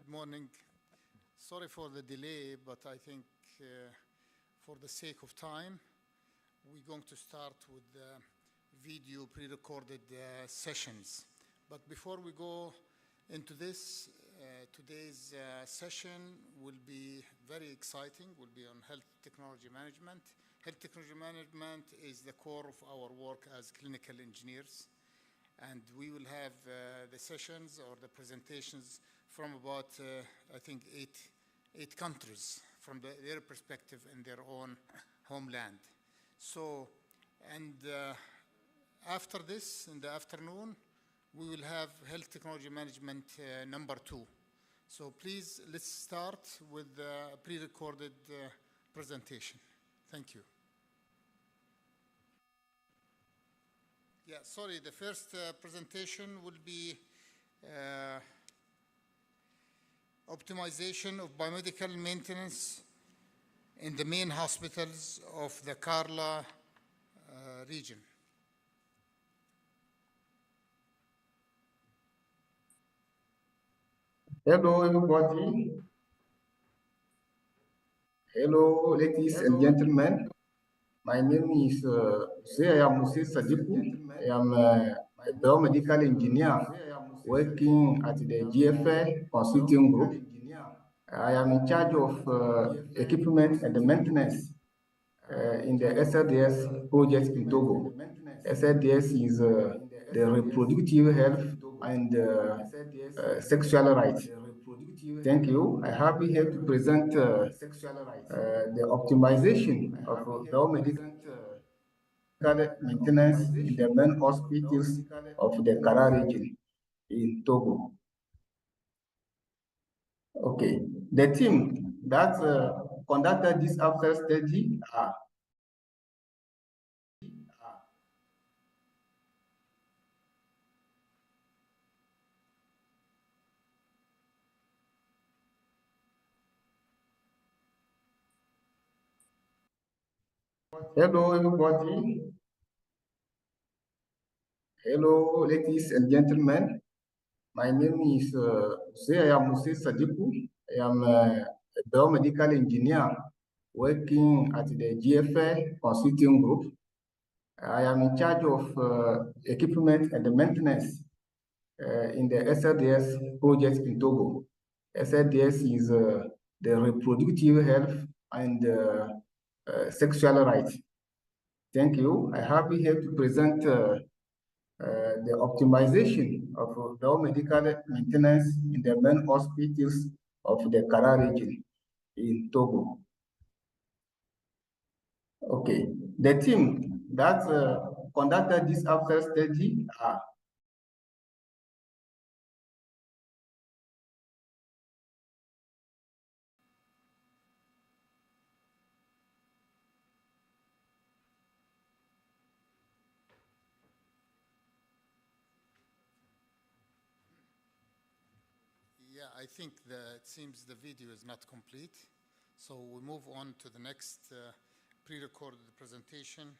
Good morning. Sorry for the delay, but I think for the sake of time, we're going to start with the video pre-recorded sessions. But before we go into this, today's session will be very exciting, will be on health technology management. Health technology management is the core of our work as clinical engineers. And we will have the sessions or the presentations from about, I think, eight countries from their perspective in their own homeland. So, and after this, in the afternoon, we will have health technology management number 2. So please, let's start with the pre-recorded presentation. Thank you. Yeah, sorry, the first presentation will be optimization of biomedical maintenance in the main hospitals of the Kerala region. Hello, everybody. Hello, ladies and gentlemen. My name is ICEHTMC. I am a biomedical engineer working at the GFA Consulting Group. I am in charge of equipment and maintenance in the SLDS project in Togo. SLDS is the reproductive health and sexual rights. Thank you. I have been here to present the optimization of biomedical maintenance in the main hospitals of the Kara region in Togo. Okay, the team that conducted this after study are hello, everybody. Hello, ladies and gentlemen. My name is ICEHTMC. I am a biomedical engineer working at the GFA Consulting Group. I am in charge of equipment and maintenance in the SLDS project in Togo. SLDS is the reproductive health and sexual rights. Thank you. I have been here to present the optimization of biomedical maintenance in the main hospitals of the Kara region in Togo. Okay, the team that conducted this after study are Yeah, I think it seems the video is not complete. So we move on to the next pre-recorded presentation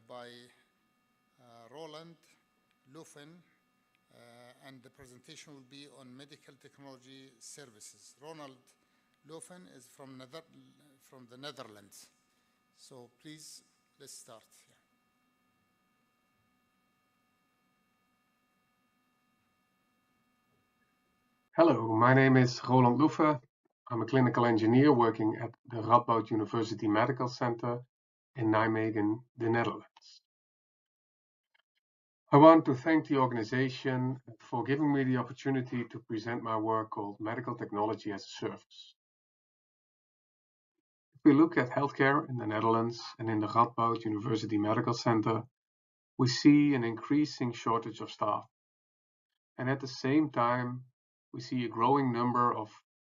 by Roland Lufen, and the presentation will be on medical technology services. Ronald Lufen is from the Netherlands. So please, let's start. Hello, my name is Roland Lufen. I'm a clinical engineer working at the Radboud University Medical Center in Nijmegen, the Netherlands. I want to thank the organization for giving me the opportunity to present my work called Medical Technology as a Service. If we look at healthcare in the Netherlands and in the Radboud University Medical Center, we see an increasing shortage of staff. And at the same time, we see a growing number of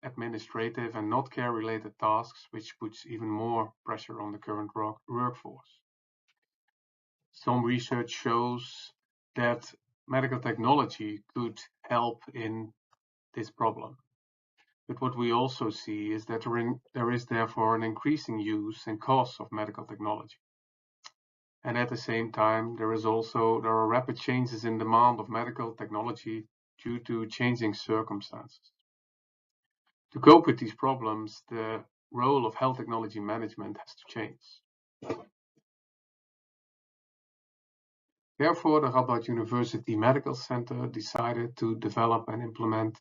administrative and not care-related tasks, which puts even more pressure on the current workforce. Some research shows that medical technology could help in this problem. But what we also see is that there is therefore an increasing use and cost of medical technology. And at the same time, there are rapid changes in demand of medical technology due to changing circumstances. To cope with these problems, the role of health technology management has to change. Therefore, the Radboud University Medical Center decided to develop and implement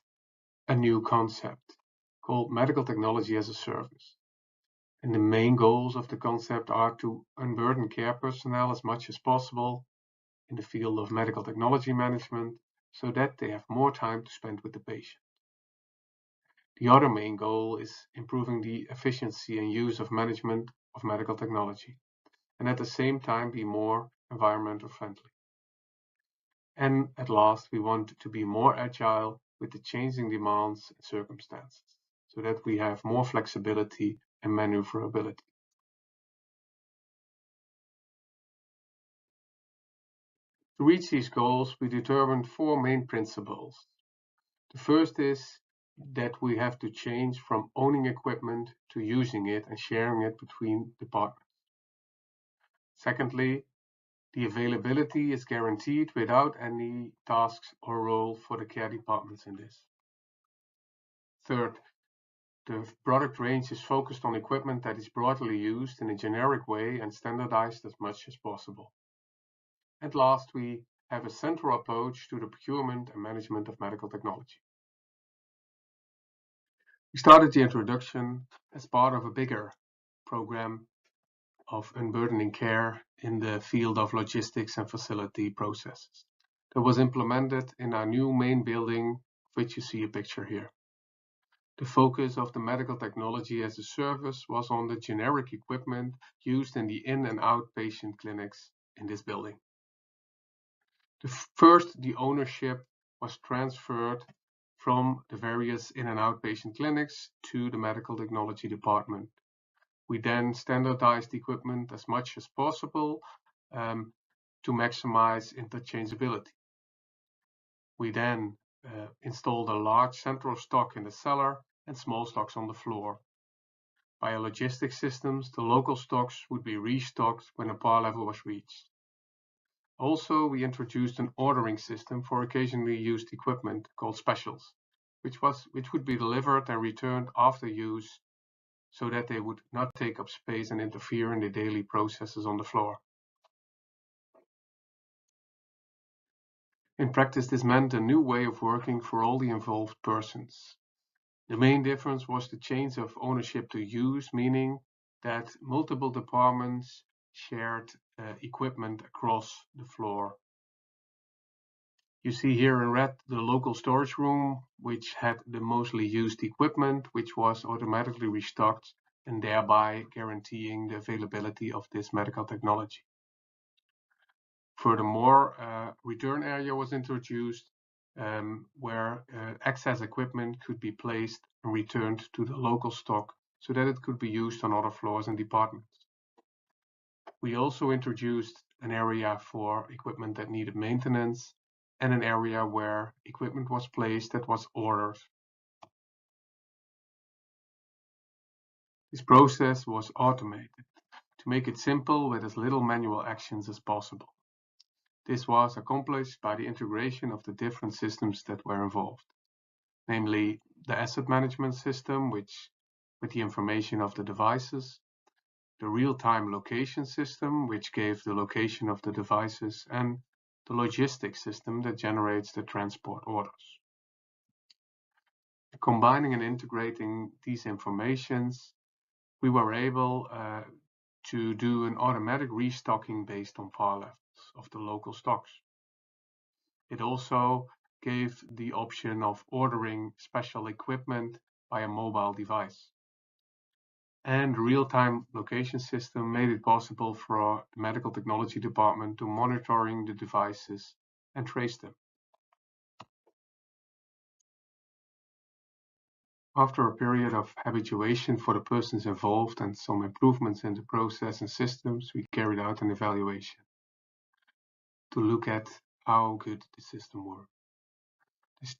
a new concept called Medical Technology as a Service. And the main goals of the concept are to unburden care personnel as much as possible in the field of medical technology management so that they have more time to spend with the patient. The other main goal is improving the efficiency and use of management of medical technology, and at the same time be more environmental friendly. And at last, we want to be more agile with the changing demands and circumstances, so that we have more flexibility and maneuverability. To reach these goals, we determined 4 main principles. The first is that we have to change from owning equipment to using it and sharing it between departments. Secondly, the availability is guaranteed without any tasks or role for the care departments in this. Third, the product range is focused on equipment that is broadly used in a generic way and standardized as much as possible. And last, we have a central approach to the procurement and management of medical technology. We started the introduction as part of a bigger program of unburdening care in the field of logistics and facility processes that was implemented in our new main building, of which you see a picture here. The focus of the medical technology as a service was on the generic equipment used in the in- and outpatient clinics in this building. The ownership was transferred from the various in- and outpatient clinics to the medical technology department. We then standardized equipment as much as possible to maximize interchangeability. We then installed a large central stock in the cellar and small stocks on the floor. Via logistics systems, the local stocks would be restocked when a par level was reached. Also, we introduced an ordering system for occasionally used equipment called specials, which would be delivered and returned after use so that they would not take up space and interfere in the daily processes on the floor. In practice, this meant a new way of working for all the involved persons. The main difference was the change of ownership to use, meaning that multiple departments shared equipment across the floor. You see here in red the local storage room, which had the mostly used equipment, which was automatically restocked and thereby guaranteeing the availability of this medical technology. Furthermore, return area was introduced where excess equipment could be placed and returned to the local stock so that it could be used on other floors and departments. We also introduced an area for equipment that needed maintenance and an area where equipment was placed that was ordered. This process was automated to make it simple with as little manual actions as possible. This was accomplished by the integration of the different systems that were involved, namely the asset management system, with the information of the devices, the real-time location system, which gave the location of the devices, and the logistics system that generates the transport orders. Combining and integrating these informations, we were able to do an automatic restocking based on par levels of the local stocks. It also gave the option of ordering special equipment by a mobile device. And real-time location system made it possible for the medical technology department to monitoring the devices and trace them. After a period of habituation for the persons involved and some improvements in the process and systems, we carried out an evaluation to look at how good the system worked.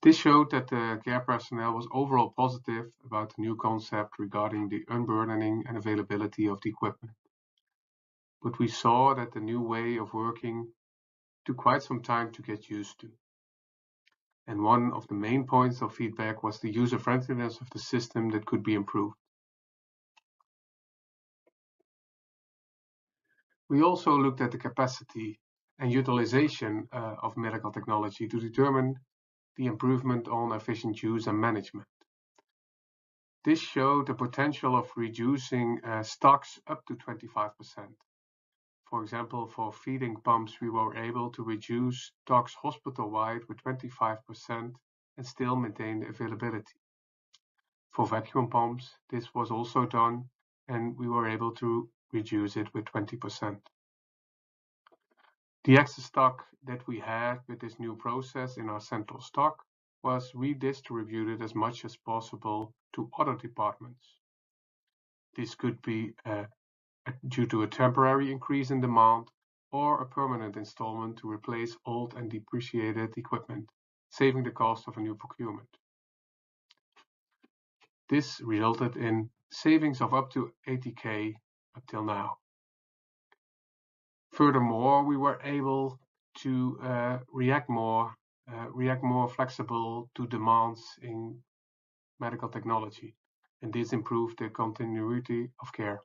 This showed that the care personnel was overall positive about the new concept regarding the unburdening and availability of the equipment. But we saw that the new way of working took quite some time to get used to. And one of the main points of feedback was the user-friendliness of the system that could be improved. We also looked at the capacity and utilization of medical technology to determine the improvement on efficient use and management. This showed the potential of reducing stocks up to 25%. For example, for feeding pumps, we were able to reduce stocks hospital-wide with 25% and still maintain the availability. For vacuum pumps, this was also done, and we were able to reduce it with 20%. The excess stock that we had with this new process in our central stock was redistributed as much as possible to other departments. This could be due to a temporary increase in demand or a permanent installment to replace old and depreciated equipment, saving the cost of a new procurement. This resulted in savings of up to 80K up till now. Furthermore, we were able to react more flexible to demands in medical technology, and this improved the continuity of care.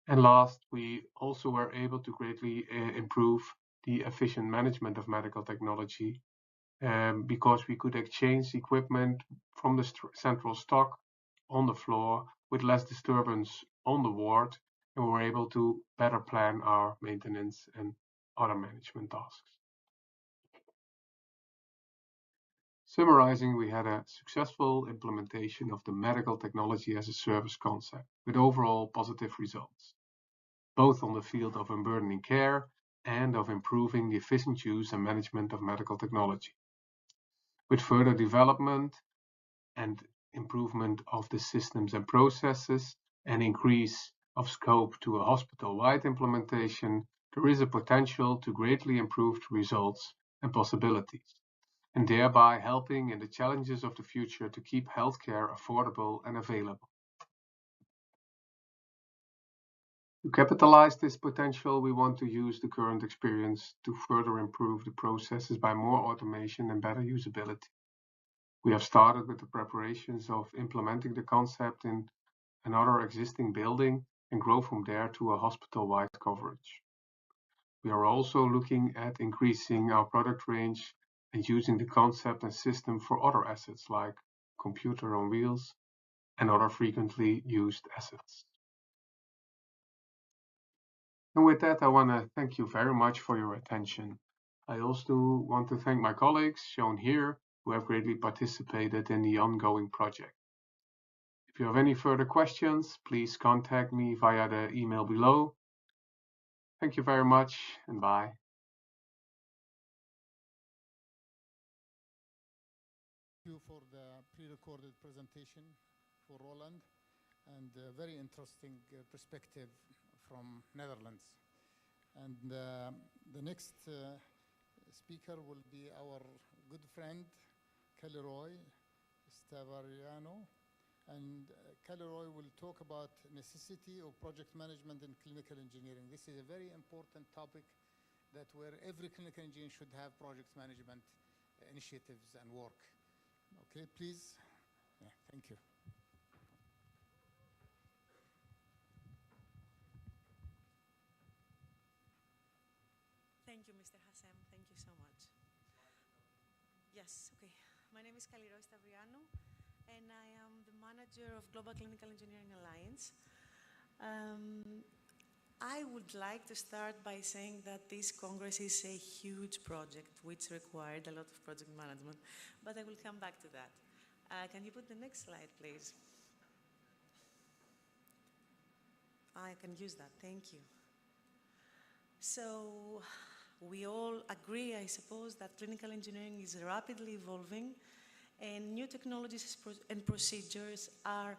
And last, we also were able to greatly improve the efficient management of medical technology because we could exchange equipment from the central stock on the floor with less disturbance on the ward, and we were able to better plan our maintenance and other management tasks. Summarizing, we had a successful implementation of the medical technology as a service concept with overall positive results, both on the field of unburdening care and of improving the efficient use and management of medical technology. With further development and improvement of the systems and processes and increase of scope to a hospital-wide implementation, there is a potential to greatly improve results and possibilities, and thereby helping in the challenges of the future to keep healthcare affordable and available. To capitalize this potential, we want to use the current experience to further improve the processes by more automation and better usability. We have started with the preparations of implementing the concept in another existing building and grow from there to a hospital-wide coverage. We are also looking at increasing our product range and using the concept and system for other assets like computer on wheels and other frequently used assets. And with that, I want to thank you very much for your attention. I also want to thank my colleagues shown here who have greatly participated in the ongoing project. If you have any further questions, please contact me via the email below. Thank you very much, and bye. Thank you for the pre-recorded presentation for Roland, and a very interesting perspective from Netherlands. And the next speaker will be our good friend, Kaliroy Stavariano. And Kaliroy will talk about necessity of project management in clinical engineering. This is a very important topic that where every clinical engineer should have project management initiatives and work. Okay, please. Yeah, thank you. Thank you, Mr. Hassem. Thank you so much. Yes, okay. My name is Kaliroy Stavariano, and I am the manager of Global Clinical Engineering Alliance. I would like to start by saying that this Congress is a huge project which required a lot of project management, but I will come back to that. Can you put the next slide, please? I can use that, thank you. So, we all agree, I suppose, that clinical engineering is rapidly evolving and new technologies and procedures are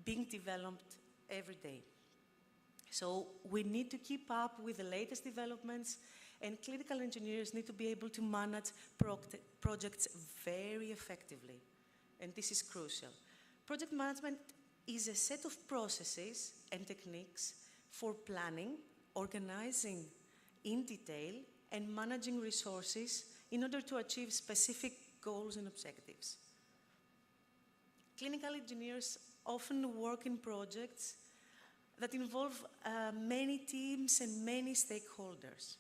being developed every day. So we need to keep up with the latest developments, and clinical engineers need to be able to manage projects very effectively. And this is crucial. Project management is a set of processes and techniques for planning, organizing in detail, and managing resources in order to achieve specific goals and objectives. Clinical engineers often work in projects that involve many teams and many stakeholders.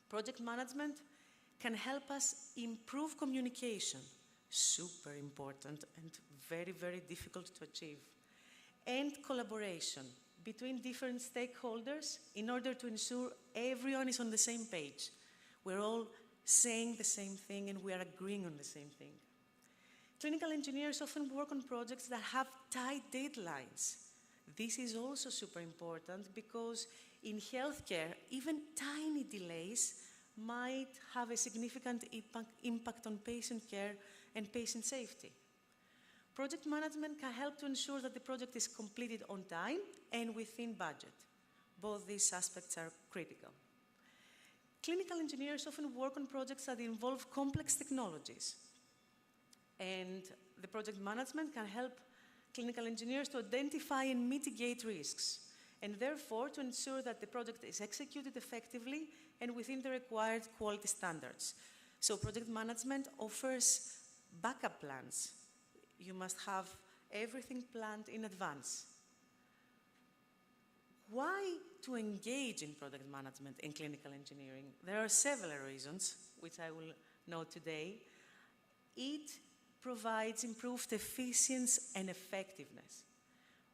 Project management can help us improve communication, super important and very, very difficult to achieve, and collaboration between different stakeholders in order to ensure everyone is on the same page. We're all saying the same thing and we are agreeing on the same thing. Clinical engineers often work on projects that have tight deadlines. This is also super important because in healthcare, even tiny delays might have a significant impact on patient care and patient safety. Project management can help to ensure that the project is completed on time and within budget. Both these aspects are critical. Clinical engineers often work on projects that involve complex technologies. And the project management can help clinical engineers to identify and mitigate risks, and therefore to ensure that the project is executed effectively and within the required quality standards. So project management offers backup plans. You must have everything planned in advance. Why to engage in project management in clinical engineering? There are several reasons, which I will note today. It provides improved efficiency and effectiveness.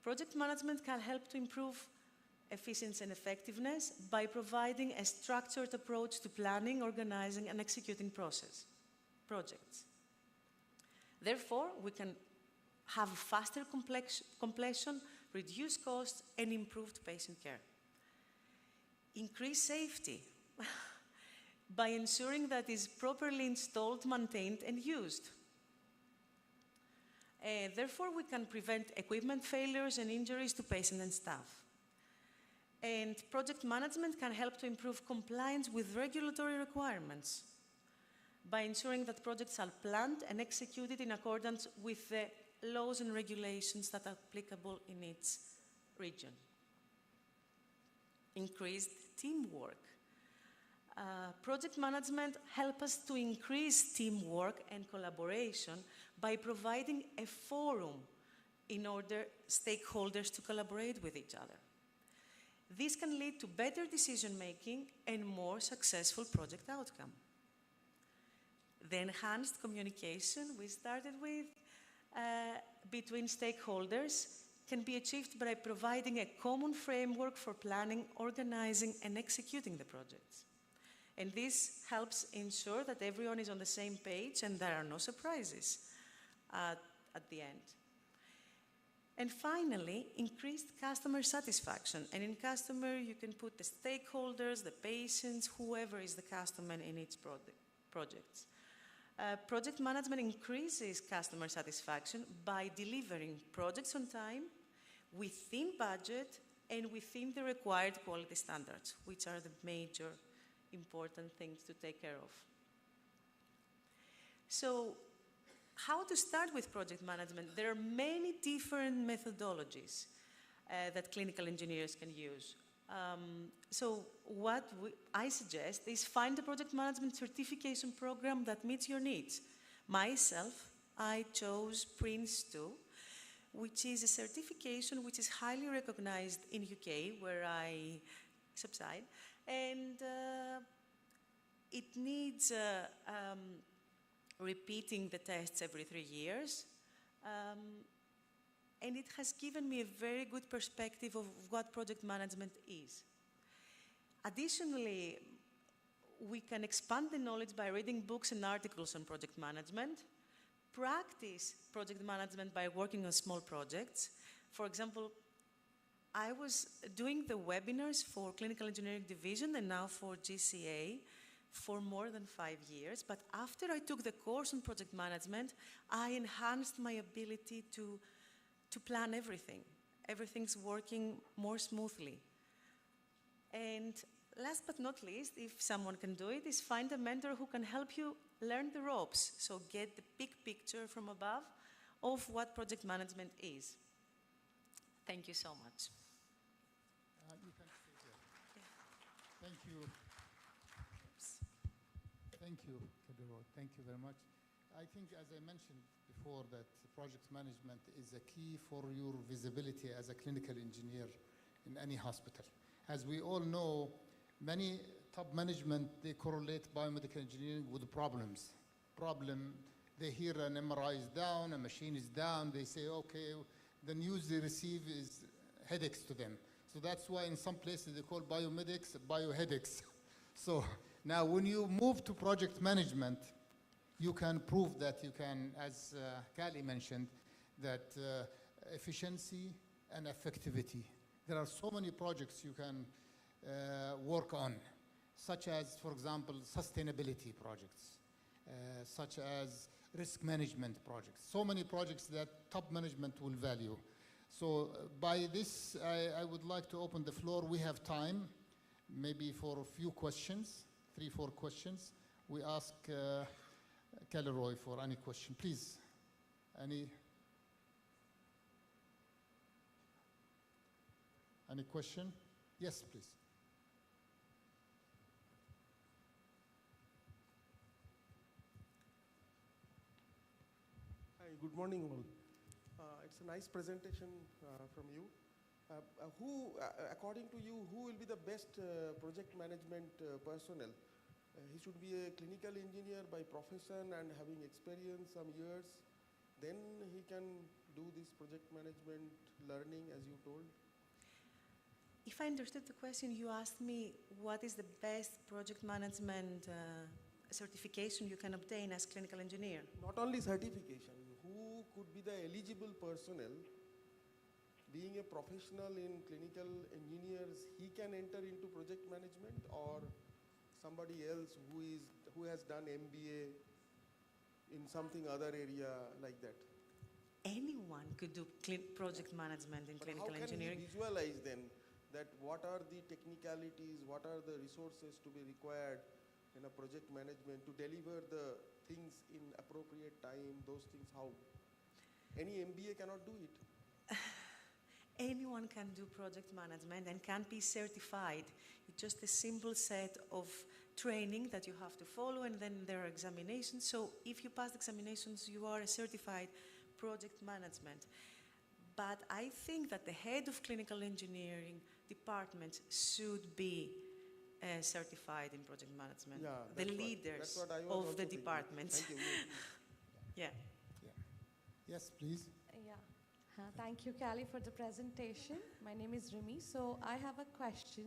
Project management can help to improve efficiency and effectiveness by providing a structured approach to planning, organizing, and executing projects. Therefore, we can have faster completion, reduce costs, and improved patient care. Increase safety by ensuring that it is properly installed, maintained, and used. Therefore, we can prevent equipment failures and injuries to patients and staff. And project management can help to improve compliance with regulatory requirements by ensuring that projects are planned and executed in accordance with the laws and regulations that are applicable in each region. Increased teamwork. Project management helps us to increase teamwork and collaboration by providing a forum in order stakeholders to collaborate with each other. This can lead to better decision-making and more successful project outcome. The enhanced communication we started with between stakeholders can be achieved by providing a common framework for planning, organizing, and executing the projects. And this helps ensure that everyone is on the same page and there are no surprises at the end. And finally, increased customer satisfaction. And in customer, you can put the stakeholders, the patients, whoever is the customer in each project. Project management increases customer satisfaction by delivering projects on time, within budget, and within the required quality standards, which are the major important things to take care of. So, how to start with project management? There are many different methodologies that clinical engineers can use. So what I suggest is find a project management certification program that meets your needs. Myself, I chose Prince2, which is a certification which is highly recognized in UK, where I subside, and it needs repeating the tests every 3 years. And it has given me a very good perspective of what project management is. Additionally, we can expand the knowledge by reading books and articles on project management, practice project management by working on small projects. For example, I was doing the webinars for Clinical Engineering Division and now for GCA for more than 5 years, but after I took the course on project management, I enhanced my ability to plan everything. Everything's working more smoothly. And last but not least, if someone can do it, is find a mentor who can help you learn the ropes, so get the big picture from above of what project management is. Thank you so much. You can stay here. Yeah. Thank you. Thank Thank you, Kadiro. Thank you very much. I think, as I mentioned before, that project management is a key for your visibility as a clinical engineer in any hospital. As we all know, many top management, they correlate biomedical engineering with problems. They hear an MRI is down, a machine is down, they say, okay, the news they receive is headaches to them. So that's why in some places they call biomedics bioheadaches. So now when you move to project management, you can prove that you can, as Kali mentioned, that efficiency and effectivity. There are so many projects you can work on, such as, for example, sustainability projects, such as risk management projects. So many projects that top management will value. So by this, I would like to open the floor. We have time, maybe for a few questions, 3-4 questions. We ask Kelleroy for any question. Please, any question? Yes, please. Hi, good morning all. It's a nice presentation from you. According to you, who will be the best project management personnel? He should be a clinical engineer by profession and having experience some years. Then he can do this project management learning, as you told. If I understood the question, you asked me what is the best project management certification you can obtain as clinical engineer? Not only certification, who could be the eligible personnel? Being a professional in clinical engineers, he can enter into project management, or somebody else who has done MBA in something other area like that? Anyone could do project management in clinical engineering. How can we visualize then that what are the technicalities, what are the resources to be required in a project management to deliver the things in appropriate time, those things, how? Any MBA cannot do it. Anyone can do project management and can be certified. It's just a simple set of training that you have to follow, and then there are examinations. So if you pass the examinations, you are a certified project management. But I think that the head of clinical engineering department should be certified in project management. Yeah, the leaders of the department. Thank you. Yeah. Yes, please. Yeah. Thank you, Kali, for the presentation. My name is Rimi. So I have a question.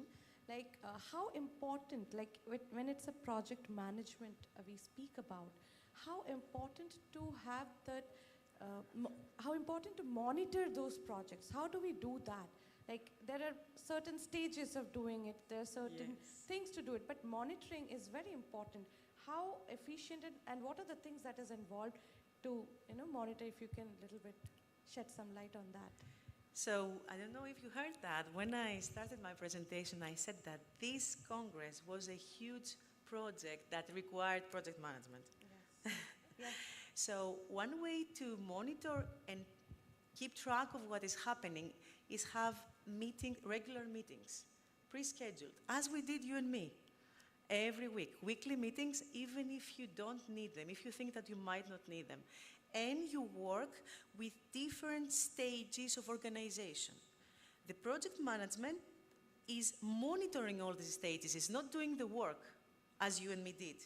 Like, how important, like when it's a project management we speak about, how important to have that, how important to monitor those projects? How do we do that? Like, there are certain stages of doing it. There are certain things to do it. But monitoring is very important. How efficient and what are the things that is involved to, monitor, if you can a little bit shed some light on that. So I don't know if you heard that. When I started my presentation, I said that this Congress was a huge project that required project management. Yes. Yes. So one way to monitor and keep track of what is happening is have regular meetings, pre-scheduled, as we did, you and me, every week. Weekly meetings, even if you don't need them, if you think that you might not need them. And you work with different stages of organization. The project management is monitoring all these stages. It's not doing the work as you and me did.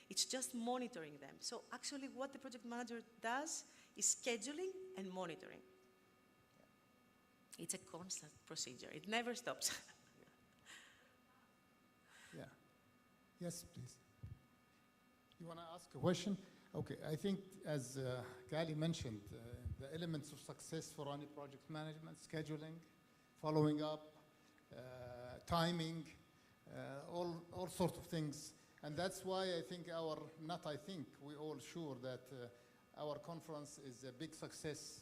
It's just monitoring them. So actually what the project manager does is scheduling and monitoring. It's a constant procedure. It never stops. Yeah. Yes, please. You want to ask a question? Okay, I think as Kali mentioned, the elements of success for any project management, scheduling, following up, timing, all sorts of things. And that's why I think we're all sure that our conference is a big success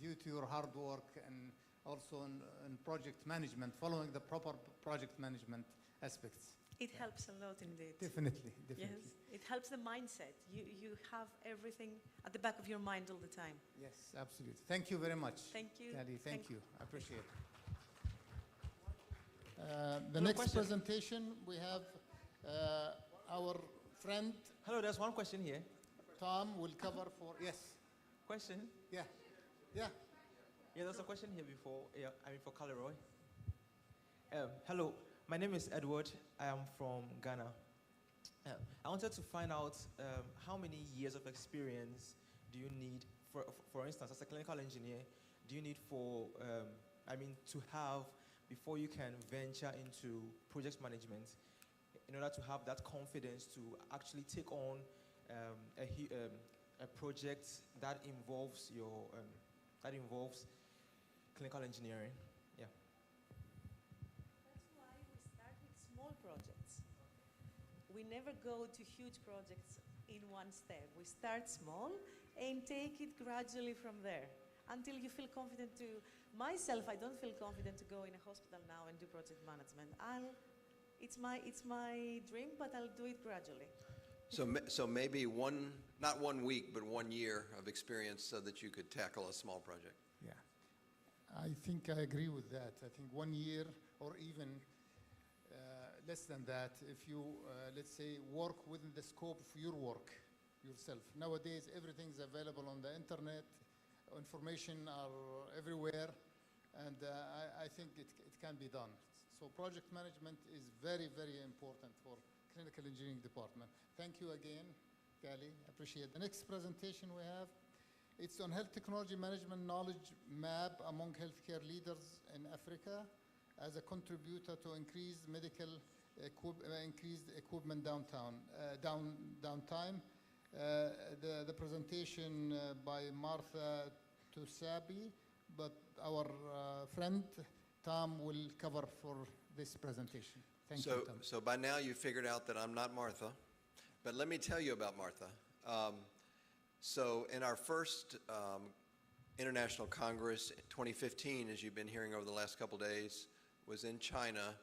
due to your hard work and also in project management, following the proper project management aspects. It helps a lot indeed. Definitely. Yes, it helps the mindset. You have everything at the back of your mind all the time. Yes, absolutely. Thank you very much. Thank you. Kali, thank you. I appreciate it. The next presentation, we have our friend Hello, there's one question here. Tom will cover for, yes, Question? yeah, yeah. Yeah, there's a question here before, for Caleroy. Hello, my name is Edward. I am from Ghana. I wanted to find out how many years of experience do you need, for instance, as a clinical engineer, do you need to have before you can venture into project management in order to have that confidence to actually take on a project that involves clinical engineering? Yeah. That's why we start with small projects. We never go to huge projects in one step. We start small and take it gradually from there until you feel confident to. Myself, I don't feel confident to go in a hospital now and do project management. It's my dream, but I'll do it gradually. So maybe not 1 week, but 1 year of experience so that you could tackle a small project. Yeah, I think I agree with that. I think 1 year or even less than that, if you, let's say, work within the scope of your work yourself. Nowadays, everything's available on the internet. Information are everywhere, and I think it can be done. So project management is very, very important for clinical engineering department. Thank you again, Kali. Appreciate it. The next presentation we have, it's on health technology management knowledge map among healthcare leaders in Africa as a contributor to increased medical increased equipment downtime. The presentation by Martha Tusabi, but our friend Tom will cover for this presentation. Thank you, Tom. So by now you figured out that I'm not Martha, but let me tell you about Martha. So in our first International Congress 2015, as you've been hearing over the last couple days, was in China.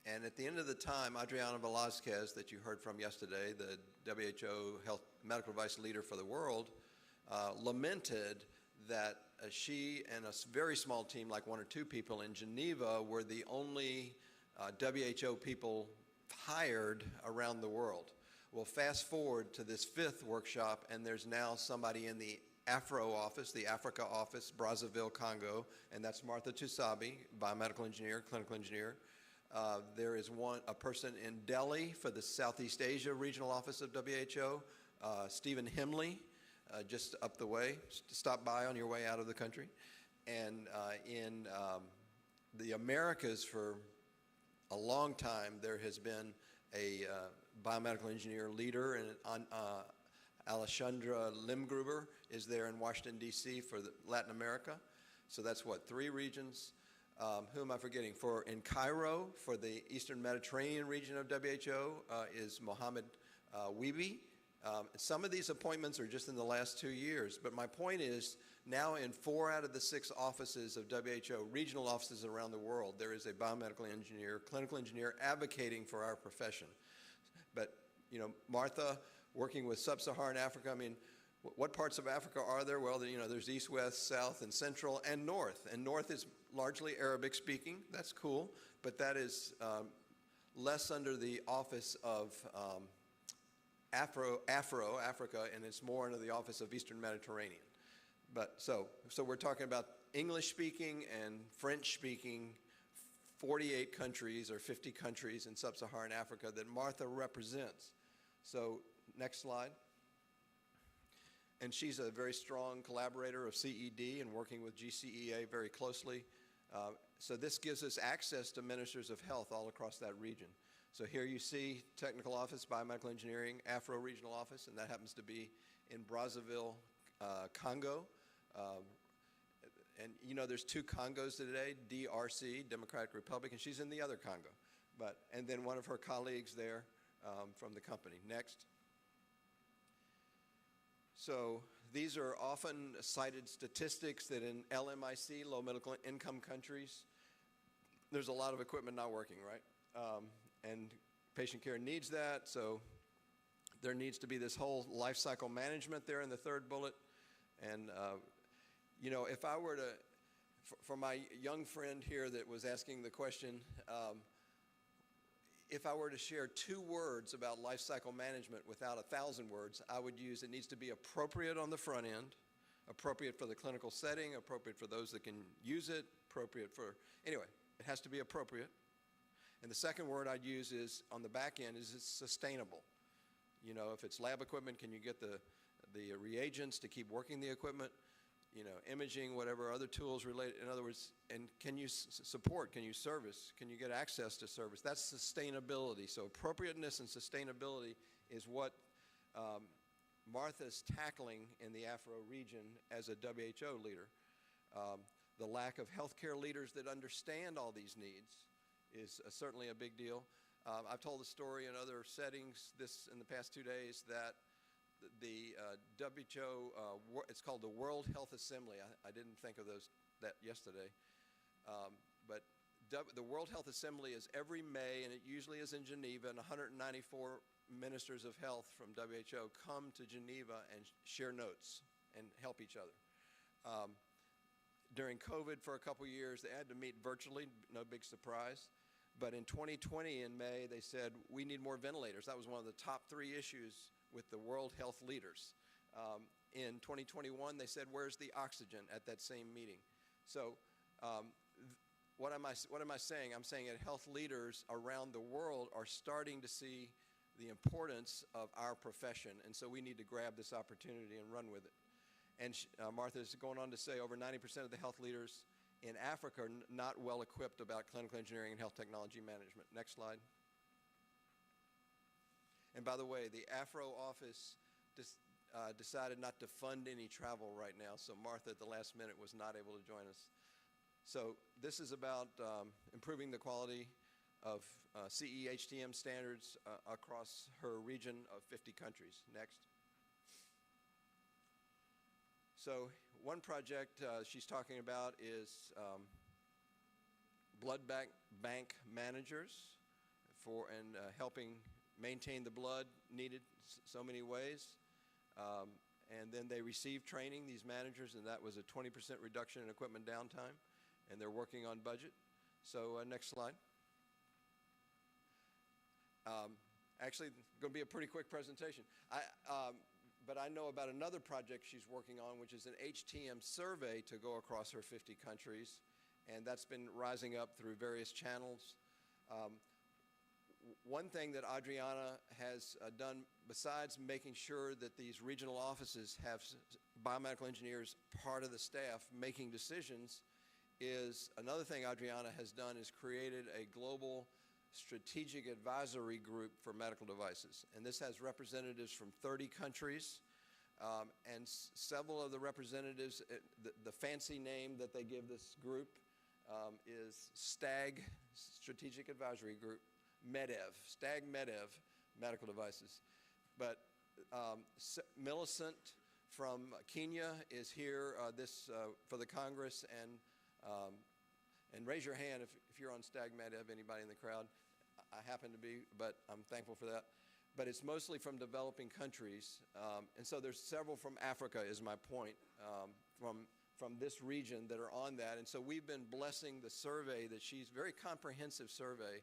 And at the end of the time, Adriana Velazquez, that you heard from yesterday, the WHO health medical device leader for the world, lamented that she and a very small team, like 1 or 2 people in Geneva, were the only WHO people hired around the world. Well, fast forward to this 5th workshop, and there's now somebody in the Afro office, the Africa office, Brazzaville, Congo, and that's Martha Tusabi, biomedical engineer, clinical engineer. There is a person in Delhi for the Southeast Asia regional office of WHO, Stephen Himley, just up the way. Stop by on your way out of the country. And in the Americas for a long time, there has been a biomedical engineer leader, and Alessandra Limgruber is there in Washington, D.C. for Latin America. So that's what, 3 regions. Who am I forgetting? In Cairo, for the Eastern Mediterranean region of WHO, is Mohammed Wibi. Some of these appointments are just in the last 2 years, but my point is now in 4 out of the 6 offices of WHO, regional offices around the world, there is a biomedical engineer, clinical engineer advocating for our profession. But, you know, Martha, working with sub-Saharan Africa, I mean, what parts of Africa are there? Well, you know, there's east, west, south, and central, and north. And north is largely Arabic speaking. That's cool, but that is less under the office of Africa, and it's more under the office of Eastern Mediterranean. But so we're talking about English-speaking and French-speaking 48 countries or 50 countries in sub-Saharan Africa that Martha represents. So next slide. And she's a very strong collaborator of CED and working with GCEA very closely. So this gives us access to ministers of health all across that region. So here you see Technical Office, Biomedical Engineering, Afro Regional Office, and that happens to be in Brazzaville, Congo. And you know there's 2 Congos today, DRC, Democratic Republic, and she's in the other Congo. And then one of her colleagues there from the company. Next. So these are often cited statistics that in LMIC, low middle income countries, there's a lot of equipment not working, right? And patient care needs that, so there needs to be this whole life cycle management there in the 3rd bullet. And, you know, if I were to, for my young friend here that was asking the question, if I were to share 2 words about life cycle management without 1,000 words, I would use it needs to be appropriate on the front end, appropriate for the clinical setting, appropriate for those that can use it, appropriate for, anyway, it has to be appropriate. And the second word I'd use is, on the back end, is it's sustainable. You know, if it's lab equipment, can you get the reagents to keep working the equipment? You know, imaging, whatever other tools related. In other words, and can you support, can you service, can you get access to service? That's sustainability. So appropriateness and sustainability is what Martha's tackling in the Afro region as a WHO leader. The lack of healthcare leaders that understand all these needs is certainly a big deal. I've told the story in other settings in the past 2 days that the WHO, it's called the World Health Assembly. I didn't think of that yesterday. But the World Health Assembly is every May, and it usually is in Geneva, and 194 ministers of health from WHO come to Geneva and share notes and help each other. During COVID for a couple years, they had to meet virtually, no big surprise. But in 2020 in May, they said, we need more ventilators. That was one of the top 3 issues with the World Health leaders. In 2021, they said, where's the oxygen at that same meeting? So what am I saying? I'm saying that health leaders around the world are starting to see the importance of our profession, and so we need to grab this opportunity and run with it. And Martha's going on to say over 90% of the health leaders in Africa are not well equipped about clinical engineering and health technology management. Next slide. And by the way, the Afro office decided not to fund any travel right now, so Martha at the last minute was not able to join us. So this is about improving the quality of CEHTM standards across her region of 50 countries. Next. So one project she's talking about is blood bank managers and helping maintain the blood needed so many ways. And then they received training, these managers, and that was a 20% reduction in equipment downtime, and they're working on budget. So next slide. Actually, it's going to be a pretty quick presentation. But I know about another project she's working on, which is an HTM survey to go across her 50 countries, and that's been rising up through various channels. One thing that Adriana has done, besides making sure that these regional offices have biomedical engineers part of the staff making decisions, is another thing Adriana has done is created a global strategic advisory group for medical devices. And this has representatives from 30 countries, and several of the representatives, the fancy name that they give this group is STAG, Strategic Advisory Group, MEDEV, STAG MEDEV, medical devices. But Millicent from Kenya is here for the Congress, and raise your hand if you're on STAG MEDEV, anybody in the crowd. I happen to be, but I'm thankful for that. But it's mostly from developing countries. And so there's several from Africa, is my point, from this region that are on that. And so we've been blessing the survey that very comprehensive survey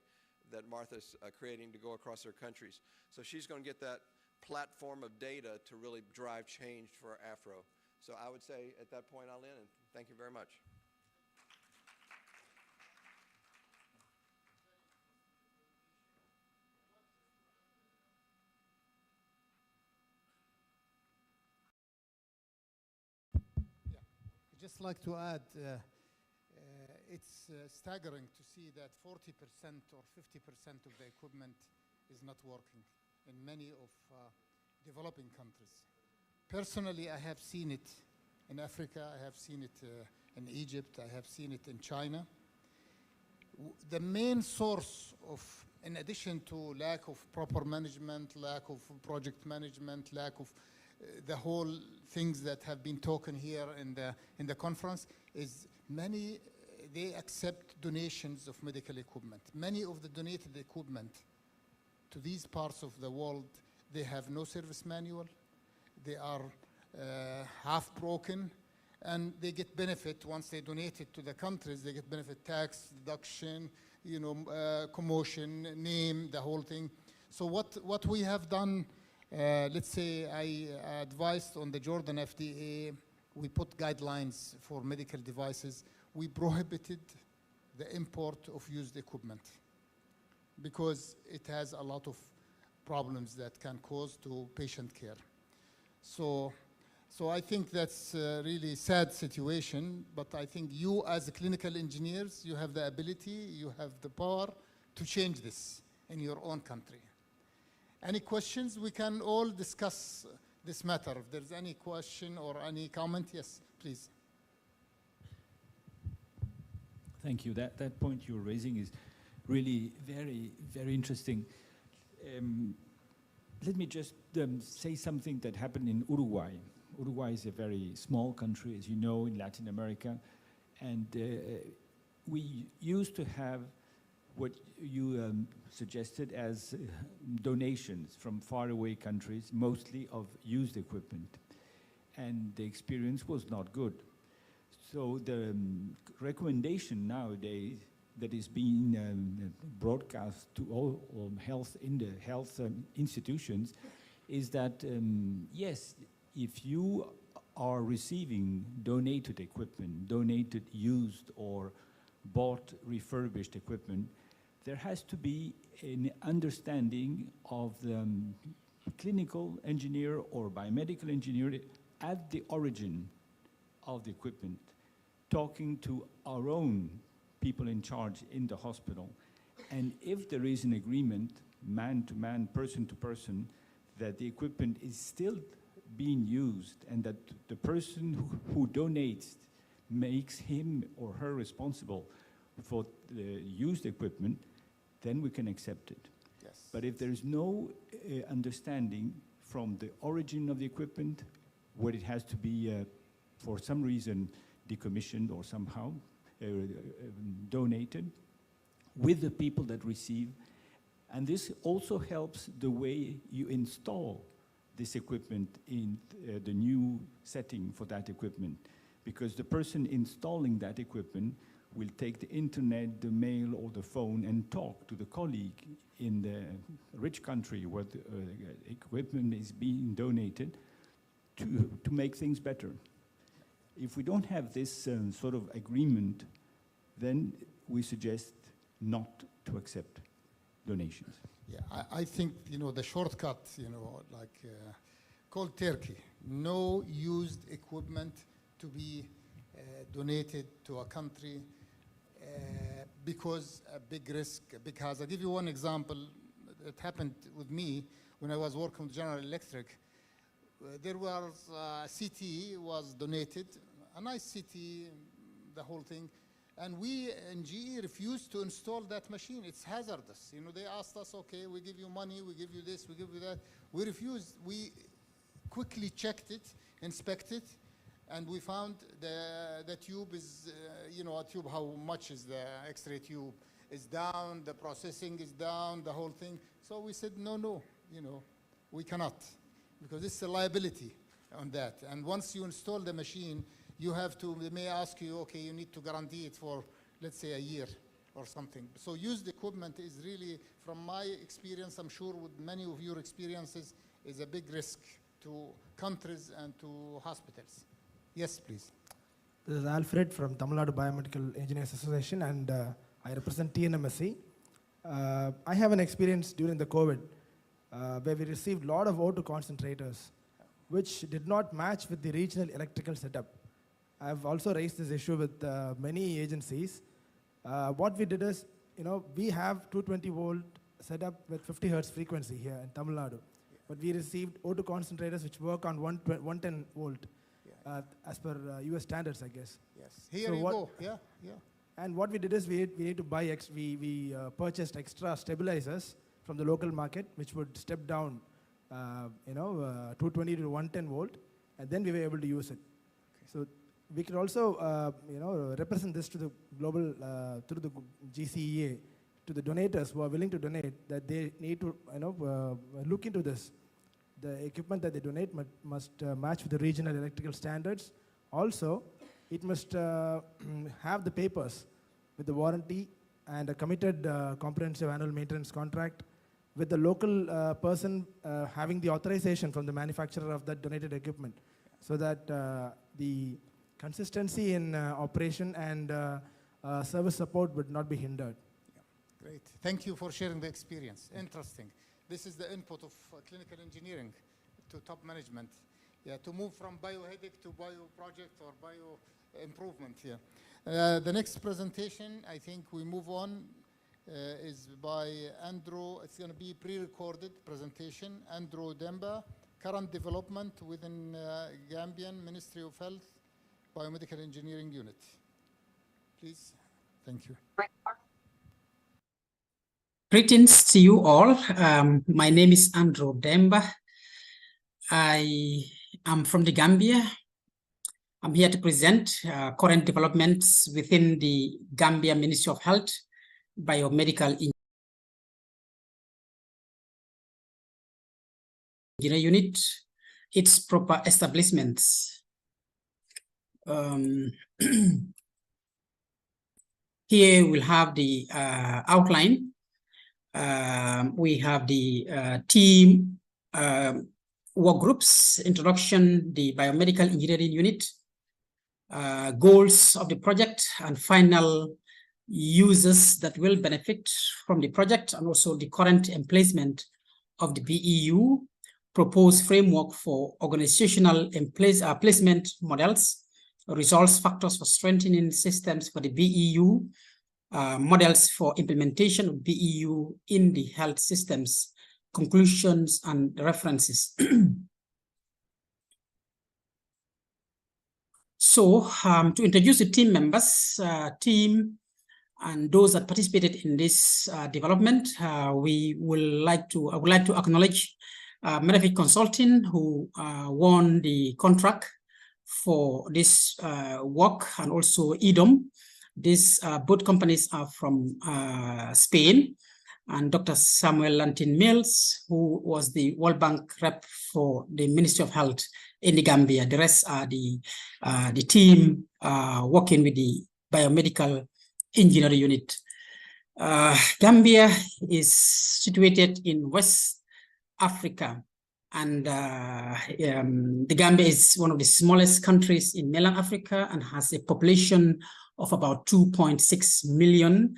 that Martha's creating to go across her countries. So she's going to get that platform of data to really drive change for Afro. So I would say at that point I'll end, and thank you very much. I'd just like to add, it's staggering to see that 40% or 50% of the equipment is not working in many of developing countries. Personally, I have seen it in Africa, I have seen it in Egypt, I have seen it in China. The main source of, in addition to lack of proper management, lack of project management, lack of the whole things that have been talking here in the conference, is they accept donations of medical equipment. Many of the donated equipment to these parts of the world, they have no service manual, they are half broken, and they get benefit once they donate it to the countries. They get benefit tax deduction, commotion, name, the whole thing. So what we have done, let's say I advised on the Jordan FDA, we put guidelines for medical devices. We prohibited the import of used equipment because it has a lot of problems that can cause to patient care. So I think that's a really sad situation, but I think you as clinical engineers, you have the ability, you have the power to change this in your own country. Any questions? We can all discuss this matter. If there's any question or any comment, yes, please. Thank you. That point you're raising is really very, very interesting. Let me just say something that happened in Uruguay. Uruguay is a very small country, as you know, in Latin America. And we used to have what you suggested as donations from faraway countries, mostly of used equipment. And the experience was not good. So the recommendation nowadays that is being broadcast to all health institutions is that, yes, if you are receiving donated equipment, donated used or bought refurbished equipment, there has to be an understanding of the clinical engineer or biomedical engineer at the origin of the equipment, talking to our own people in charge in the hospital. And if there is an agreement, man to man, person to person, that the equipment is still being used and that the person who donates makes him or her responsible for the used equipment, then we can accept it. Yes. But if there is no understanding from the origin of the equipment, where it has to be, for some reason, decommissioned or somehow donated, with the people that receive, and this also helps the way you install this equipment in the new setting for that equipment, because the person installing that equipment will take the internet, the mail, or the phone and talk to the colleague in the rich country where the equipment is being donated to make things better. If we don't have this sort of agreement, then we suggest not to accept donations. Yeah, I think, the shortcut, like cold turkey, no used equipment to be donated to a country because a big risk, a big hazard. I'll give you one example that happened with me when I was working with General Electric. There was a CT was donated, a nice CT, the whole thing. And we in GE refused to install that machine. It's hazardous. They asked us, okay, we give you money, we give you this, we give you that. We refused. We quickly checked it, inspected, and we found the tube is, a tube, how much is the X-ray tube? Is down, the processing is down, the whole thing. So we said, no, we cannot, because it's a liability on that. And once you install the machine, you have to, they may ask you, okay, you need to guarantee it for, let's say, a year or something. So used equipment is really, from my experience, I'm sure with many of your experiences, is a big risk to countries and to hospitals. Yes, please. This is Alfred from Tamil Nadu Biomedical Engineers Association, and I represent TNMSC. I have an experience during the COVID where we received a lot of O2 concentrators, which did not match with the regional electrical setup. I've also raised this issue with many agencies. What we did is, we have 220 volt setup with 50 hertz frequency here in Tamil Nadu. But we received O2 concentrators which work on 110 volt as per US standards, I guess. Yes, here you go, yeah. And what we did is we need to buy, we purchased extra stabilizers from the local market, which would step down, 220 to 110 volt, and then we were able to use it. Okay. So we could also, represent this to the global, through the GCEA, to the donators who are willing to donate, that they need to, look into this. The equipment that they donate must match with the regional electrical standards. Also, it must have the papers with the warranty and a committed comprehensive annual maintenance contract with the local person having the authorization from the manufacturer of that donated equipment, so that the consistency in operation and service support would not be hindered. Yeah. Great. Thank you for sharing the experience. Interesting. This is the input of clinical engineering to top management. Yeah, to move from bioheadache to bio-project or bio-improvement here. The next presentation, I think we move on, is by Andrew. It's going to be pre-recorded presentation. Andrew Demba, current development within Gambian Ministry of Health Biomedical Engineering Unit. Please. Thank you. Greetings to you all. My name is Andrew Demba. I am from the Gambia. I'm here to present current developments within the Gambia Ministry of Health Biomedical Engineering Unit, its proper establishments. Here we'll have the outline. We have the team work groups, introduction, the biomedical engineering unit, goals of the project, and final users that will benefit from the project, and also the current emplacement of the BEU, proposed framework for organizational placement models, results factors for strengthening systems for the BEU, models for implementation of BEU in the health systems, conclusions and references. So to introduce the team members, and those that participated in this development, I would like to acknowledge Medifit Consulting, who won the contract for this work, and also IDOM. These both companies are from Spain, and Dr. Samuel Lantin Mills, who was the World Bank rep for the Ministry of Health in the Gambia. The rest are the team working with the biomedical engineering unit. Gambia is situated in West Africa, and the Gambia is one of the smallest countries in mainland Africa and has a population of about 2.6 million,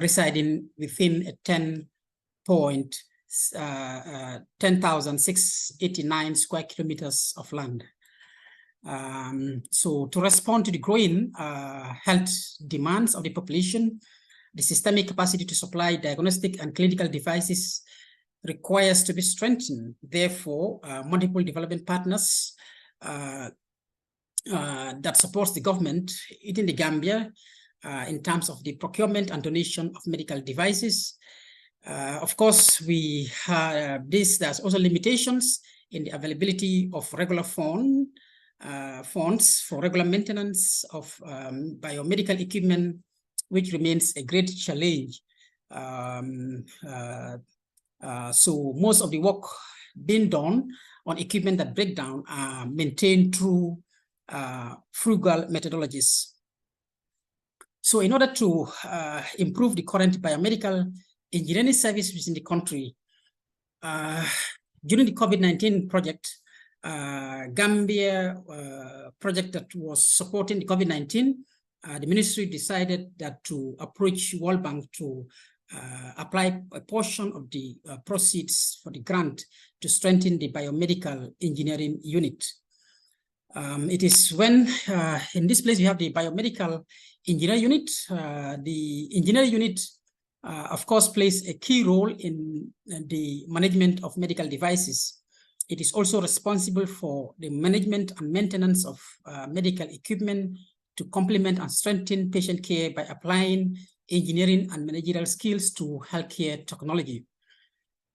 residing within a 10,689 square kilometers of land. So to respond to the growing health demands of the population, the systemic capacity to supply diagnostic and clinical devices requires to be strengthened. Therefore, multiple development partners that supports the government in the Gambia in terms of the procurement and donation of medical devices. Of course, we have this. There's also limitations in the availability of regular funds for regular maintenance of biomedical equipment, which remains a great challenge. So most of the work being done on equipment that break down are maintained through frugal methodologies. So in order to improve the current biomedical engineering service within the country, during the COVID-19 project, Gambia project that was supporting the COVID-19, the ministry decided that to approach World Bank to apply a portion of the proceeds for the grant to strengthen the biomedical engineering unit. It is when in this place we have the biomedical engineering unit. The engineering unit, of course, plays a key role in the management of medical devices. It is also responsible for the management and maintenance of medical equipment to complement and strengthen patient care by applying engineering and managerial skills to healthcare technology.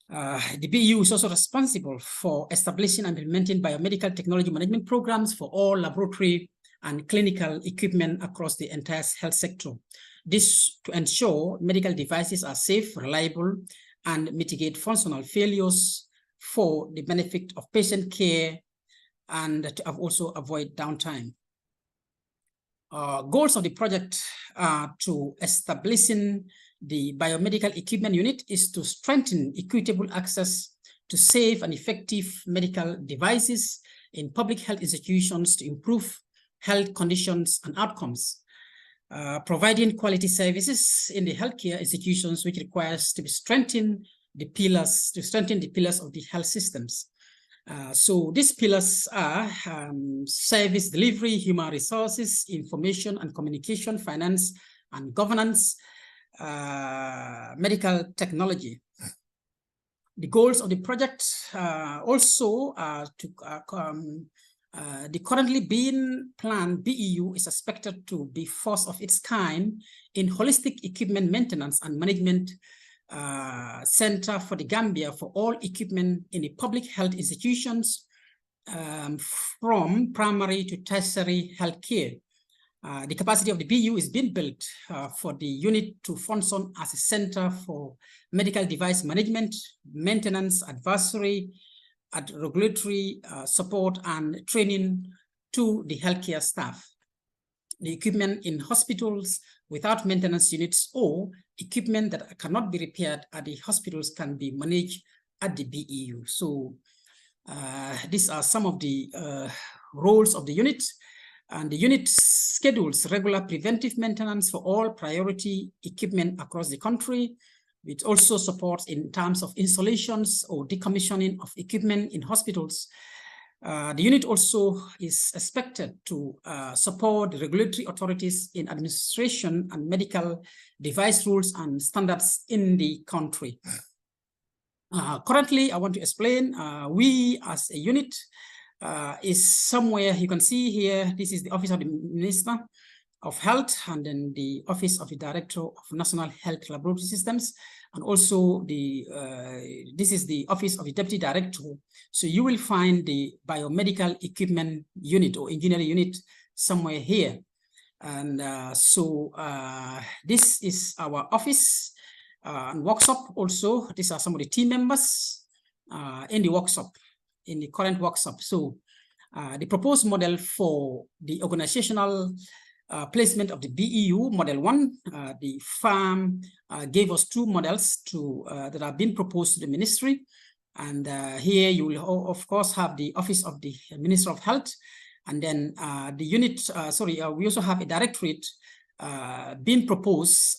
The BU is also responsible for establishing and implementing biomedical technology management programs for all laboratory and clinical equipment across the entire health sector. This to ensure medical devices are safe, reliable, and mitigate functional failures for the benefit of patient care, and to also avoid downtime. Goals of the project to establishing the biomedical equipment unit is to strengthen equitable access to safe and effective medical devices in public health institutions to improve health conditions and outcomes. Providing quality services in the healthcare institutions, which requires to strengthen the pillars of the health systems. So these pillars are service delivery, human resources, information and communication, finance and governance, medical technology. The goals of the project also are to the currently being planned BEU is expected to be first of its kind in holistic equipment maintenance and management center for the Gambia for all equipment in the public health institutions from primary to tertiary health care. The capacity of the BU is being built for the unit to function as a center for medical device management, maintenance, advisory, regulatory support and training to the healthcare staff. The equipment in hospitals without maintenance units or equipment that cannot be repaired at the hospitals can be managed at the BEU. So these are some of the roles of the unit. And the unit schedules regular preventive maintenance for all priority equipment across the country. It also supports in terms of installations or decommissioning of equipment in hospitals. The unit also is expected to support regulatory authorities in administration and medical device rules and standards in the country. Currently, I want to explain, we as a unit is somewhere, you can see here, this is the Office of the Minister of Health, and then the Office of the Director of National Health Laboratory Systems, and also the this is the Office of the Deputy Director. So you will find the biomedical equipment unit or engineering unit somewhere here. And this is our office and workshop also. These are some of the team members in the workshop, in the current workshop. So the proposed model for the organizational placement of the BEU, model 1, the firm gave us 2 models that have been proposed to the ministry. And here you will, of course, have the Office of the Minister of Health. And then the unit, we also have a directorate being proposed,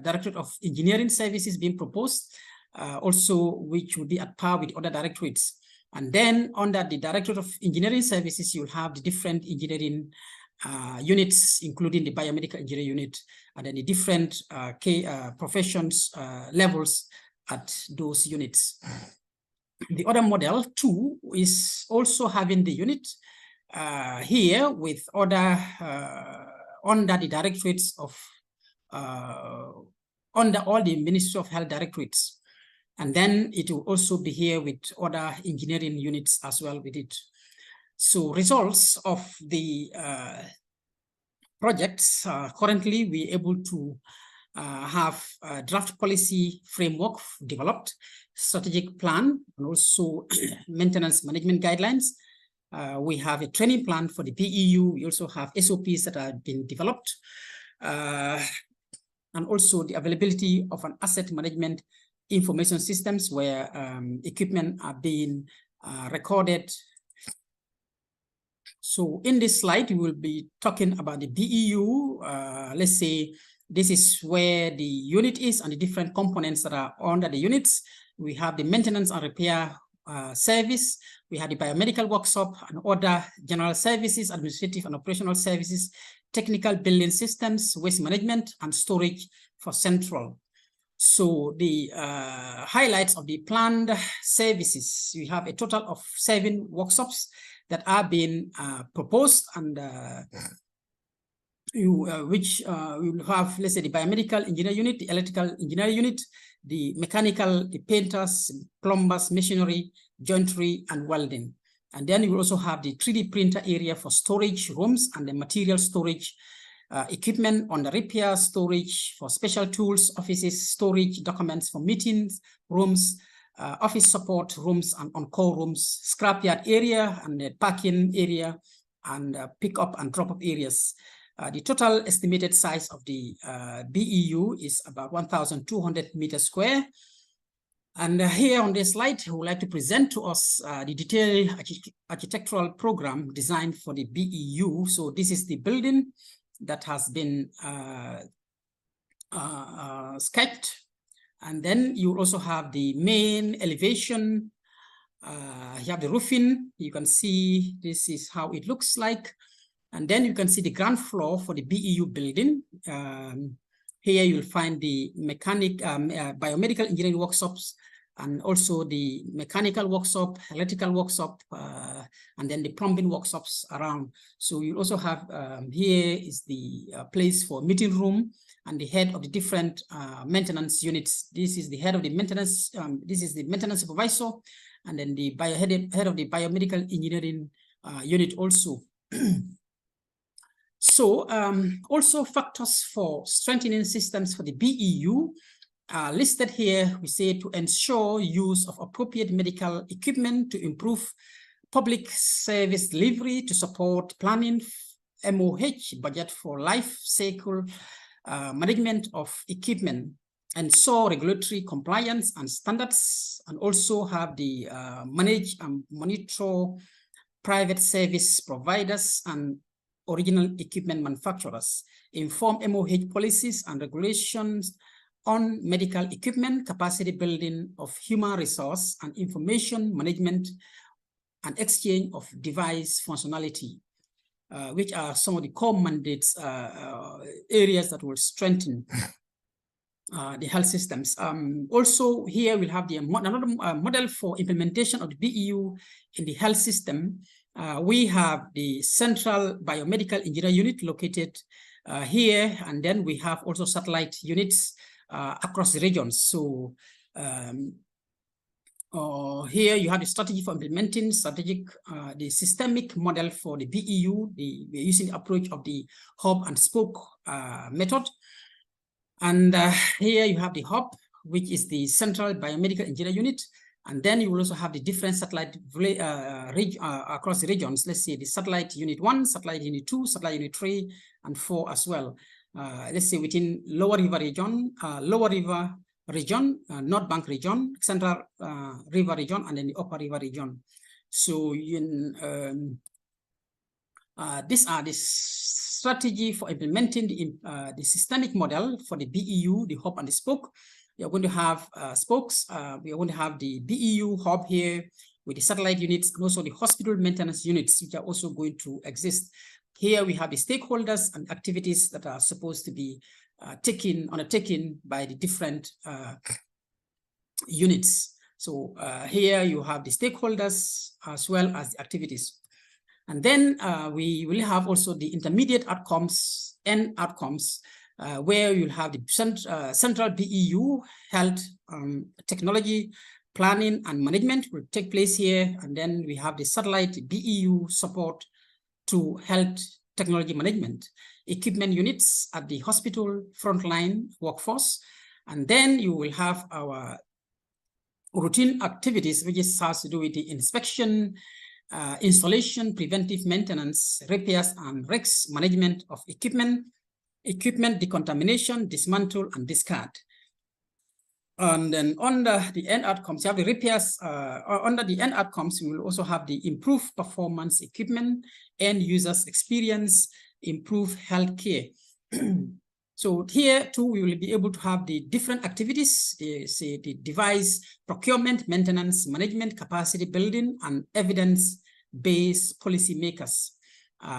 Directorate of Engineering Services being proposed, also which would be at par with other directorates. And then under the Directorate of Engineering Services, you'll have the different engineering units, including the biomedical engineering unit, and then the different professions levels at those units. The other model 2 is also having the unit here with other under the directorates of under all the Ministry of Health directorates. And then it will also be here with other engineering units as well with it. So results of the projects, currently we're able to have a draft policy framework developed, strategic plan, and also maintenance management guidelines. We have a training plan for the BEU. We also have SOPs that have been developed, and also the availability of an asset management information systems where equipment are being recorded. So in this slide, we will be talking about the BEU. Let's say this is where the unit is and the different components that are under the units. We have the maintenance and repair service. We have the biomedical workshop and other general services, administrative and operational services, technical building systems, waste management, and storage for central. So the highlights of the planned services, we have a total of 7 workshops that are being proposed, and which we will have, let's say, the biomedical engineer unit, the electrical engineer unit, the mechanical, the painters, plumbers, machinery, joinery, and welding. And then we will also have the 3D printer area for storage rooms and the material storage equipment on the repair storage for special tools, offices, storage documents for meetings, rooms, office support rooms and on-call rooms, scrapyard area and the parking area, and pick up and drop up areas. The total estimated size of the BEU is about 1,200 meters square. And here on this slide, I would like to present to us the detailed architectural program designed for the BEU. So this is the building that has been sketched. And then you also have the main elevation. You have the roofing. You can see this is how it looks like. And then you can see the ground floor for the BEU building. Here you'll find the biomedical engineering workshops, and also the mechanical workshop, electrical workshop, and then the plumbing workshops around. So you also have, here is the place for meeting room and the head of the different maintenance units. This is the head of the maintenance, this is the maintenance supervisor, and then the head of the biomedical engineering unit also. So also factors for strengthening systems for the BEU are listed here. We say to ensure use of appropriate medical equipment to improve public service delivery, to support planning MOH budget for life cycle management of equipment, and so regulatory compliance and standards, and also have the manage and monitor private service providers and original equipment manufacturers, inform MOH policies and regulations on medical equipment, capacity building of human resource and information management, and exchange of device functionality, which are some of the core mandates areas that will strengthen the health systems. Also here we'll have the another model for implementation of the BEU in the health system. We have the Central Biomedical Engineering Unit located here, and then we have also satellite units across the regions. So here you have the strategy for implementing the systemic model for the BEU. We're using the approach of the hub and spoke method. And here you have the hub, which is the Central Biomedical Engineering Unit. And then you will also have the different satellite across the regions. Let's say the satellite unit 1, satellite unit 2, satellite unit 3, and 4 as well. Let's say within Lower River region, North Bank region, Central River region, and then the Upper River region. So these are the strategy for implementing the systemic model for the BEU, the hub and the spoke. We are going to have spokes. We are going to have the BEU hub here with the satellite units, and also the hospital maintenance units, which are also going to exist. Here we have the stakeholders and activities that are supposed to be undertaken by the different units. So here you have the stakeholders as well as the activities. And then we will have also the intermediate outcomes and outcomes, where you'll have the central BEU health technology planning and management will take place here. And then we have the satellite BEU support to health technology management, equipment units at the hospital frontline workforce. And then you will have our routine activities, which has to do with the inspection, installation, preventive maintenance, repairs, and risks management of equipment decontamination, dismantle, and discard. And then under the end outcomes, you have the repairs. Under the end outcomes, we will also have the improved performance equipment, end users experience, improve healthcare. So here too, we will be able to have the different activities, the device procurement, maintenance, management, capacity building, and evidence-based policymakers.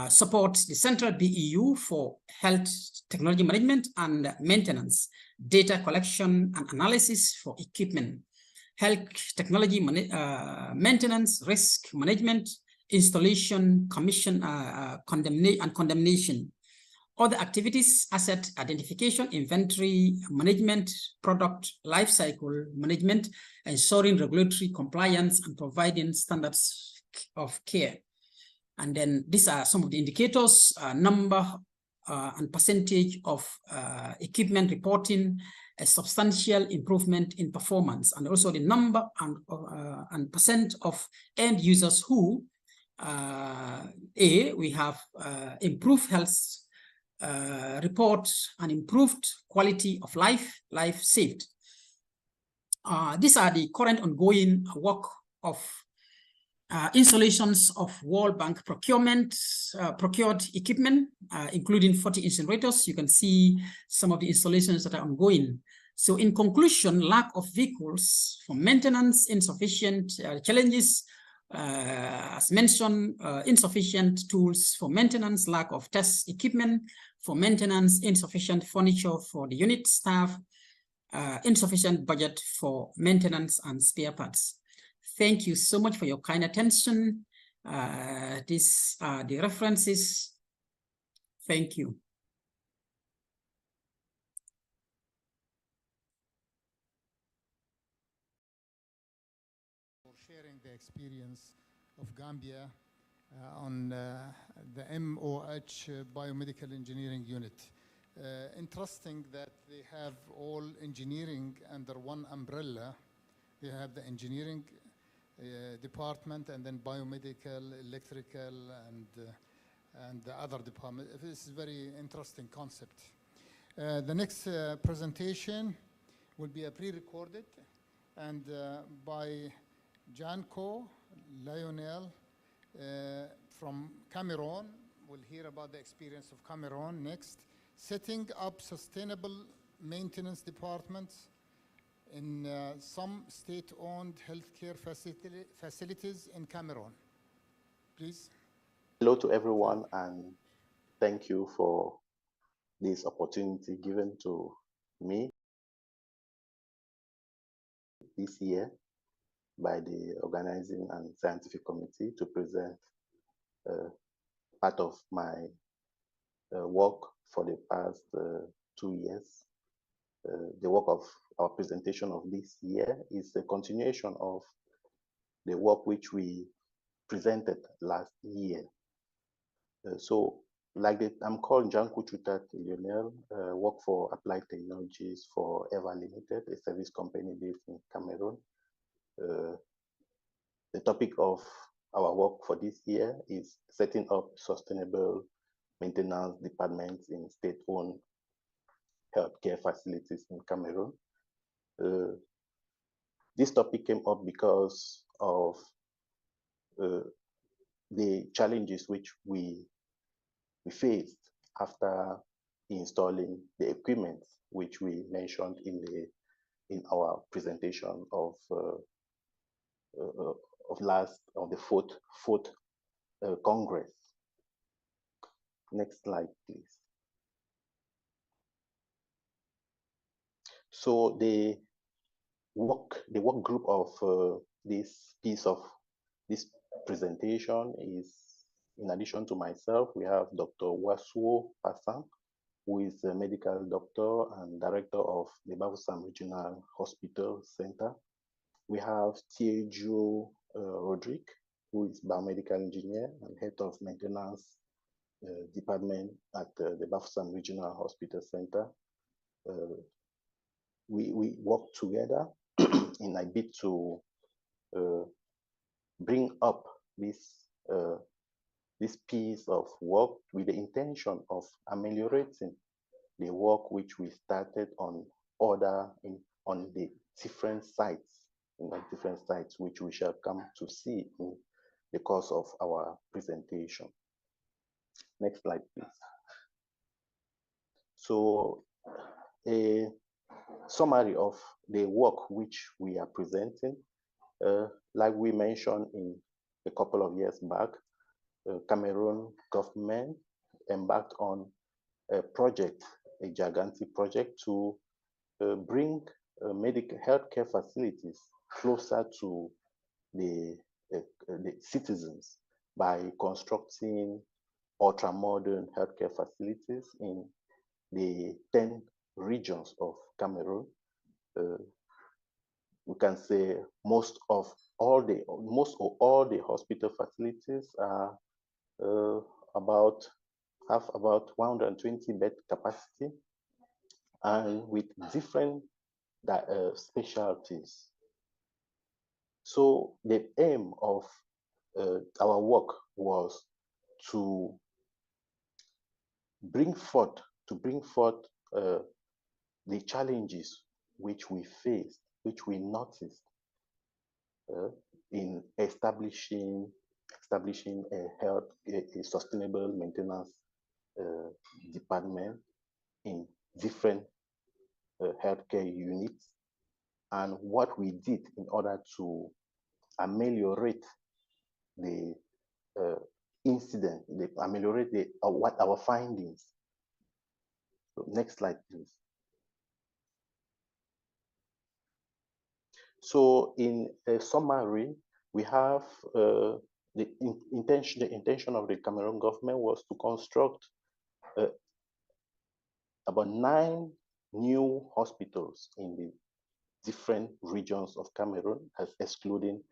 Support the central BEU for health technology management and maintenance, data collection and analysis for equipment, health technology maintenance, risk management, installation, commission, condemnation. Other activities, asset identification, inventory management, product lifecycle management, ensuring regulatory compliance and providing standards of care. And then these are some of the indicators, number and percentage of equipment reporting, a substantial improvement in performance, and also the number and percent of end users who, we have improved health report an improved quality of life saved. These are the current ongoing work of installations of World Bank procured equipment, including 40 incinerators. You can see some of the installations that are ongoing. So in conclusion, lack of vehicles for maintenance, insufficient challenges, as mentioned, insufficient tools for maintenance, lack of test equipment for maintenance, insufficient furniture for the unit staff, insufficient budget for maintenance and spare parts. Thank you so much for your kind attention. These are the references. Thank you. For sharing the experience of Gambia on the MOH Biomedical Engineering Unit. Interesting that they have all engineering under one umbrella. They have the engineering department and then biomedical, electrical, and the other department. This is a very interesting concept. The next presentation will be a pre-recorded and by Janko Lionel from Cameroon. We'll hear about the experience of Cameroon next. Setting up sustainable maintenance departments in some state-owned healthcare facilities in Cameroon. Please. Hello to everyone, and thank you for this opportunity given to me this year by the Organizing and Scientific Committee to present part of my work for the past 2 years. The work of our presentation of this year is a continuation of the work which we presented last year. I'm called Janko Chutat Lionel, work for Applied Technologies for Ever Limited, a service company based in Cameroon. The topic of our work for this year is setting up sustainable maintenance departments in state-owned healthcare facilities in Cameroon. This topic came up because of the challenges which we faced after installing the equipment which we mentioned in our presentation of the fourth Congress. Next slide, please. So the work group of this presentation is, in addition to myself, we have Dr. Wasuo Pasang, who is a medical doctor and director of the Bafoussam Regional Hospital Center. We have Tiejo Rodrigue, who is biomedical engineer and head of maintenance department at the Bafoussam Regional Hospital Center. We work together in a bid to bring up this piece of work with the intention of ameliorating the work which we started on the different sites, which we shall come to see in the course of our presentation. Next slide, please. So a summary of the work which we are presenting, like we mentioned in a couple of years back, Cameroon government embarked on a project, a gigantic project to bring medical healthcare facilities closer to the citizens by constructing ultra-modern healthcare facilities in the 10 regions of Cameroon. We can say most of all the hospital facilities are have about 120 bed capacity and with different specialties. So the aim of our work was to bring forth the challenges which we faced, which we noticed in establishing a sustainable maintenance department in different healthcare units, and what we did in order to ameliorate the incident, ameliorate what our findings. So next slide, please. So in a summary, we have the intention of the Cameroon government was to construct about 9 new hospitals in the different regions of Cameroon, excluding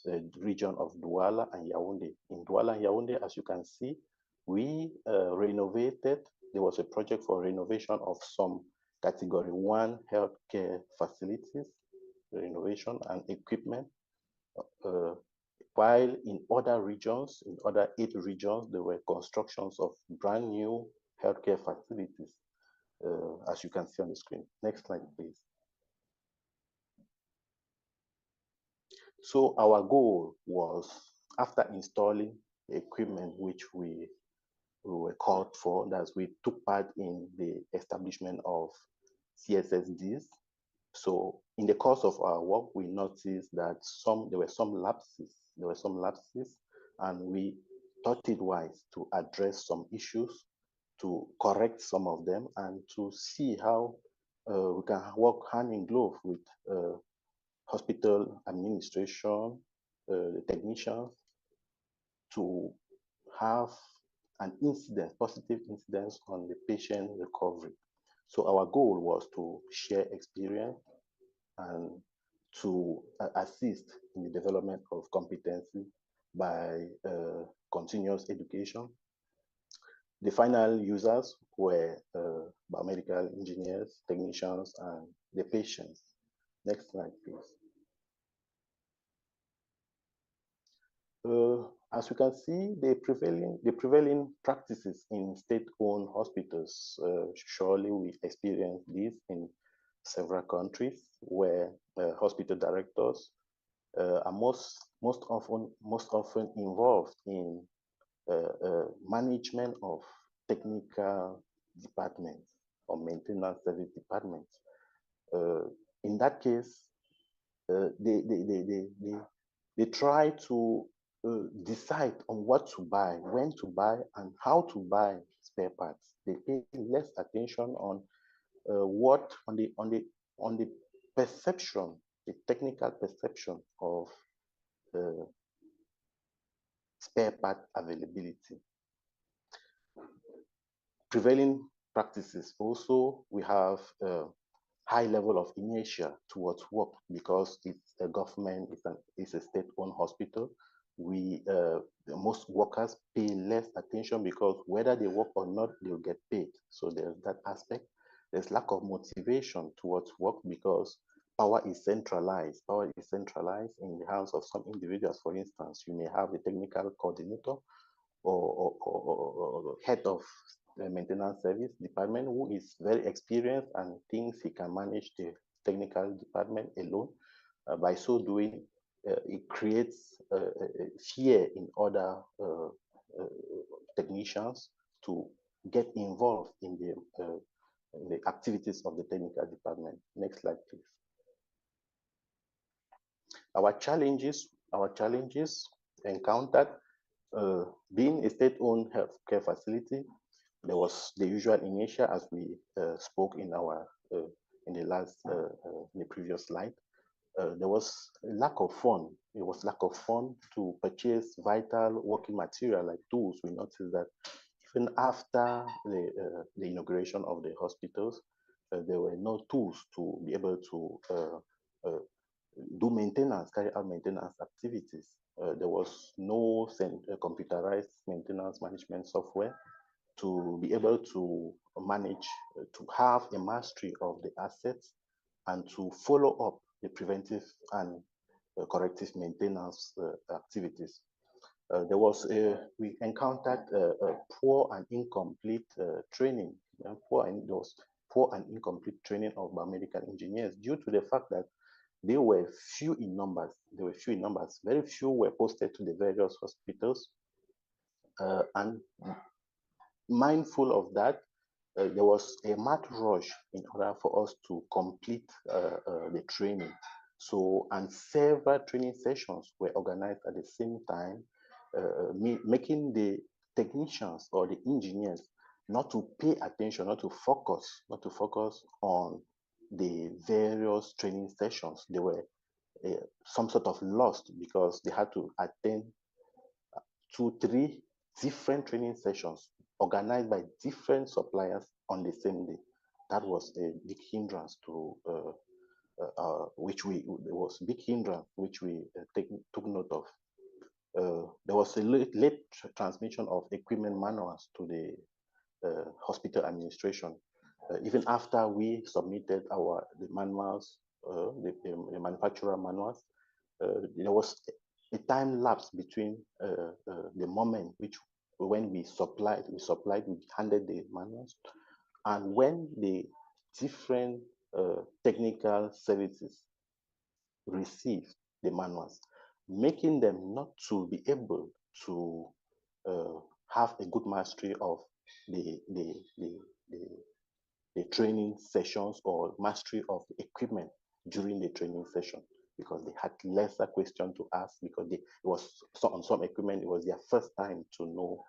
the region of Douala and Yaoundé. In Douala and Yaoundé, as you can see, we renovated. There was a project for renovation of some Category 1 healthcare facilities, renovation and equipment. While in other regions, in other 8 regions, there were constructions of brand new healthcare facilities, as you can see on the screen. Next slide, please. So our goal was, after installing the equipment which we were called for, that we took part in the establishment of CSSDs. So in the course of our work, we noticed that there were some lapses, and we thought it wise to address some issues, to correct some of them, and to see how we can work hand in glove with hospital administration, the technicians, to have an positive incidence on the patient recovery. So our goal was to share experience and to assist in the development of competency by continuous education. The final users were biomedical engineers, technicians, and the patients. Next slide, please. As you can see, the prevailing practices in state-owned hospitals, surely we experience this in several countries where hospital directors are most often involved in management of technical departments or maintenance service departments. In that case, they try to decide on what to buy, when to buy, and how to buy spare parts. They pay less attention on the perception, the technical perception of spare part availability. Prevailing practices also, we have high level of inertia towards work because it's a government, it's a state-owned hospital. Most workers pay less attention because whether they work or not, they'll get paid. So there's that aspect. There's lack of motivation towards work because power is centralized. Power is centralized in the hands of some individuals. For instance, you may have a technical coordinator or head of the maintenance service department who is very experienced and thinks he can manage the technical department alone. By so doing, it creates fear in other technicians to get involved in the activities of the technical department. Next slide, please. Our challenges encountered being a state-owned healthcare facility. There was the usual inertia, as we spoke in the previous slide. There was lack of fund. It was lack of fund to purchase vital working material like tools. We noticed that even after the inauguration of the hospitals, there were no tools to be able to do maintenance, carry out maintenance activities. There was no computerized maintenance management software to be able to manage, to have a mastery of the assets and to follow up the preventive and corrective maintenance activities. We encountered poor and incomplete training. There was poor and incomplete training of biomedical engineers due to the fact that they were few in numbers. Very few were posted to the various hospitals. And mindful of that, there was a mad rush in order for us to complete the training. So, and several training sessions were organized at the same time, making the technicians or the engineers not to pay attention, not to focus on the various training sessions. They were some sort of lost because they had to attend 2-3 different training sessions organized by different suppliers on the same day. That was a big hindrance to which we took note of. There was a late transmission of equipment manuals to the hospital administration. Even after we submitted the manuals, the manufacturer manuals, there was a time lapse between the moment when we handed the manuals, and when the different technical services received the manuals, making them not to be able to have a good mastery of the training sessions or mastery of the equipment during the training session, because they had lesser questions to ask, because on some equipment, it was their first time to know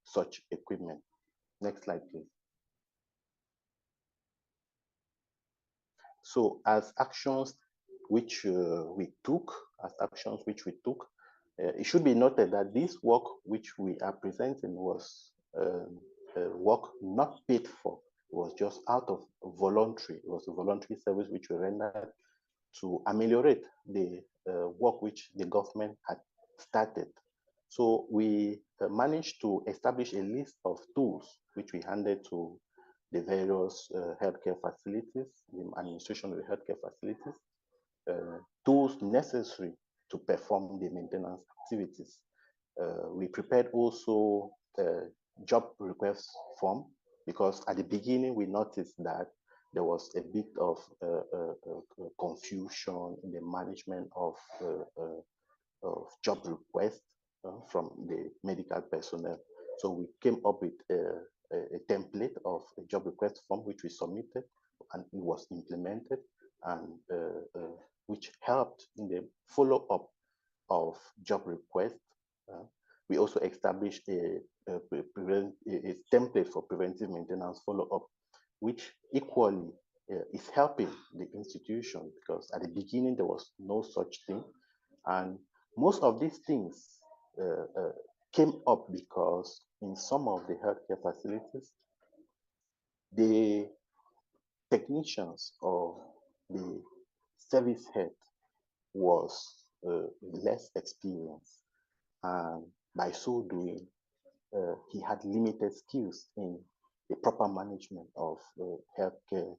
such equipment. Next slide, please. So as actions which we took, it should be noted that this work which we are presenting was work not paid for. It was just out of voluntary. It was a voluntary service which we rendered to ameliorate the work which the government had started. So we managed to establish a list of tools which we handed to the various healthcare facilities, the administration of the healthcare facilities, tools necessary to perform the maintenance activities. We prepared also a job request form, because at the beginning we noticed that there was a bit of confusion in the management of job requests from the medical personnel. So we came up with a template of a job request form which we submitted, and it was implemented, and which helped in the follow-up of job requests. We also established a template for preventive maintenance follow-up, which equally is helping the institution, because at the beginning there was no such thing. And most of these things came up because in some of the healthcare facilities, the technicians or the service head was less experienced, and by so doing, he had limited skills in the proper management of healthcare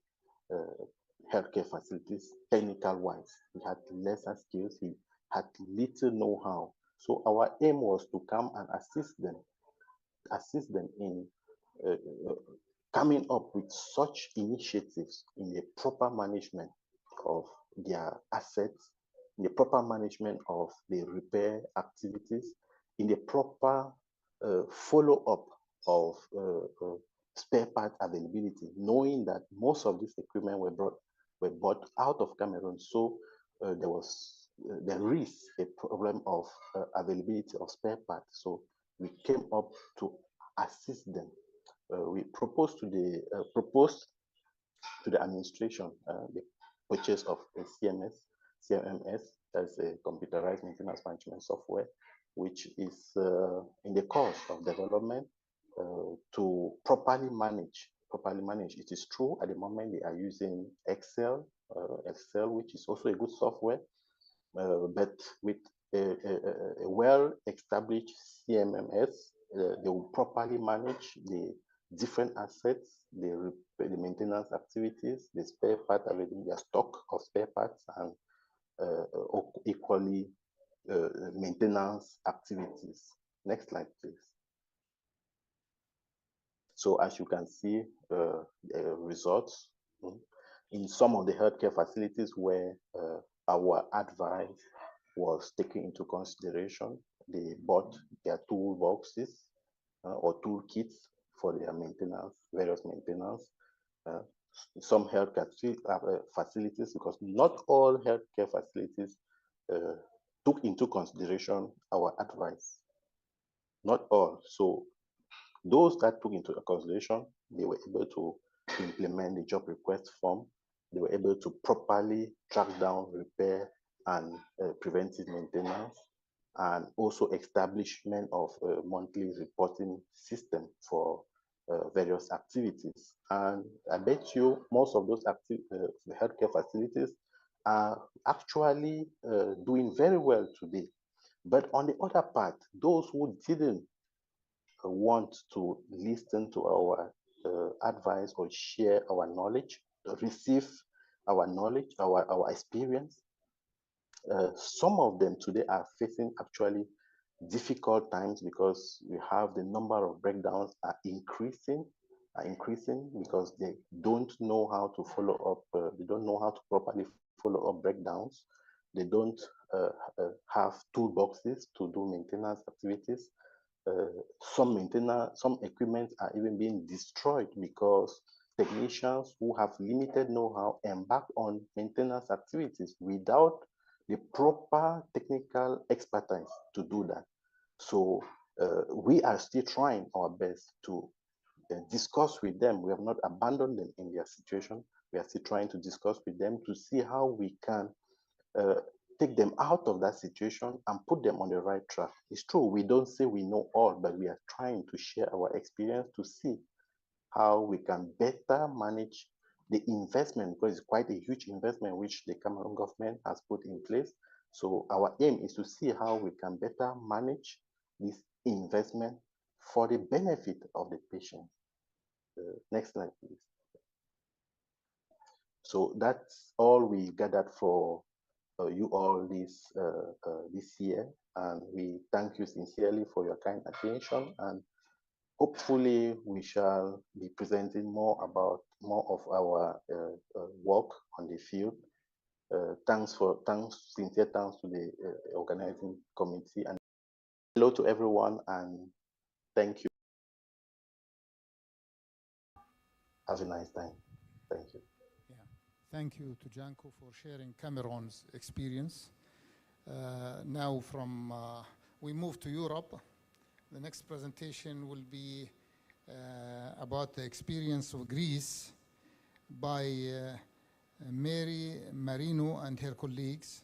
facilities. Technical wise, he had lesser skills. He had little know-how. So our aim was to come and assist them in coming up with such initiatives in the proper management of their assets, in the proper management of the repair activities, in the proper follow-up of spare part availability, knowing that most of this equipment were bought out of Cameroon. So there is a problem of availability of spare parts. So we came up to assist them. We proposed to the administration the purchase of a CMMS, that's a computerized maintenance management software, which is in the course of development to properly manage. It is true at the moment they are using Excel, which is also a good software, but with a well-established CMMS, they will properly manage the different assets, the maintenance activities, the spare part availability, their stock of spare parts, and equally maintenance activities. Next slide, please. So as you can see, results in some of the healthcare facilities where our advice was taken into consideration, they bought their toolboxes or toolkits for their maintenance, various maintenance. Some healthcare facilities, because not all healthcare facilities took into consideration our advice. Not all. So those that took into consideration, they were able to implement the job request form. They were able to properly track down repair and preventive maintenance, and also establishment of a monthly reporting system for various activities. And I bet you most of those healthcare facilities are actually doing very well today. But on the other part, those who didn't want to listen to our advice or share our knowledge, receive our knowledge, our experience, some of them today are facing actually difficult times, because we have the number of breakdowns are increasing because they don't know how to follow up. They don't know how to properly follow up breakdowns. They don't have toolboxes to do maintenance activities. Some equipment are even being destroyed because technicians who have limited know-how embark on maintenance activities without the proper technical expertise to do that. So we are still trying our best to discuss with them. We have not abandoned them in their situation. We are still trying to discuss with them to see how we can take them out of that situation and put them on the right track. It's true, we don't say we know all, but we are trying to share our experience to see how we can better manage the investment, because it's quite a huge investment which the Cameroon government has put in place. So our aim is to see how we can better manage this investment for the benefit of the patient. Next slide, please. So that's all we gathered for you all this year, and we thank you sincerely for your kind attention, and hopefully we shall be presenting more of our work on the field. Sincere thanks to the organizing committee, and hello to everyone, and thank you. Have a nice time. Thank you. Yeah. Thank you to Janko for sharing Cameroon's experience. Now we move to Europe. The next presentation will be about the experience of Greece by Mary Marino and her colleagues.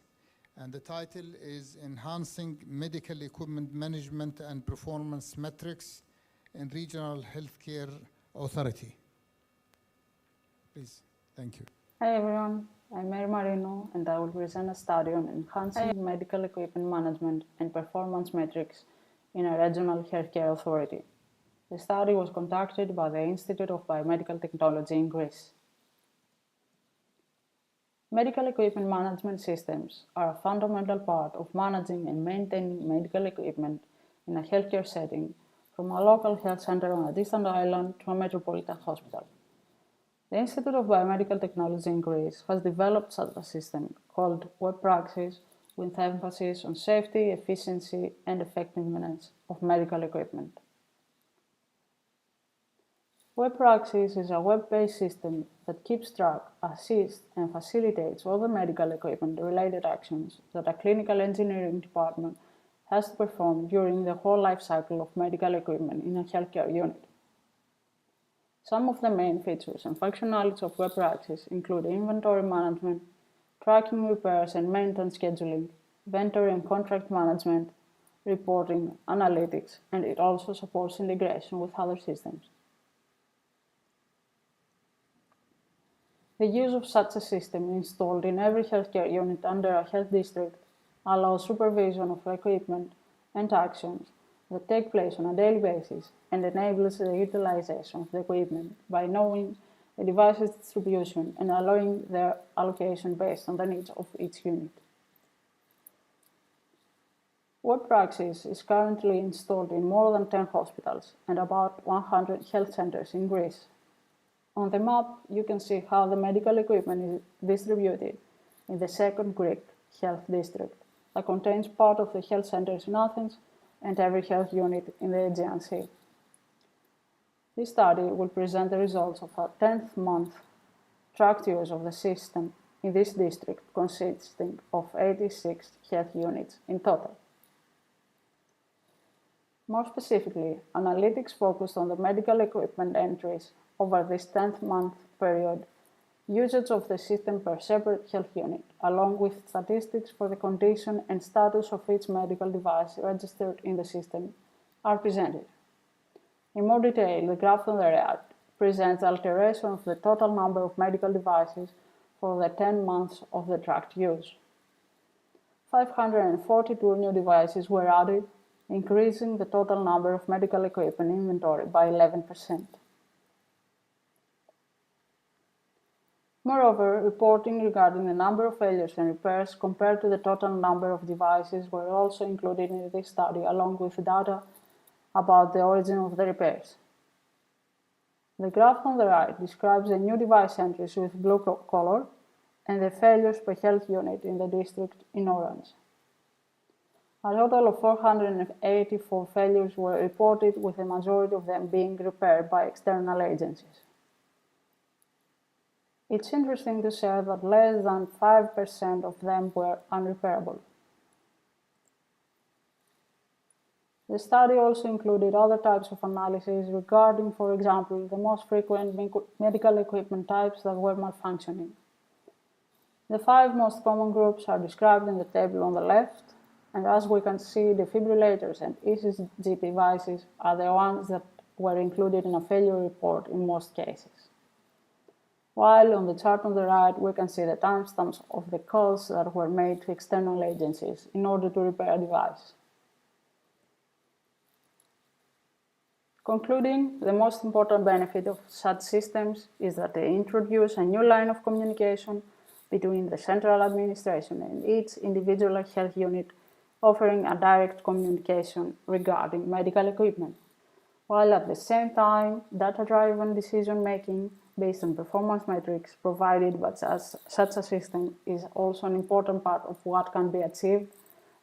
And the title is Enhancing Medical Equipment Management and Performance Metrics in Regional Healthcare Authority. Please, thank you. Hi everyone, I'm Mary Marino, and I will present a study on enhancing medical equipment management and performance metrics in a regional healthcare authority. The study was conducted by the Institute of Biomedical Technology in Greece. Medical equipment management systems are a fundamental part of managing and maintaining medical equipment in a healthcare setting, from a local health center on a distant island to a metropolitan hospital. The Institute of Biomedical Technology in Greece has developed such a system called Web Praxis, with emphasis on safety, efficiency, and effectiveness of medical equipment. Web Praxis is a web-based system that keeps track, assists, and facilitates all the medical equipment-related actions that a clinical engineering department has to perform during the whole life cycle of medical equipment in a healthcare unit. Some of the main features and functionalities of Web Praxis include inventory management, tracking repairs and maintenance scheduling, inventory and contract management, reporting, analytics, and it also supports integration with other systems. The use of such a system installed in every healthcare unit under a health district allows supervision of equipment and actions that take place on a daily basis and enables the utilization of the equipment by knowing the device's distribution and allowing their allocation based on the needs of each unit. Web Praxis is currently installed in more than 10 hospitals and about 100 health centers in Greece. On the map, you can see how the medical equipment is distributed in the second Greek health district that contains part of the health centers in Athens and every health unit in the Aegean Sea. This study will present the results of a 10th month tracked use of the system in this district, consisting of 86 health units in total. More specifically, analytics focused on the medical equipment entries over this 10th month period, usage of the system per separate health unit, along with statistics for the condition and status of each medical device registered in the system, are presented. In more detail, the graph on the right presents alteration of the total number of medical devices for the 10 months of the tracked use. 542 new devices were added, increasing the total number of medical equipment inventory by 11%. Moreover, reporting regarding the number of failures and repairs compared to the total number of devices were also included in this study, along with data about the origin of the repairs. The graph on the right describes the new device entries with blue color and the failures per health unit in the district in orange. A total of 484 failures were reported, with the majority of them being repaired by external agencies. It's interesting to say that less than 5% of them were unrepairable. The study also included other types of analysis regarding, for example, the most frequent medical equipment types that were malfunctioning. The 5 most common groups are described in the table on the left, and as we can see, defibrillators and ECG devices are the ones that were included in a failure report in most cases. While on the chart on the right, we can see the timestamps of the calls that were made to external agencies in order to repair a device. Concluding, the most important benefit of such systems is that they introduce a new line of communication between the central administration and each individual health unit, offering a direct communication regarding medical equipment, while at the same time, data-driven decision-making based on performance metrics provided by such a system is also an important part of what can be achieved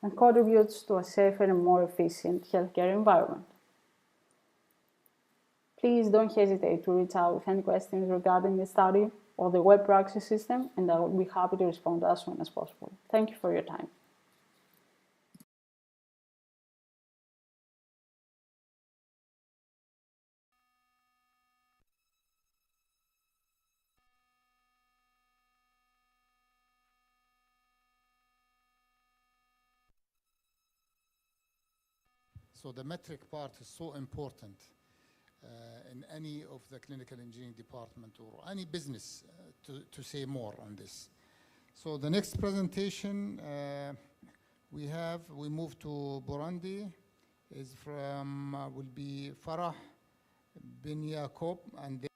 and contributes to a safer and more efficient healthcare environment. Please don't hesitate to reach out with any questions regarding the study or the web praxis system, and I will be happy to respond as soon as possible. Thank you for your time. So the metric part is so important in any of the clinical engineering department or any business to say more on this. So the next presentation we move to Burundi is from will be Farah bin Yaqub, and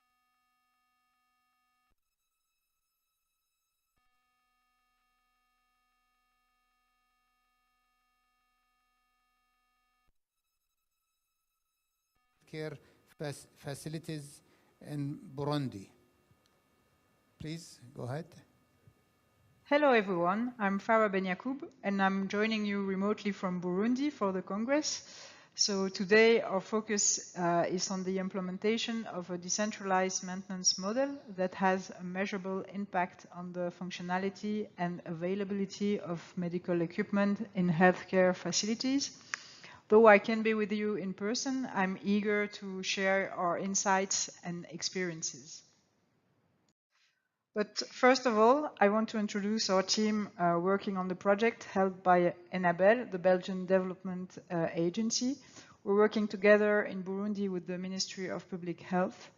care facilities in Burundi. Please go ahead. Hello everyone, I'm Farah Ben Yacoub and I'm joining you remotely from Burundi for the Congress. So today our focus is on the implementation of a decentralized maintenance model that has a measurable impact on the functionality and availability of medical equipment in healthcare facilities. Though I can be with you in person, I'm eager to share our insights and experiences. But first of all, I want to introduce our team working on the project held by ENABEL, the Belgian Development Agency. We're working together in Burundi with the Ministry of Public Health.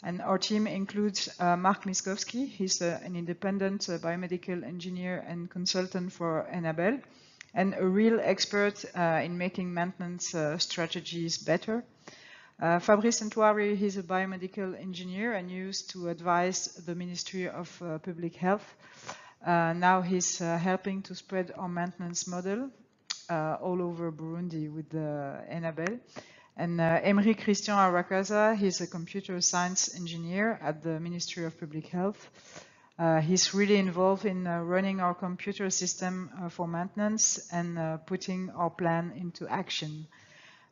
And our team includes Mark Miskowski. He's an independent biomedical engineer and consultant for ENABEL, and a real expert in making maintenance strategies better. Fabrice Ntwari, he's a biomedical engineer and used to advise the Ministry of Public Health. Now he's helping to spread our maintenance model. all over Burundi with Enabel. And Emery Christian Arakaza, he's a computer science engineer at the Ministry of Public Health. He's really involved in running our computer system for maintenance and putting our plan into action.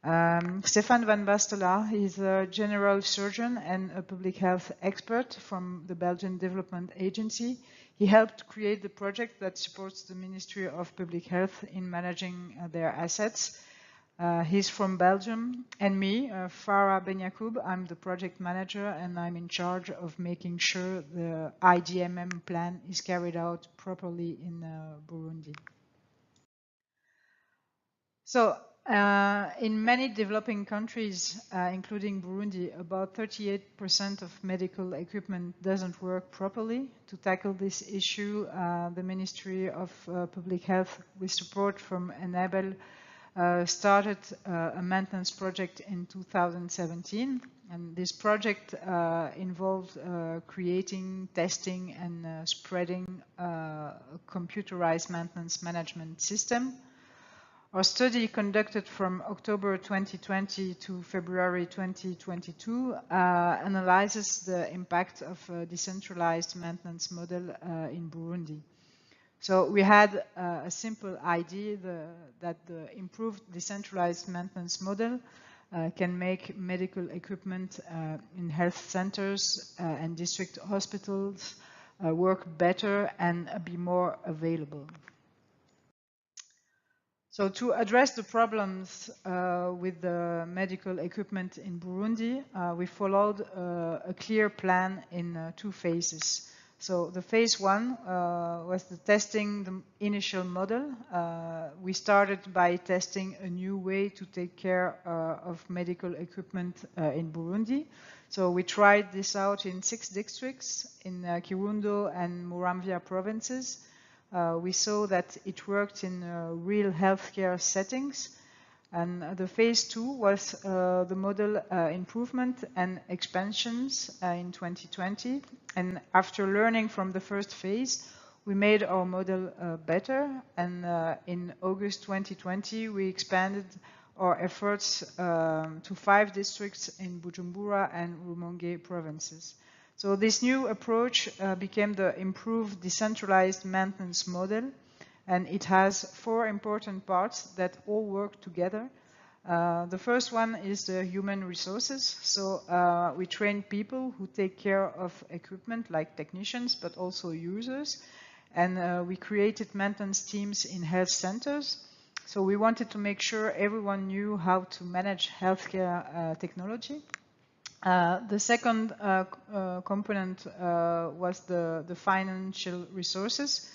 Stefan van Bastela, he's a general surgeon and a public health expert from the Belgian Development Agency. He helped create the project that supports the Ministry of Public Health in managing their assets. He's from Belgium, and me, Farah Benyakoub, I'm the project manager, and I'm in charge of making sure the IDMM plan is carried out properly in Burundi. So, in many developing countries, including Burundi, about 38% of medical equipment doesn't work properly. To tackle this issue, the Ministry of Public Health, with support from Enabel, started a maintenance project in 2017, and this project involved creating, testing, and spreading a computerized maintenance management system. Our study, conducted from October 2020 to February 2022, analyzes the impact of a decentralized maintenance model in Burundi. So we had a simple idea that the improved decentralized maintenance model can make medical equipment in health centers and district hospitals work better and be more available. So to address the problems with the medical equipment in Burundi, we followed a clear plan in 2 phases. So the phase 1 was the testing the initial model. We started by testing a new way to take care of medical equipment in Burundi. So we tried this out in 6 districts in Kirundo and Muramvya provinces. We saw that it worked in real healthcare settings. And the phase 2 was the model improvement and expansions in 2020. And after learning from the first phase, we made our model better. And in August 2020, we expanded our efforts to 5 districts in Bujumbura and Rumonge provinces. So this new approach became the improved decentralized maintenance model. And it has 4 important parts that all work together. The first one is the human resources. So we train people who take care of equipment like technicians, but also users. And we created maintenance teams in health centers. So we wanted to make sure everyone knew how to manage healthcare technology. The second component was the financial resources.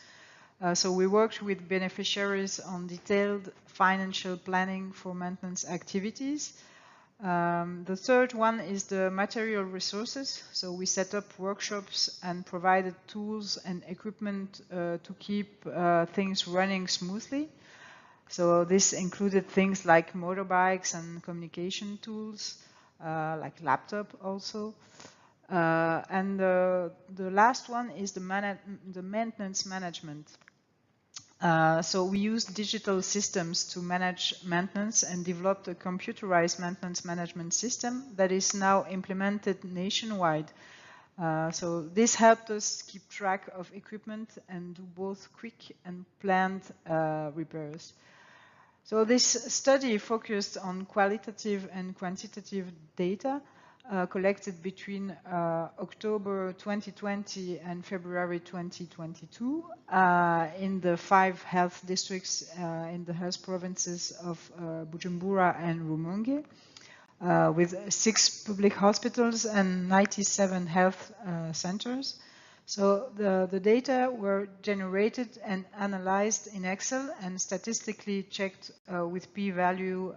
So we worked with beneficiaries on detailed financial planning for maintenance activities. The third one is the material resources. So we set up workshops and provided tools and equipment to keep things running smoothly. So this included things like motorbikes and communication tools, like laptop also. And the last one is the maintenance management. So we use digital systems to manage maintenance and developed a computerized maintenance management system that is now implemented nationwide. So this helped us keep track of equipment and do both quick and planned repairs. So this study focused on qualitative and quantitative data collected between October 2020 and February 2022 in the 5 health districts in the health provinces of Bujumbura and Rumonge, with 6 public hospitals and 97 health centers. So the data were generated and analyzed in Excel and statistically checked with p-value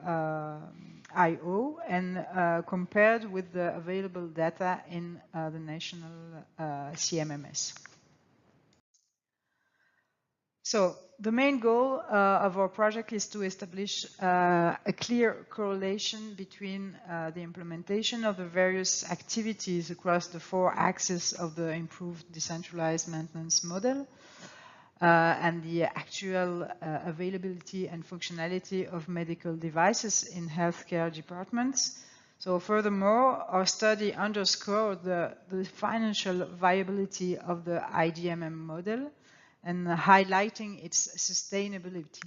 IO and compared with the available data in the national CMMS. So the main goal of our project is to establish a clear correlation between the implementation of the various activities across the 4 axes of the improved decentralized maintenance model. and the actual availability and functionality of medical devices in healthcare departments. So furthermore, our study underscored the financial viability of the IDMM model and highlighting its sustainability.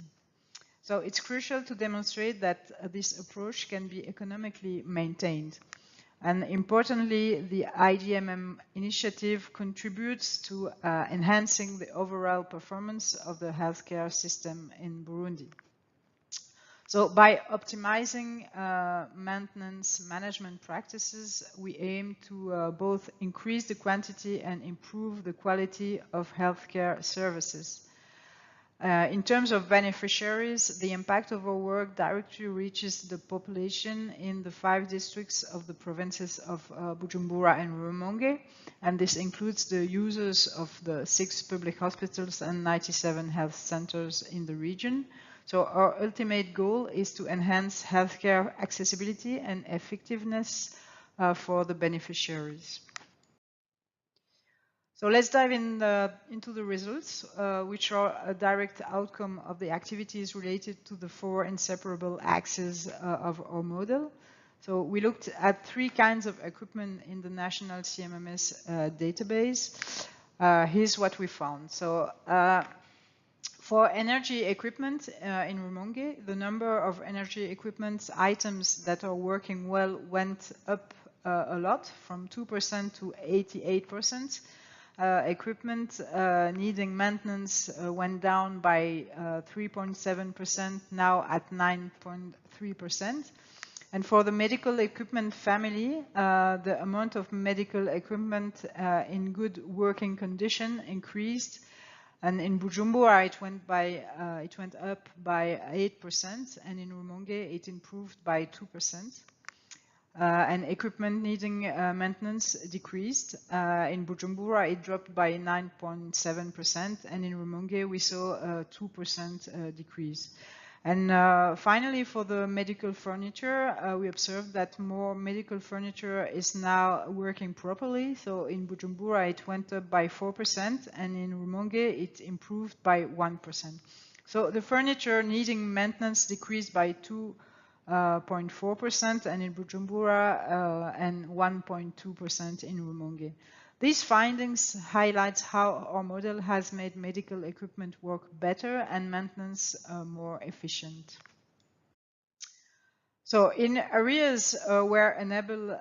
So it's crucial to demonstrate that this approach can be economically maintained. And importantly, the IDMM initiative contributes to enhancing the overall performance of the healthcare system in Burundi. So by optimizing maintenance management practices, we aim to both increase the quantity and improve the quality of healthcare services. In terms of beneficiaries, the impact of our work directly reaches the population in the 5 districts of the provinces of Bujumbura and Rumonge, and this includes the users of the 6 public hospitals and 97 health centers in the region. So our ultimate goal is to enhance healthcare accessibility and effectiveness for the beneficiaries. So let's dive into the results, which are a direct outcome of the activities related to the 4 inseparable axes of our model. So we looked at 3 kinds of equipment in the national CMMS database. Here's what we found. So for energy equipment in Rumonge, the number of energy equipment items that are working well went up a lot, from 2% to 88%. Equipment needing maintenance went down by 3.7%, now at 9.3%. And for the medical equipment family, the amount of medical equipment in good working condition increased. And in Bujumbura, it went up by 8%, and in Rumonge, it improved by 2%. And equipment needing maintenance decreased. In Bujumbura, it dropped by 9.7%, and in Rumonge, we saw a 2% decrease. And finally, for the medical furniture, we observed that more medical furniture is now working properly. So in Bujumbura, it went up by 4%, and in Rumonge, it improved by 1%. So the furniture needing maintenance decreased by 2.4%, and in Bujumbura, and 1.2% in Rumonge. These findings highlight how our model has made medical equipment work better and maintenance more efficient. So in areas where Enable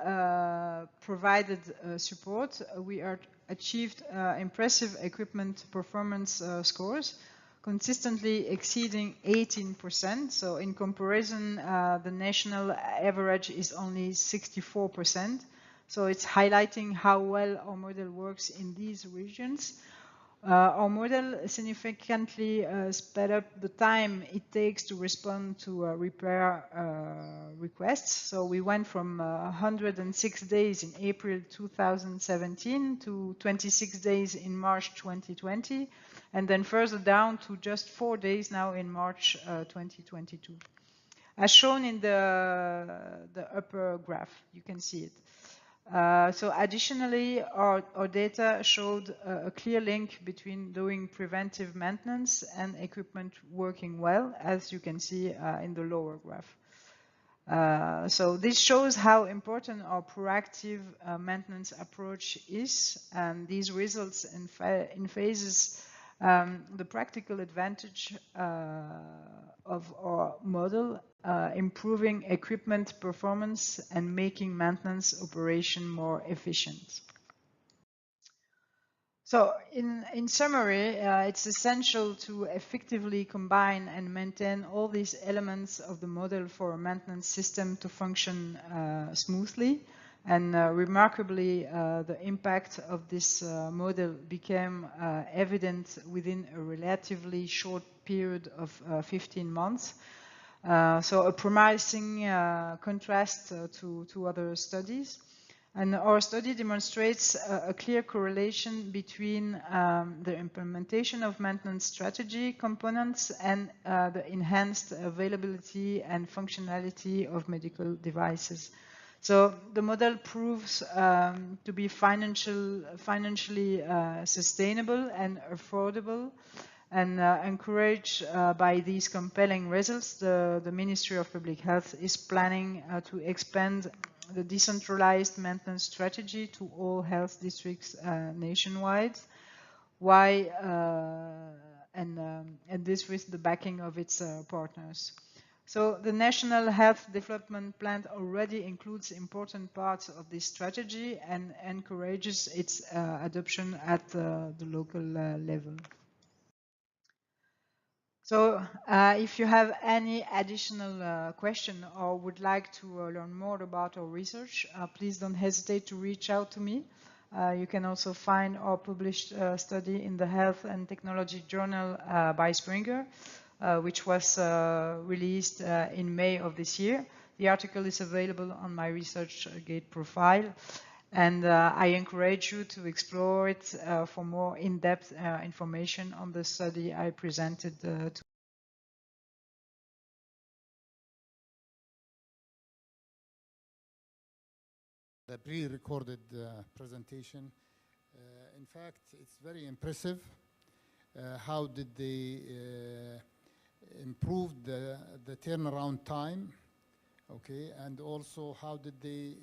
provided support, we achieved impressive equipment performance scores, consistently exceeding 18%. So in comparison, the national average is only 64%. So it's highlighting how well our model works in these regions. Our model significantly sped up the time it takes to respond to repair requests. So we went from 106 days in April 2017 to 26 days in March 2020, and then further down to just 4 days now in March 2022. As shown in the upper graph, you can see it. So additionally, our data showed a clear link between doing preventive maintenance and equipment working well, as you can see in the lower graph. So this shows how important our proactive maintenance approach is, and these results emphasizes the practical advantage of our model, improving equipment performance and making maintenance operation more efficient. So in summary, it's essential to effectively combine and maintain all these elements of the model for a maintenance system to function smoothly. And remarkably, the impact of this model became evident within a relatively short period of 15 months. So a promising contrast to other studies. And our study demonstrates a clear correlation between the implementation of maintenance strategy components and the enhanced availability and functionality of medical devices. So the model proves to be financially sustainable and affordable, And encouraged by these compelling results, the Ministry of Public Health is planning to expand the decentralized maintenance strategy to all health districts nationwide. Why? And this with the backing of its partners. So the National Health Development Plan already includes important parts of this strategy and encourages its adoption at the local level. So if you have any additional question or would like to learn more about our research, please don't hesitate to reach out to me. You can also find our published study in the Health and Technology Journal by Springer, which was released in May of this year. The article is available on my ResearchGate profile. And I encourage you to explore it for more in-depth information on the study I presented to. The pre-recorded presentation. In fact, it's very impressive. How did they improve the turnaround time? Okay, and also how did they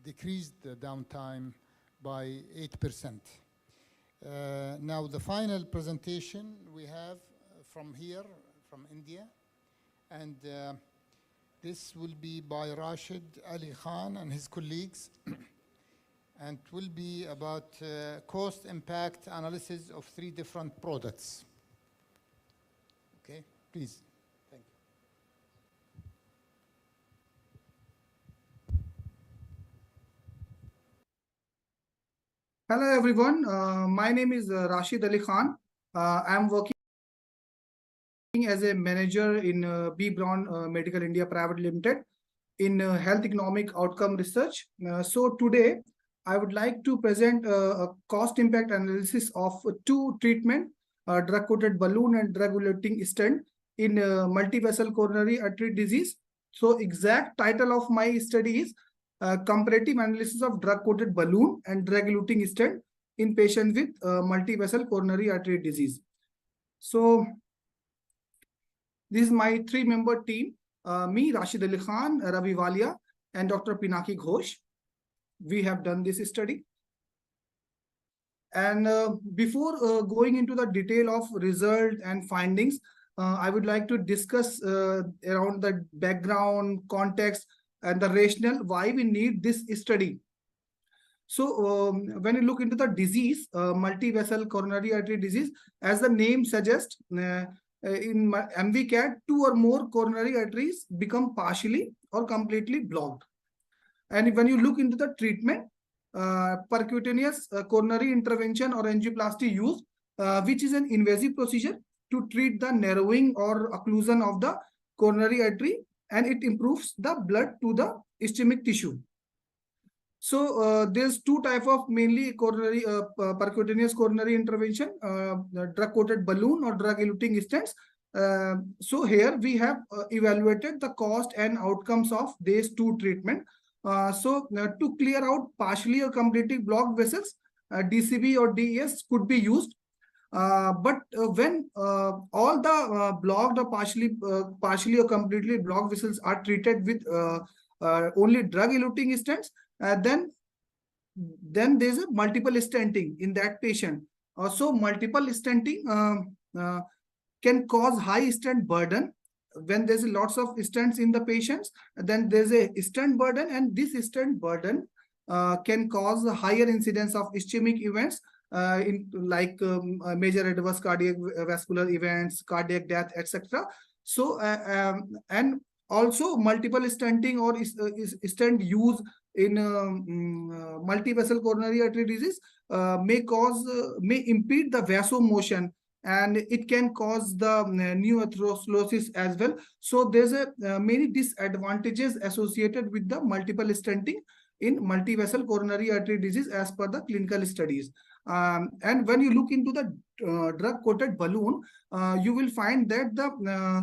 decrease the downtime by 8%? Now the final presentation we have from here, from India, and this will be by Rashid Ali Khan and his colleagues, and it will be about cost impact analysis of 3 different products. Okay, please. Hello everyone, my name is Rashid Ali Khan. I'm working as a manager in B. Brown Medical India Private Limited in health economic outcome research. So today I would like to present a cost impact analysis of 2 treatment, drug-coated balloon and drug-eluting stent in multi-vessel coronary artery disease. So exact title of my study is comparative analysis of drug-coated balloon and drug-eluting stent in patients with multi-vessel coronary artery disease. So this is my 3-member team, me, Rashid Ali Khan, Ravi Walia, and Dr. Pinaki Ghosh. We have done this study. And before going into the detail of result and findings, I would like to discuss around the background, context, and the rationale why we need this study. So when you look into the disease, multi-vessel coronary artery disease, as the name suggests, in MVCAT, 2 or more coronary arteries become partially or completely blocked. And when you look into the treatment, percutaneous coronary intervention or angioplasty used, which is an invasive procedure to treat the narrowing or occlusion of the coronary artery, and it improves the blood to the ischemic tissue. So there's 2 types of mainly coronary percutaneous coronary intervention, drug-coated balloon or drug-eluting stents. So here we have evaluated the cost and outcomes of these 2 treatments. So to clear out partially or completely blocked vessels, DCB or DES could be used. But when all the blocked or partially or completely blocked vessels are treated with only drug-eluting stents, then there's a multiple stenting in that patient. So multiple stenting can cause high stent burden. When there's lots of stents in the patients, then there's a stent burden, and this stent burden can cause a higher incidence of ischemic events, like major adverse cardiovascular events, cardiac death, etc. So and also multiple stenting or stent use in multi-vessel coronary artery disease may impede the vasomotion, and it can cause the new atherosclerosis as well. So there's many disadvantages associated with the multiple stenting in multi-vessel coronary artery disease as per the clinical studies. And when you look into the drug-coated balloon, you will find that the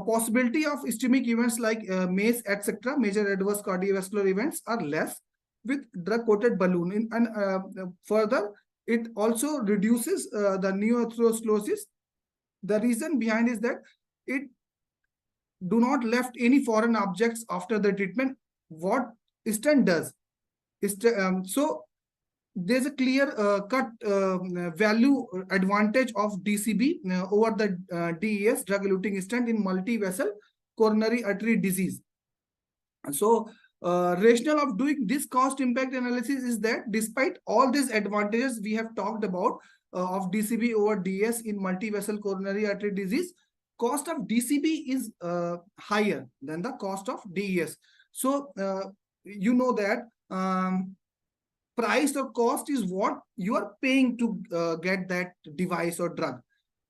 possibility of ischemic events like MACE, etc., major adverse cardiovascular events, are less with drug-coated balloon. And further, it also reduces the neoatherosclerosis. The reason behind is that it do not left any foreign objects after the treatment. What stent does is so there's a clear cut value advantage of DCB over the DES, drug-eluting stent, in multi-vessel coronary artery disease. So rationale of doing this cost impact analysis is that despite all these advantages we have talked about of DCB over DS in multi-vessel coronary artery disease, cost of DCB is higher than the cost of DES. So you know that price or cost is what you are paying to get that device or drug,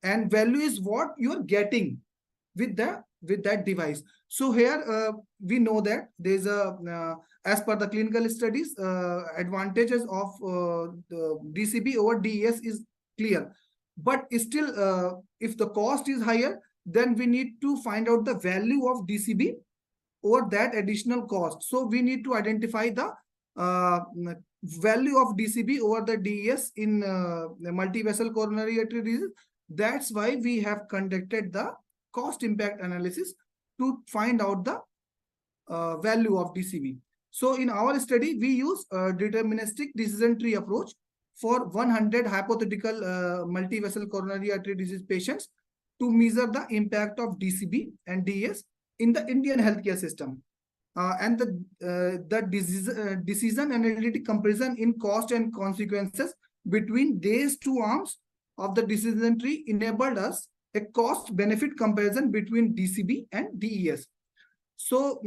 and value is what you are getting with that device. So here we know that there's a as per the clinical studies, advantages of the DCB over DES is clear, but still if the cost is higher, then we need to find out the value of DCB over that additional cost. So we need to identify the value of DCB over the DES in multi-vessel coronary artery disease. That's why we have conducted the cost impact analysis to find out the value of DCB. So in our study, we use a deterministic decision tree approach for 100 hypothetical multi-vessel coronary artery disease patients to measure the impact of DCB and DES in the Indian healthcare system. And the decision analytic comparison in cost and consequences between these two arms of the decision tree enabled us a cost-benefit comparison between DCB and DES. So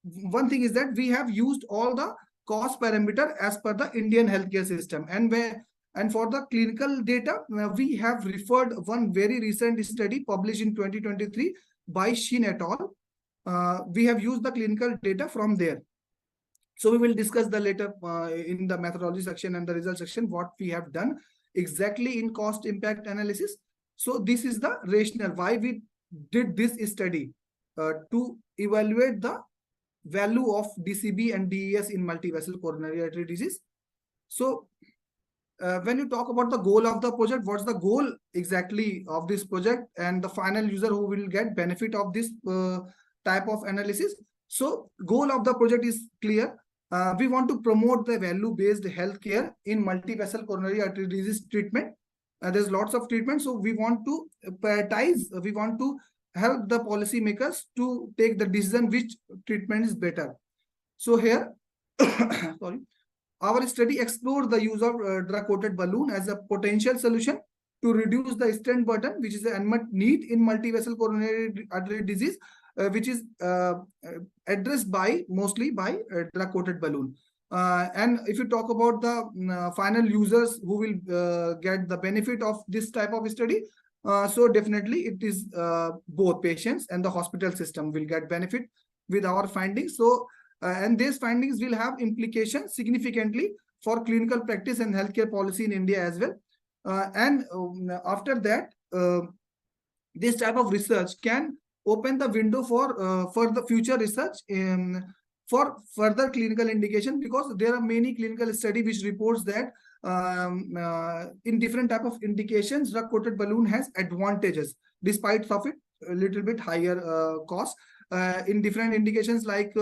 one thing is that we have used all the cost parameter as per the Indian healthcare system, and for the clinical data, we have referred one very recent study published in 2023 by Shin et al. We have used the clinical data from there. So we will discuss the later in the methodology section and the result section what we have done exactly in cost impact analysis. So this is the rationale why we did this study to evaluate the value of DCB and DES in multi-vessel coronary artery disease. So when you talk about the goal of the project, what's the goal exactly of this project and the final user who will get benefit of this type of analysis? So goal of the project is clear. We want to promote the value-based healthcare in multi-vessel coronary artery disease treatment. There's lots of treatment, so we want to prioritize, we want to help the policymakers to take the decision which treatment is better. So here, sorry, our study explored the use of drug-coated balloon as a potential solution to reduce the stent burden, which is an unmet need in multi-vessel coronary artery disease, which is addressed mostly by drug-coated balloon. And if you talk about the final users who will get the benefit of this type of study, so definitely it is both patients and the hospital system will get benefit with our findings. So and these findings will have implications significantly for clinical practice and healthcare policy in India as well. And after that, this type of research can open the window for the future research for further clinical indication, because there are many clinical studies which reports that in different type of indications, drug-coated balloon has advantages despite of it a little bit higher cost. In different indications like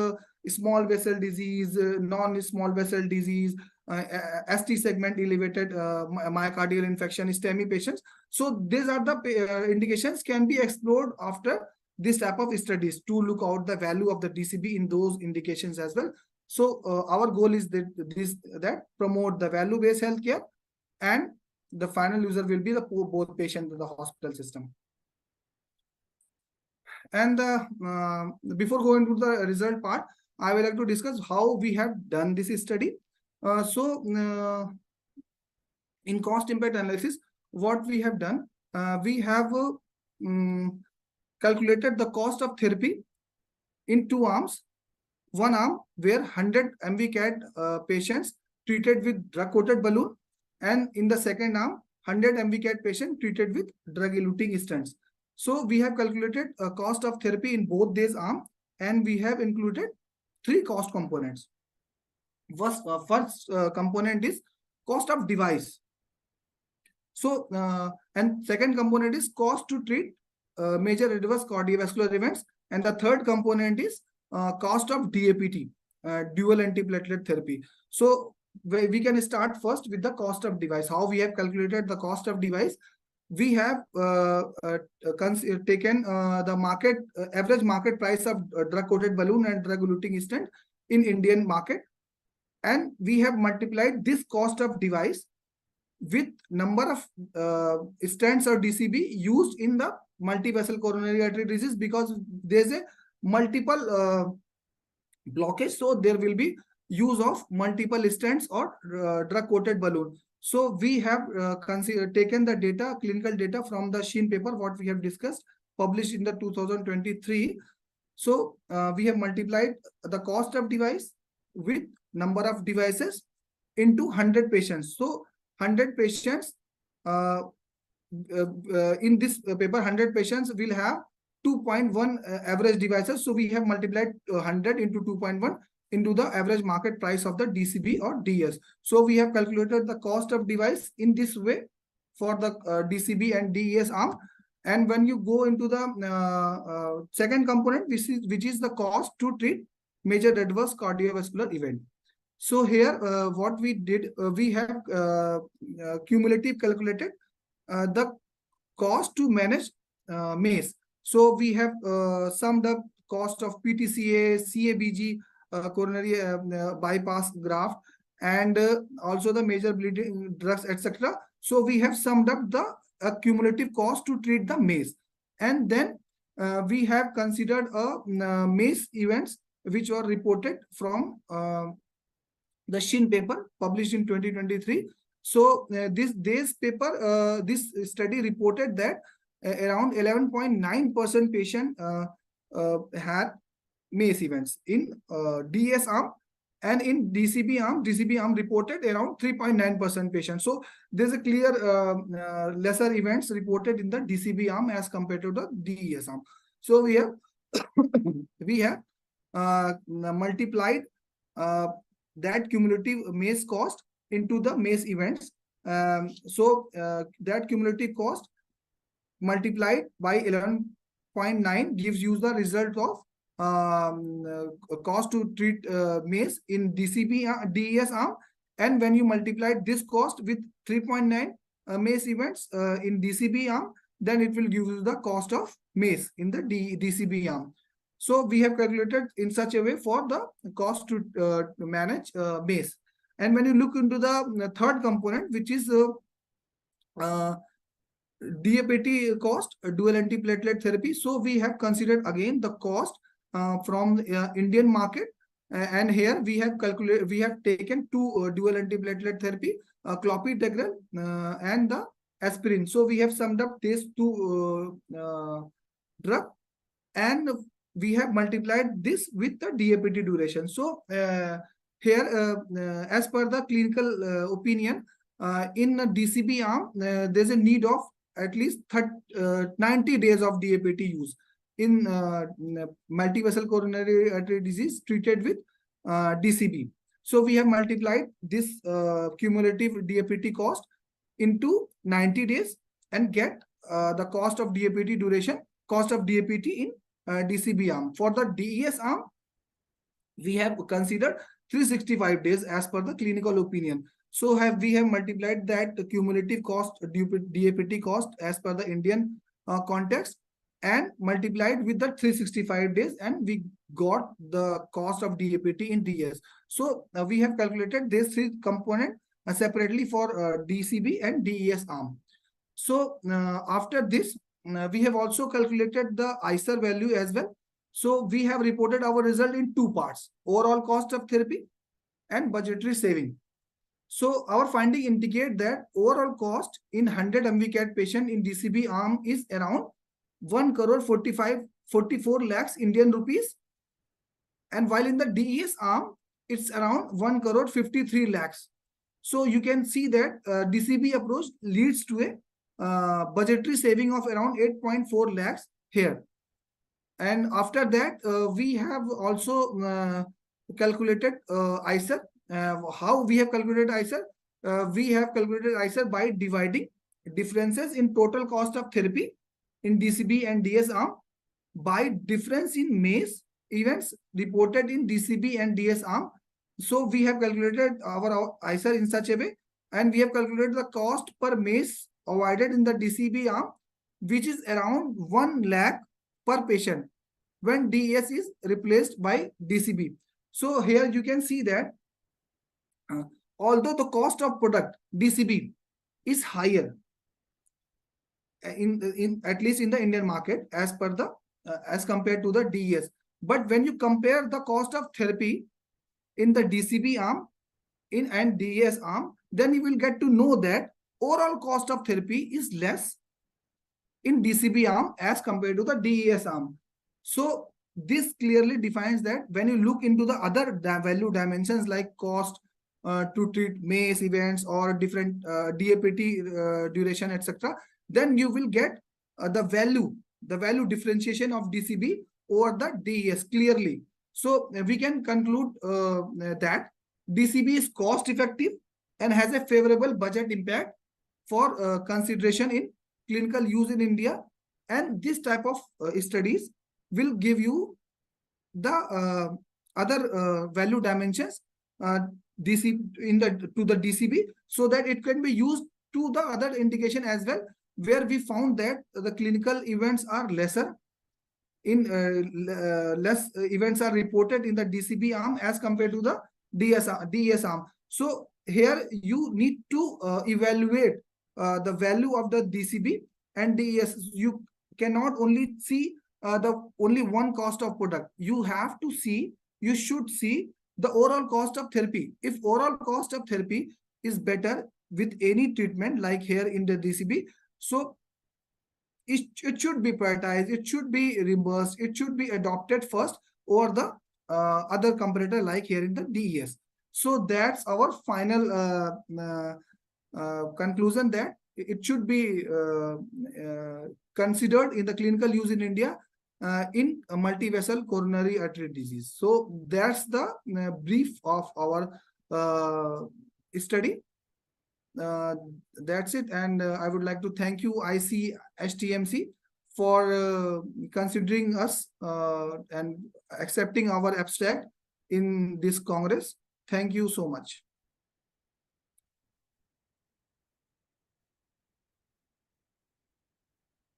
small vessel disease, non-small vessel disease, ST segment elevated myocardial infection, STEMI patients. So these are the indications can be explored after this type of studies to look out the value of the DCB in those indications as well. So our goal is that promote the value-based healthcare, and the final user will be the both patient and the hospital system. And before going to the result part, I would like to discuss how we have done this study. In cost impact analysis, what we have done, we have calculated the cost of therapy in two arms. One arm where 100 MVCAT patients treated with drug-coated balloon, and in the second arm, 100 MVCAT patient treated with drug-eluting stents. So we have calculated a cost of therapy in both these arms, and we have included three cost components. First component is cost of device. So, and second component is cost to treat major adverse cardiovascular events. And the third component is cost of DAPT, dual antiplatelet therapy. So we can start first with the cost of device. How we have calculated the cost of device? We have taken the market average market price of drug-coated balloon and drug-eluting stent in Indian market, and we have multiplied this cost of device with number of stents or DCB used in the multivessel coronary artery disease, because there's a multiple blockage, so there will be use of multiple stents or drug-coated balloon. So we have taken the data, clinical data from the Sheen paper, what we have discussed, published in the 2023. So we have multiplied the cost of device with number of devices into 100 patients. So 100 patients in this paper, 100 patients will have 2.1 average devices. So we have multiplied 100 into 2.1 into the average market price of the DCB or DS. So we have calculated the cost of device in this way for the DCB and DES arm. And when you go into the second component, which is the cost to treat major adverse cardiovascular event. So here, what we did, we have cumulative calculated the cost to manage MACE. So we have summed up cost of PTCA, CABG, coronary bypass graft, and also the major bleeding drugs, etc. So we have summed up the cumulative cost to treat the MACE. And then we have considered MACE events which were reported from the Sheen paper published in 2023. So this paper, this study reported that around 11.9% patient had MACE events in DS arm, and in DCB arm reported around 3.9% patients. So there's a clear lesser events reported in the DCB arm as compared to the DES arm. So we have multiplied that cumulative MACE cost into the MACE events. So that cumulative cost multiplied by 11.9 gives you the result of cost to treat MACE in DCB DES arm. And when you multiply this cost with 3.9 MACE events in DCB arm, then it will give you the cost of MACE in the DCB arm. So we have calculated in such a way for the cost to manage MACE. And when you look into the third component, which is DAPT cost, dual antiplatelet therapy. So we have considered again the cost from Indian market, and here we have calculated, we have taken two dual antiplatelet therapy, clopidogrel and the aspirin. So we have summed up these two drug, and we have multiplied this with the DAPT duration. So here, as per the clinical opinion, in a DCB arm, there's a need of at least 90 days of DAPT use in multivessel coronary artery disease treated with DCB. So we have multiplied this cumulative DAPT cost into 90 days and get the cost of DAPT duration, cost of DAPT in DCB arm. For the DES arm, we have considered 365 days as per the clinical opinion. So we have multiplied that cumulative cost, DAPT cost as per the Indian context, and multiplied with the 365 days, and we got the cost of DAPT in DS. So we have calculated these three components separately for DCB and DES arm. So after this, we have also calculated the ICER value as well. So we have reported our result in two parts: overall cost of therapy and budgetary saving. So our finding indicate that overall cost in 100 MVCAT patient in DCB arm is around 1,44 lakhs Indian rupees, and while in the DES arm it's around 1,53 lakhs. So you can see that DCB approach leads to a budgetary saving of around 8.4 lakhs here. And after that, we have also calculated ICER. How we have calculated ICER? We have calculated ICER by dividing differences in total cost of therapy in DCB and DS arm by difference in MACE events reported in DCB and DS arm. So we have calculated our ICER in such a way, and we have calculated the cost per MACE avoided in the DCB arm, which is around 1 lakh per patient when DES is replaced by DCB. So here you can see that although the cost of product DCB is higher in at least in the Indian market as per the as compared to the DES, but when you compare the cost of therapy in the DCB arm and DES arm, then you will get to know that overall cost of therapy is less in DCB arm as compared to the DES arm. So this clearly defines that when you look into the other value dimensions like cost to treat MACE events or different DAPT duration, etc., then you will get the value differentiation of DCB over the DES clearly. So we can conclude that DCB is cost effective and has a favorable budget impact for consideration in clinical use in India. And this type of studies will give you the other value dimensions DC to the DCB, so that it can be used to the other indication as well, where we found that the clinical events are lesser in less events are reported in the DCB arm as compared to the DES arm. So here you need to evaluate the value of the DCB and DES. You cannot only see the only one cost of product. You have to see, you should see the overall cost of therapy. If overall cost of therapy is better with any treatment like here in the DCB, so it should be prioritized, it should be reimbursed, it should be adopted first over the other comparator like here in the DES. So that's our final conclusion, that it should be considered in the clinical use in India in a multivessel coronary artery disease. So that's the brief of our study. That's it, and I would like to thank you ICEHTMC for considering us and accepting our abstract in this Congress. Thank you so much.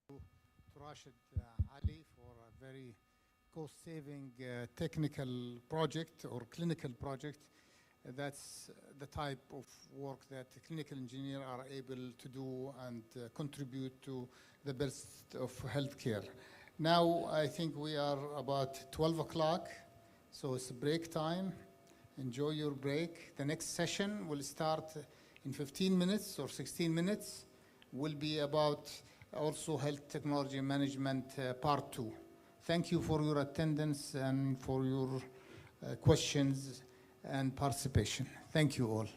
To Rashid Ali for a very cost-saving technical project or clinical project. That's the type of work that clinical engineers are able to do and contribute to the best of healthcare. Now, I think we are about 12 o'clock, so it's break time. Enjoy your break. The next session will start in 15 minutes or 16 minutes. Will be about also health technology management part 2. Thank you for your attendance and for your questions and participation. Thank you all.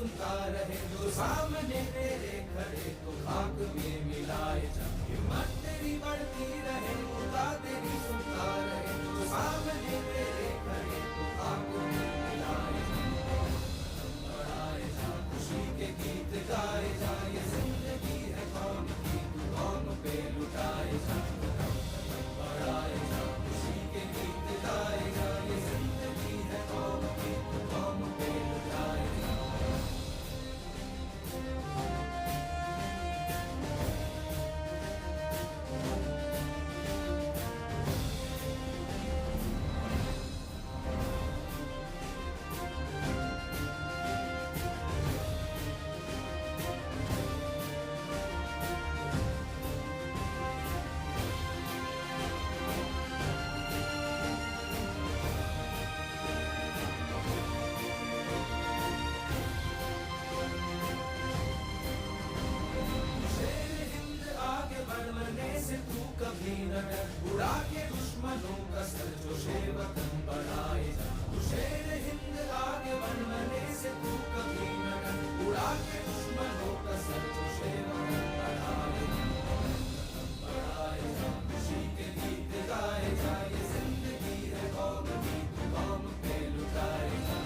सुनता रहे, जो सामने तेरे खड़े तो खाक में मिलाए जा। हिम्मत तेरी बढ़ती रहे, खुदा तेरी सुनता रहे, जो सामने तेरे खड़े तो खाक में मिलाए जा। बढ़ाए जा, खुशी के गीत गाए जा, ये जिंदगी है कौम की, तू कौम पे लुटाए जा। बढ़ाए जा, खुशी के गीत गाए जा, ये जिंदगी है कौम की, तू कौम पे लुटाए जा। से तू कभी न डर, उड़ा के दुश्मनों का सर जो शेवतन बढ़ाए जा। तू शेर हिंद आगे बनने से तू कभी न डर, उड़ा के दुश्मनों का सर जो शेवतन बढ़ाए जा। बढ़ाए जा, खुशी के गीत गाए जा, ये जिंदगी है कौम की, तू कौम पे लुटाए जा।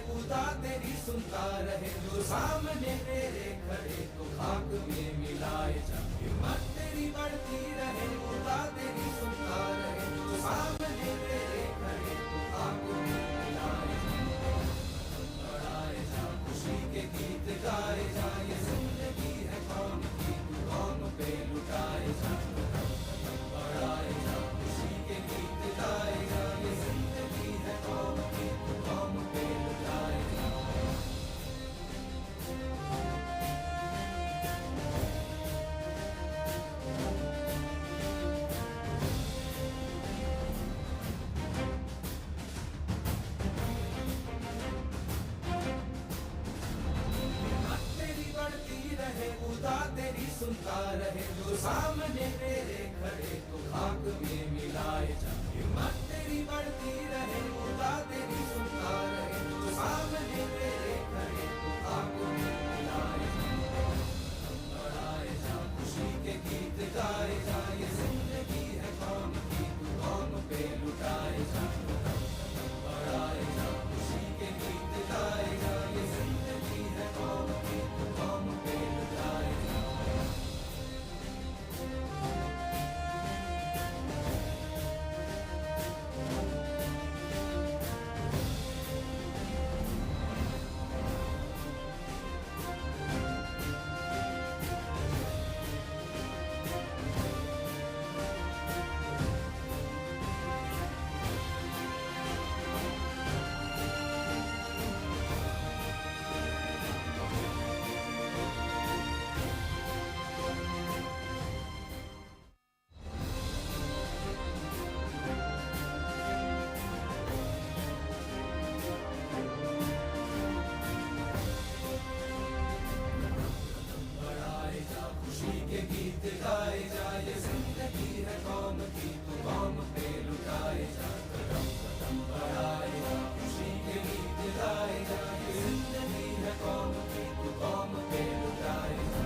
खुदा तेरी सुनता रहे, जो सामने तेरे खड़े तो खाक में मिलाए जा। हिम्मत तेरी बढ़ती रहे, खुदा तेरी सुनता रहे, जो सामने तेरे खड़े तो खाक में मिलाए जा। बढ़ाए जा, खुशी के गीत गाए जा, ये जिंदगी है कौम की, तू कौम पे लुटाए जा। बढ़ाए जा, खुशी के गीत गाए जा, ये जिंदगी है कौम की, तू कौम पे लुटाए जा। तेरी बढ़ती रहे, खुदा तेरी सुनता रहे, जो सामने तेरे खड़े तो खाक में मिलाए जा। हिम्मत तेरी बढ़ती रहे, खुदा तेरी सुनता रहे, जो सामने तेरे खड़े तो खाक में मिलाए जा। बढ़ाए जा, खुशी के गीत गाए जा, ये जिंदगी है कौम की, तू कौम पे लुटाए जा। बढ़ाए जा, खुशी के गीत गाए जा, ये जिंदगी है कौम की, तू कौम पे लुटाए जा। बढ़ाए जा, खुशी के गीत गाए जा, ये जिंदगी है कौम की, तू कौम पे लुटाए जा। कदम कदम बढ़ाए जा, खुशी के गीत गाए जा, ये जिंदगी है कौम की, तू कौम पे लुटाए जा।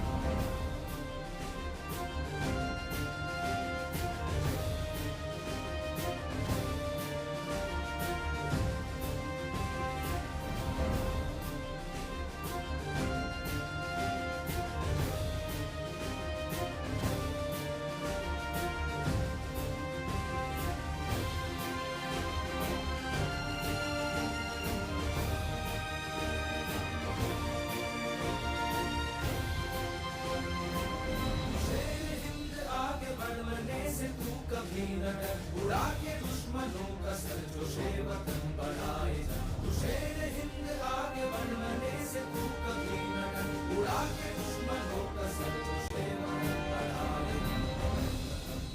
शेर हिंद आगे बढ़ने से तू कभी न डर, उड़ा के दुश्मनों का सर जो शेवतन बढ़ाए जा। तू शेर हिंद आगे बढ़ने से तू कभी न डर, उड़ा के दुश्मनों का सर जो शेवतन बढ़ाए जा।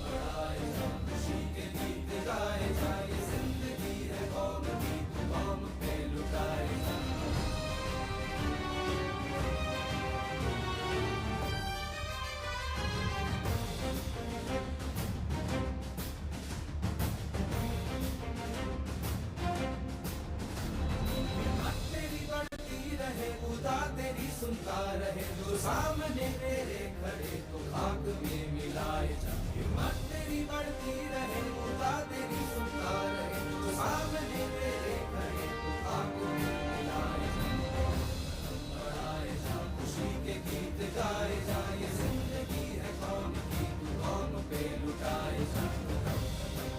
बढ़ाए जा, खुशी के गीत गाए जा, ये जिंदगी है कौम की, तू कौम पे लुटाए जा। सुनता रहे जो सामने तेरे खड़े तो खाक में मिलाए जा हिम्मत तेरी बढ़ती रहे खुदा तेरी सुनता रहे जो सामने तेरे खड़े तो खाक में मिलाए जा बढ़ाए जा खुशी के गीत गाए जा ये जिंदगी है कौन की तू कौन पे लुटाए जा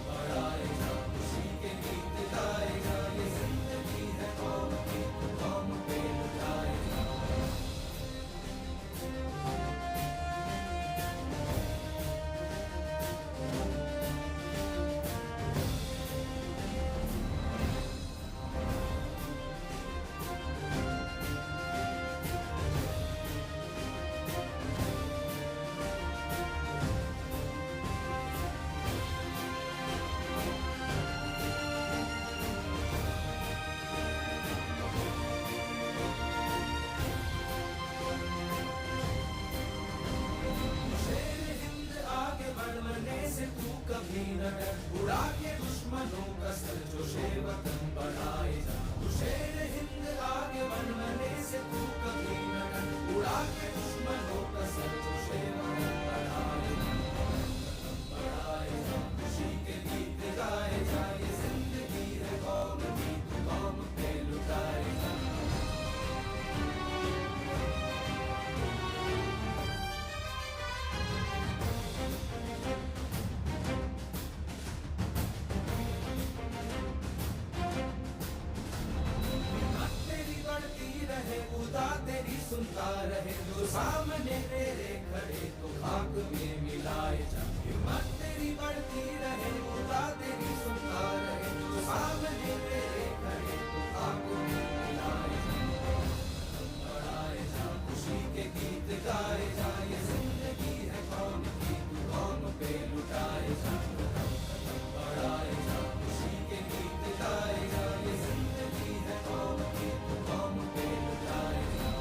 बढ़ाए जा खुशी के गीत गाए जा ये जिंदगी है कौन की तू कौन पे लुटाए जा से तू कभी न डर उड़ा के दुश्मनों का सर जो शेवतन बढ़ाए जा तू शेर हिंद आगे बनने से तू कभी न डर उड़ा के दुश्मनों का सर जो शेवतन बढ़ाए जा खुशी के गीत गाए जा ये जिंदगी है कौम की तू कौम पे लुटाए जा खुदा तेरी सुनता रहे जो सामने तेरे खड़े तो खाक में मिलाए जा हिम्मत तेरी बढ़ती रहे खुदा तेरी सुनता रहे जो सामने तेरे खड़े तो खाक में मिलाए जा बढ़ाए जा खुशी के गीत गाए जा ये जिंदगी है कौन की तू कौन पे लुटाए जा बढ़ाए जा खुशी के गीत गाए जा ये जिंदगी है कौन की तू कौन पे लुटाए जा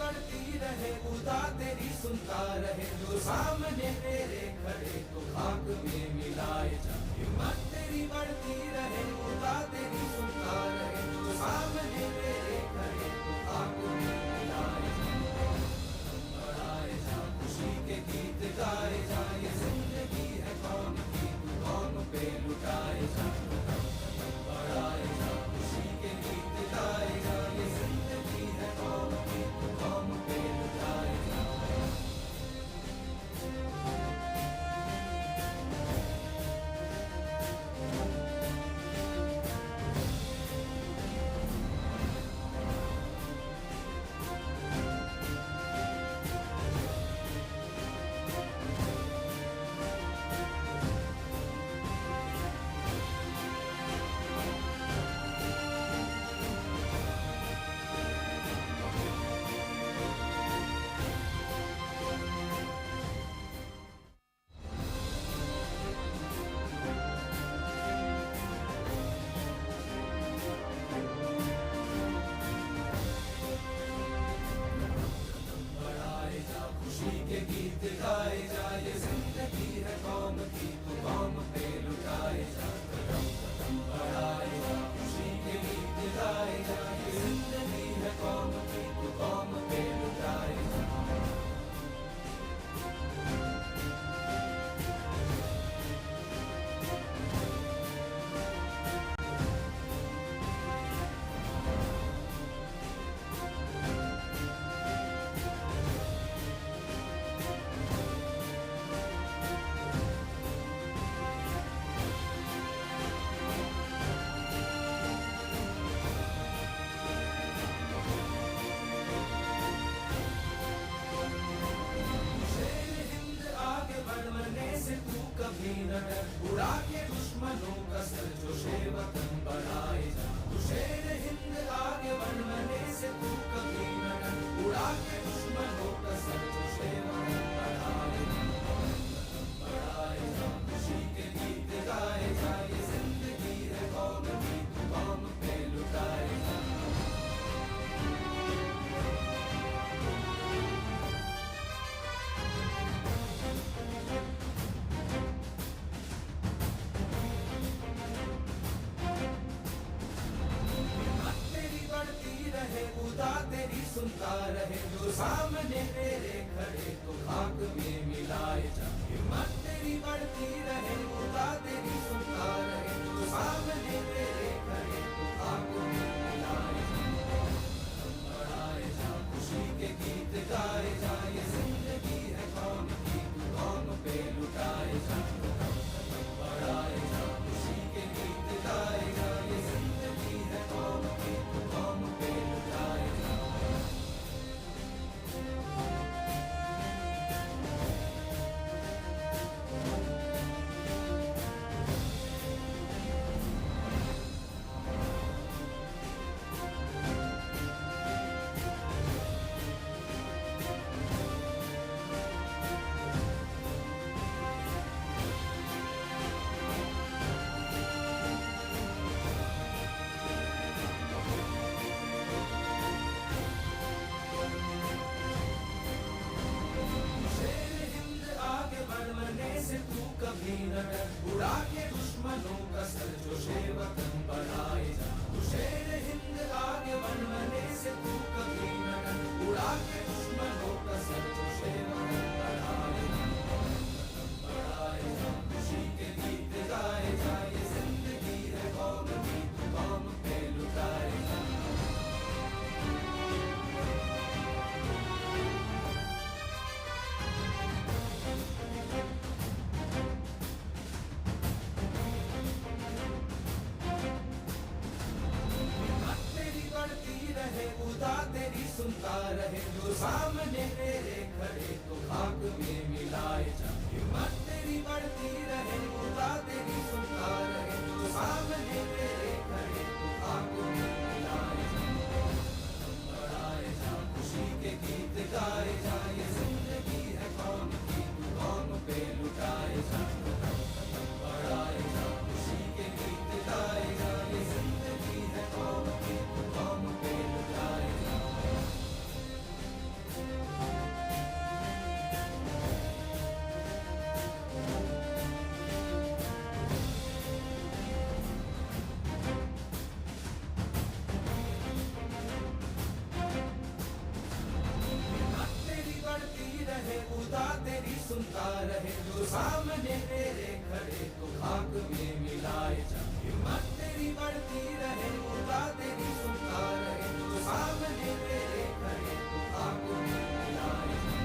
खुदा तेरी सुनता रहे जो सामने तेरे खड़े तो खाक में मिलाए जा हिम्मत तेरी बढ़ती रहे खुदा तेरी सुनता रहे जो सामने तेरे खड़े तो खाक में मिलाए जा बढ़ाए जा खुशी के गीत गाए जा ये जिंदगी है कौन की तू कौन पे लुटाए जा बढ़ाए जा खुशी के गीत गाए जा ये जिंदगी है कौन की तू कौन पे लुटाए जा खुशी के गीत गाए जा ये जिंदगी है कौम की तू कौम पे लुटाए जा कदम कदम बढ़ाए जा खुशी के गीत गाए जा ये जिंदगी है कौम की तू कौम पे लुटाए जा से तू कभी न डर उड़ा के दुश्मनों का सर जो शेवतन बढ़ाए जा तू शेर हिंद आगे बनने से तू कभी न डर उड़ा के दुश्मनों का सर जो शेवतन बढ़ाए जा खुशी के गीत गाए जा ये जिंदगी है कौम की तू कौम पे लुटाए जा तेरी सुनता रहे जो सामने तेरे खड़े तो खाक में मिलाए जा हिम्मत तेरी बढ़ती रहे खुदा तेरी सुनता रहे जो सामने तेरे खड़े तो खाक में मिलाए जा बढ़ाए जा खुशी के गीत गाए जा ये जिंदगी है कौन की तू कौन पे लुटाए जा बढ़ाए जा खुशी के गीत गाए जा ये जिंदगी है कौन की तू कौन पे लुटाए जा से तू कभी न डर उड़ा के दुश्मनों का सर जो शेवतन बढ़ाए जा तू शेर हिंद आगे बनने से तू कभी न डर उड़ा के दुश्मनों का सर जो शेवतन बढ़ाए जा खुशी के गीत गाए जा ये जिंदगी है कौम की तू कौम पे लुटाए जा खुदा तेरी सुनता रहे जो सामने तेरे खड़े तो खाक में मिलाए जा हिम्मत तेरी बढ़ती रहे खुदा तेरी सुनता रहे जो सामने तेरे खड़े तो खाक में मिलाए जा बढ़ाए जा खुशी के गीत गाए जा ये जिंदगी है कौन की तू कौन पे लुटाए जा बढ़ाए जा खुशी के गीत गाए जा ये जिंदगी है कौन की तू कौन पे लुटाए जा खुदा तेरी सुनता रहे जो सामने तेरे खड़े तो खाक में मिलाए जा हिम्मत तेरी बढ़ती रहे खुदा तेरी सुनता रहे जो सामने तेरे खड़े तो खाक में मिलाए जा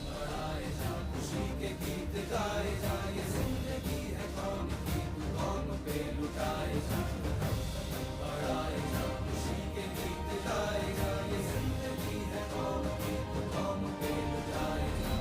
बढ़ाए जा खुशी के गीत गाए जा ये जिंदगी है कौन की तू कौन पे लुटाए जा बढ़ाए जा खुशी के गीत गाए जा ये जिंदगी है कौन की तू कौन पे लुटाए जा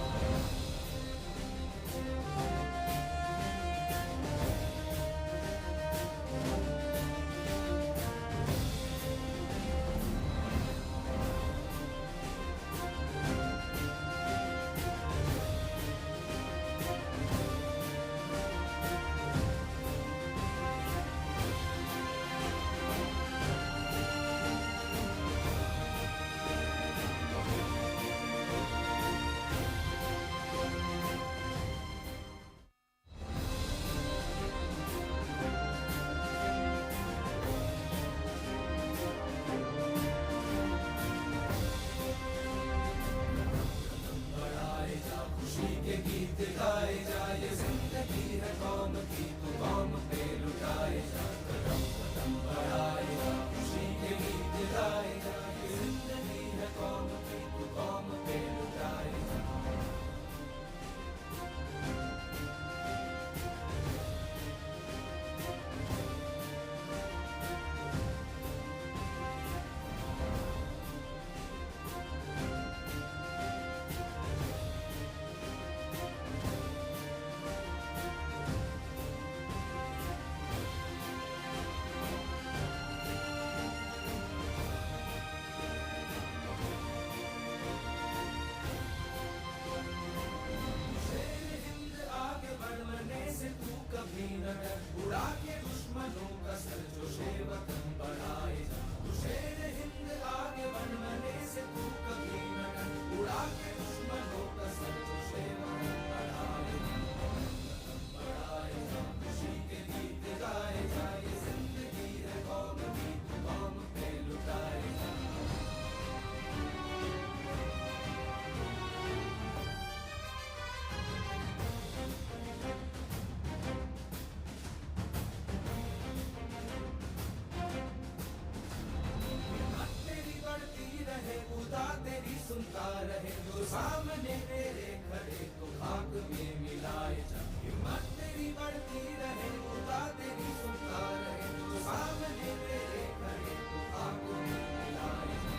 रहे जो सामने तेरे खड़े तो खाक में मिलाए जा हिम्मत तेरी बढ़ती रहे खुदा तेरी सुनता रहे जो सामने तेरे खड़े तो खाक में मिलाए जा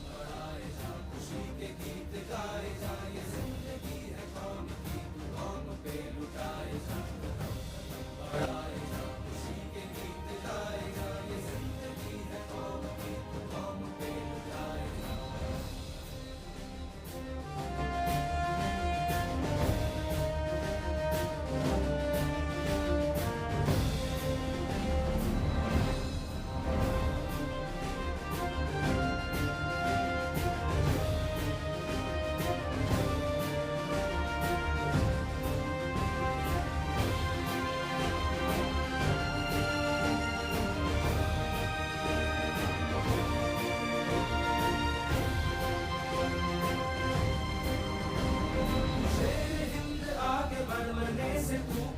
बढ़ाए जा खुशी के गीत गाए जा ये जिंदगी है कौम की तू कौम पे लुटाए जा बढ़ाए जा खुशी के गीत गाए जा ये जिंदगी है कौम की तू कौम पे लुटाए जा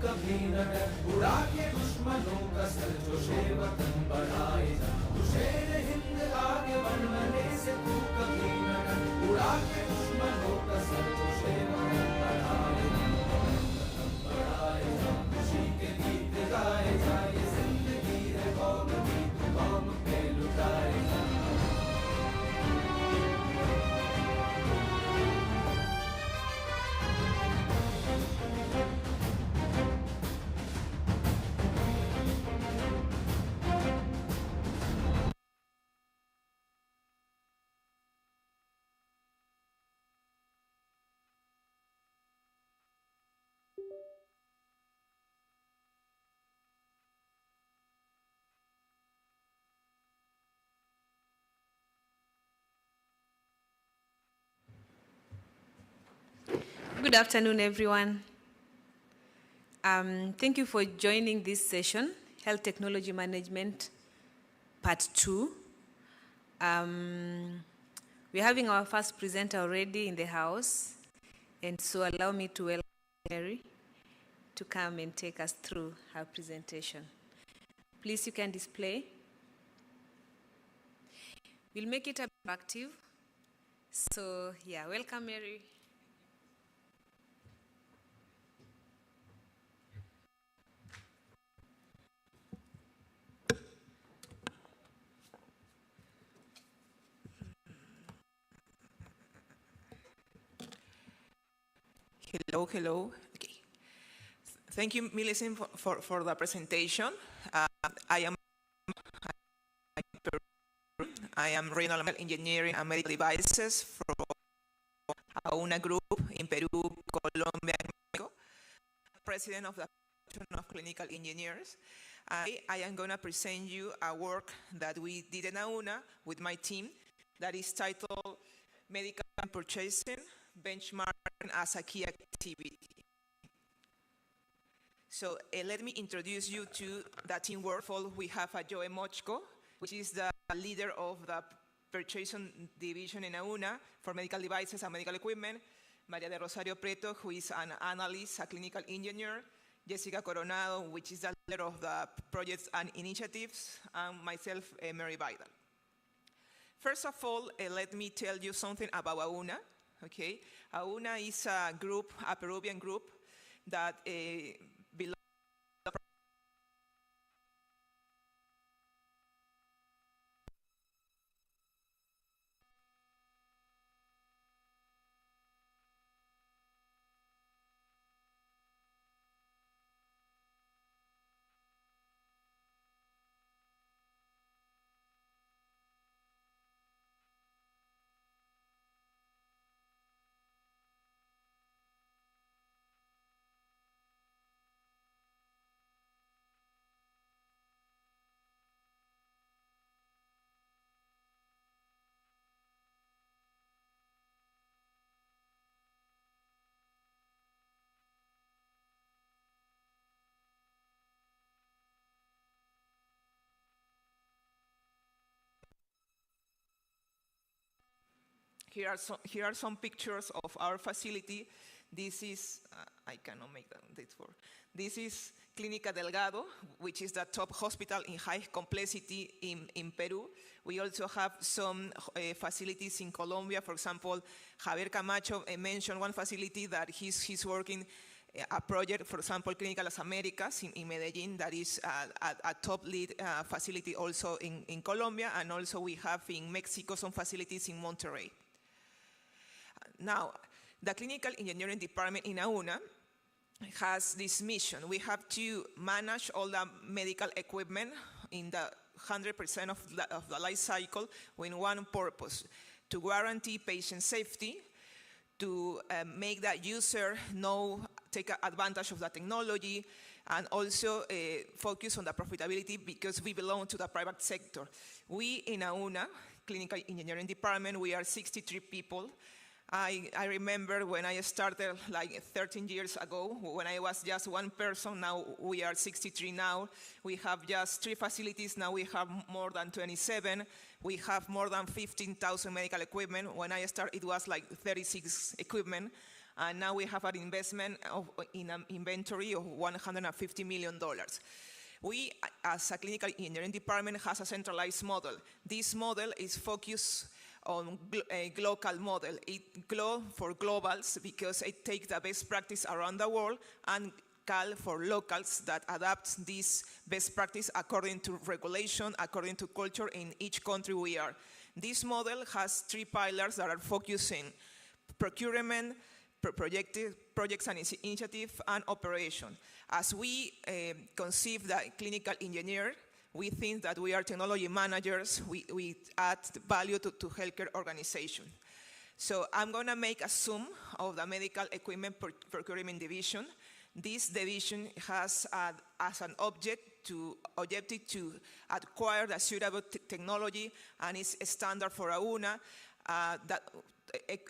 कभी न डर उड़ा के दुश्मनों का सर जो शेवतन बढ़ाए जा तू शेर हिंद आगे बढ़ने से तू कभी न डर उड़ा के दुश्मनों का सर जो शेवतन बढ़ाए जा खुशी के गीत गाए जा ये जिंदगी है कौम की तू कौम पे लुटाए जा Good afternoon, everyone. Thank you for joining this session, Health Technology Management, Part 2. We're having our first presenter already in the house, and so allow me to welcome Mary to come and take us through her presentation. Please, you can display. We'll make it interactive. So, yeah, welcome, Mary. Hello. Okay. Thank you, Millicent, for the presentation. I am Regional Engineering and Medical Devices from AUNA Group in Peru, Colombia, and Mexico. President of the Association of Clinical Engineers. I am going to present you a work that we did in AUNA with my team that is titled Medical Purchasing Benchmarking as a Key Activity. So let me introduce you to that team work. We have Joe Mochko, which is the leader of the purchasing division in AUNA for medical devices and medical equipment. Maria de Rosario Preto, who is an analyst, a clinical engineer. Jessica Coronado, which is the leader of the projects and initiatives. And myself, Mary Vidal. First of all, let me tell you something about AUNA. Okay, AUNA is a group, a Peruvian group that belongs. Here are some pictures of our facility. This is, I cannot make that for. This is Clínica Delgado, which is the top hospital in high complexity in Peru. We also have some facilities in Colombia. For example, Javier Camacho mentioned one facility that he's working a project, for example, Clínica Las Américas in Medellín, that is a top lead facility also in Colombia, and also we have in Mexico some facilities in Monterrey. Now, the Clinical Engineering Department in AUNA has this mission. We have to manage all the medical equipment in the 100% of the life cycle with one purpose: to guarantee patient safety, to make the user take advantage of the technology, and also focus on the profitability, because we belong to the private sector. We in AUNA, Clinical Engineering Department, we are 63 people. I remember when I started like 13 years ago, when I was just one person. Now we are 63 now. We have just 3 facilities. Now we have more than 27. We have more than 15,000 medical equipment. When I started, it was like 36 equipment. And now we have an investment in an inventory of $150 million. We, as a clinical engineering department, has a centralized model. This model is focused on a local model. It GLO for globals, because it takes the best practice around the world, and CAL for locals, that adapt this best practice according to regulation, according to culture in each country we are. This model has 3 pillars that are focusing: procurement, projects and initiative, and operation. As we conceive the clinical engineer, we think that we are technology managers. We add value to healthcare organization. So I'm going to make a zoom of the medical equipment procurement division. This division has as an objective to acquire the suitable technology, and is a standard for AUNA, that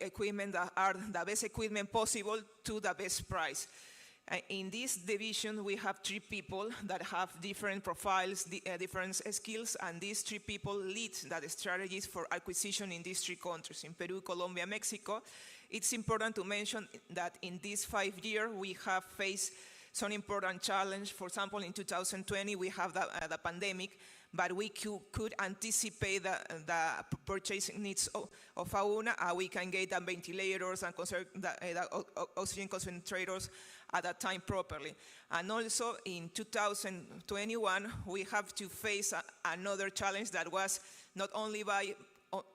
equipment that are the best equipment possible to the best price. In this division, we have 3 people that have different profiles, different skills, and these 3 people lead the strategies for acquisition in these 3 countries, in Peru, Colombia, Mexico. It's important to mention that in these 5 years, we have faced some important challenge. For example, in 2020, we have the pandemic, but we could anticipate the purchasing needs of AUNA. We can get the ventilators and the oxygen concentrators at that time properly. And also in 2021, we have to face another challenge, that was not only buy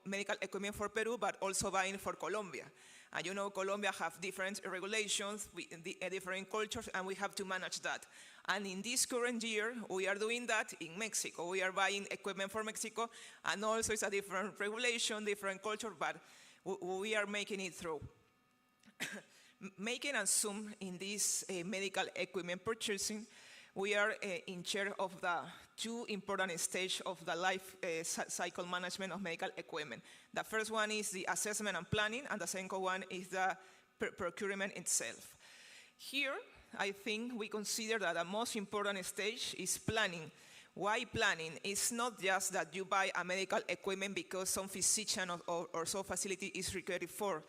medical equipment for Peru, but also buying for Colombia. And you know, Colombia have different regulations, different cultures, and we have to manage that. And in this current year, we are doing that in Mexico. We are buying equipment for Mexico, and also it's a different regulation, different culture, but we are making it through. Making a zoom in this medical equipment purchasing, we are in charge of the 2 important stages of the life cycle management of medical equipment. The first one is the assessment and planning, and the second one is the procurement itself. Here, I think we consider that the most important stage is planning. Why planning? It's not just that you buy a medical equipment because some physician or some facility is required for.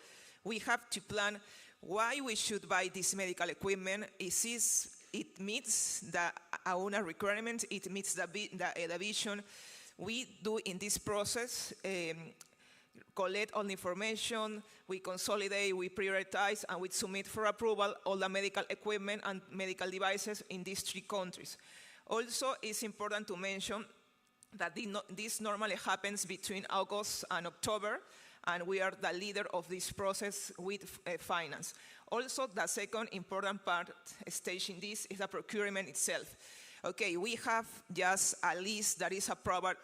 We have to plan why we should buy this medical equipment. It meets the AUNA requirements, it meets the vision. We do in this process, collect all the information, we consolidate, we prioritize, and we submit for approval all the medical equipment and medical devices in these 3 countries. Also, it's important to mention that this normally happens between August and October, and we are the leader of this process with finance. Also, the second important stage in this is the procurement itself. Okay, we have just a list that is approved,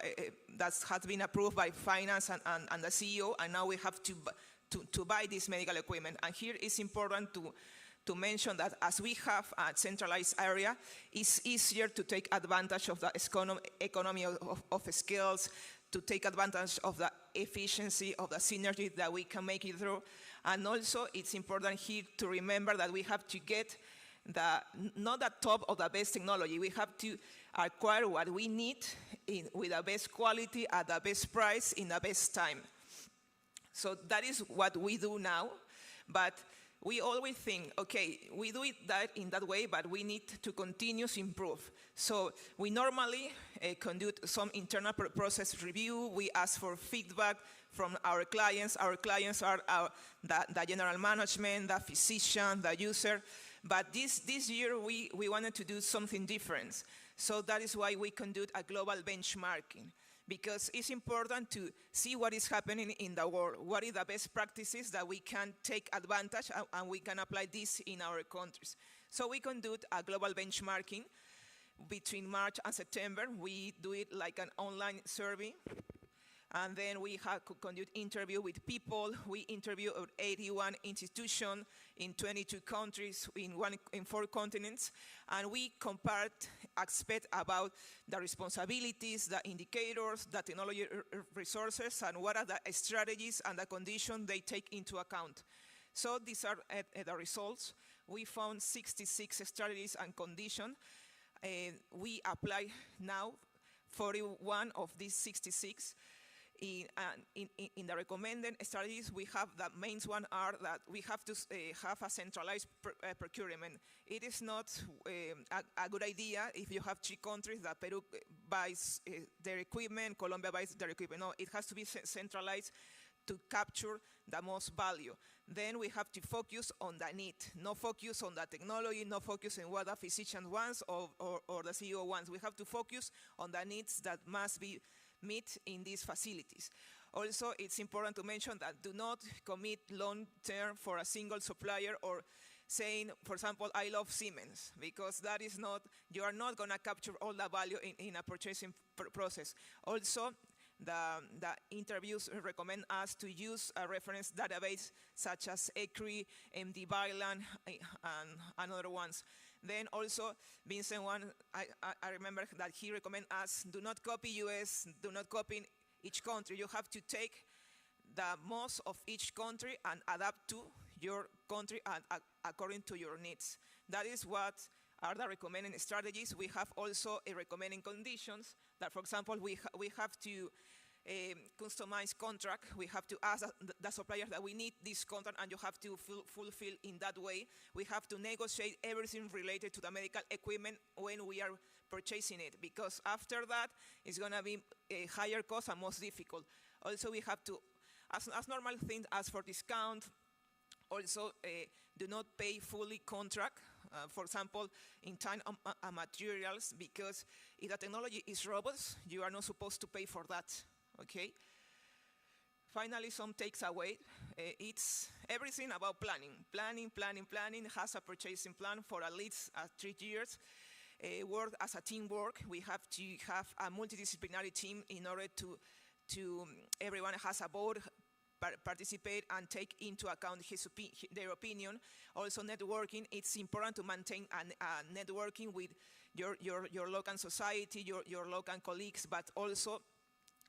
that has been approved by finance and the CEO, and now we have to buy this medical equipment. And here it's important to mention that as we have a centralized area, it's easier to take advantage of the economy of scales, to take advantage of the efficiency of the synergy that we can make it through. And also, it's important here to remember that we have to get not the top of the best technology. We have to acquire what we need with the best quality at the best price in the best time. So that is what we do now. But we always think, okay, we do it in that way, but we need to continuously improve. So we normally conduct some internal process review. We ask for feedback from our clients. Our clients are the general management, the physician, the user. But this year, we wanted to do something different. So that is why we conduct a global benchmarking, because it's important to see what is happening in the world, what are the best practices that we can take advantage and we can apply this in our countries. So we conduct a global benchmarking between March and September. We do it like an online survey. And then we have conduct interview with people. We interview 81 institutions in 22 countries, in 4 continents. And we compared aspects about the responsibilities, the indicators, the technology resources, and what are the strategies and the conditions they take into account. So these are the results. We found 66 strategies and conditions. We apply now 41 of these 66. In the recommended strategies, we have the main one are that we have to have a centralized procurement. It is not a good idea if you have 3 countries that Peru buys their equipment, Colombia buys their equipment. No, it has to be centralized to capture the most value. Then we have to focus on the need, no focus on the technology, no focus on what the physician wants or the CEO wants. We have to focus on the needs that must be meet in these facilities. Also, it's important to mention that do not commit long-term for a single supplier or saying, for example, I love Siemens, because that is not, you are not going to capture all the value in a purchasing process. Also, the interviews recommend us to use a reference database such as ECRI, MD Byland, and other ones. Then also, Vincent I remember that he recommended us, do not copy US, do not copy each country. You have to take the most of each country and adapt to your country according to your needs. That is what are the recommended strategies. We have also a recommending conditions that, for example, we have to customized contract. We have to ask the suppliers that we need this contract and you have to fulfill in that way. We have to negotiate everything related to the medical equipment when we are purchasing it, because after that it's going to be a higher cost and most difficult. Also, we have to, as normal things, ask for discount. Also, do not pay fully contract. For example, in time and materials, because if the technology is robust, you are not supposed to pay for that. Okay. Finally, some takes away. It's everything about planning. Planning has a purchasing plan for at least 3 years. Work as a teamwork. We have to have a multidisciplinary team in order to everyone has a board, participate and take into account their opinion. Also, networking. It's important to maintain a networking with your local society, your local colleagues, but also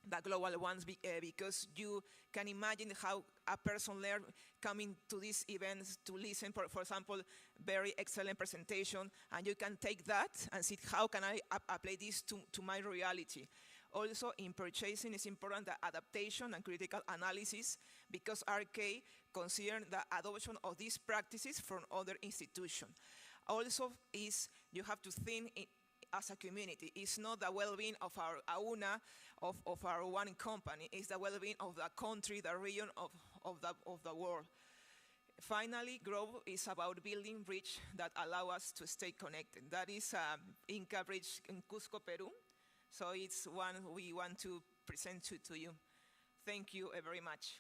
the global ones, because you can imagine how a person learns coming to these events to listen, for example, very excellent presentation, and you can take that and see how can I apply this to my reality. Also, in purchasing, it's important the adaptation and critical analysis, because RK considers the adoption of these practices from other institutions. Also, you have to think as a community. It's not the well-being of our AUNA, of our one company. It's the well-being of the country, the region, of the world. Finally, growth is about building bridges that allow us to stay connected. That is Inca Bridge in Cusco, Peru. So it's one we want to present to you. Thank you very much.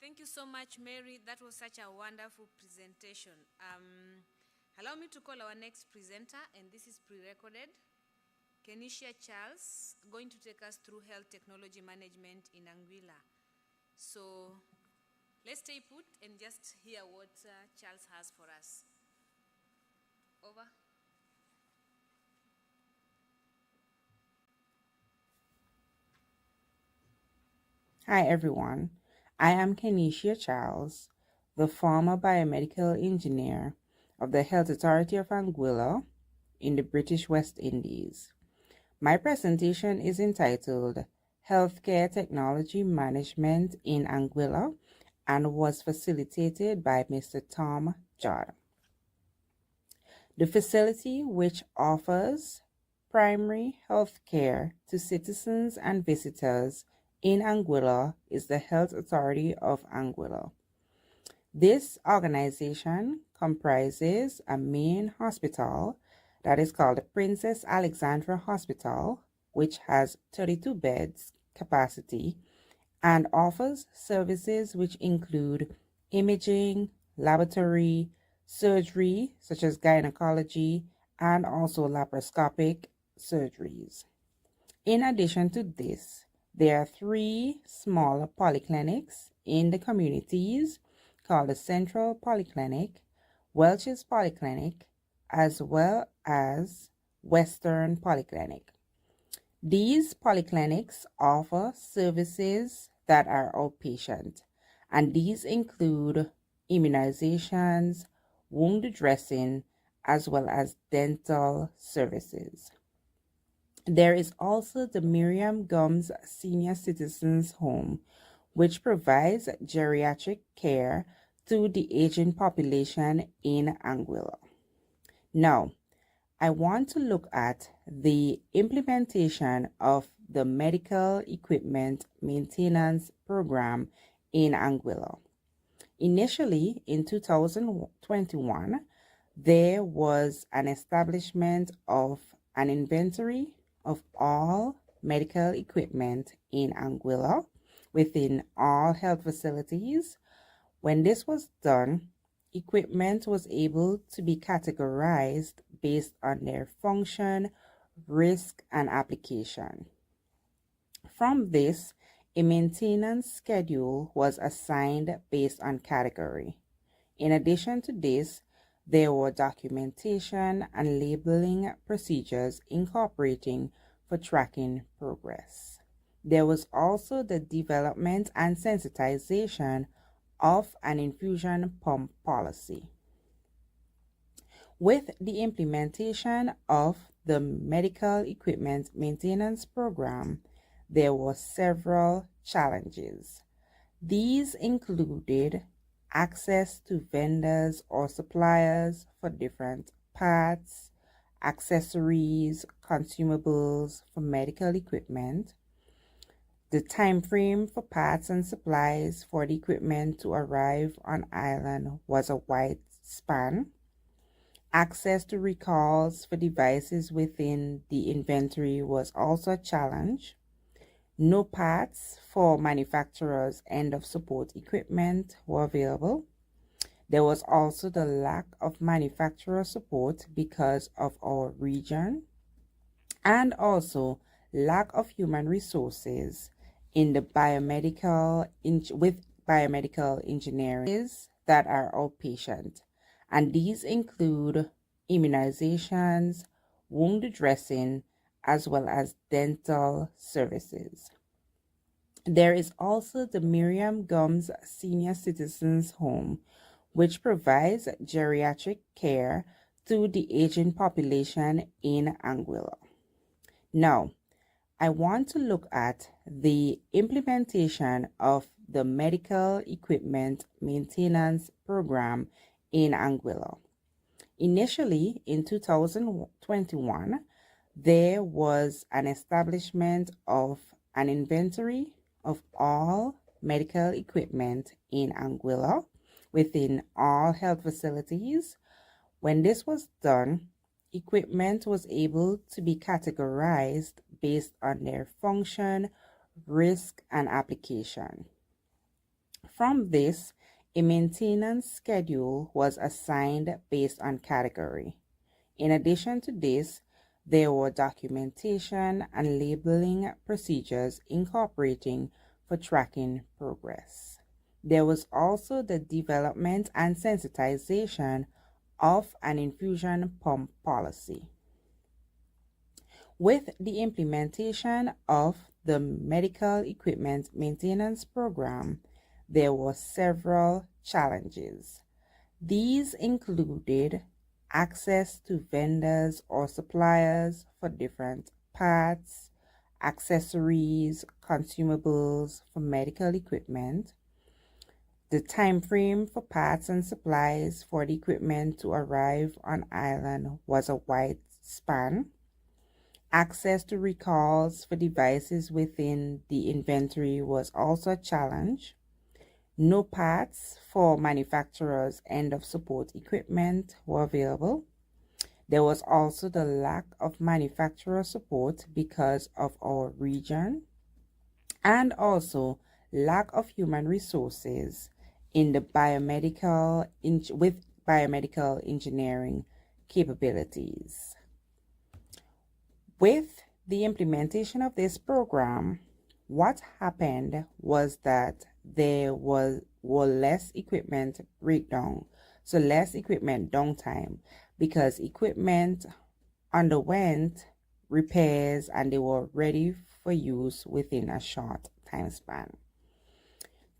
Thank you so much, Mary. That was such a wonderful presentation. Allow me to call our next presenter, and this is pre-recorded. Kenisha Charles, going to take us through health technology management in Anguilla. So let's stay put and just hear what Charles has for us. Over. Hi, everyone. I am Kenisha Charles, the former biomedical engineer of the Health Authority of Anguilla, in the British West Indies. My presentation is entitled Healthcare Technology Management in Anguilla and was facilitated by Mr. Tom Judd. The facility, which offers primary health care to citizens and visitors in Anguilla, is the Health Authority of Anguilla. This organization comprises a main hospital that is called the Princess Alexandra Hospital, which has 32 beds capacity and offers services which include imaging, laboratory, surgery such as gynecology, and also laparoscopic surgeries. In addition to this, there are 3 smaller polyclinics in the communities called the Central Polyclinic, Welch's Polyclinic, as well as Western Polyclinic. These polyclinics offer services that are outpatient, and these include immunizations, wound dressing, as well as dental services. There is also the Miriam Gums Senior Citizens Home, which provides geriatric care to the aging population in Anguilla. Now, I want to look at the implementation of the Medical Equipment Maintenance Program in Anguilla. Initially, in 2021, there was an establishment of an inventory of all medical equipment in Anguilla within all health facilities. When this was done, equipment was able to be categorized based on their function, risk, and application. From this, a maintenance schedule was assigned based on category. In addition to this, there were documentation and labeling procedures incorporating for tracking progress. There was also the development and sensitization of an infusion pump policy. With the implementation of the Medical Equipment Maintenance Program, there were several challenges. These included access to vendors or suppliers for different parts, accessories, consumables for medical equipment. The time frame for parts and supplies for the equipment to arrive on island was a wide span. Access to recalls for devices within the inventory was also a challenge. No parts for manufacturers' end-of-support equipment were available. There was also the lack of manufacturer support because of our region, and also lack of human resources in the biomedical engineering that are outpatient, and these include immunizations, wound dressing, as well as dental services. There is also the Miriam Gums Senior Citizens Home, which provides geriatric care to the aging population in Anguilla. Now, I want to look at the implementation of the Medical Equipment Maintenance Program in Anguilla. Initially, in 2021, there was an establishment of an inventory of all medical equipment in Anguilla within all health facilities. When this was done, equipment was able to be categorized based on their function, risk, and application. From this, a maintenance schedule was assigned based on category. In addition to this, there were documentation and labeling procedures incorporating for tracking progress. There was also the development and sensitization of an infusion pump policy. With the implementation of the Medical Equipment Maintenance Program, there were several challenges. These included access to vendors or suppliers for different parts, accessories, consumables for medical equipment. The time frame for parts and supplies for the equipment to arrive on island was a wide span. Access to recalls for devices within the inventory was also a challenge. No parts for manufacturers' end-of-support equipment were available. There was also the lack of manufacturer support because of our region, and also lack of human resources in the with biomedical engineering capabilities. With the implementation of this program, what happened was that there were less equipment breakdown, so less equipment downtime, because equipment underwent repairs and they were ready for use within a short time span.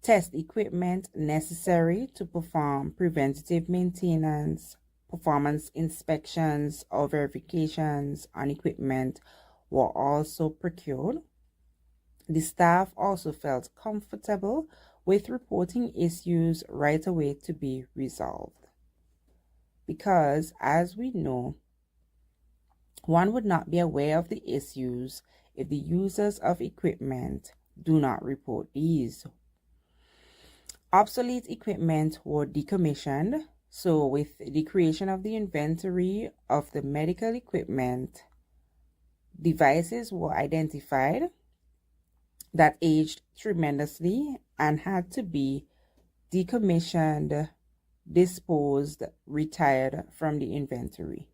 Test equipment necessary to perform preventative maintenance, performance inspections or verifications on equipment were also procured. The staff also felt comfortable with reporting issues right away to be resolved. Because, as we know, one would not be aware of the issues if the users of equipment do not report these. Obsolete equipment were decommissioned, so with the creation of the inventory of the medical equipment, devices were identified that aged tremendously and had to be decommissioned, disposed, retired from the inventory.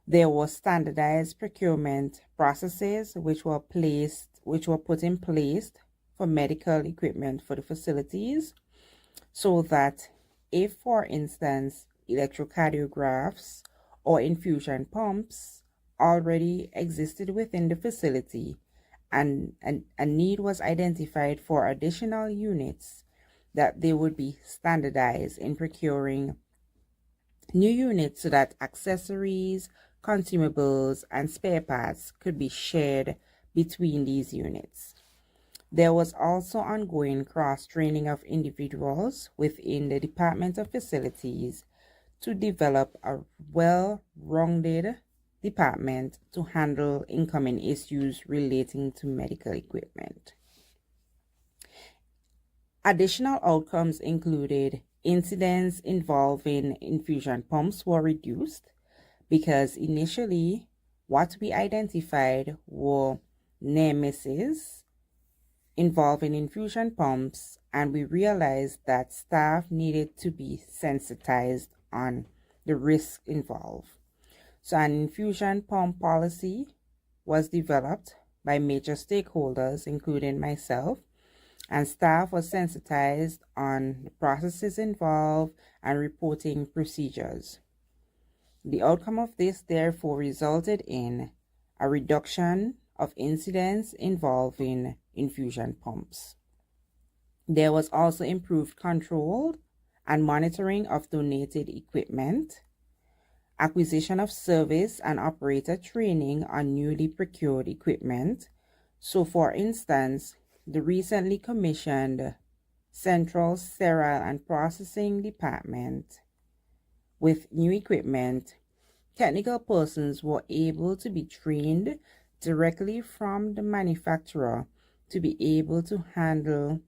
There were standardized procurement processes which were put in place for medical equipment for the facilities, so that if, for instance, electrocardiographs or infusion pumps already existed within the facility and a need was identified for additional units, that they would be standardized in procuring new units so that accessories, consumables, and spare parts could be shared between these units. There was also ongoing cross-training of individuals within the Department of Facilities to develop a well-rounded department to handle incoming issues relating to medical equipment. Additional outcomes included incidents involving infusion pumps were reduced, because initially what we identified were near misses involving infusion pumps, and we realized that staff needed to be sensitized on the risk involved. So an infusion pump policy was developed by major stakeholders, including myself, and staff was sensitized on the processes involved and reporting procedures. The outcome of this therefore resulted in a reduction of incidents involving infusion pumps. There was also improved control and monitoring of donated equipment, acquisition of service and operator training on newly procured equipment. So, for instance, the recently commissioned Central Sterile and Processing Department with new equipment, technical persons were able to be trained directly from the manufacturer to be able to handle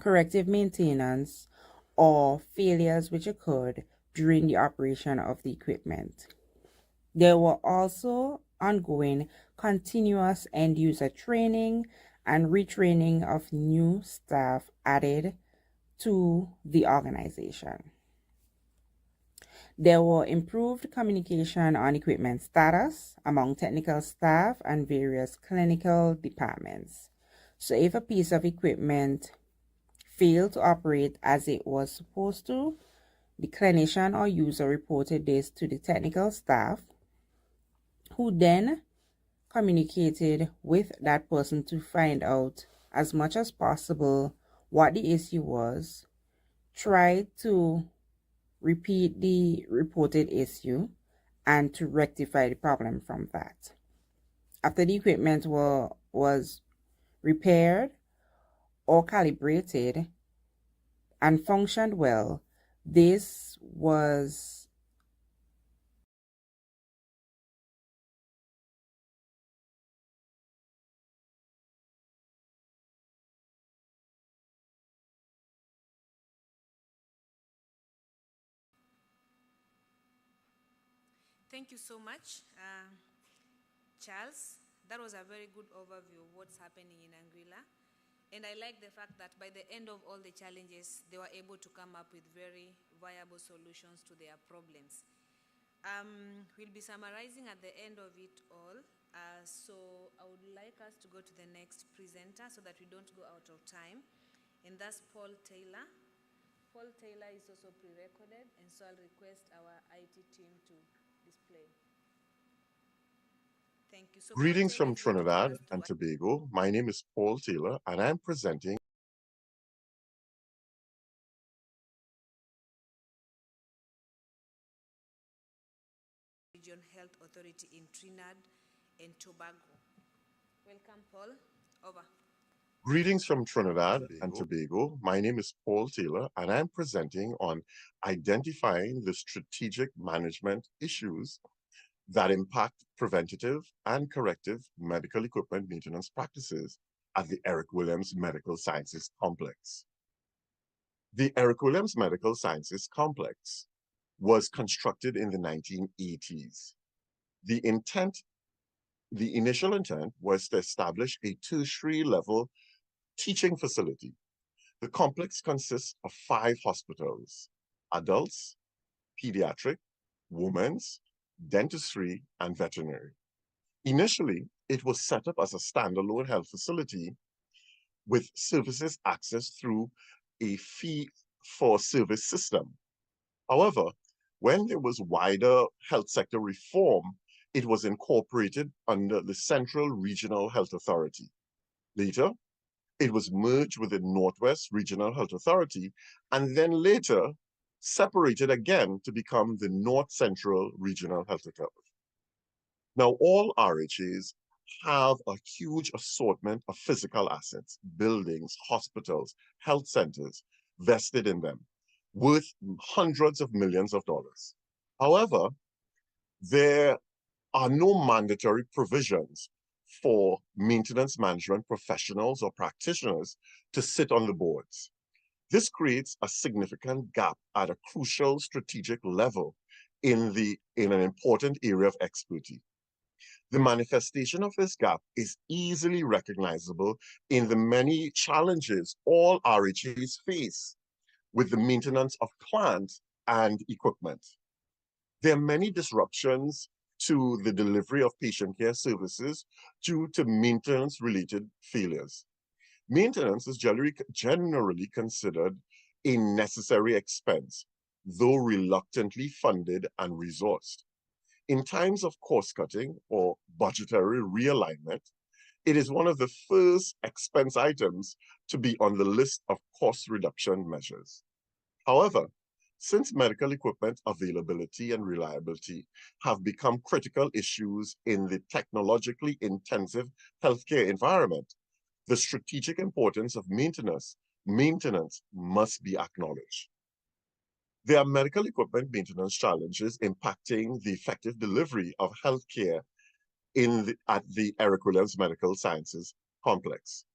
corrective maintenance or failures which occurred during the operation of the equipment. There were also ongoing continuous end-user training and retraining of new staff added to the organization. There were improved communication on equipment status among technical staff and various clinical departments. So if a piece of equipment failed to operate as it was supposed to, the clinician or user reported this to the technical staff, who then communicated with that person to find out as much as possible what the issue was, tried to repeat the reported issue, and to rectify the problem from that. After the equipment was repaired or calibrated and functioned well, this was Thank you so much, Charles. That was a very good overview of what's happening in Anguilla. And I like the fact that by the end of all the challenges, they were able to come up with very viable solutions to their problems. We'll be summarizing at the end of it all. So I would like us to go to the next presenter so that we don't go out of time. And that's Paul Taylor. Paul Taylor is also pre-recorded, and so I'll request our IT team to display. Thank you. So Greetings from Trinidad and Tobago. My name is Paul Taylor, and I'm presenting Region Health Authority in Trinidad and Tobago. Welcome, Paul. Over. Greetings from Trinidad and Tobago. My name is Paul Taylor, and I'm presenting on identifying the strategic management issues that impact preventative and corrective medical equipment maintenance practices at the Eric Williams Medical Sciences Complex. The Eric Williams Medical Sciences Complex was constructed in the 1980s. The initial intent was to establish a tertiary level teaching facility. The complex consists of 5 hospitals: adults, pediatric, women's, dentistry, and veterinary. Initially, it was set up as a standalone health facility with services accessed through a fee-for-service system. However, when there was wider health sector reform, it was incorporated under the Central Regional Health Authority. Later, it was merged with the Northwest Regional Health Authority, and then later separated again to become the North Central Regional Health Authority. Now, all RHAs have a huge assortment of physical assets, buildings, hospitals, health centers vested in them, worth hundreds of millions of dollars. However, there are no mandatory provisions for maintenance management professionals or practitioners to sit on the boards. This creates a significant gap at a crucial strategic level in an important area of expertise. The manifestation of this gap is easily recognizable in the many challenges all RHAs face with the maintenance of plant and equipment. There are many disruptions to the delivery of patient care services due to maintenance-related failures. Maintenance is generally considered a necessary expense, though reluctantly funded and resourced. In times of cost-cutting or budgetary realignment, it is one of the first expense items to be on the list of cost reduction measures. However, since medical equipment availability and reliability have become critical issues in the technologically intensive healthcare environment, the strategic importance of maintenance must be acknowledged. There are medical equipment maintenance challenges impacting the effective delivery of healthcare at the Eric Williams Medical Sciences Complex.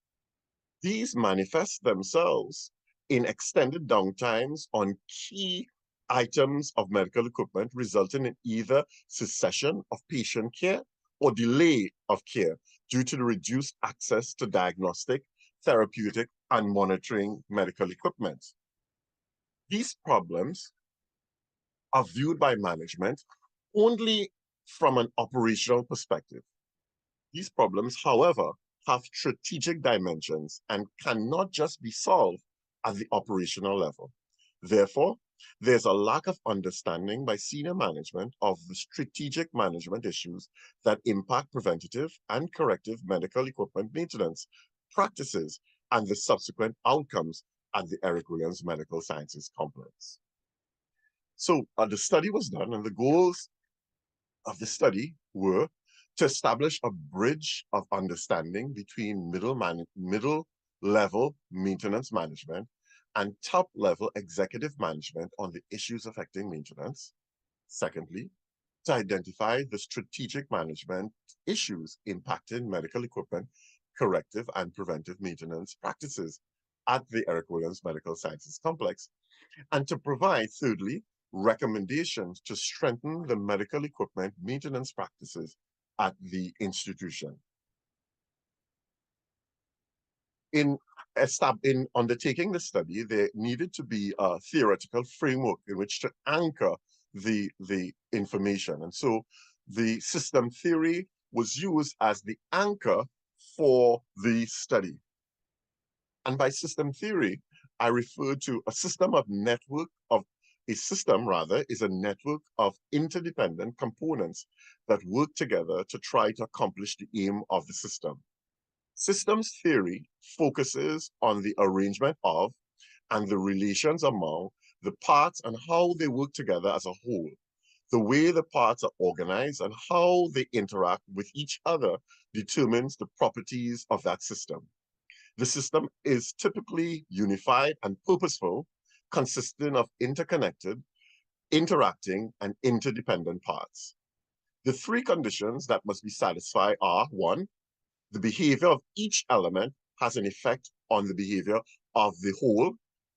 These manifest themselves in extended downtimes on key items of medical equipment, resulting in either cessation of patient care or delay of care due to the reduced access to diagnostic, therapeutic, and monitoring medical equipment. These problems are viewed by management only from an operational perspective. These problems, however, have strategic dimensions and cannot just be solved at the operational level. Therefore, there's a lack of understanding by senior management of the strategic management issues that impact preventative and corrective medical equipment maintenance practices and the subsequent outcomes at the Eric Williams Medical Sciences Complex. So the study was done, and the goals of the study were to establish a bridge of understanding between middle-level maintenance management and top-level executive management on the issues affecting maintenance. Secondly, to identify the strategic management issues impacting medical equipment, corrective and preventive maintenance practices at the Eric Williams Medical Sciences Complex, and to provide, thirdly, recommendations to strengthen the medical equipment maintenance practices at the institution. In undertaking the study, there needed to be a theoretical framework in which to anchor the information. And so the system theory was used as the anchor for the study. And by system theory, I refer to a system of network of a system rather is a network of interdependent components that work together to try to accomplish the aim of the system. Systems theory focuses on the arrangement of and the relations among the parts and how they work together as a whole, the way the parts are organized and how they interact with each other determines the properties of that system. The system is typically unified and purposeful, consisting of interconnected, interacting, and interdependent parts. The three conditions that must be satisfied are: one, the behavior of each element has an effect on the behavior of the whole.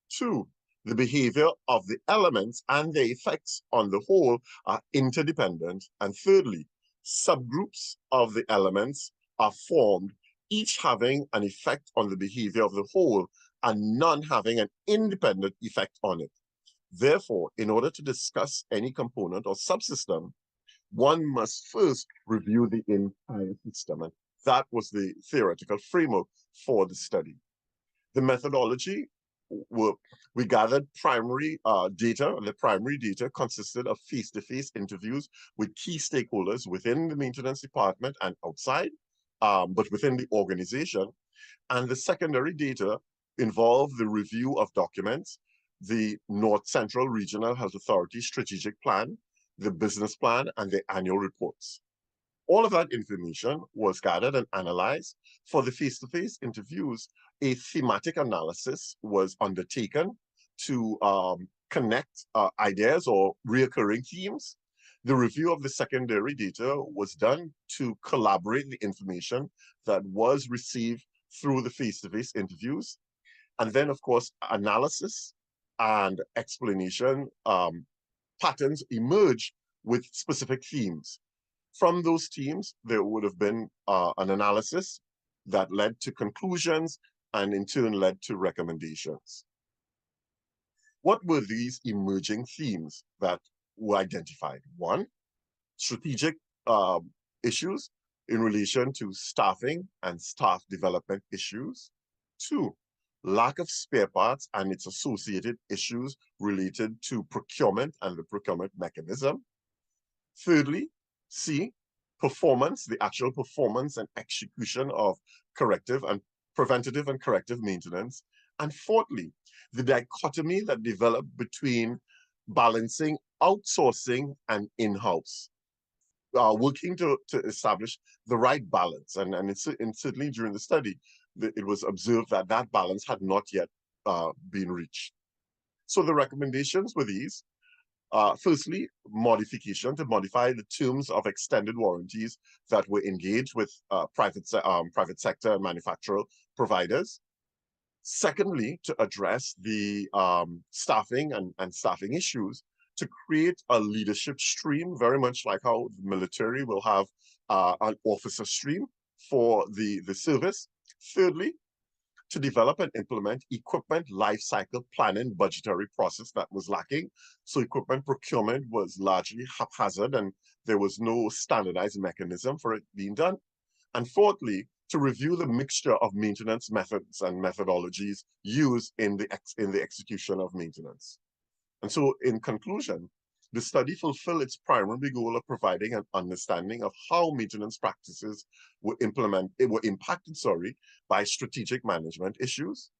Two, the behavior of the elements and their effects on the whole are interdependent. And thirdly, subgroups of the elements are formed, each having an effect on the behavior of the whole and none having an independent effect on it. Therefore, in order to discuss any component or subsystem, one must first review the entire system. And that was the theoretical framework for the study. The methodology, we gathered primary data. The primary data consisted of face-to-face interviews with key stakeholders within the maintenance department and outside, but within the organization. And the secondary data involved the review of documents, the North Central Regional Health Authority strategic plan, the business plan, and the annual reports. All of that information was gathered and analyzed. For the face-to-face interviews, a thematic analysis was undertaken to connect ideas or reoccurring themes. The review of the secondary data was done to collaborate the information that was received through the face-to-face interviews. And then, of course, analysis and explanation patterns emerge with specific themes. From those themes, there would have been an analysis that led to conclusions and in turn led to recommendations. What were these emerging themes that were identified? One, strategic issues in relation to staffing and staff development issues. Two, lack of spare parts and its associated issues related to procurement and the procurement mechanism. Thirdly, C, performance, the actual performance and execution of preventative and corrective maintenance. And fourthly, the dichotomy that developed between balancing outsourcing and in-house, working to establish the right balance. And certainly during the study, it was observed that that balance had not yet been reached. So the recommendations were these. Firstly, modification to modify the terms of extended warranties that were engaged with private sector and manufacturer providers. Secondly, to address the staffing and staffing issues, to create a leadership stream, very much like how the military will have an officer stream for the service. Thirdly, to develop and implement equipment lifecycle planning budgetary process that was lacking. So equipment procurement was largely haphazard and there was no standardized mechanism for it being done. And fourthly, to review the mixture of maintenance methods and methodologies used in the execution of maintenance. And so in conclusion, the study fulfilled its primary goal of providing an understanding of how maintenance practices were impacted by strategic management issues.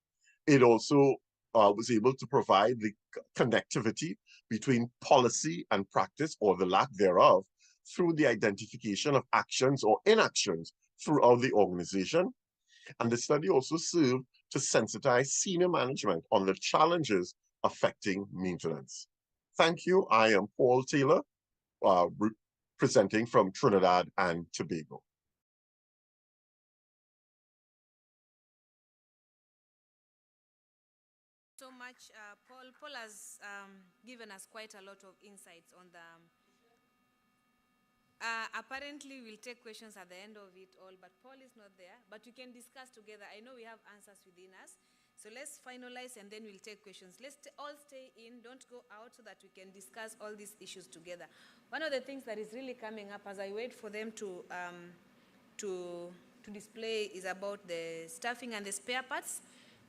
It also was able to provide the connectivity between policy and practice, or the lack thereof, through the identification of actions or inactions throughout the organization. And the study also served to sensitize senior management on the challenges affecting maintenance. Thank you. I am Paul Taylor, presenting from Trinidad and Tobago. So much, Paul. Paul has given us quite a lot of insights on the. Apparently, we'll take questions at the end of it all, but Paul is not there. But we can discuss together. I know we have answers within us. So let's finalize and then we'll take questions. Let's all stay in, don't go out, so that we can discuss all these issues together. One of the things that is really coming up as I wait for them to display is about the staffing and the spare parts.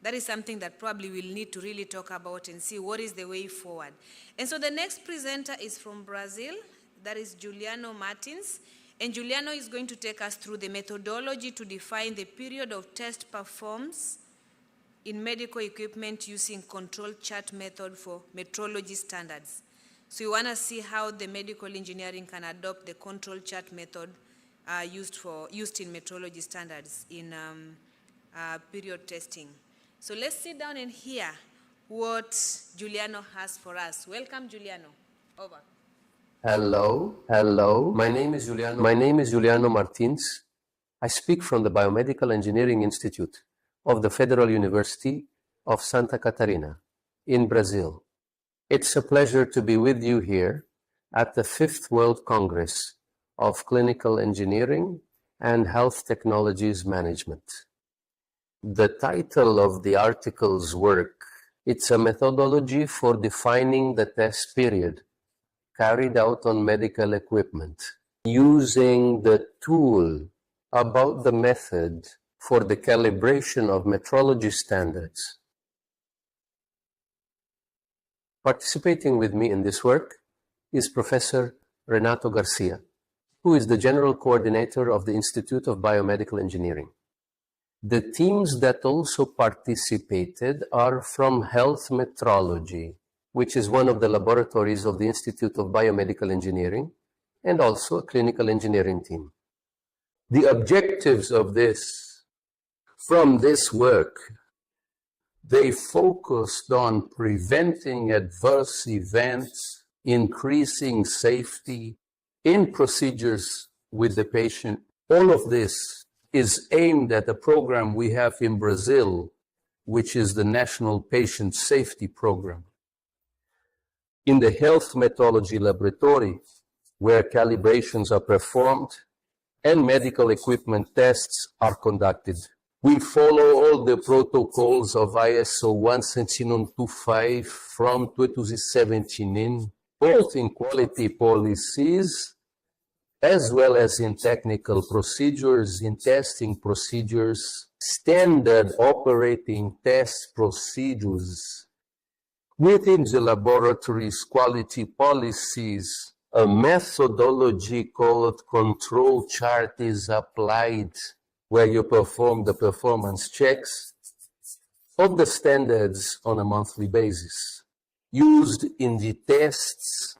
That is something that probably we'll need to really talk about and see what is the way forward. And so the next presenter is from Brazil. That is Juliano Martins. And Juliano is going to take us through the methodology to define the period of test performs in medical equipment using control chart method for metrology standards. So you want to see how the medical engineering can adopt the control chart method used in metrology standards in period testing. So let's sit down and hear what Juliano has for us. Welcome, Juliano. Over. Hello. My name is Juliano Martins. I speak from the Biomedical Engineering Institute of the Federal University of Santa Catarina in Brazil. It's a pleasure to be with you here at the 5th World Congress of Clinical Engineering and Health Technologies Management. The title of the article's work, it's a methodology for defining the test period carried out on medical equipment, using the tool about the method for the calibration of metrology standards. Participating with me in this work is Professor Renato Garcia, who is the General Coordinator of the Institute of Biomedical Engineering. The teams that also participated are from Health Metrology, which is one of the laboratories of the Institute of Biomedical Engineering, and also a clinical engineering team. The objectives of from this work, they focused on preventing adverse events, increasing safety in procedures with the patient. All of this is aimed at a program we have in Brazil, which is the National Patient Safety Program. In the Health Metrology Laboratory, where calibrations are performed and medical equipment tests are conducted, we follow all the protocols of ISO 17125 from 2017, both in quality policies as well as in technical procedures, in testing procedures, standard operating test procedures. Within the laboratory's quality policies, a methodology called control chart is applied, where you perform the performance checks of the standards on a monthly basis. Used in the tests,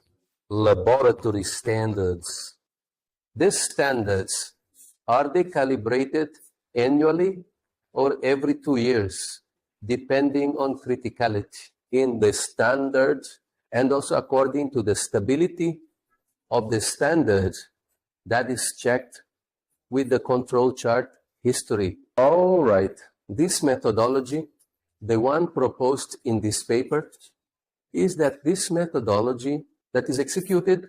laboratory standards. These standards, are they calibrated annually or every 2 years, depending on criticality in the standard and also according to the stability of the standard that is checked with the control chart history. All right, this methodology, the one proposed in this paper, is that this methodology that is executed,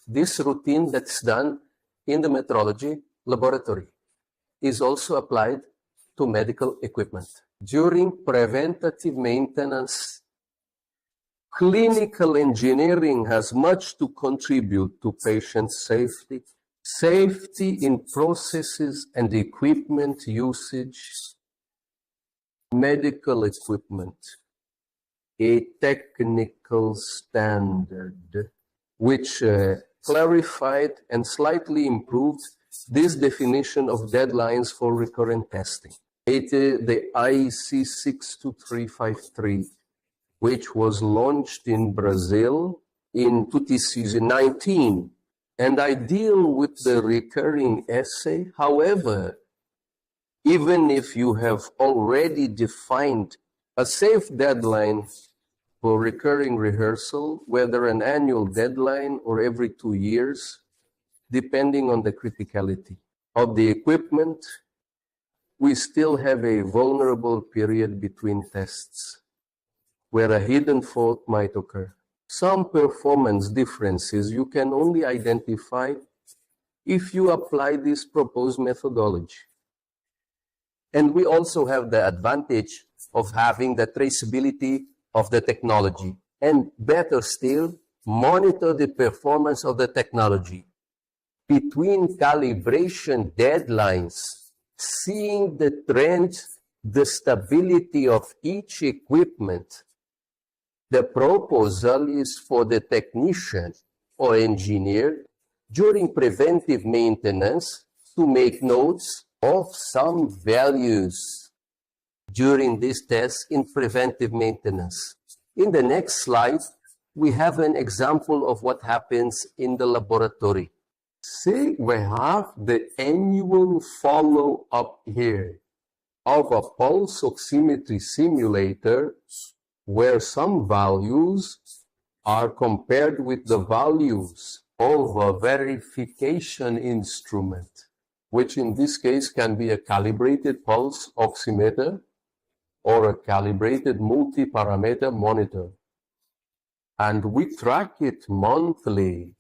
this routine that's done in the metrology laboratory, is also applied to medical equipment. During preventative maintenance, clinical engineering has much to contribute to patient safety, safety in processes and equipment usage, medical equipment, a technical standard which clarified and slightly improved this definition of deadlines for recurrent testing. It is the IC 62353. which was launched in Brazil in 2019. And I deal with the recurring essay. However, even if you have already defined a safe deadline for recurring rehearsal, whether an annual deadline or every 2 years, depending on the criticality of the equipment, we still have a vulnerable period between tests where a hidden fault might occur. Some performance differences you can only identify if you apply this proposed methodology. And we also have the advantage of having the traceability of the technology. And better still, monitor the performance of the technology. Between calibration deadlines, seeing the trend, the stability of each equipment, the proposal is for the technician or engineer during preventive maintenance to make notes of some values during this test in preventive maintenance. In the next slide, we have an example of what happens in the laboratory. See, we have the annual follow-up here of a pulse oximetry simulator where some values are compared with the values of a verification instrument, which in this case can be a calibrated pulse oximeter or a calibrated multi-parameter monitor. And we track it monthly,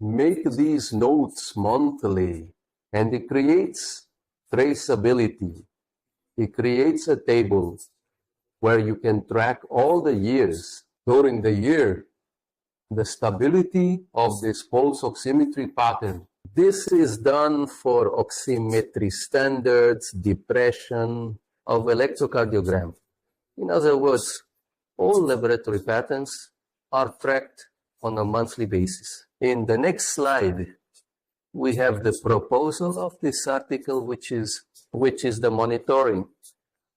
make these notes monthly, and it creates traceability. It creates a table where you can track all the years during the year, the stability of this pulse oximetry pattern. This is done for oximetry standards, depression of electrocardiogram. In other words, all laboratory patterns are tracked on a monthly basis. In the next slide, we have the proposal of this article, which is the monitoring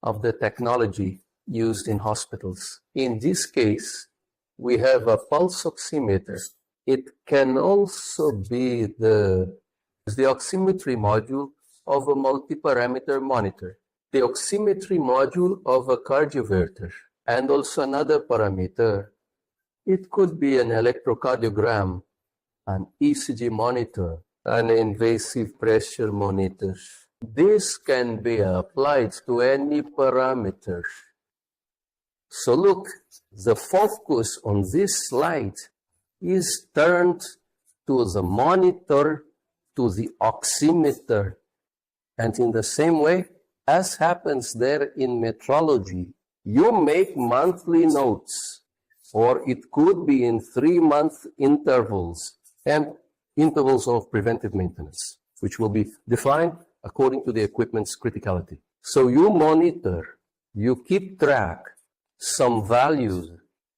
of the technology used in hospitals. In this case, we have a pulse oximeter. It can also be the oximetry module of a multi-parameter monitor, the oximetry module of a cardioverter, and also another parameter. It could be an electrocardiogram, an ECG monitor, an invasive pressure monitor. This can be applied to any parameter. So look, the focus on this slide is turned to the monitor, to the oximeter. And in the same way, as happens there in metrology, you make monthly notes, or it could be in 3-month intervals, and intervals of preventive maintenance, which will be defined according to the equipment's criticality. So you monitor, you keep track, some values.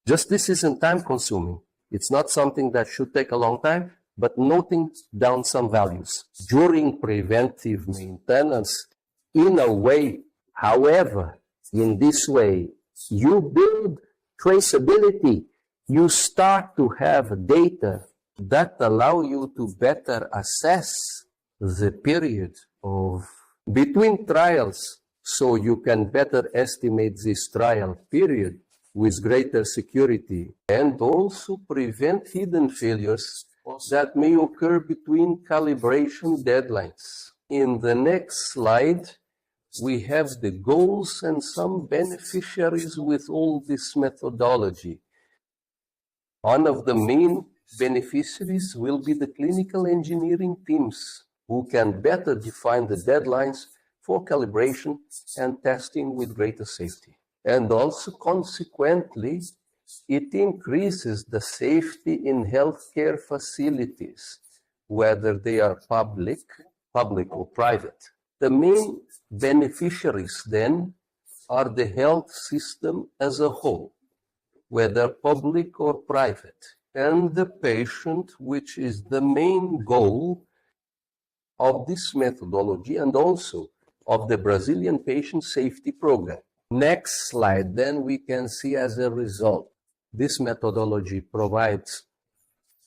Just this isn't time consuming. It's not something that should take a long time, but noting down some values during preventive maintenance in a way. However, in this way, you build traceability. You start to have data that allow you to better assess the period of between trials, so you can better estimate this trial period with greater security and also prevent hidden failures that may occur between calibration deadlines. In the next slide, we have the goals and some beneficiaries with all this methodology. One of the main beneficiaries will be the clinical engineering teams, who can better define the deadlines for calibration and testing with greater safety. And also, consequently, it increases the safety in healthcare facilities, whether they are public or private. The main beneficiaries then are the health system as a whole, whether public or private, and the patient, which is the main goal of this methodology and also of the Brazilian Patient Safety Program. Next slide, then we can see as a result, this methodology provides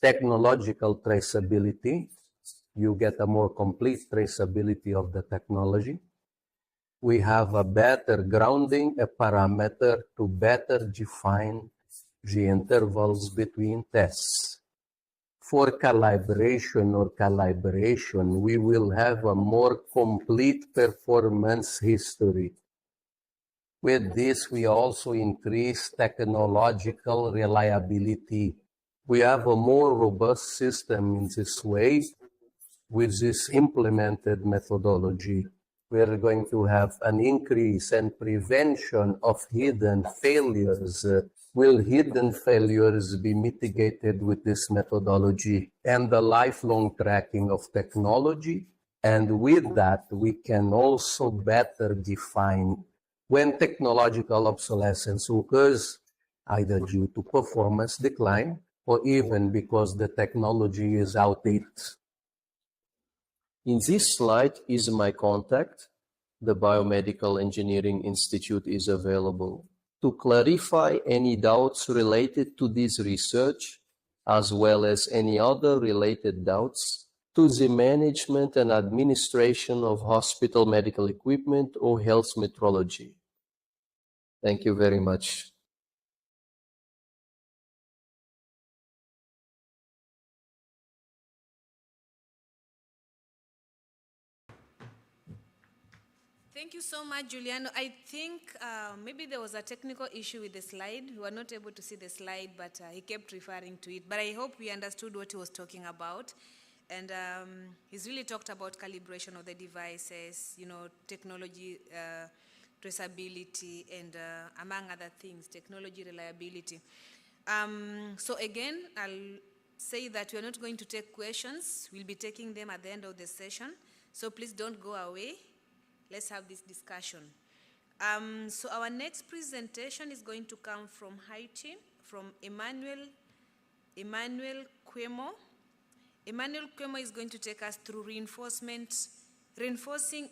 technological traceability. You get a more complete traceability of the technology. We have a better grounding, a parameter to better define the intervals between tests. For calibration or calibration, we will have a more complete performance history. With this, we also increase technological reliability. We have a more robust system in this way. With this implemented methodology, we are going to have an increase and prevention of hidden failures. Will hidden failures be mitigated with this methodology and the lifelong tracking of technology? And with that, we can also better define when technological obsolescence occurs, either due to performance decline or even because the technology is outdated. In this slide is my contact. The Biomedical Engineering Institute is available to clarify any doubts related to this research, as well as any other related doubts to the management and administration of hospital medical equipment or health metrology. Thank you very much. Thank you so much, Giuliano. I think maybe there was a technical issue with the slide. We were not able to see the slide, but he kept referring to it. But I hope we understood what he was talking about. And he's really talked about calibration of the devices, you know, technology traceability, and among other things, technology reliability. So again, I'll say that we're not going to take questions. We'll be taking them at the end of the session. So please don't go away. Let's have this discussion. So our next presentation is going to come from Haiti, from Emmanuel Quemo. Emmanuel Quemo is going to take us through reinforcing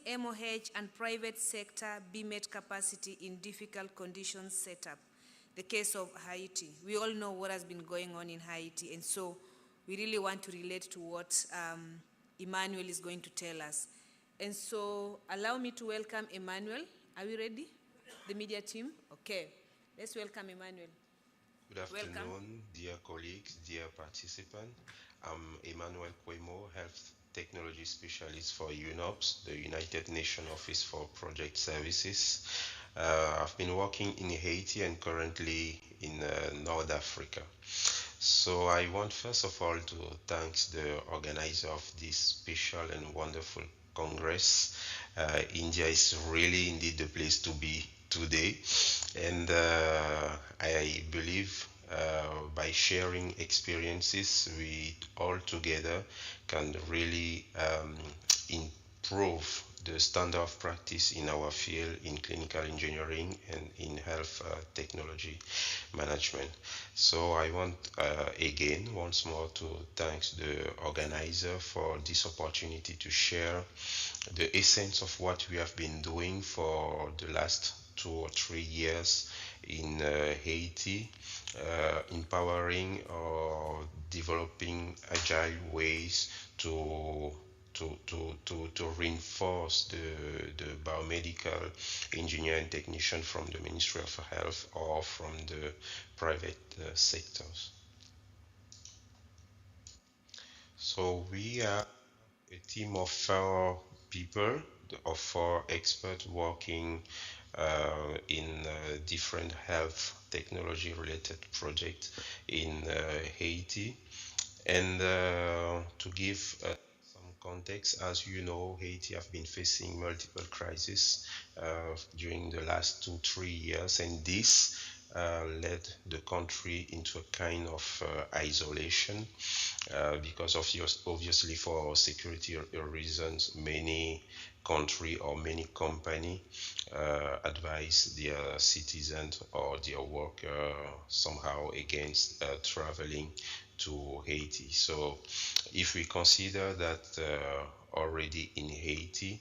MOH and private sector BMET capacity in difficult conditions setup. The case of Haiti. We all know what has been going on in Haiti, and so we really want to relate to what Emmanuel is going to tell us. And so allow me to welcome Emmanuel. Are we ready? The media team? Okay. Let's welcome Emmanuel. Good afternoon, dear colleagues, dear participants. I'm Emmanuel Quemo, Health Technology Specialist for UNOPS, the United Nations Office for Project Services. I've been working in Haiti and currently in North Africa. So I want first of all to thank the organizer of this special and wonderful Congress. India is really indeed the place to be today, and I believe by sharing experiences, we all together can really improve the standard of practice in our field in clinical engineering and in health technology management. So I want again once more to thank the organizer for this opportunity to share the essence of what we have been doing for the last 2 or 3 years in Haiti, empowering or developing agile ways to reinforce the biomedical engineer and technician from the Ministry of Health or from the private sectors. So we are a team of 4 people, of 4 experts working in different health technology related projects in Haiti. And to give some context, as you know, Haiti have been facing multiple crises during the last 2-3 years, and this led the country into a kind of isolation because of obviously for security reasons, many country or many company advise their citizens or their worker somehow against traveling to Haiti. So if we consider that already in Haiti,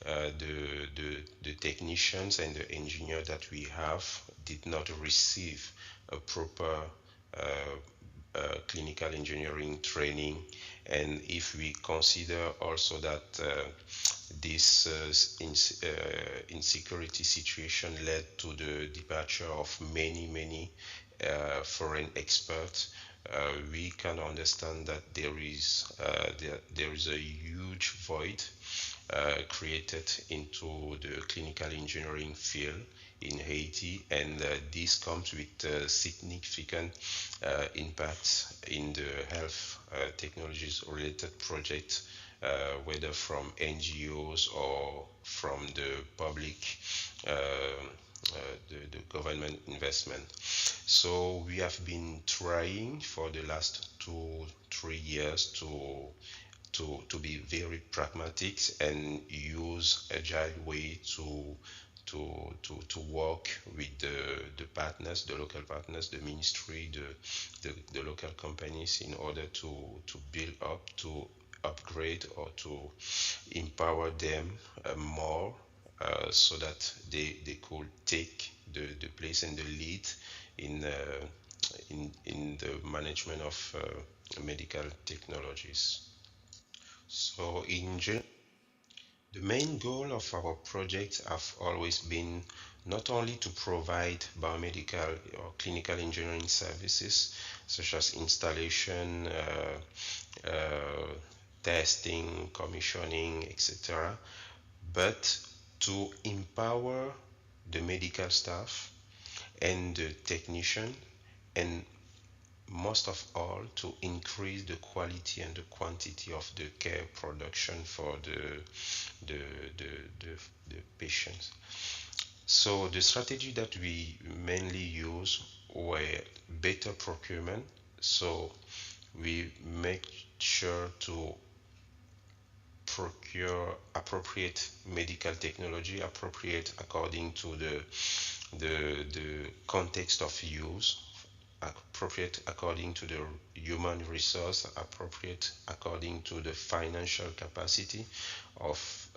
the technicians and the engineers that we have did not receive a proper clinical engineering training, and if we consider also that this insecurity situation led to the departure of many foreign experts, we can understand that there is a huge void created into the clinical engineering field in Haiti, and this comes with significant impacts in the health technologies related projects, whether from NGOs or from the public, the government investment. So we have been trying for the last 2-3 years to be very pragmatic and use agile way to work with the partners, the local partners, the ministry, the local companies, in order to build up, to upgrade, or to empower them more, so that they could take the place and the lead in the management of medical technologies. So in general, the main goal of our project have always been not only to provide biomedical or clinical engineering services, such as installation, testing, commissioning, etc., but to empower the medical staff and the technician, and most of all, to increase the quality and the quantity of the care production for the patients. So the strategy that we mainly use were better procurement. So we make sure to procure appropriate medical technology, appropriate according to the context of use, appropriate according to the human resource, appropriate according to the financial capacity of,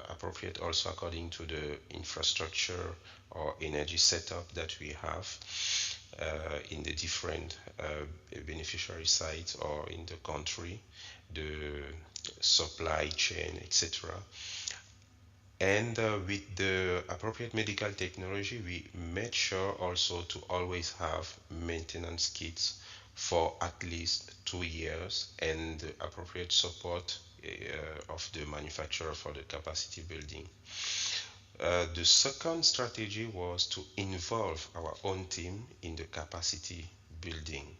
appropriate also according to the infrastructure or energy setup that we have in the different beneficiary sites or in the country, the supply chain, etc. And with the appropriate medical technology, we made sure also to always have maintenance kits for at least 2 years, and the appropriate support of the manufacturer for the capacity building. The second strategy was to involve our own team in the capacity building,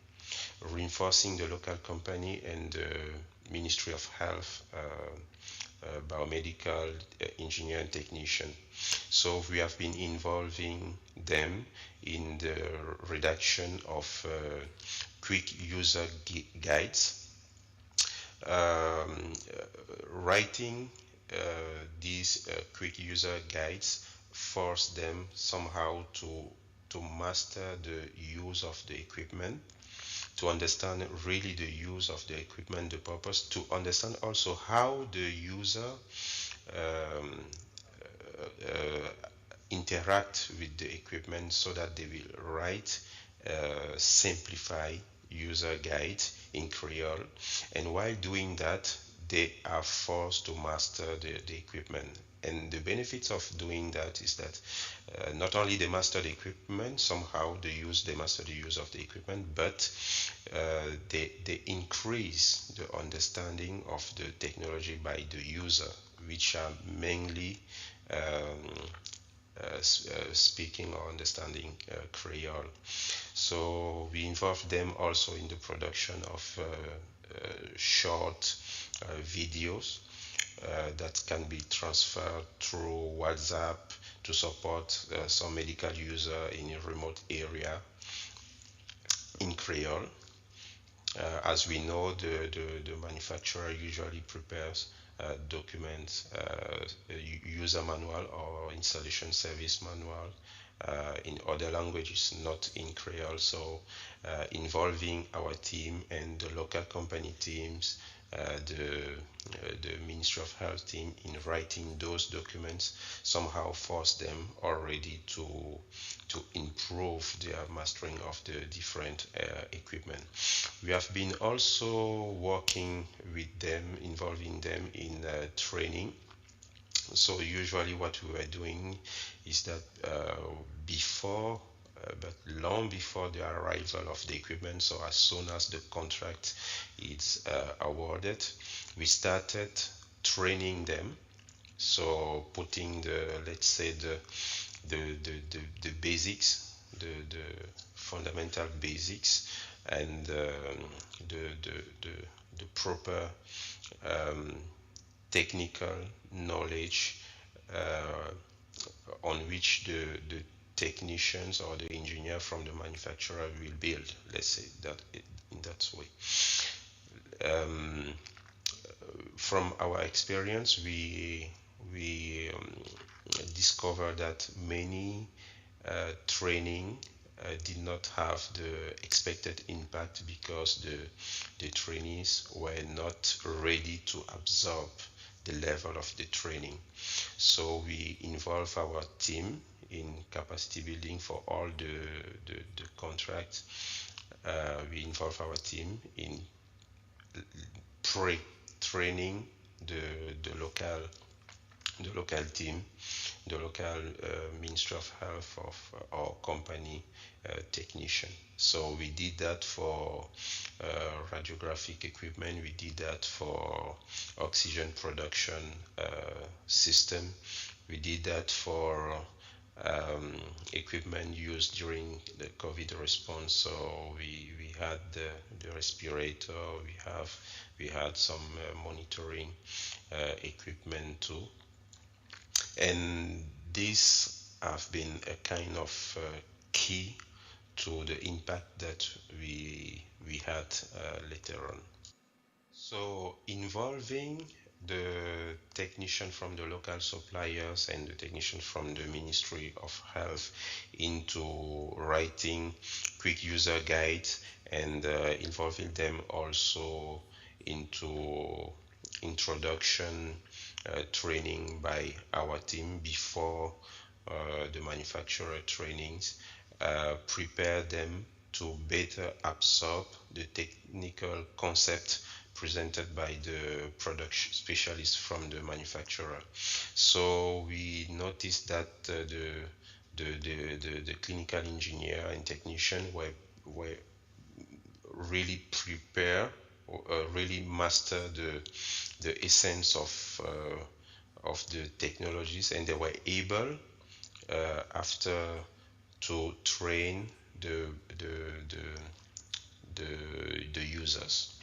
reinforcing the local company and the Ministry of Health biomedical engineer and technician. So we have been involving them in the redaction of quick user guides, writing these quick user guides force them somehow to master the use of the equipment, to understand really the use of the equipment, the purpose, to understand also how the user interact with the equipment, so that they will write simplify user guide in Creole, and while doing that they are forced to master the equipment. And the benefits of doing that is that not only they master the equipment, somehow they master the use of the equipment, but they increase the understanding of the technology by the user, which are mainly speaking or understanding Creole. So we involve them also in the production of short videos that can be transferred through WhatsApp to support some medical user in a remote area in Creole. As we know, the manufacturer usually prepares documents, user manual or installation service manual in other languages, not in Creole. So involving our team and the local company teams, the Ministry of Health team in writing those documents somehow force them already to improve their mastering of the different equipment. We have been also working with them, involving them in training. So usually what we were doing is that before but long before the arrival of the equipment, so as soon as the contract is awarded, we started training them. So putting let's say the basics, the fundamental basics, and the proper technical knowledge on which the technicians or the engineer from the manufacturer will build, let's say that in that way. From our experience, we discovered that many training did not have the expected impact because the trainees were not ready to absorb the level of the training. So we involve our team in capacity building for all the contracts. We involve our team in pre-training the local team, the local Ministry of Health of our company technician. So we did that for radiographic equipment, we did that for oxygen production system, we did that for equipment used during the COVID response. So we had the respirator, we had some monitoring equipment too. And these have been a kind of key to the impact that we had later on. So involving the technician from the local suppliers and the technician from the Ministry of Health into writing quick user guides and involving them also into introduction training by our team before the manufacturer trainings, prepare them to better absorb the technical concept presented by the production specialists from the manufacturer. So we noticed that the clinical engineer and technician were really prepare, really master the essence of the technologies, and they were able after to train the users.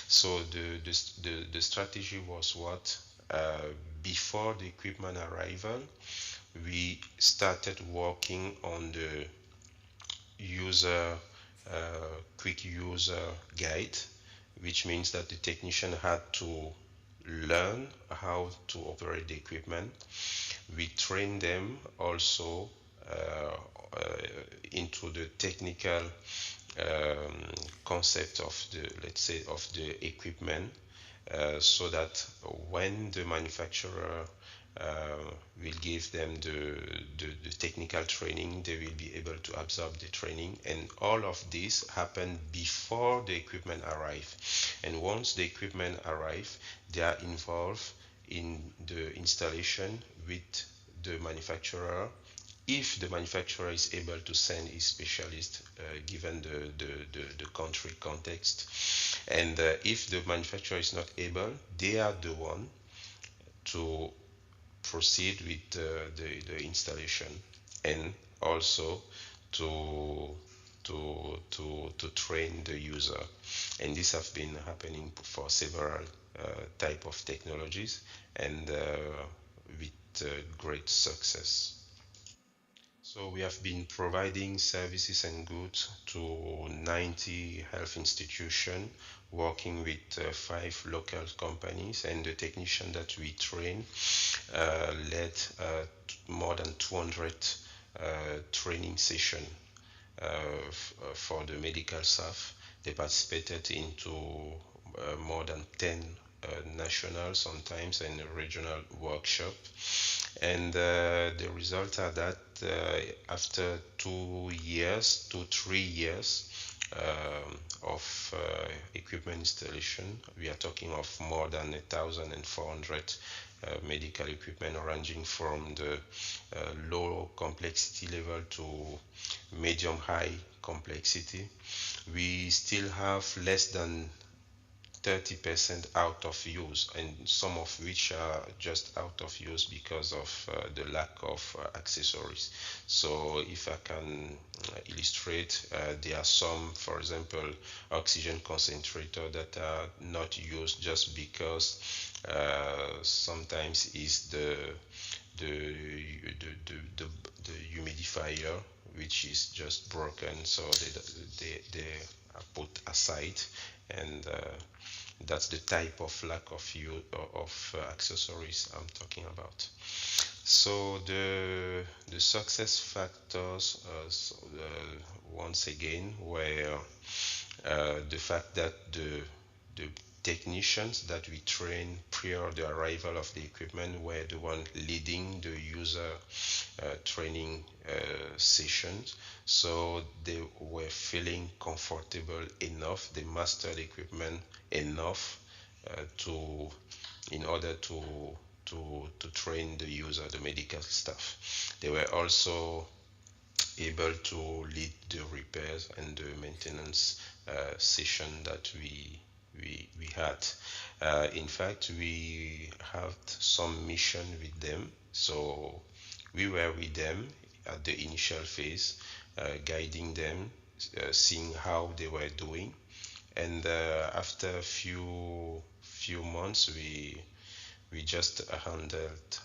So the strategy was what? Before the equipment arrival, we started working on the quick user guide, which means that the technician had to learn how to operate the equipment. We trained them also into the technical concept of the equipment, so that when the manufacturer will give them the technical training, they will be able to absorb the training. And all of this happened before the equipment arrive. And once the equipment arrive, they are involved in the installation with the manufacturer, if the manufacturer is able to send his specialist, given the country context. And if the manufacturer is not able, they are the one to proceed with the installation, and also to train the user. And this has been happening for several type of technologies, and with great success. So we have been providing services and goods to 90 health institutions, working with 5 local companies, and the technician that we train led more than 200 training session for the medical staff. They participated into more than 10 national, sometimes, and regional workshop. And the result are that after 2 years, 3 years of equipment installation, we are talking of more than 1,400 medical equipment ranging from the low complexity level to medium high complexity. We still have less than 30% out of use, and some of which are just out of use because of the lack of accessories. So if I can illustrate, there are some, for example, oxygen concentrator that are not used just because sometimes is the humidifier which is just broken, so they are put aside, and that's the type of lack of use of accessories I'm talking about. So the success factors once again were the fact that the technicians that we trained prior the arrival of the equipment were the one leading the user training sessions, so they were feeling comfortable enough, they mastered the equipment enough in order to train the user, the medical staff. They were also able to lead the repairs and the maintenance session that we had. In fact, we had some mission with them, so we were with them at the initial phase, guiding them, seeing how they were doing, and after a few months, we just handed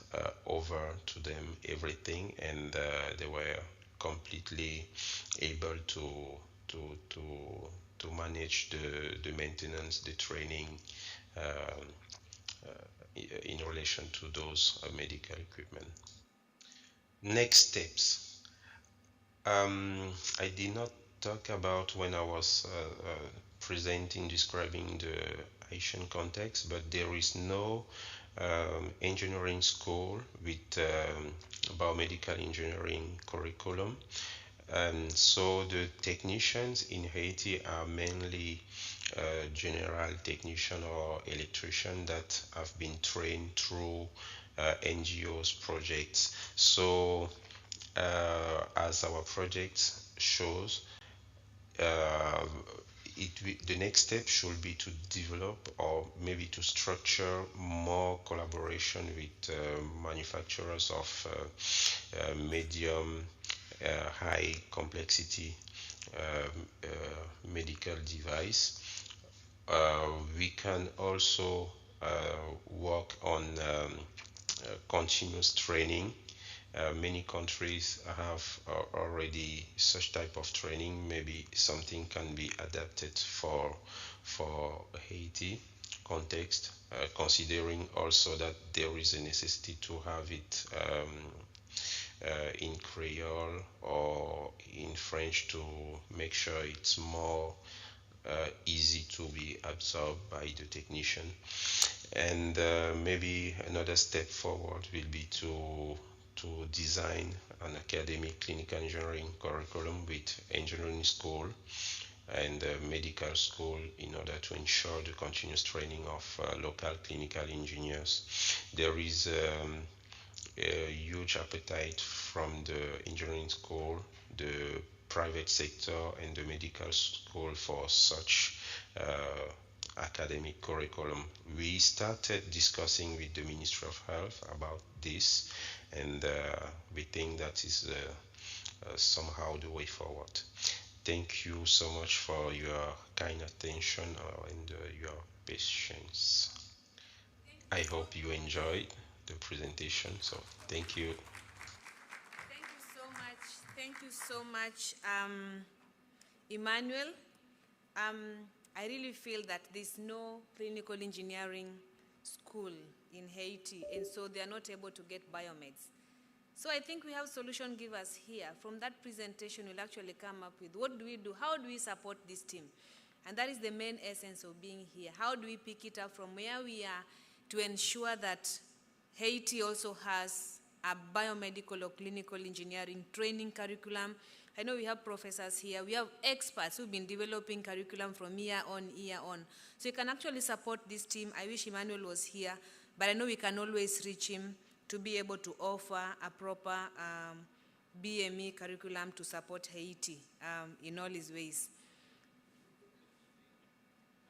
over to them everything, and they were completely able to manage the maintenance, the training in relation to those medical equipment. Next steps. I did not talk about when I was presenting, describing the Haitian context, but there is no engineering school with biomedical engineering curriculum. And so the technicians in Haiti are mainly general technician or electrician that have been trained through NGOs projects. So as our project shows, the next step should be to develop or maybe to structure more collaboration with manufacturers of medium, high complexity medical device. We can also work on continuous training. Many countries have already such type of training. Maybe something can be adapted for Haiti context, considering also that there is a necessity to have it in Creole or in French to make sure it's more easy to be absorbed by the technician. And maybe another step forward will be to design an academic clinical engineering curriculum with engineering school and medical school in order to ensure the continuous training of local clinical engineers. There is a huge appetite from the engineering school, the private sector, and the medical school for such academic curriculum. We started discussing with the Ministry of Health about this, and we think that is somehow the way forward. Thank you so much for your kind attention and your patience. I hope you enjoyed the presentation, so thank you. Thank you so much. Thank you so much, Emmanuel. I really feel that there's no clinical engineering school in Haiti, and so they are not able to get biomeds. So I think we have solution givers here. From that presentation, we'll actually come up with what do we do, how do we support this team? And that is the main essence of being here. How do we pick it up from where we are to ensure that Haiti also has a biomedical or clinical engineering training curriculum? I know we have professors here. We have experts who've been developing curriculum from year on, year on. So you can actually support this team. I wish Emmanuel was here, but I know we can always reach him to be able to offer a proper BME curriculum to support Haiti in all his ways.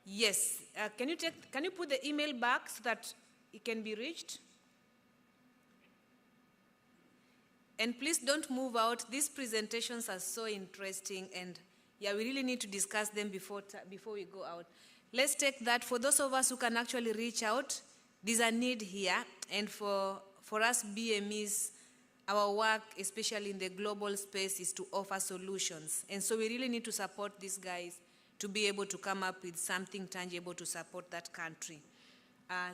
Yes, can you put the email back so that it can be reached? And please don't move out. These presentations are so interesting, and yeah, we really need to discuss them before we go out. Let's take that. For those of us who can actually reach out, there's a need here, and for us BMEs, our work, especially in the global space, is to offer solutions. And so we really need to support these guys to be able to come up with something tangible to support that country.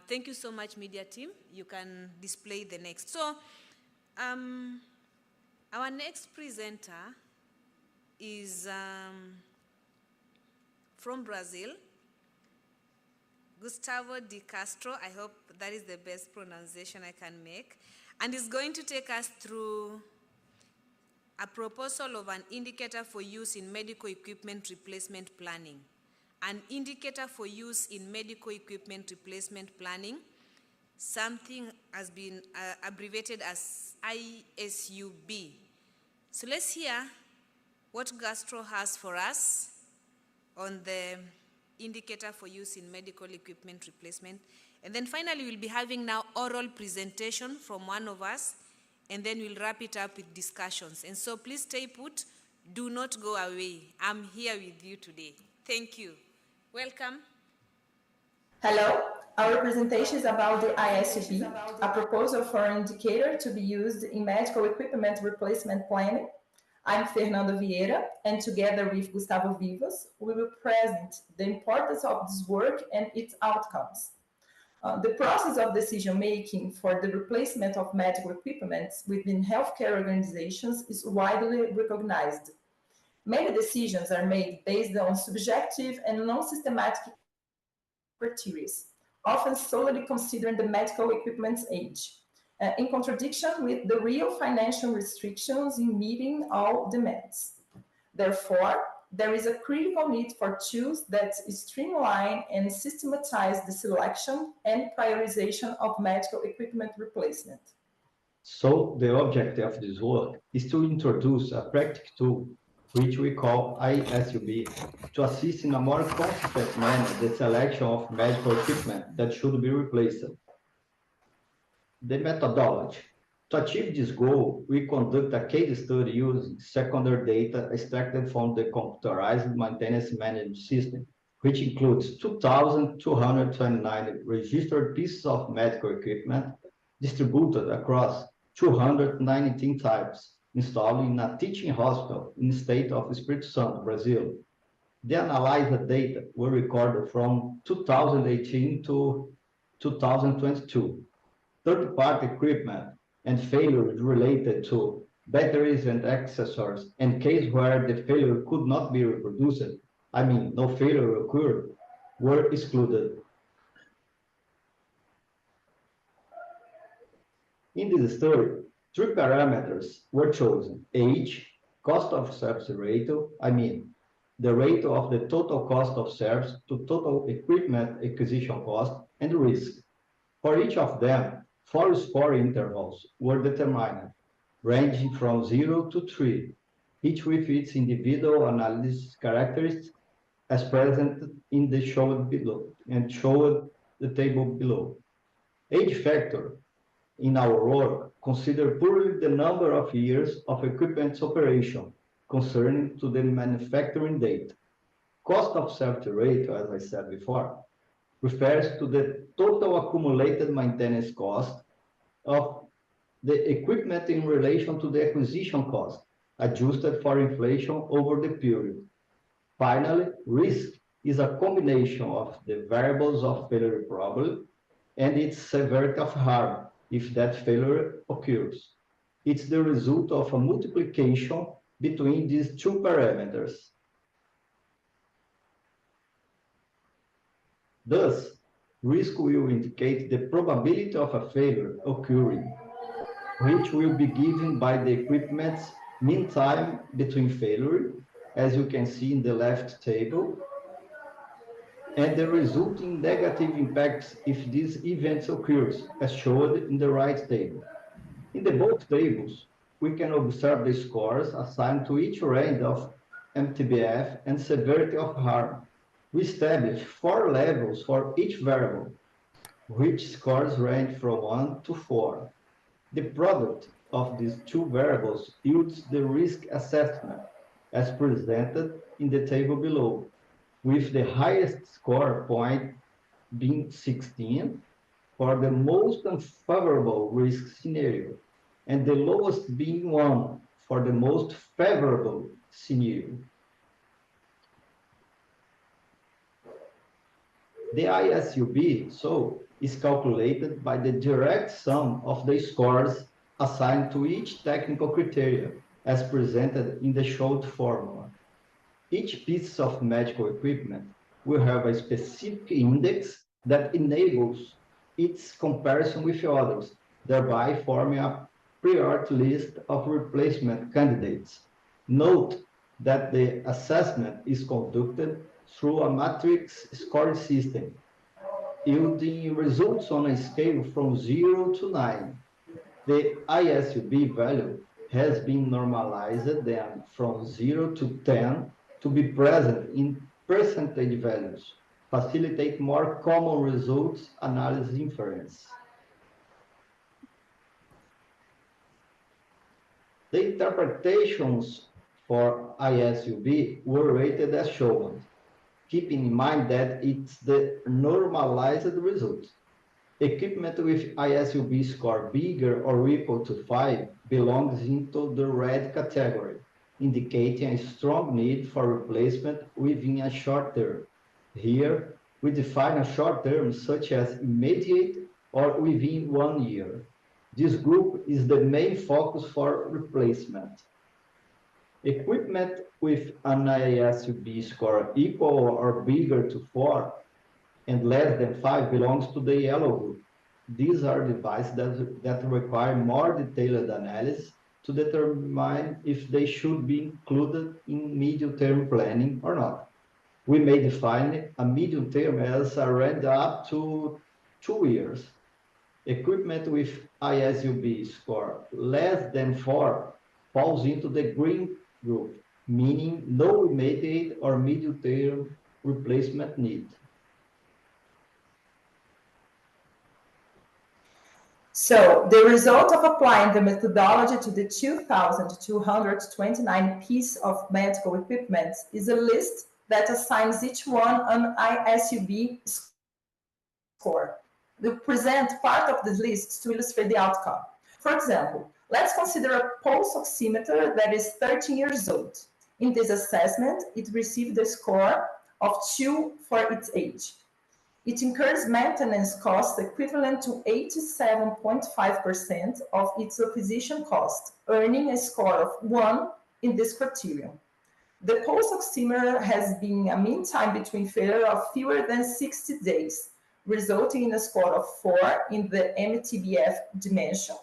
Thank you so much, media team. You can display the next. So our next presenter is from Brazil, Gustavo de Castro. I hope that is the best pronunciation I can make. And is going to take us through a proposal of an indicator for use in medical equipment replacement planning. An indicator for use in medical equipment replacement planning. Something has been abbreviated as ISUB. So let's hear what Gastro has for us on the indicator for use in medical equipment replacement. And then finally, we'll be having now oral presentation from one of us, and then we'll wrap it up with discussions. And so please stay put. Do not go away. I'm here with you today. Thank you. Welcome. Hello. Our presentation is about the ISUB, a proposal for an indicator to be used in medical equipment replacement planning. I'm Fernando Vieira, and together with Gustavo Vivas, we will present the importance of this work and its outcomes. The process of decision-making for the replacement of medical equipment within healthcare organizations is widely recognized. Many decisions are made based on subjective and non-systematic criteria, often solely considering the medical equipment's age, in contradiction with the real financial restrictions in meeting all demands. Therefore, there is a critical need for tools that streamline and systematize the selection and prioritization of medical equipment replacement. So the object of this work is to introduce a practical tool, which we call ISUB, to assist in a more consistent manner the selection of medical equipment that should be replaced. The methodology. To achieve this goal, we conduct a case study using secondary data extracted from the computerized maintenance management system, which includes 2,229 registered pieces of medical equipment distributed across 219 types, installed in a teaching hospital in the state of Espírito Santo, Brazil. The analyzed data were recorded from 2018 to 2022. Third-party equipment and failures related to batteries and accessories, and cases where the failure could not be reproduced, I mean, no failure occurred, were excluded. In this study, 3 parameters were chosen: age, cost of service ratio, I mean, the ratio of the total cost of service to total equipment acquisition cost, and risk. For each of them, 4 scoring intervals were determined, ranging from 0 to 3, each with its individual analysis characteristics as presented in the showed below and showed the table below. Age factor in our work consider purely the number of years of equipment's operation concerning to the manufacturing date. Cost of service ratio, as I said before, refers to the total accumulated maintenance cost of the equipment in relation to the acquisition cost, adjusted for inflation over the period. Finally, risk is a combination of the variables of failure probability and its severity of harm if that failure occurs. It's the result of a multiplication between these two parameters. Thus, risk will indicate the probability of a failure occurring, which will be given by the equipment's mean time between failure, as you can see in the left table, and the resulting negative impacts if these events occurs, as shown in the right table. In the both tables, we can observe the scores assigned to each range of MTBF and severity of harm. We establish 4 levels for each variable, which scores range from 1 to 4. The product of these two variables yields the risk assessment, as presented in the table below, with the highest score point being 16 for the most unfavorable risk scenario, and the lowest being 1 for the most favorable scenario. The ISUB, so, is calculated by the direct sum of the scores assigned to each technical criteria, as presented in the showed formula. Each piece of medical equipment will have a specific index that enables its comparison with others, thereby forming a priority list of replacement candidates. Note that the assessment is conducted through a matrix scoring system, yielding results on a scale from 0 to 9. The ISUB value has been normalized then from 0 to 10 to be present in percentage values, facilitate more common results analysis inference. The interpretations for ISUB were rated as shown, keeping in mind that it's the normalized result. Equipment with ISUB score bigger or equal to 5 belongs into the red category, indicating a strong need for replacement within a short term. Here, we define a short term such as immediate or within 1 year. This group is the main focus for replacement. Equipment with an ISUB score equal or bigger to 4 and less than 5 belongs to the yellow group. These are devices that require more detailed analysis to determine if they should be included in medium-term planning or not. We may define a medium term as a range up to 2 years. Equipment with ISUB score less than 4 falls into the green group, meaning no immediate or medium-term replacement need. So the result of applying the methodology to the 2,229 piece of medical equipment is a list that assigns each one an ISUB score. We present part of this list to illustrate the outcome. For example, let's consider a pulse oximeter that is 13 years old. In this assessment, it received a score of 2 for its age. It incurs maintenance costs equivalent to 87.5% of its acquisition cost, earning a score of 1 in this criterion. The pulse oximeter has been a mean time between failure of fewer than 60 days, resulting in a score of 4 in the MTBF dimension.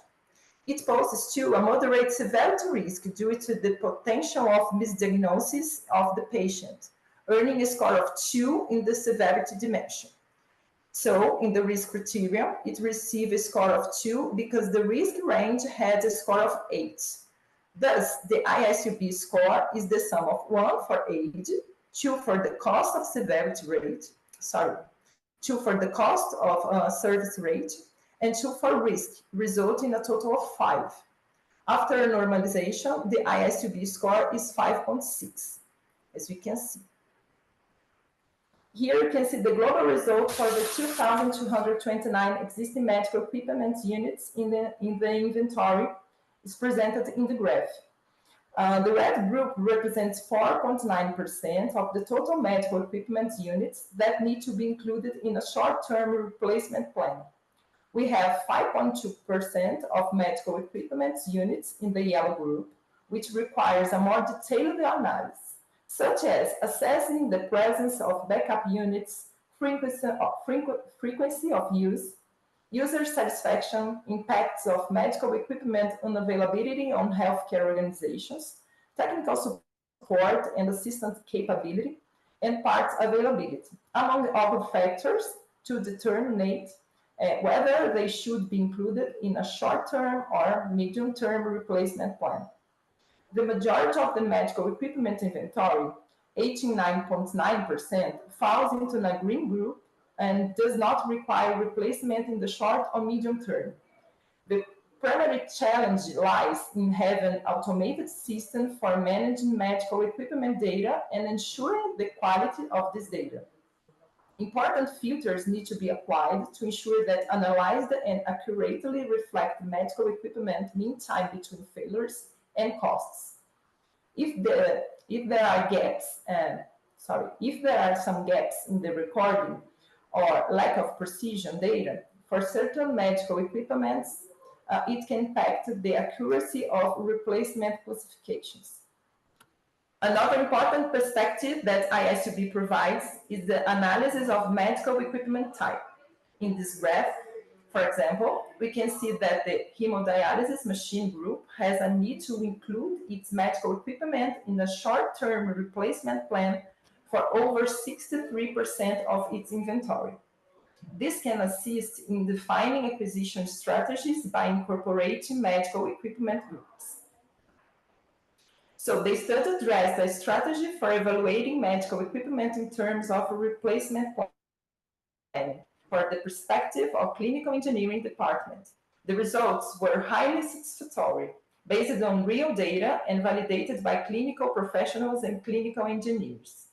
It poses to a moderate severity risk due to the potential of misdiagnosis of the patient, earning a score of 2 in the severity dimension. So, in the risk criterion, it received a score of 2 because the risk range had a score of 8. Thus, the ISUB score is the sum of 1 for age, 2 for the cost of severity rate, 2 for the cost of service rate, and 2 for risk, resulting in a total of 5. After normalization, the ISUB score is 5.6, as we can see. Here you can see the global result for the 2,229 existing medical equipment units in the inventory is presented in the graph. The red group represents 4.9% of the total medical equipment units that need to be included in a short-term replacement plan, we have 5.2% of medical equipment units in the yellow group, which requires a more detailed analysis, such as assessing the presence of backup units, frequency of use, user satisfaction, impacts of medical equipment unavailability on healthcare organizations, technical support and assistance capability, and parts availability, among other factors to determine whether they should be included in a short-term or medium-term replacement plan. The majority of the medical equipment inventory, 89.9%, falls into the green group and does not require replacement in the short or medium term. The primary challenge lies in having an automated system for managing medical equipment data and ensuring the quality of this data. Important filters need to be applied to ensure that analyzed and accurately reflect medical equipment mean time between failures and costs. If there are some gaps in the recording or lack of precision data for certain medical equipments, it can impact the accuracy of replacement classifications. Another important perspective that ISUB provides is the analysis of medical equipment type. In this graph, for example, we can see that the hemodialysis machine group has a need to include its medical equipment in a short-term replacement plan for over 63% of its inventory. This can assist in defining acquisition strategies by incorporating medical equipment groups. So the study addressed a strategy for evaluating medical equipment in terms of a replacement planning for the perspective of clinical engineering department. The results were highly satisfactory, based on real data and validated by clinical professionals and clinical engineers.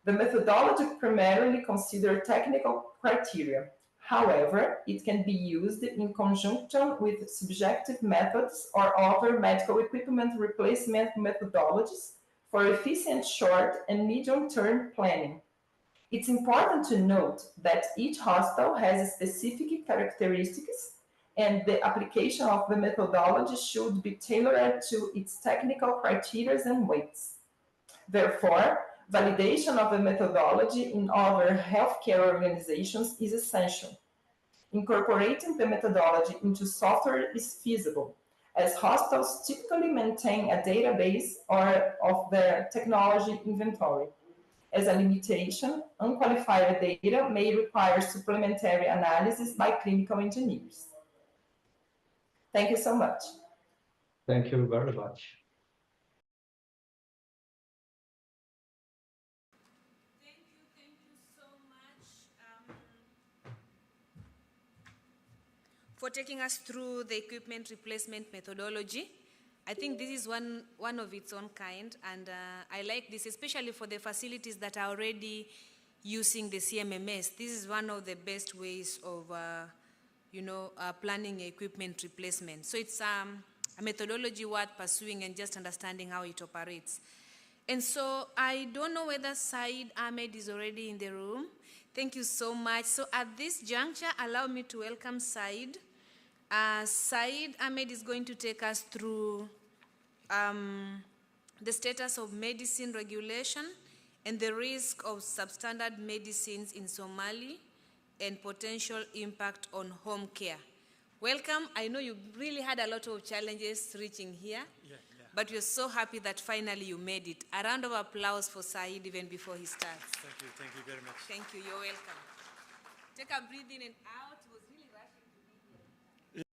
The methodology primarily considers technical criteria. However, it can be used in conjunction with subjective methods or other medical equipment replacement methodologies for efficient short and medium-term planning. It's important to note that each hospital has specific characteristics, and the application of the methodology should be tailored to its technical criteria and weights. Therefore, validation of the methodology in other healthcare organizations is essential. Incorporating the methodology into software is feasible, as hospitals typically maintain a database of their technology inventory. As a limitation, unqualified data may require supplementary analysis by clinical engineers. Thank you so much. Thank you very much. For taking us through the equipment replacement methodology. I think this is one of its own kind, and I like this, especially for the facilities that are already using the CMMS. This is one of the best ways of, planning equipment replacement. So it's a methodology worth pursuing and just understanding how it operates. And so I don't know whether Said Ahmed is already in the room. Thank you so much. So at this juncture, allow me to welcome Said. Said Ahmed is going to take us through the status of medicine regulation and the risk of substandard medicines in Somali and potential impact on home care. Welcome. I know you really had a lot of challenges reaching here, but we're so happy that finally you made it. A round of applause for Said even before he starts. Thank you very much. Thank you, you're welcome. Take a breath in and out. It was really rushing to be here.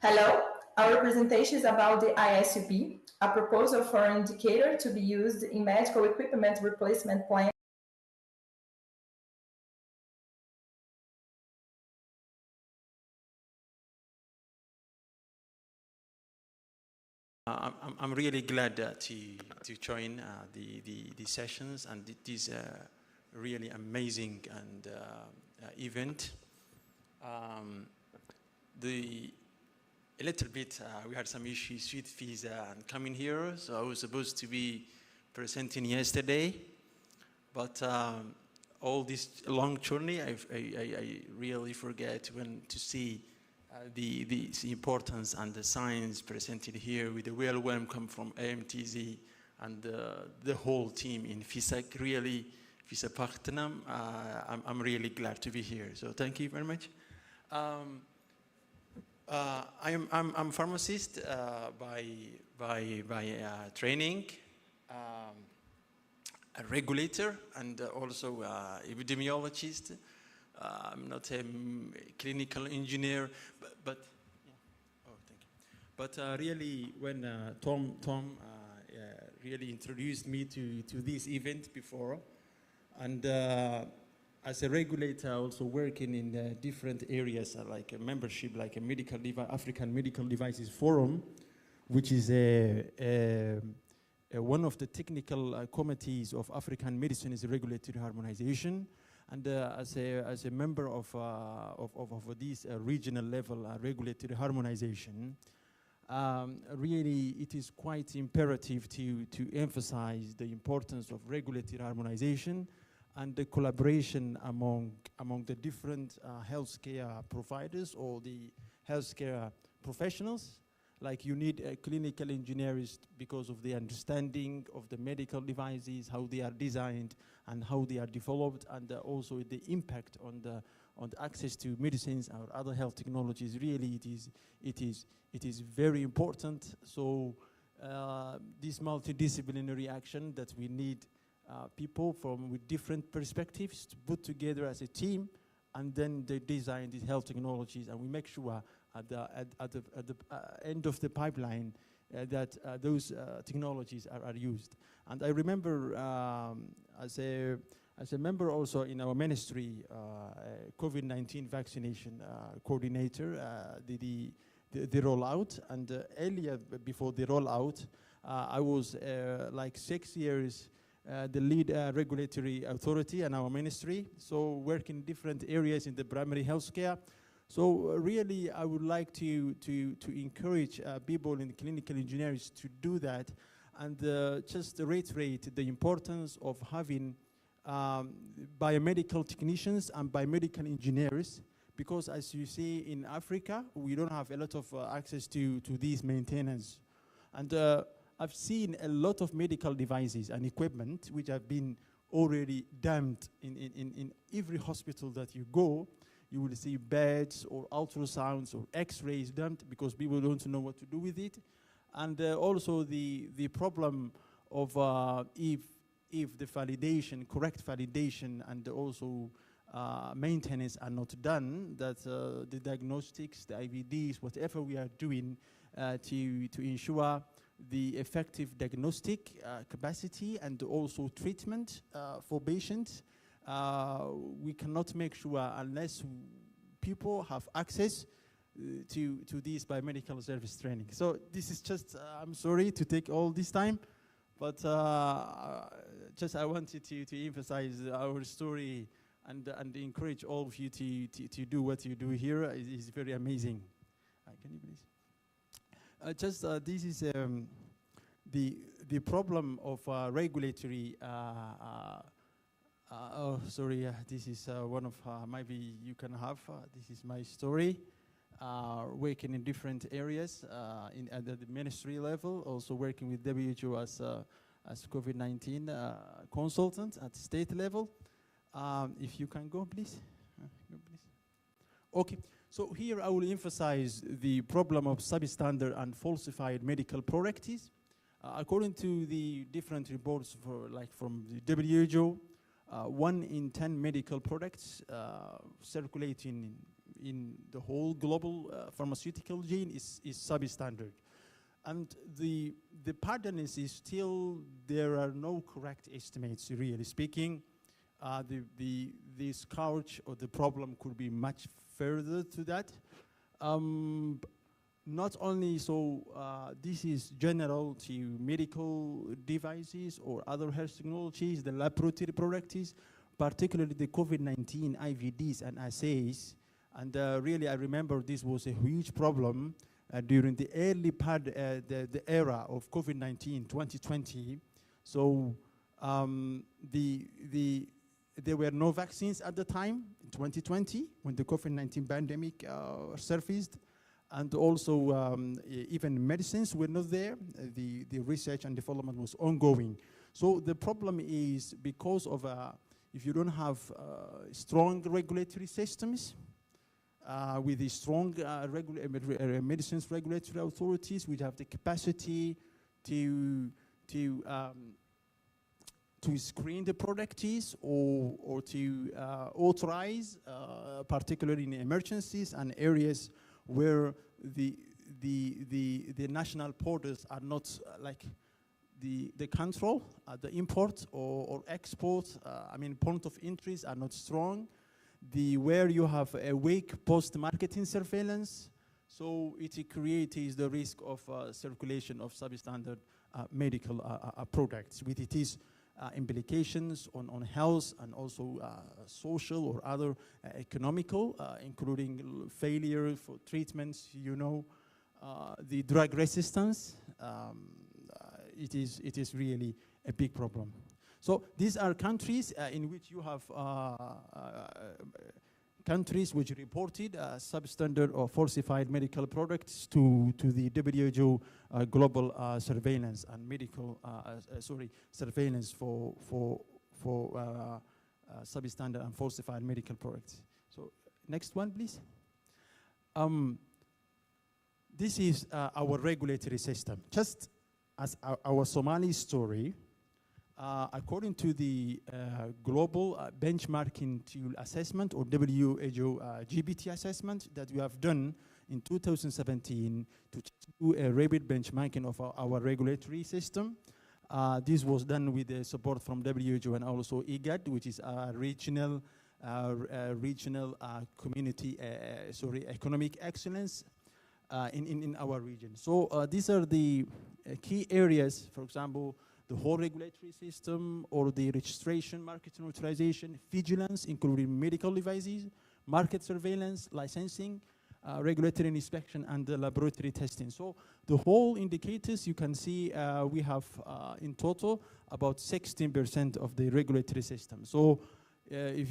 Hello, our presentation is about the ISUB, a proposal for an indicator to be used in medical equipment replacement plan. I'm really glad to join the sessions, and it is a really amazing and event. A little bit, we had some issues with visa and coming here, so I was supposed to be presenting yesterday, but all this long journey, I really forget when to see the importance and the science presented here with the real welcome from AMTZ and the whole team in FISAC. Really, FISAC Partnam, I'm really glad to be here. So thank you very much. I'm a pharmacist by training, a regulator, and also epidemiologist. I'm not a clinical engineer, but yeah. Oh, thank you. But really, when Tom really introduced me to this event before, and as a regulator, also working in different areas like a membership, like a African Medical Devices Forum, which is one of the technical committees of African medicine is regulatory harmonization. And as a member of this regional level regulatory harmonization, really it is quite imperative to emphasize the importance of regulatory harmonization and the collaboration among the different healthcare providers or the healthcare professionals. Like you need clinical engineers because of the understanding of the medical devices, how they are designed and how they are developed, and also the impact on the access to medicines or other health technologies. Really, it is very important. So this multidisciplinary action that we need people with different perspectives to put together as a team, and then they design these health technologies, and we make sure at the end of the pipeline that those technologies are used. And I remember as a member also in our ministry, COVID-19 vaccination coordinator, the rollout, and earlier before the rollout, I was like 6 years the lead regulatory authority in our ministry, so working in different areas in the primary healthcare. So really, I would like to encourage people in clinical engineering to do that, and just reiterate the importance of having biomedical technicians and biomedical engineers, because as you see in Africa, we don't have a lot of access to these maintenance. And I've seen a lot of medical devices and equipment which have been already dumped in every hospital that you go. You will see beds or ultrasounds or x-rays dumped because people don't know what to do with it. And also the problem of if the validation, correct validation, and also maintenance are not done, that the diagnostics, the IVDs, whatever we are doing to ensure the effective diagnostic capacity and also treatment for patients, we cannot make sure unless people have access to this biomedical service training. So this is just, I'm sorry to take all this time, but just I wanted to emphasize our story and encourage all of you to do what you do here. It's very amazing. Can you please? This is the problem of regulatory. Oh, sorry. This is one of maybe you can have. This is my story. Working in different areas at the ministry level, also working with WHO as COVID-19 consultant at state level. If you can go, please. Go, please. Okay. So here I will emphasize the problem of substandard and falsified medical products. According to the different reports from the WHO, 1 in 10 medical products circulating in the whole global pharmaceutical chain is substandard. And the pattern is still there are no correct estimates, really speaking. The scourge or the problem could be much further to that. Not only so, this is general to medical devices or other health technologies, the laboratory products, particularly the COVID-19 IVDs and assays. And really, I remember this was a huge problem during the early part, the era of COVID-19, 2020. So the there were no vaccines at the time, in 2020, when the COVID-19 pandemic surfaced. And also, even medicines were not there. The research and development was ongoing. So the problem is because of, if you don't have strong regulatory systems, with the strong medicines regulatory authorities, which have the capacity to screen the products or to authorize, particularly in emergencies and areas where the national borders are not like the control, the import or export, I mean, point of entries are not strong. Where you have a weak post-marketing surveillance, so it creates the risk of circulation of substandard medical products, with its implications on health and also social or other economical, including failure for treatments, the drug resistance. It is really a big problem. So these are countries in which you have countries which reported substandard or falsified medical products to the WHO global surveillance and medical surveillance for substandard and falsified medical products. So next one, please. This is our regulatory system. Just as our Somali story. According to the Global Benchmarking Tool Assessment, or WHO GBT assessment that we have done in 2017 to do a rapid benchmarking of our regulatory system. This was done with the support from WHO and also IGAD, which is a regional community, economic excellence in our region. So these are the key areas, for example, the whole regulatory system or the registration, marketing authorization, vigilance, including medical devices, market surveillance, licensing, regulatory inspection, and the laboratory testing. So the whole indicators you can see we have in total about 16% of the regulatory system. So if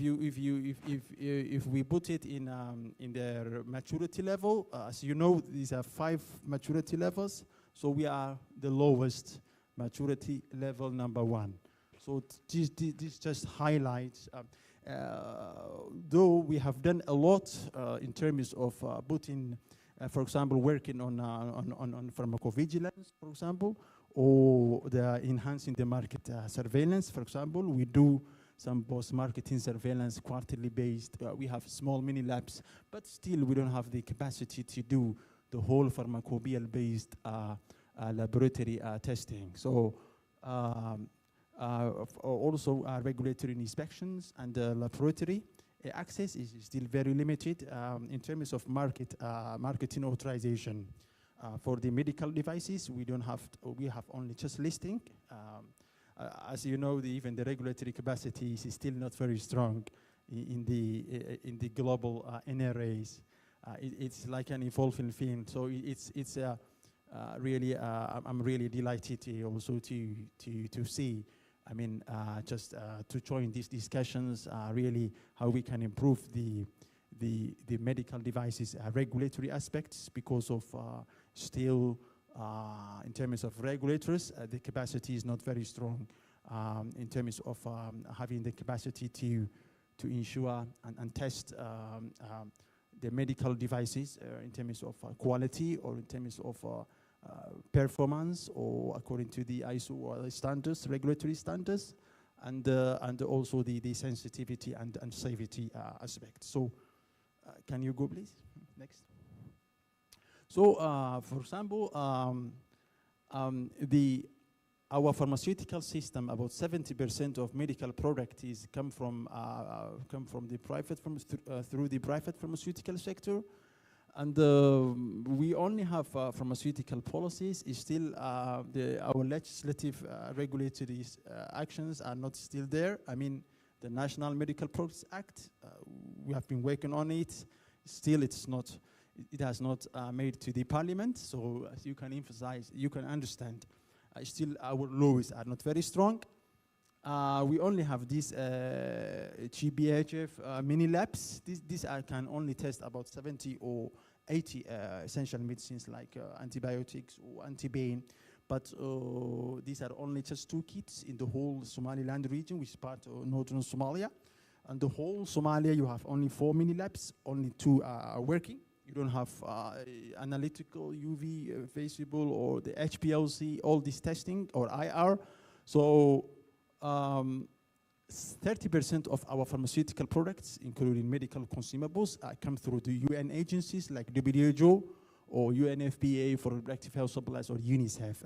we put it in their maturity level, as you know, these are 5 maturity levels. So we are the lowest maturity level number 1. So this just highlights, though we have done a lot in terms of putting, for example, working on pharmacovigilance, for example, or enhancing the market surveillance, for example. We do some post-marketing surveillance quarterly based. We have small mini labs, but still we don't have the capacity to do the whole pharmacopoeial based laboratory testing. So also regulatory inspections and laboratory access is still very limited in terms of marketing authorization. For the medical devices, we have only just listing. As you know, even the regulatory capacity is still not very strong in the global NRAs. It's like an evolving field. So it's really, I'm really delighted also to see, I mean, just to join these discussions, really how we can improve the medical devices regulatory aspects, because of still, in terms of regulators, the capacity is not very strong in terms of having the capacity to ensure and test the medical devices in terms of quality or in terms of performance or according to the ISO standards, regulatory standards, and also the sensitivity and safety aspect. So can you go please? Next. So for example, our pharmaceutical system, about 70% of medical products come from the private through the private pharmaceutical sector, and we only have pharmaceutical policies. Is still our legislative regulatory actions are not still there. I mean, the National Medical Products Act, we have been working on it. Still, it has not made to the Parliament. So as you can emphasize, you can understand. Still, our laws are not very strong. we only have these GBHF mini labs. These can only test about 70 or 80 essential medicines like antibiotics or antibain. But these are only just 2 kits in the whole Somaliland region, which is part of northern Somalia. And the whole Somalia, you have only 4 mini labs, only 2 are working. You don't have analytical, UV, visible, or the HPLC, all this testing, or IR. So 30% of our pharmaceutical products, including medical consumables, come through the UN agencies like WHO or UNFPA for reproductive health supplies, or UNICEF,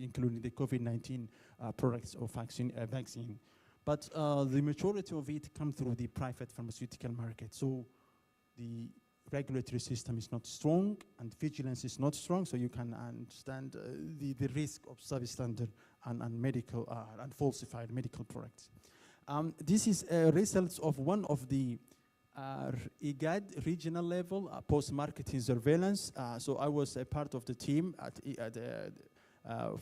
including the COVID-19 products or vaccine. But the majority of it comes through the private pharmaceutical market. So the regulatory system is not strong and vigilance is not strong, so you can understand the risk of substandard and medical and falsified medical products. This is results of one of the IGAD regional level post-marketing surveillance. So I was a part of the team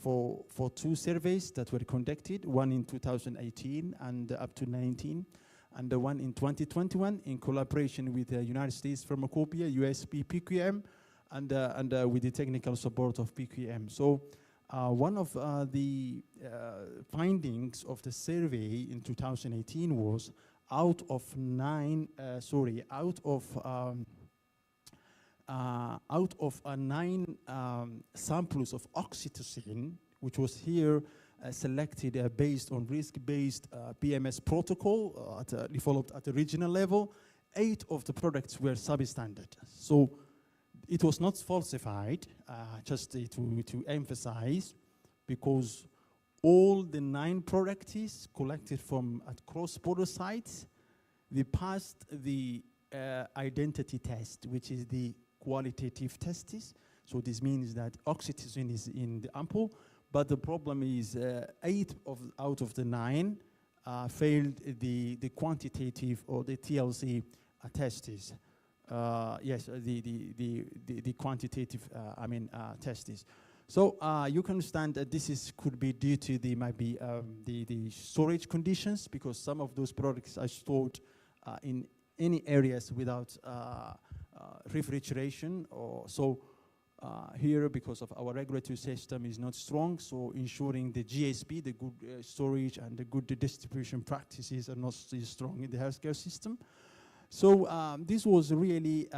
for 2 surveys that were conducted, one in 2018 and up to 19, and the one in 2021 in collaboration with the United States Pharmacopoeia, USP PQM, and with the technical support of PQM. So one of the findings of the survey in 2018 was out of 9 samples of oxytocin, which was here selected based on risk-based PMS protocol developed at the regional level, 8 of the products were substandard. So it was not falsified, just to emphasize, because all the 9 products collected from at cross-border sites, they passed the identity test, which is the qualitative tests. So this means that oxytocin is in the ampoule, but the problem is 8 out of the 9 failed the quantitative or the TLC tests. Yes, the quantitative, tests. So you can understand that this could be due to the storage conditions, because some of those products are stored in any areas without refrigeration, or so. Here, because of our regulatory system is not strong, so ensuring the GSP, the good storage and the good distribution practices are not still strong in the healthcare system. So this was really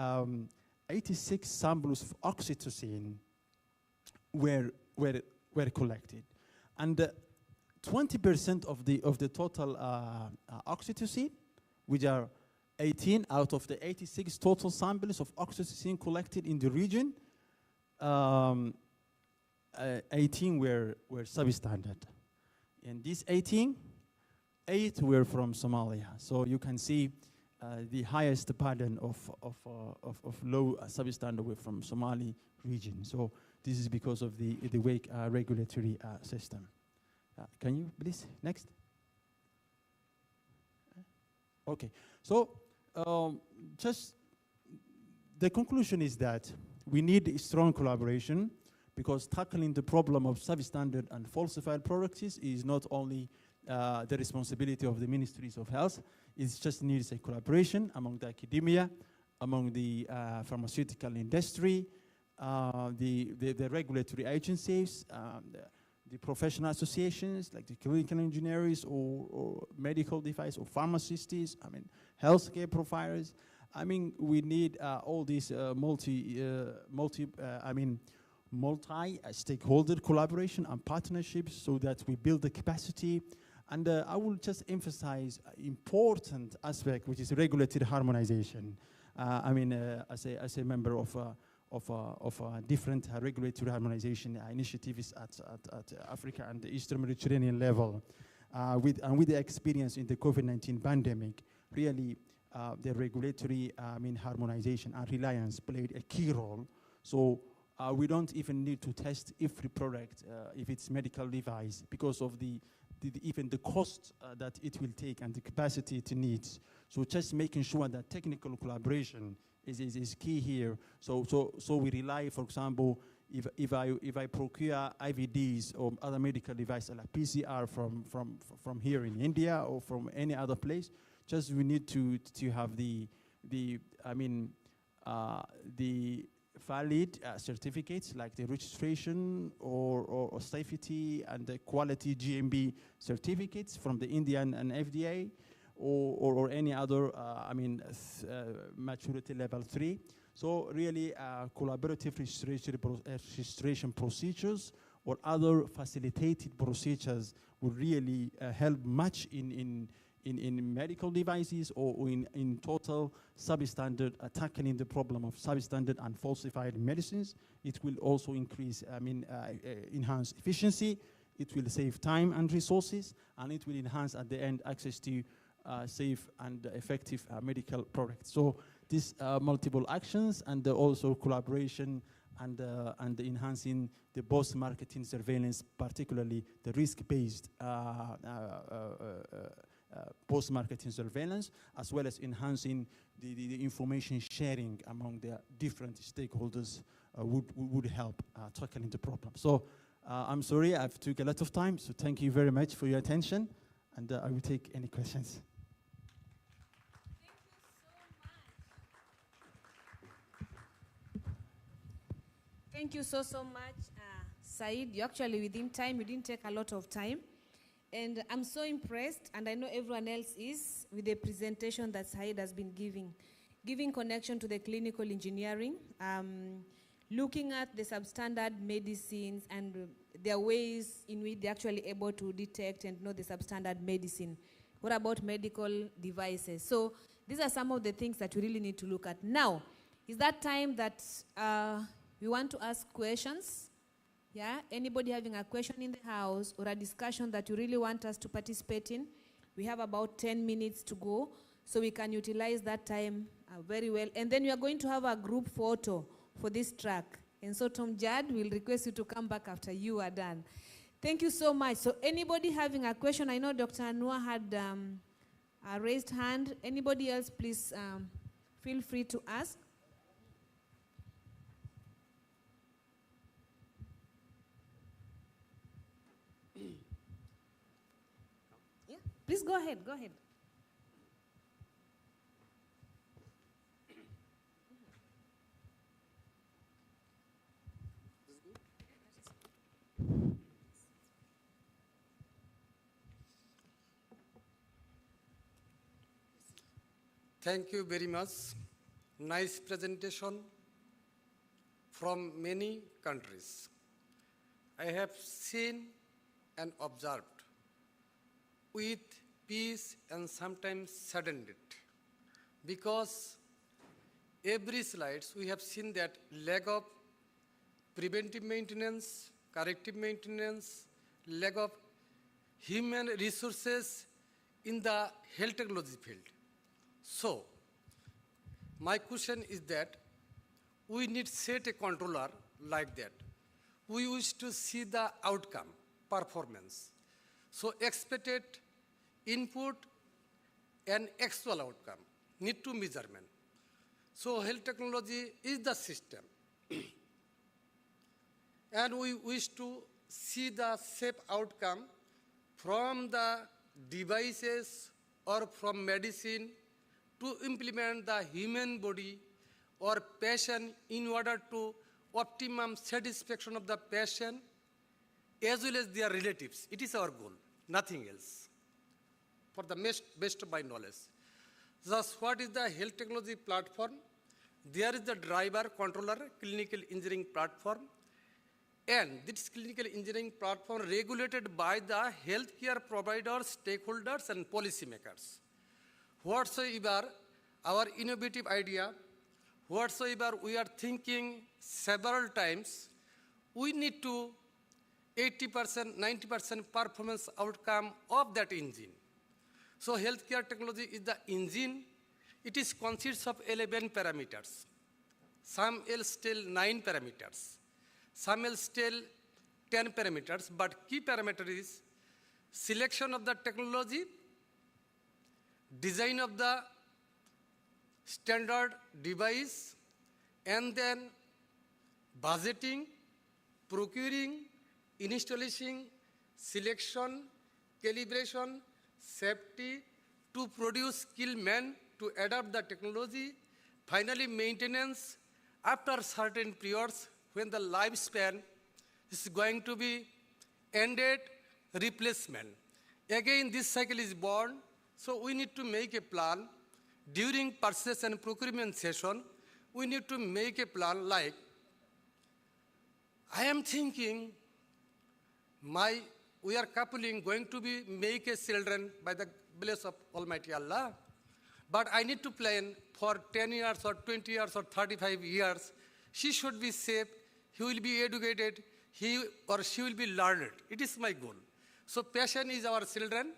86 samples of oxytocin were collected, and 20% of the total oxytocin, which are 18 out of the 86 total samples of oxytocin collected in the region, 18 were substandard. And these 18, 8 were from Somalia. So you can see the highest pattern of low substandard were from Somali region. So this is because of the weak regulatory system. Can you please, next? Okay, so just the conclusion is that we need a strong collaboration, because tackling the problem of substandard and falsified products is not only the responsibility of the ministries of health. It just needs a collaboration among the academia, among the pharmaceutical industry, the regulatory agencies, the professional associations like the clinical engineers or medical device or pharmacists, healthcare providers. We need all these multi-stakeholder collaboration and partnerships so that we build the capacity. And I will just emphasize important aspect, which is regulatory harmonization. As a member of different regulatory harmonization initiatives at Africa and the Eastern Mediterranean level, with the experience in the COVID-19 pandemic, really the regulatory harmonization and reliance played a key role. So we don't even need to test every product if it's medical device, because of even the cost that it will take and the capacity it needs. So just making sure that technical collaboration is key here. So we rely, for example, if I procure IVDs or other medical devices like PCR from here in India or from any other place, just we need to have the valid certificates like the registration or safety and the quality GMB certificates from the Indian and FDA or any other maturity level 3. So really collaborative registration procedures or other facilitated procedures will really help much in medical devices or in total substandard, tackling the problem of substandard and falsified medicines. It will also increase, enhance efficiency. It will save time and resources, and it will enhance at the end access to safe and effective medical products. So these multiple actions and also collaboration and enhancing the post-marketing surveillance, particularly the risk-based post-marketing surveillance, as well as enhancing the information sharing among the different stakeholders would help tackling the problem. So I'm sorry I've took a lot of time, so thank you very much for your attention, and I will take any questions. Thank you so much, Said. You actually, within time, you didn't take a lot of time. And I'm so impressed, and I know everyone else is, with the presentation that Said has been giving connection to the clinical engineering, looking at the substandard medicines and their ways in which they're actually able to detect and know the substandard medicine. What about medical devices? So these are some of the things that we really need to look at. Now, is that time that we want to ask questions? Yeah, anybody having a question in the house or a discussion that you really want us to participate in? We have about 10 minutes to go, so we can utilize that time very well. And then we are going to have a group photo for this track. And so Tom Jad will request you to come back after you are done. Thank you so much. So anybody having a question? I know Dr. Anua had a raised hand. Anybody else, please feel free to ask. Please go ahead, go ahead. Thank you very much. Nice presentation from many countries. I have seen and observed with peace and sometimes saddened it, because every slides we have seen that lack of preventive maintenance, corrective maintenance, lack of human resources in the health technology field. So my question is that we need set a controller like that. We wish to see the outcome, performance. So expected input and actual outcome need to measurement. So health technology is the system. And we wish to see the safe outcome from the devices or from medicine to implement the human body or patient in order to optimum satisfaction of the patient as well as their relatives. It is our goal, nothing else, for the best of my knowledge. Thus, what is the health technology platform? There is the driver, controller, clinical engineering platform, and this clinical engineering platform regulated by the healthcare providers, stakeholders, and policymakers. Whatsoever our innovative idea, whatsoever we are thinking several times, we need to 80%, 90% performance outcome of that engine. So healthcare technology is the engine. It is consists of 11 parameters. Some else tell 9 parameters. Some else tell 10 parameters, but key parameter is selection of the technology, design of the standard device, and then budgeting, procuring, installation, selection, calibration, safety, to produce skilled men to adapt the technology, finally maintenance after certain periods when the lifespan is going to be ended, replacement. Again, this cycle is born, so we need to make a plan. During purchase and procurement session, we need to make a plan like, I am thinking we are coupling going to be make a children by the bless of Almighty Allah. But I need to plan for 10 years or 20 years or 35 years. She should be safe, he will be educated, he or she will be learned. It is my goal. So passion is our children.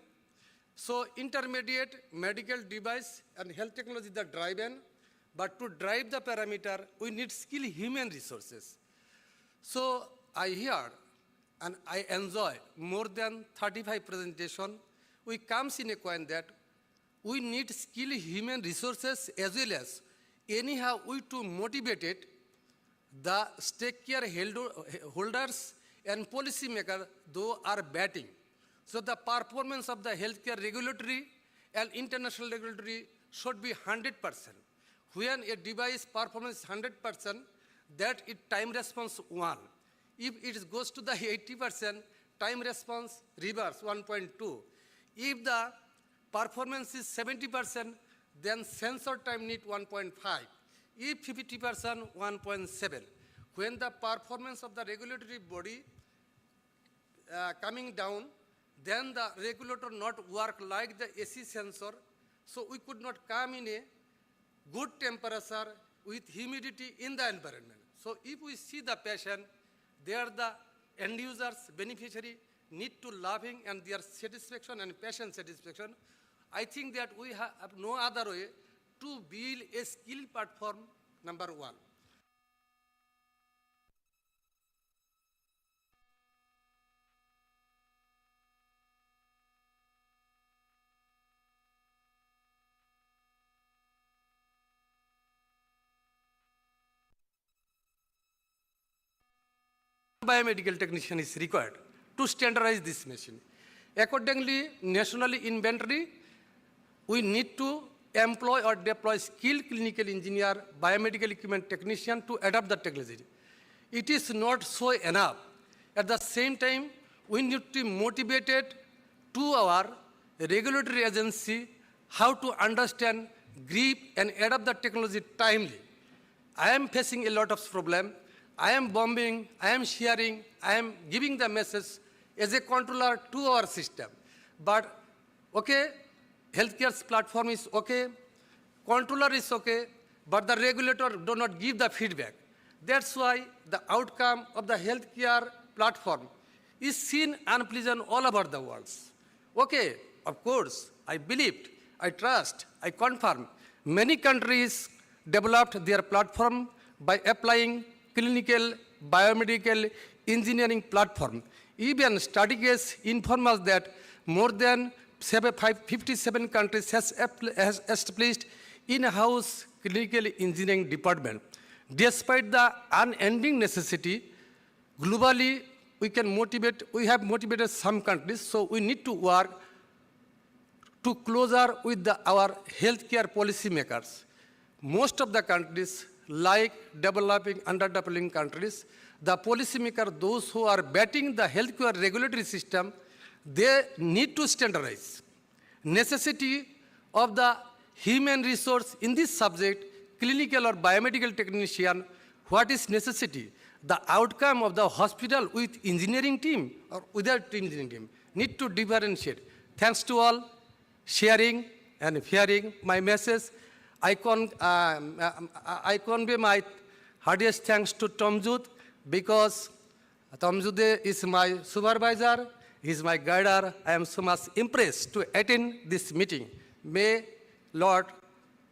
So intermediate medical device and health technology are driven, but to drive the parameter, we need skilled human resources. So I hear and I enjoy more than 35 presentations. We comes in a point that we need skilled human resources as well as anyhow we to motivate it, the stake care holders and policy makers, though are batting. So the performance of the healthcare regulatory and international regulatory should be 100%. When a device performance is 100%, that it time response 1. If it goes to the 80%, time response reverse 1.2. If the performance is 70%, then sensor time need 1.5. If 50%, 1.7. When the performance of the regulatory body coming down, then the regulator not work like the AC sensor, so we could not come in a good temperature with humidity in the environment. So if we see the patient, there the end users, beneficiary need to loving and their satisfaction and patient satisfaction. I think that we have no other way to build a skill platform, number one. Biomedical technician is required to standardize this machine. Accordingly, nationally inventory, we need to employ or deploy skilled clinical engineer, biomedical equipment technician to adapt the technology. It is not so enough. At the same time, we need to motivate it to our regulatory agency how to understand, grip, and adapt the technology timely. I am facing a lot of problem. I am bombing, I am sharing, I am giving the message as a controller to our system. But, okay, healthcare's platform is okay, controller is okay, but the regulator do not give the feedback. That's why the outcome of the healthcare platform is seen unpleasant all over the world. Okay, of course, I believed, I trust, I confirm. Many countries developed their platform by applying clinical biomedical engineering platform. Even study case informs us that more than 57 countries has established in-house clinical engineering department. Despite the unending necessity, globally we have motivated some countries, so we need to work to closer with our healthcare policy makers. Most of the countries, like developing, underdeveloping countries, the policymakers, those who are betting the healthcare regulatory system, they need to standardize. Necessity of the human resource in this subject, clinical or biomedical technician, what is necessity? The outcome of the hospital with engineering team or without engineering team need to differentiate. Thanks to all sharing and hearing my message. I convey my heartiest thanks to Tomjud because Tomjud is my supervisor, he is my guider. I am so much impressed to attend this meeting. May Lord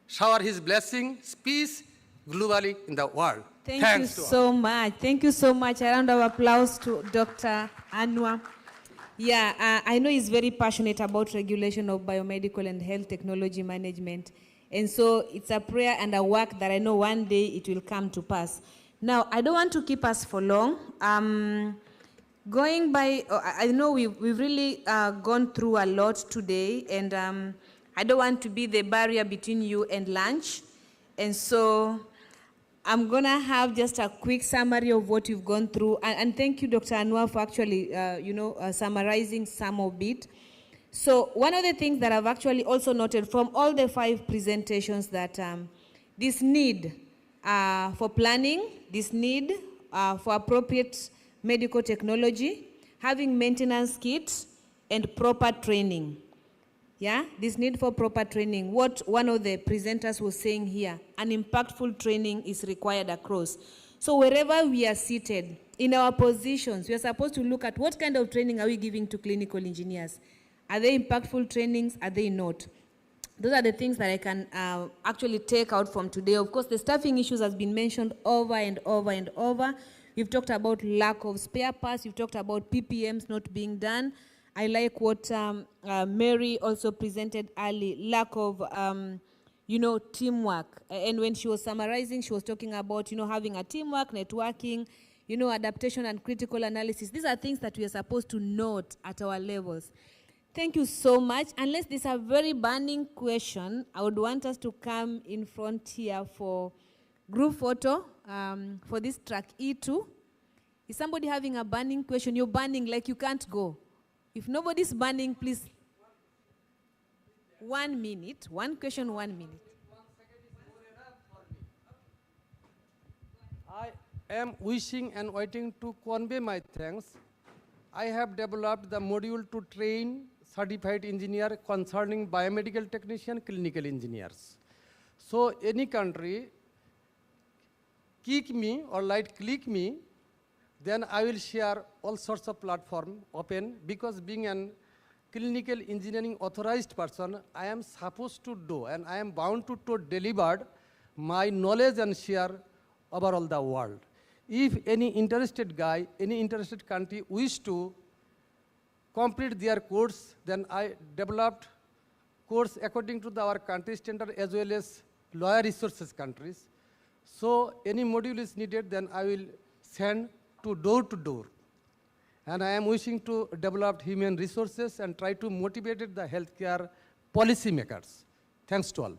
shower his blessings, peace globally in the world. Thank you so much. Thank you so much. A round of applause to Dr. Anwar. Yeah, I know he's very passionate about regulation of biomedical and health technology management. And so it's a prayer and a work that I know one day it will come to pass. Now, I don't want to keep us for long. Going by, I know we've really gone through a lot today, and I don't want to be the barrier between you and lunch. And so I'm going to have just a quick summary of what you've gone through. And thank you, Dr. Anwar, for actually, summarizing some of it. So one of the things that I've actually also noted from all the 5 presentations that this need for planning, this need for appropriate medical technology, having maintenance kits, and proper training. Yeah, this need for proper training. What one of the presenters was saying here, an impactful training is required across. So wherever we are seated, in our positions, we are supposed to look at what kind of training are we giving to clinical engineers. Are they impactful trainings? Are they not? Those are the things that I can actually take out from today. Of course, the staffing issues has been mentioned over and over and over. We've talked about lack of spare parts. We've talked about PPMs not being done. I like what Mary also presented early, lack of, teamwork. And when she was summarizing, she was talking about, having a teamwork, networking, adaptation and critical analysis. These are things that we are supposed to note at our levels. Thank you so much. Unless there's a very burning question, I would want us to come in front here for group photo for this track E2. Is somebody having a burning question? You're burning like you can't go. If nobody's burning, please. 1 minute. One question, 1 minute. I am wishing and waiting to convey my thanks. I have developed the module to train certified engineer concerning biomedical technician, clinical engineers. So any country kick me or click me, then I will share all sorts of platform open, because being an clinical engineering authorized person, I am supposed to do and I am bound to deliver my knowledge and share over all the world. If any interested guy, any interested country wish to complete their course, then I developed course according to our country standard as well as lower resources countries. So any module is needed, then I will send to door. And I am wishing to develop human resources and try to motivate the healthcare policy makers. Thanks to all.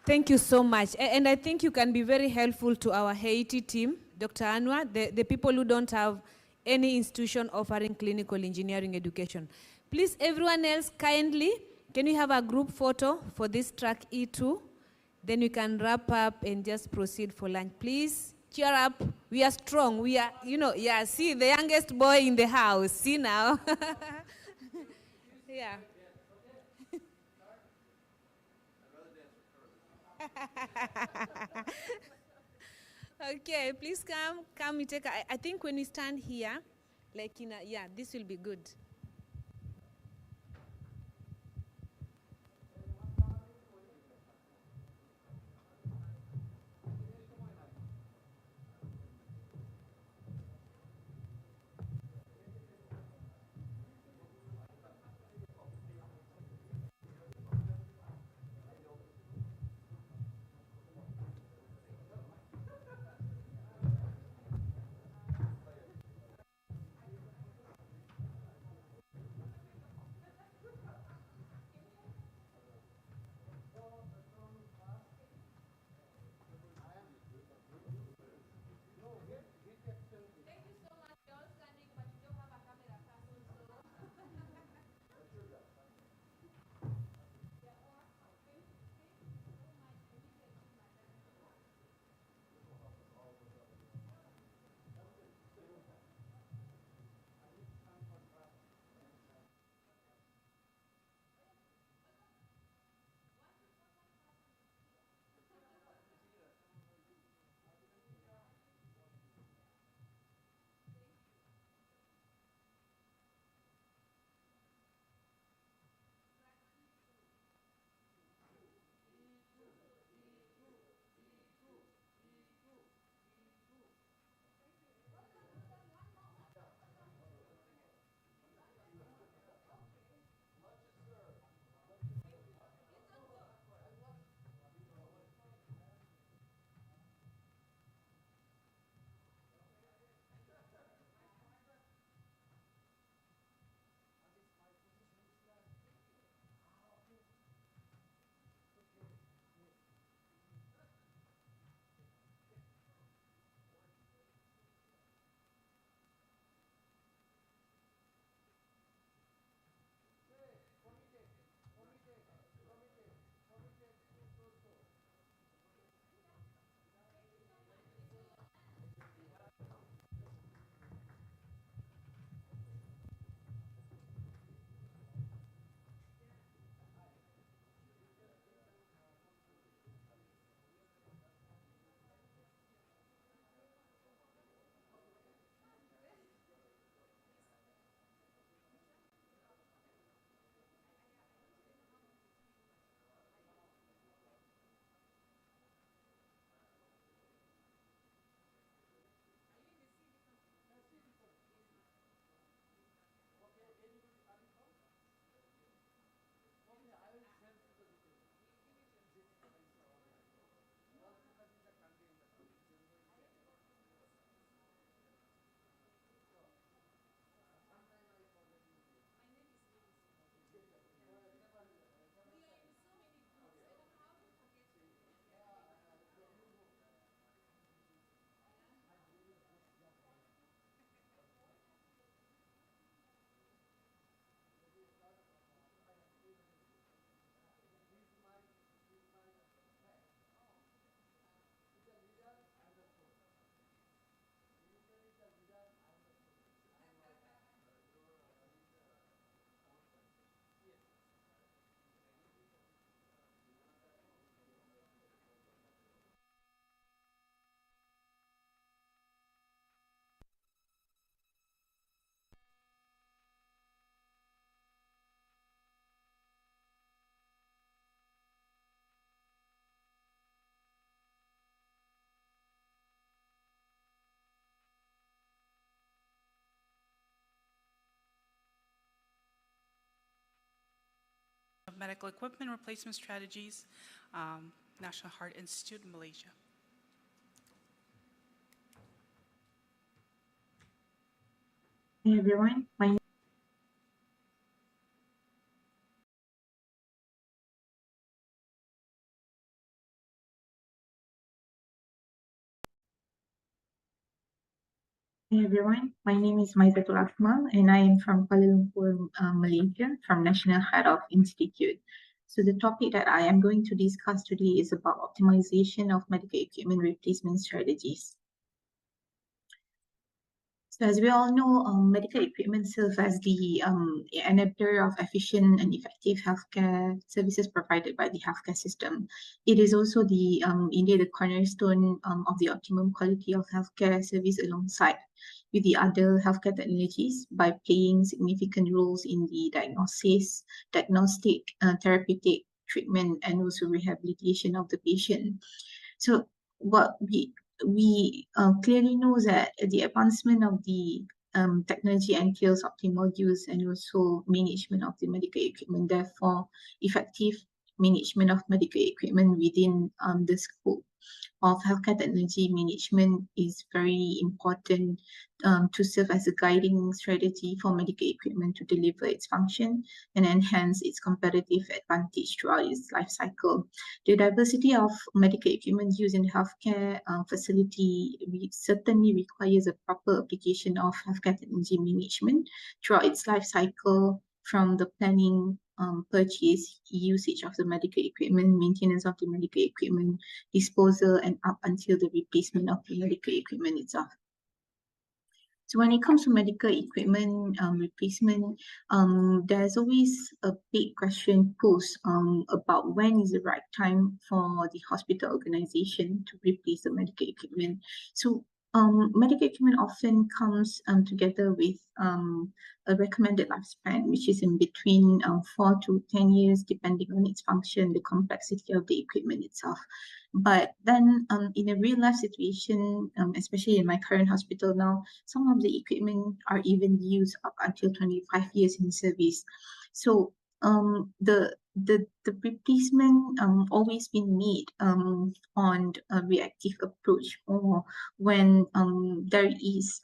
Thank you so much. And I think you can be very helpful to our Haiti team, Dr. Anwar, the people who don't have any institution offering clinical engineering education. Please, everyone else, kindly, can we have a group photo for this track E2? Then we can wrap up and just proceed for lunch. Please, cheer up. We are strong. We are, see, the youngest boy in the house. See now. Yeah. Okay, please come, you take I think when we stand here, this will be good. Medical Equipment Replacement Strategies, National Heart Institute in Malaysia. Hey everyone, my name is Maizatul Akmal and I am from Kuala Lumpur, Malaysia, from National Heart Institute. So the topic that I am going to discuss today is about optimization of medical equipment replacement strategies. So as we all know, medical equipment serves as the enabler of efficient and effective healthcare services provided by the healthcare system. It is also the indeed the cornerstone of the optimum quality of healthcare service alongside with the other healthcare technologies by playing significant roles in the diagnostic, therapeutic treatment, and also rehabilitation of the patient. So what we clearly know that the advancement of the technology entails optimal use and also management of the medical equipment. Therefore, effective management of medical equipment within the scope of healthcare technology management is very important to serve as a guiding strategy for medical equipment to deliver its function and enhance its competitive advantage throughout its life cycle. The diversity of medical equipment used in healthcare facility certainly requires a proper application of healthcare technology management throughout its life cycle, from the planning, purchase, usage of the medical equipment, maintenance of the medical equipment, disposal, and up until the replacement of the medical equipment itself. So when it comes to medical equipment replacement, there's always a big question posed about when is the right time for the hospital organization to replace the medical equipment. So medical equipment often comes together with a recommended lifespan, which is in between 4 to 10 years, depending on its function, the complexity of the equipment itself. But then in a real life situation, especially in my current hospital now, some of the equipment are even used up until 25 years in service. So the replacement always been made on a reactive approach, or when there is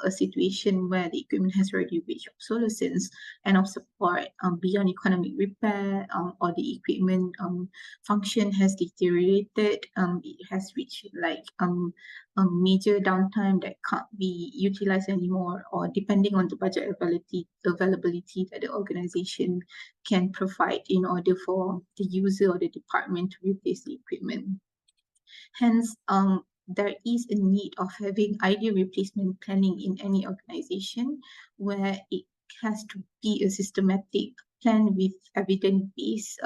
a situation where the equipment has already reached obsolescence and of support beyond economic repair, or the equipment function has deteriorated, it has reached like major downtime that can't be utilized anymore, or depending on the budget availability that the organization can provide in order for the user or the department to replace the equipment. Hence, there is a need of having ideal replacement planning in any organization, where it has to be a systematic plan with evidence base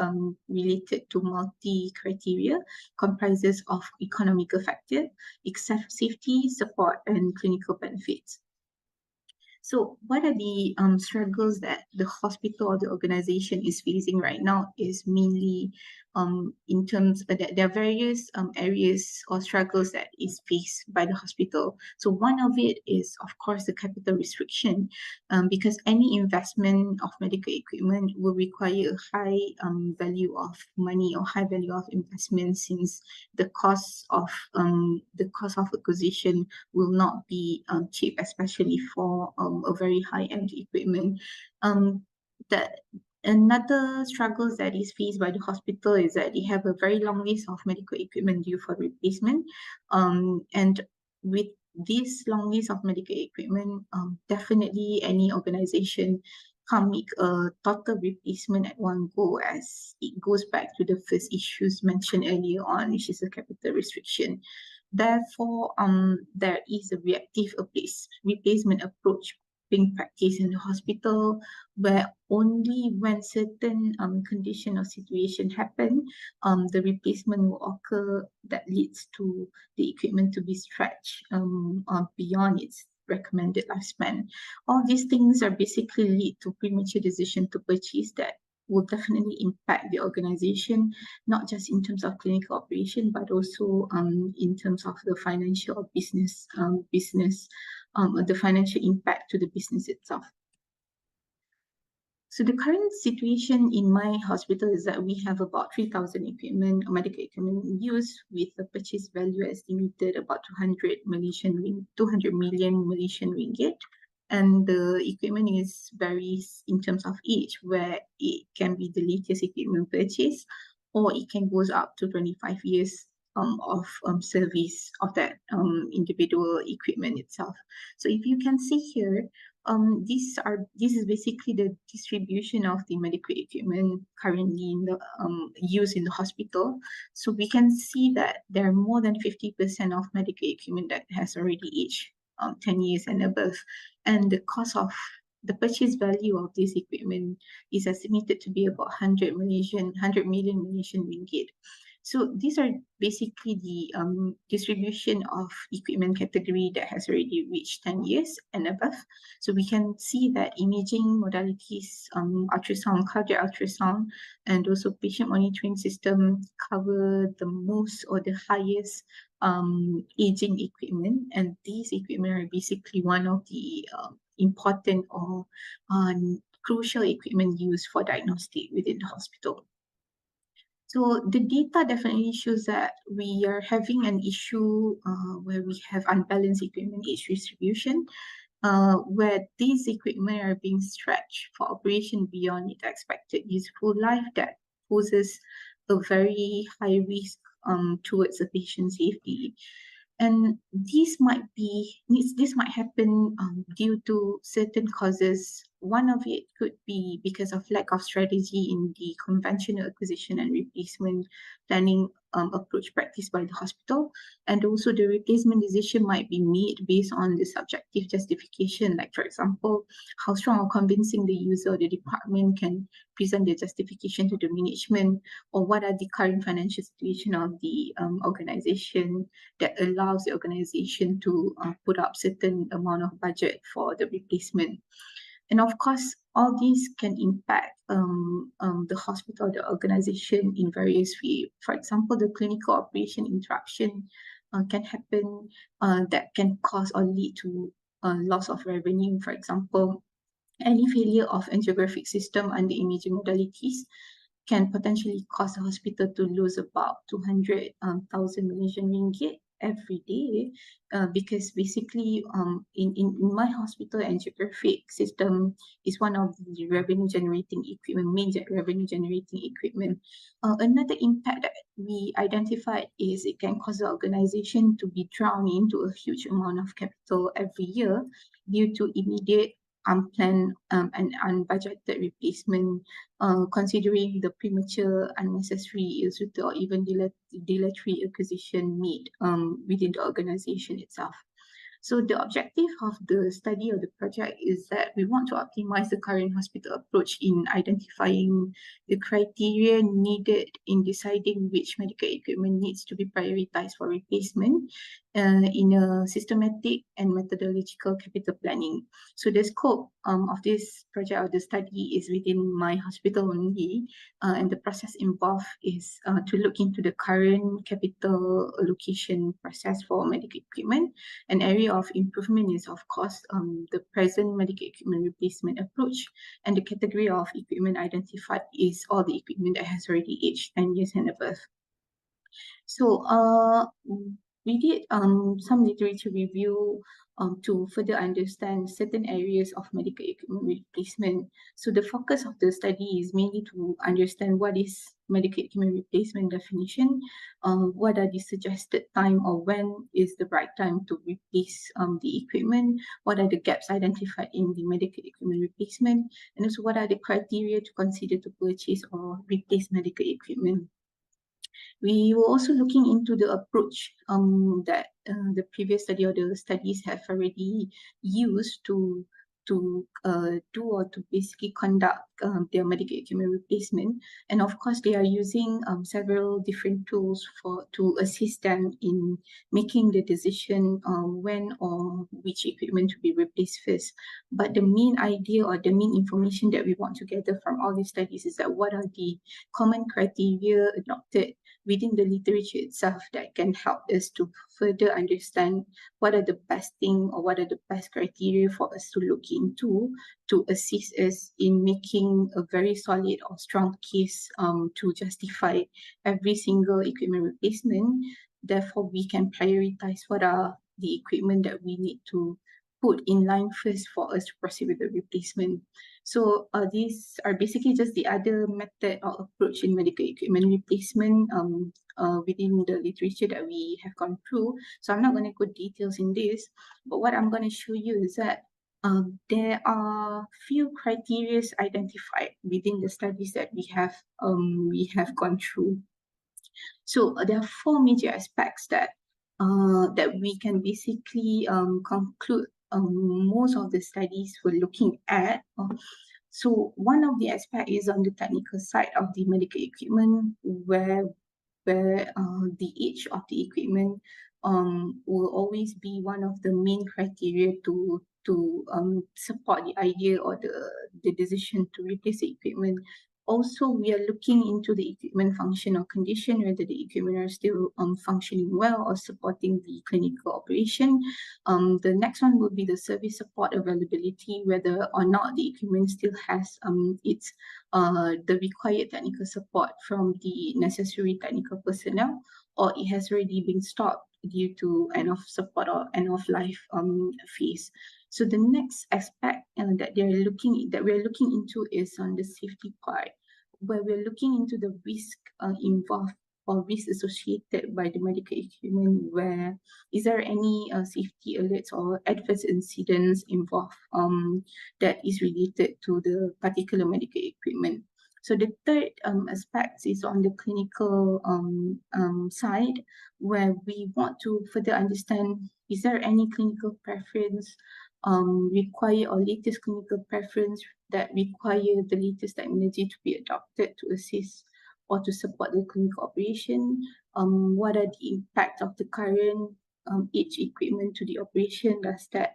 related to multi-criteria, comprises of economical factor, safety, support, and clinical benefits. So what are the struggles that the hospital or the organization is facing right now is mainly in terms of that there are various areas or struggles that is faced by the hospital. So one of it is, of course, the capital restriction, because any investment of medical equipment will require a high value of money or high value of investment, since the cost of acquisition will not be cheap, especially for a very high-end equipment. Another struggle that is faced by the hospital is that they have a very long list of medical equipment due for replacement. And with this long list of medical equipment, definitely any organization can't make a total replacement at one go, as it goes back to the first issues mentioned earlier on, which is a capital restriction. Therefore, there is a reactive replacement approach being practiced in the hospital, where only when certain condition or situation happen, the replacement will occur that leads to the equipment to be stretched beyond its recommended lifespan. All these things are basically lead to premature decision to purchase that will definitely impact the organization, not just in terms of clinical operation, but also in terms of the financial or business, the financial impact to the business itself. So the current situation in my hospital is that we have about 3,000 equipment, medical equipment in use, with a purchase value estimated about 200 million Malaysian ringgit. And the equipment varies in terms of age, where it can be the latest equipment purchase, or it can goes up to 25 years of service of that individual equipment itself. So if you can see here, this is basically the distribution of the medical equipment currently in the use in the hospital. So we can see that there are more than 50% of medical equipment that has already aged 10 years and above, and the cost of the purchase value of this equipment is estimated to be about 100 million Malaysian ringgit. So these are basically the distribution of equipment category that has already reached 10 years and above. So we can see that imaging modalities, ultrasound, cardiac ultrasound, and also patient monitoring system cover the most or the highest aging equipment. And these equipment are basically one of the important or crucial equipment used for diagnostic within the hospital. So the data definitely shows that we are having an issue where we have unbalanced equipment age distribution, where these equipment are being stretched for operation beyond its expected useful life, that poses a very high risk towards the patient safety. And this might happen due to certain causes. One of it could be because of lack of strategy in the conventional acquisition and replacement planning approach practiced by the hospital. And also the replacement decision might be made based on the subjective justification, like for example, how strong or convincing the user or the department can present the justification to the management, or what are the current financial situation of the organization that allows the organization to put up certain amount of budget for the replacement. And of course, all these can impact the hospital, the organization in various ways. For example, the clinical operation interruption can happen that can cause or lead to loss of revenue. For example, any failure of angiographic system under imaging modalities can potentially cause the hospital to lose about 200,000 Malaysian ringgit every day, because basically in my hospital, angiographic system is one of the revenue generating equipment, major revenue generating equipment. Another impact that we identified is it can cause the organization to be drowned into a huge amount of capital every year due to immediate unplanned and unbudgeted replacement, considering the premature, unnecessary, ill-suited, or even dilatory acquisition made within the organization itself. So the objective of the study of the project is that we want to optimize the current hospital approach in identifying the criteria needed in deciding which medical equipment needs to be prioritized for replacement in a systematic and methodological capital planning. So the scope of this project or the study is within my hospital only, and the process involved is to look into the current capital allocation process for medical equipment. An area of improvement is, of course, the present medical equipment replacement approach, and the category of equipment identified is all the equipment that has already aged 10 years and above. So we did some literature review to further understand certain areas of medical equipment replacement. So the focus of the study is mainly to understand what is medical equipment replacement definition, what are the suggested time or when is the right time to replace the equipment, what are the gaps identified in the medical equipment replacement, and also what are the criteria to consider to purchase or replace medical equipment. We were also looking into the approach that the previous study or the studies have already used to do or to basically conduct their medical equipment replacement. And of course, they are using several different tools to assist them in making the decision when or which equipment to be replaced first. But the main idea or the main information that we want to gather from all these studies is that what are the common criteria adopted within the literature itself that can help us to further understand what are the best thing or what are the best criteria for us to look into to assist us in making a very solid or strong case to justify every single equipment replacement. Therefore, we can prioritize what are the equipment that we need to put in line first for us to proceed with the replacement. So these are basically just the other method or approach in medical equipment replacement within the literature that we have gone through. So I'm not going to go details in this, but what I'm going to show you is that there are few criteria identified within the studies that we have gone through. So there are four major aspects that we can basically conclude most of the studies were looking at. So one of the aspects is on the technical side of the medical equipment, where the age of the equipment will always be one of the main criteria to support the idea or the decision to replace the equipment. Also, we are looking into the equipment function or condition, whether the equipment are still functioning well or supporting the clinical operation. The next one will be the service support availability, whether or not the equipment still has the required technical support from the necessary technical personnel, or it has already been stopped due to end of support or end of life phase. So the next aspect that we're looking into is on the safety part, where we're looking into the risk involved or risk associated by the medical equipment, where is there any safety alerts or adverse incidents involved that is related to the particular medical equipment. So the third aspect is on the clinical side, where we want to further understand, is there any clinical preference require or latest clinical preference that require the latest technology to be adopted to assist or to support the clinical operation? What are the impact of the current age equipment to the operation? Does that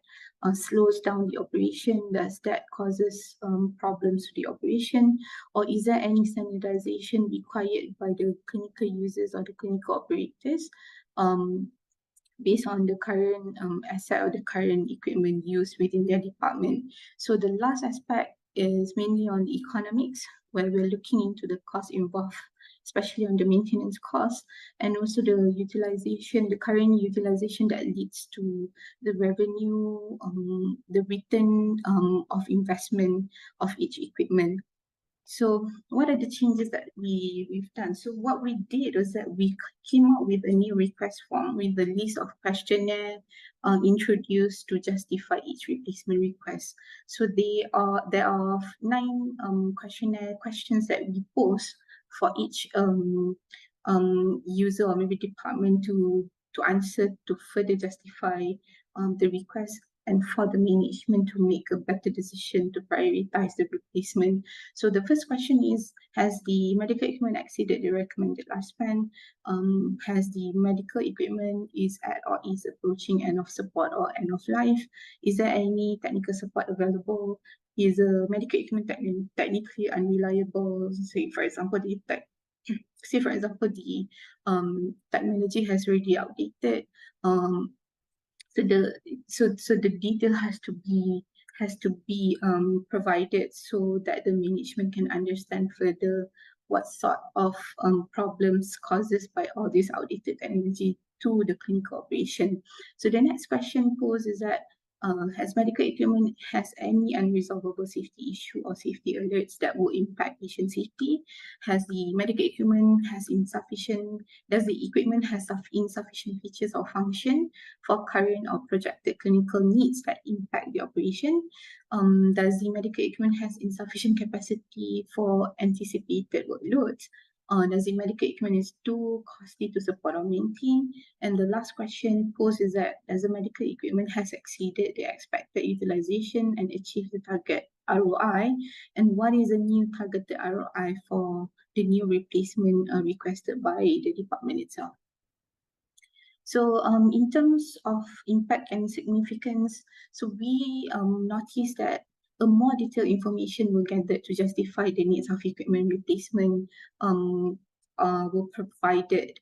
slows down the operation? Does that causes problems to the operation? Or is there any standardization required by the clinical users or the clinical operators based on the current asset or the current equipment used within their department? So the last aspect is mainly on the economics, where we're looking into the cost involved, especially on the maintenance cost, and also the utilization, the current utilization that leads to the revenue, the return of investment of each equipment. So what are the changes that we've done? So what we did was that we came up with a new request form with a list of questionnaire introduced to justify each replacement request. So there are 9 questionnaire questions that we pose for each user or maybe department to answer to further justify the request, and for the management to make a better decision to prioritize the replacement. So the first question is, has the medical equipment exceeded the recommended lifespan? Has the medical equipment is at or is approaching end of support or end of life? Is there any technical support available? Is the medical equipment technically unreliable? Say, for example, the technology has already outdated. So the detail has to be provided so that the management can understand further what sort of problems causes by all this outdated technology to the clinical operation. So the next question posed is that has medical equipment has any unresolvable safety issue or safety alerts that will impact patient safety? Has the medical equipment does the equipment have insufficient features or function for current or projected clinical needs that impact the operation? Does the medical equipment has insufficient capacity for anticipated workloads? Does the medical equipment is too costly to support or maintain? And the last question posed is that, does the medical equipment has exceeded the expected utilization and achieved the target ROI? And what is the new targeted ROI for the new replacement requested by the department itself? So in terms of impact and significance, so we noticed that a more detailed information will gather to justify the needs of equipment replacement were provided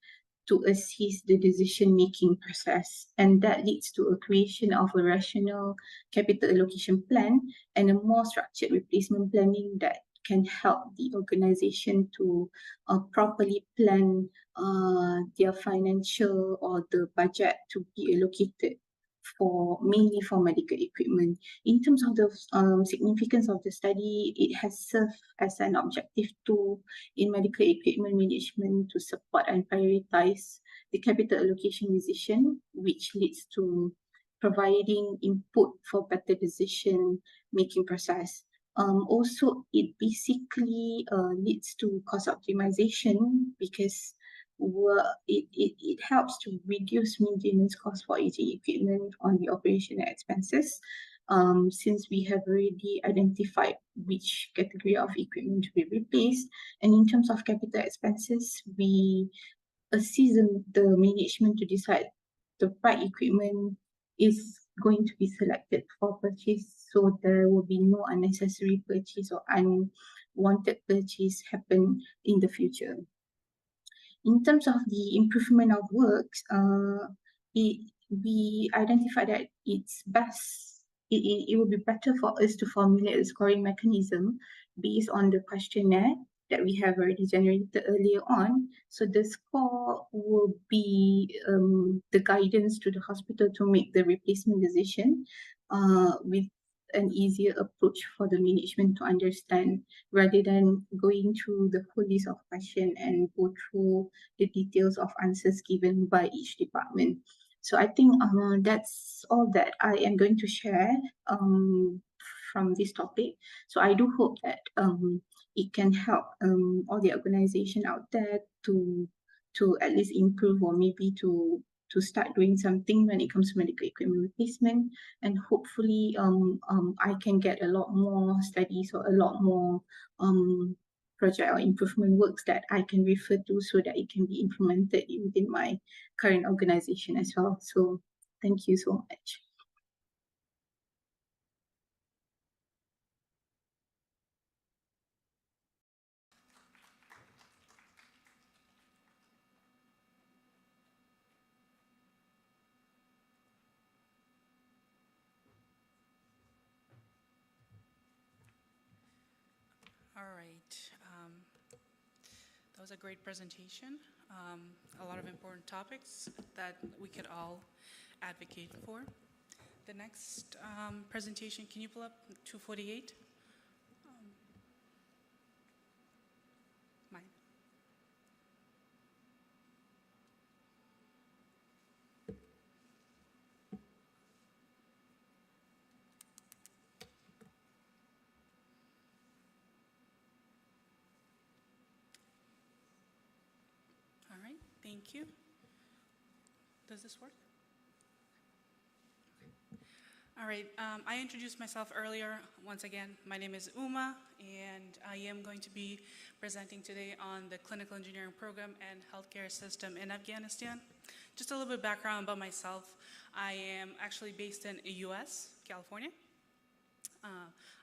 to assist the decision-making process. And that leads to a creation of a rational capital allocation plan and a more structured replacement planning that can help the organization to properly plan their financial or the budget to be allocated mainly for medical equipment. In terms of the significance of the study, it has served as an objective tool in medical equipment management to support and prioritize the capital allocation decision, which leads to providing input for better decision-making process. Also, it basically leads to cost optimization because it helps to reduce maintenance costs for aging equipment on the operational expenses, since we have already identified which category of equipment to be replaced. And in terms of capital expenses, we assist the management to decide the right equipment is going to be selected for purchase, so there will be no unnecessary purchase or unwanted purchase happen in the future. In terms of the improvement of works, we identified that it's best, it will be better for us to formulate a scoring mechanism based on the questionnaire that we have already generated earlier on. So the score will be the guidance to the hospital to make the replacement decision with an easier approach for the management to understand, rather than going through the whole list of questions and go through the details of answers given by each department. So I think that's all that I am going to share from this topic. So I do hope that it can help all the organization out there to at least improve, or maybe to start doing something when it comes to medical equipment replacement. And hopefully I can get a lot more studies or a lot more project or improvement works that I can refer to, so that it can be implemented within my current organization as well. So thank you so much. All right. That was a great presentation. A lot of important topics that we could all advocate for. The next presentation, can you pull up 248? Mine. All right, thank you. Does this work? All right, I introduced myself earlier. Once again, my name is Uma, and I am going to be presenting today on the clinical engineering program and healthcare system in Afghanistan. Just a little bit of background about myself. I am actually based in the US, California.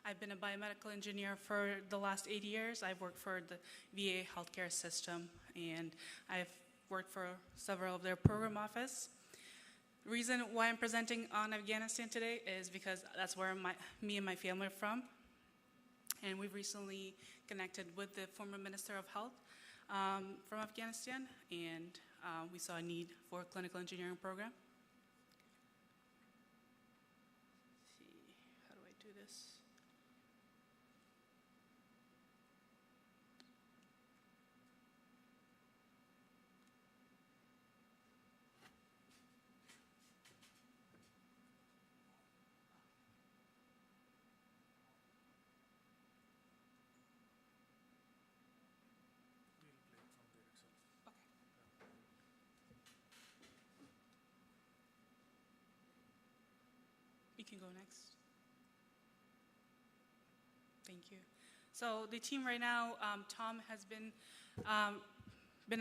I've been a biomedical engineer for the last 8 years. I've worked for the VA healthcare system, and I've worked for several of their program office. The reason why I'm presenting on Afghanistan today is because that's where me and my family are from. And we've recently connected with the former Minister of Health from Afghanistan, and we saw a need for a clinical engineering program. Let's see, how do I do this? You can go next. Thank you. So the team right now, Tom has been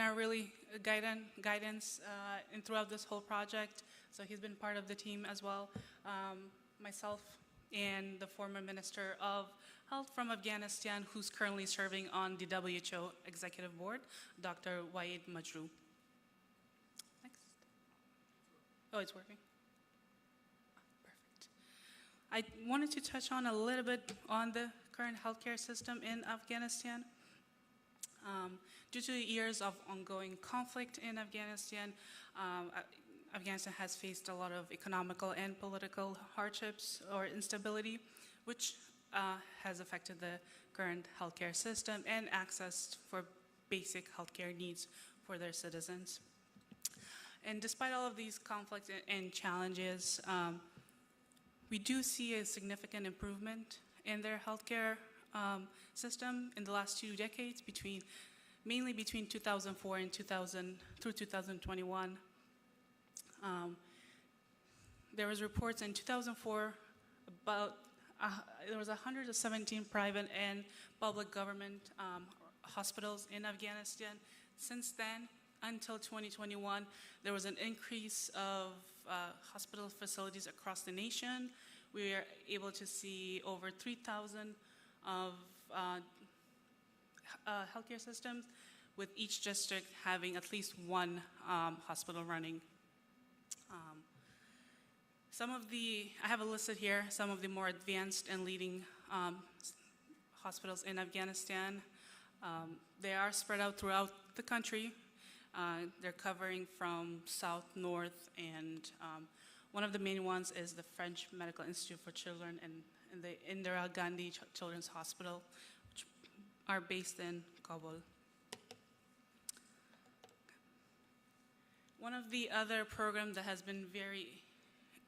our really guidance and throughout this whole project. So he's been part of the team as well. Myself and the former Minister of Health from Afghanistan, who's currently serving on the WHO Executive Board, Dr. Waid Majrou. Oh, it's working. Perfect. I wanted to touch on a little bit on the current healthcare system in Afghanistan. Due to years of ongoing conflict in Afghanistan, Afghanistan has faced a lot of economical and political hardships or instability, which has affected the current healthcare system and access for basic healthcare needs for their citizens. And despite all of these conflicts and challenges, we do see a significant improvement in their healthcare system in the last 2 decades, mainly between 2004 and 2021. There was reports in 2004 about there was 117 private and public government hospitals in Afghanistan. Since then, until 2021, there was an increase of hospital facilities across the nation. We are able to see over 3,000 of healthcare systems, with each district having at least one hospital running. I have a listed here, some of the more advanced and leading hospitals in Afghanistan. They are spread out throughout the country. They're covering from south, north, and one of the main ones is the French Medical Institute for Children and the Indira Gandhi Children's Hospital, which are based in Kabul. One of the other programs that has been very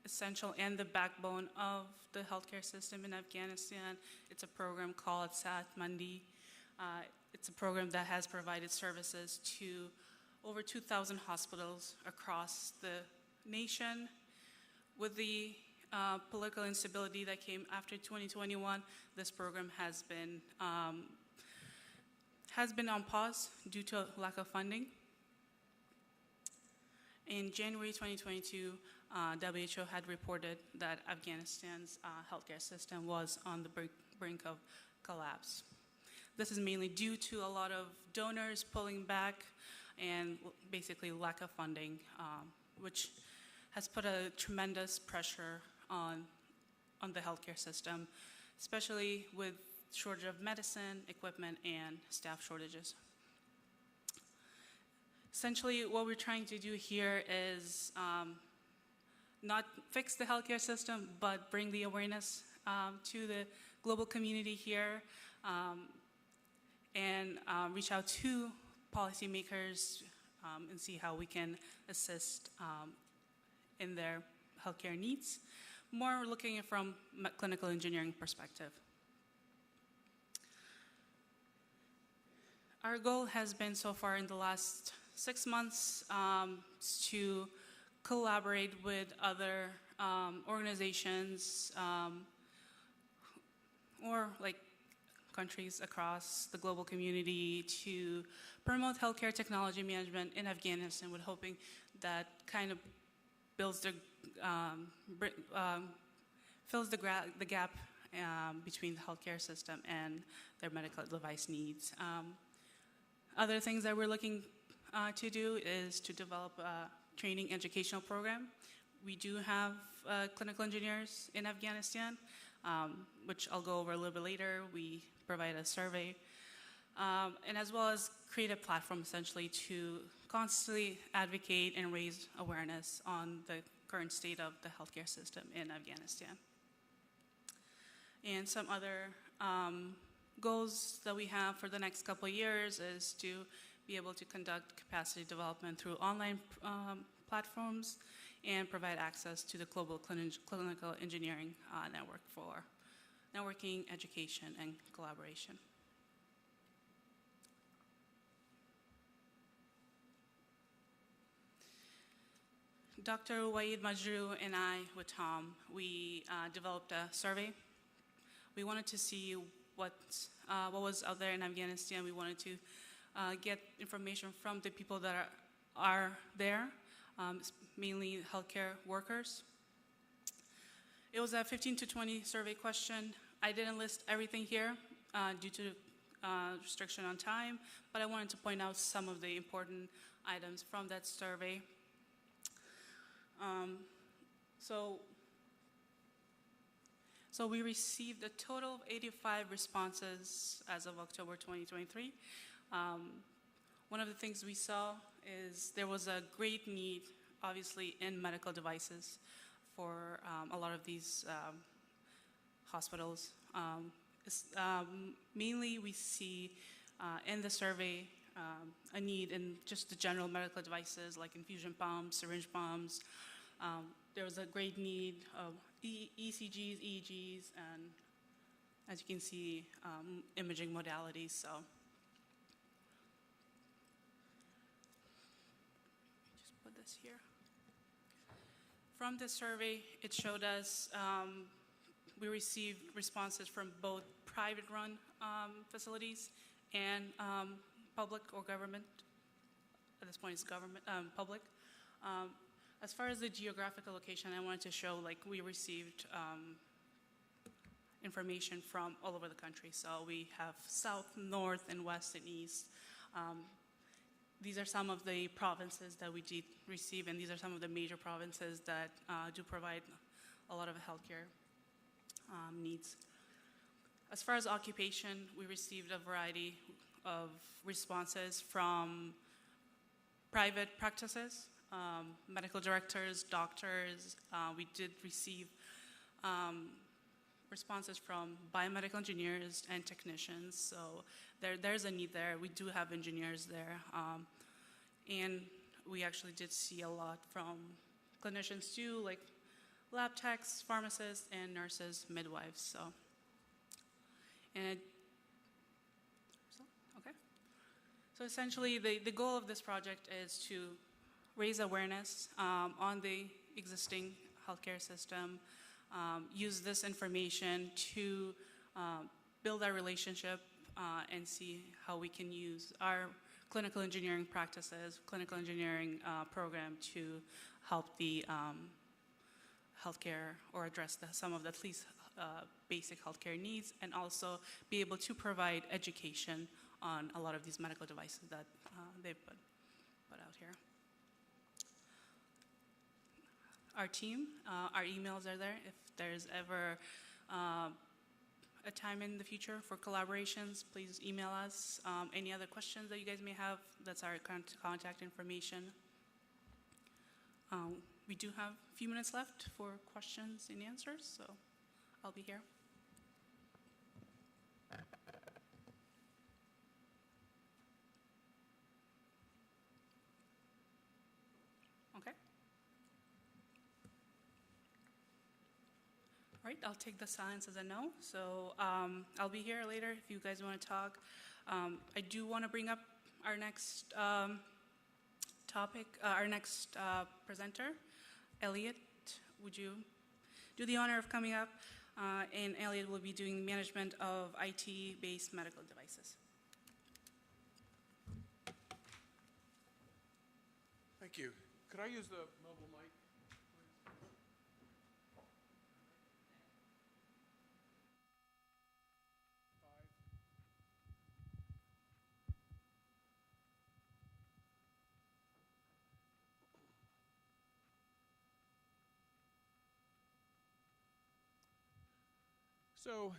essential and the backbone of the healthcare system in Afghanistan, it's a program called ICEHTMC. It's a program that has provided services to over 2,000 hospitals across the nation. With the political instability that came after 2021, this program has been on pause due to lack of funding. In January 2022, WHO had reported that Afghanistan's healthcare system was on the brink of collapse. This is mainly due to a lot of donors pulling back and basically lack of funding, which has put a tremendous pressure on the healthcare system, especially with shortage of medicine, equipment, and staff shortages. Essentially, what we're trying to do here is not fix the healthcare system, but bring the awareness to the global community here and reach out to policymakers and see how we can assist in their healthcare needs, more looking at from a clinical engineering perspective. Our goal has been so far in the last 6 months to collaborate with other organizations or like countries across the global community to promote healthcare technology management in Afghanistan, with hoping that kind of builds the fills the gap between the healthcare system and their medical device needs. Other things that we're looking to do is to develop a training educational program. We do have clinical engineers in Afghanistan, which I'll go over a little bit later. We provide a survey, and as well as create a platform essentially to constantly advocate and raise awareness on the current state of the healthcare system in Afghanistan. And some other goals that we have for the next couple of years is to be able to conduct capacity development through online platforms and provide access to the global clinical engineering network for networking, education, and collaboration. Dr. Waid Majrou and I, with Tom, we developed a survey. We wanted to see what was out there in Afghanistan. We wanted to get information from the people that are there, mainly healthcare workers. It was a 15 to 20 survey question. I didn't list everything here due to restriction on time, but I wanted to point out some of the important items from that survey. So we received a total of 85 responses as of October 2023. One of the things we saw is there was a great need, obviously, in medical devices for a lot of these hospitals. Mainly we see in the survey a need in just the general medical devices like infusion pumps, syringe pumps. There was a great need of ECGs, EEGs, and as you can see, imaging modalities. So just put this here. From this survey, it showed us we received responses from both private-run facilities and public or government. At this point, it's government, public. As far as the geographical location, I wanted to show like we received information from all over the country. So we have south, north, and west, and east. These are some of the provinces that we did receive, and these are some of the major provinces that do provide a lot of healthcare needs. As far as occupation, we received a variety of responses from private practices, medical directors, doctors. We did receive responses from biomedical engineers and technicians. So there's a need there. We do have engineers there. And we actually did see a lot from clinicians too, like lab techs, pharmacists, and nurses, midwives. So, So essentially, the goal of this project is to raise awareness on the existing healthcare system, use this information to build our relationship and see how we can use our clinical engineering practices, clinical engineering program to help the healthcare or address some of the at least basic healthcare needs, and also be able to provide education on a lot of these medical devices that they've put out here. Our team, our emails are there. If there's ever a time in the future for collaborations, please email us. Any other questions that you guys may have, that's our contact information. We do have a few minutes left for questions and answers, so I'll be here. Okay. All right, I'll take the silence as a no. So I'll be here later if you guys want to talk. I do want to bring up our next topic, our next presenter. Elliot, would you do the honor of coming up? And Elliot will be doing management of IT-based medical devices. Thank you. Could I use the mobile mic? So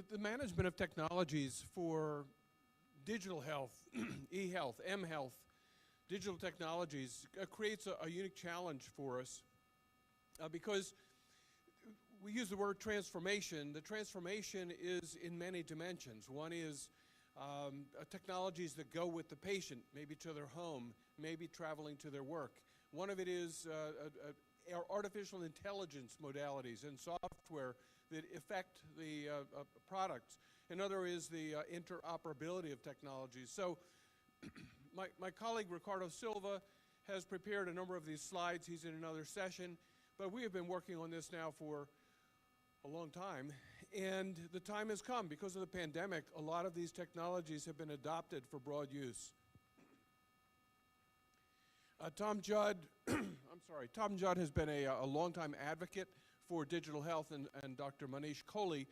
the management of technologies for digital health, e-health, m-health, digital technologies creates a unique challenge for us because we use the word transformation. The transformation is in many dimensions. One is technologies that go with the patient, maybe to their home, maybe traveling to their work. One of it is artificial intelligence modalities and software that affect the products. Another is the interoperability of technologies. So my colleague Ricardo Silva has prepared a number of these slides. He's in another session, but we have been working on this now for a long time, and the time has come. Because of the pandemic, a lot of these technologies have been adopted for broad use. Tom Judd has been a longtime advocate for digital health, and Dr. Manish Kohli,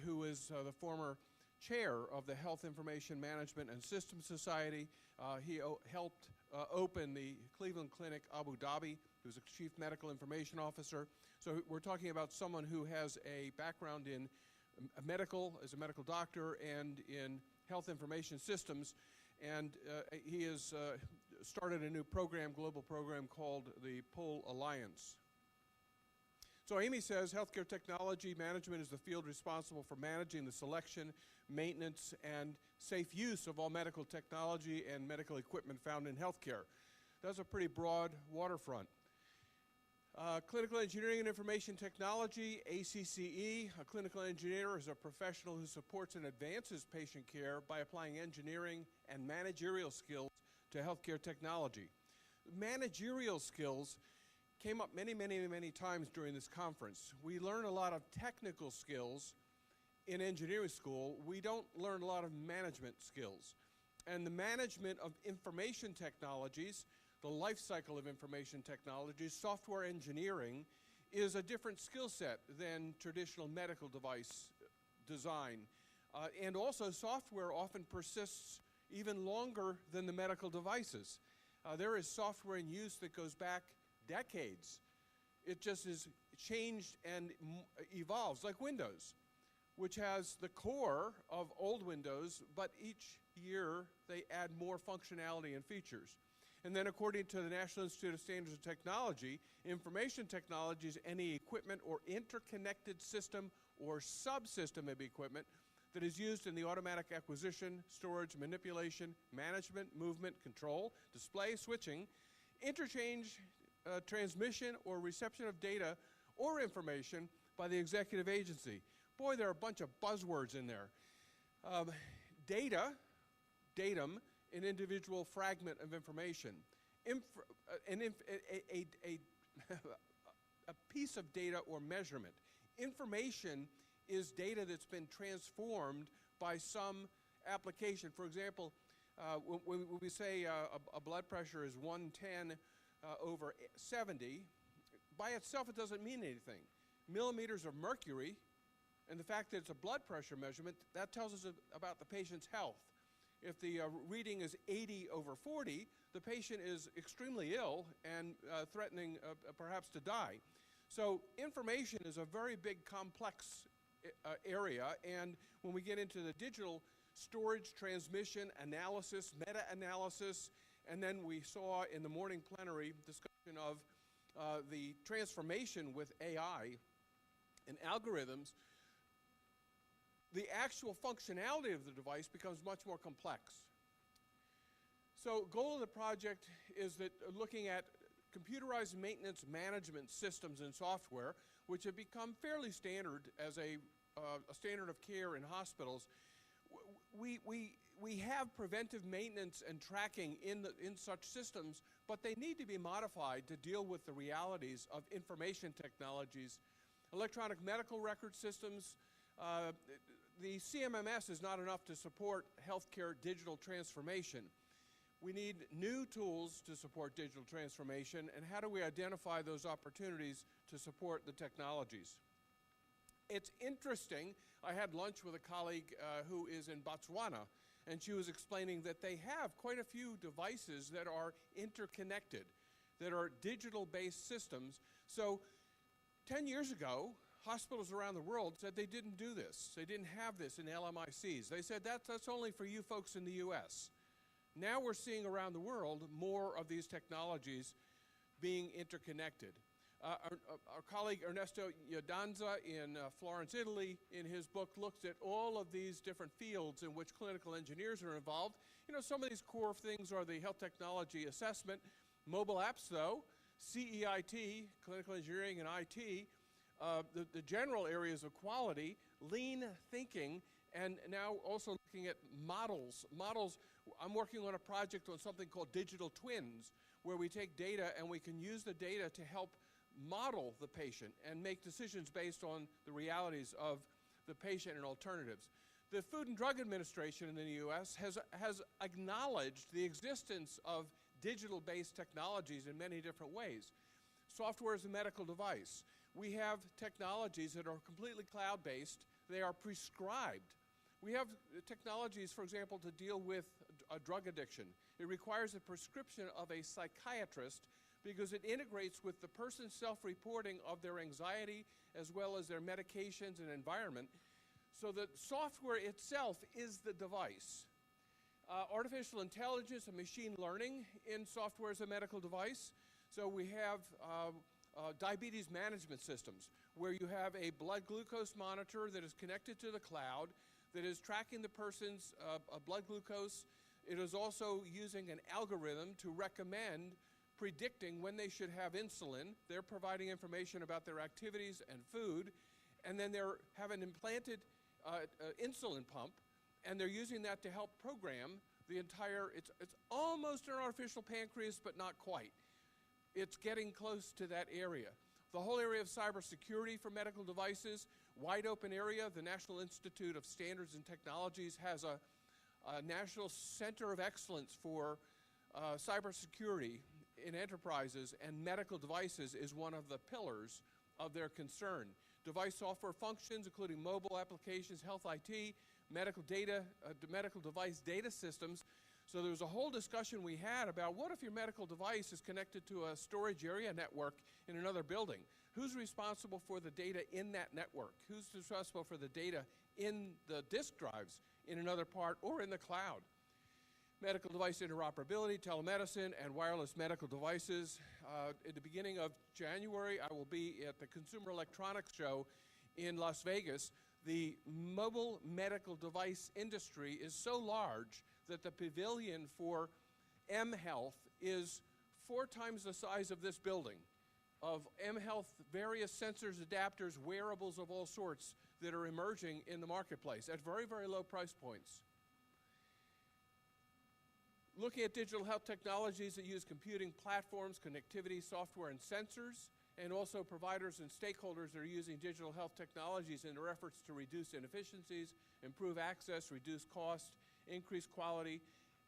who is the former chair of the Health Information Management and Systems Society. He helped open the Cleveland Clinic Abu Dhabi He was a chief medical information officer. So we're talking about someone who has a background in as a medical doctor, and in health information systems. And he has started a new global program called the Pole Alliance. So Amy says healthcare technology management is the field responsible for managing the selection, maintenance, and safe use of all medical technology and medical equipment found in healthcare. That's a pretty broad waterfront. Clinical Engineering and Information Technology, ACCE. A clinical engineer is a professional who supports and advances patient care by applying engineering and managerial skills to healthcare technology. Managerial skills came up many, many, many times during this conference. We learn a lot of technical skills in engineering school. We don't learn a lot of management skills. And the management of information technologies, the life cycle of information technologies, software engineering, is a different skill set than traditional medical device design. And also software often persists even longer than the medical devices. There is software in use that goes back decades. It just is changed and evolves, like Windows, which has the core of old Windows, but each year they add more functionality and features. And then according to the National Institute of Standards and Technology, information technology is any equipment or interconnected system or subsystem of equipment that is used in the automatic acquisition, storage, manipulation, management, movement, control, display, switching, interchange, transmission, or reception of data or information by the executive agency. Boy, there are a bunch of buzzwords in there. Datum, an individual fragment of information. A piece of data or measurement. Information is data that's been transformed by some application. For example, when we say a blood pressure is 110 over 70, by itself it doesn't mean anything. Millimeters of mercury, and the fact that it's a blood pressure measurement, that tells us about the patient's health. If the reading is 80 over 40, the patient is extremely ill and threatening perhaps to die. So information is a very big, complex area, and when we get into the digital storage, transmission, analysis, meta-analysis, and then we saw in the morning plenary discussion of the transformation with AI and algorithms, the actual functionality of the device becomes much more complex. So goal of the project is that looking at computerized maintenance management systems and software, which have become fairly standard as a standard of care in hospitals. We have preventive maintenance and tracking in such systems, but they need to be modified to deal with the realities of information technologies. Electronic medical record systems, the CMMS is not enough to support healthcare digital transformation. We need new tools to support digital transformation, and how do we identify those opportunities to support the technologies? It's interesting, I had lunch with a colleague who is in Botswana, and she was explaining that they have quite a few devices that are interconnected, that are digital-based systems. So 10 years ago, hospitals around the world said they didn't do this. They didn't have this in LMICs. They said that's only for you folks in the US. Now we're seeing around the world more of these technologies being interconnected. Our colleague Ernesto Iodanza in Florence, Italy, in his book looks at all of these different fields in which clinical engineers are involved. You know, some of these core things are the health technology assessment, mobile apps though, CEIT, clinical engineering and IT, the general areas of quality, lean thinking, and now also looking at models. I'm working on a project on something called digital twins, where we take data and we can use the data to help model the patient and make decisions based on the realities of the patient and alternatives. The Food and Drug Administration in the U.S. has acknowledged the existence of digital-based technologies in many different ways. Software is a medical device. We have technologies that are completely cloud-based. They are prescribed. We have technologies, for example, to deal with a drug addiction. It requires a prescription of a psychiatrist, because it integrates with the person's self-reporting of their anxiety as well as their medications and environment. So the software itself is the device. Artificial intelligence and machine learning in software as a medical device. So we have diabetes management systems where you have a blood glucose monitor that is connected to the cloud that is tracking the person's blood glucose. It is also using an algorithm to recommend predicting when they should have insulin. They're providing information about their activities and food, and then they have an implanted insulin pump, and they're using that to help program the entire, it's almost an artificial pancreas, but not quite. It's getting close to that area. The whole area of cybersecurity for medical devices, wide open area. The National Institute of Standards and Technologies has a National Center of Excellence for cybersecurity in enterprises, and medical devices is one of the pillars of their concern. Device software functions, including mobile applications, health IT, medical data, medical device data systems. So there was a whole discussion we had about what if your medical device is connected to a storage area network in another building? Who's responsible for the data in that network? Who's responsible for the data in the disk drives in another part or in the cloud? Medical device interoperability, telemedicine, and wireless medical devices. At the beginning of January, I will be at the Consumer Electronics Show in Las Vegas. The mobile medical device industry is so large that the pavilion for mHealth is 4 times the size of this building, of mHealth, various sensors, adapters, wearables of all sorts that are emerging in the marketplace at very, very low price points. Looking at digital health technologies that use computing platforms, connectivity, software, and sensors, and also providers and stakeholders that are using digital health technologies in their efforts to reduce inefficiencies, improve access, reduce cost, increase quality,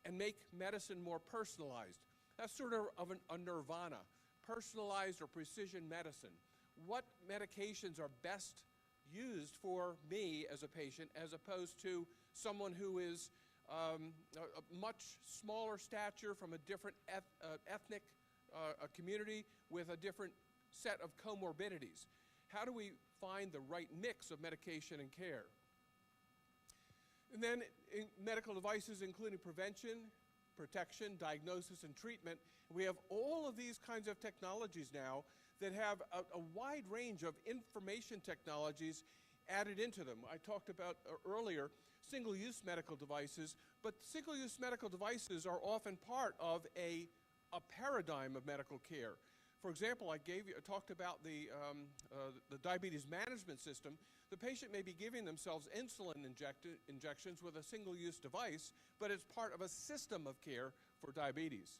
and make medicine more personalized. That's sort of a nirvana, personalized or precision medicine. What medications are best used for me as a patient as opposed to someone who is a much smaller stature from a different ethnic community with a different set of comorbidities? How do we find the right mix of medication and care? And then in medical devices, including prevention, protection, diagnosis, and treatment, we have all of these kinds of technologies now that have a wide range of information technologies added into them. I talked about earlier single-use medical devices, but single-use medical devices are often part of a paradigm of medical care. For example, I talked about the diabetes management system. The patient may be giving themselves insulin injections with a single-use device, but it's part of a system of care for diabetes.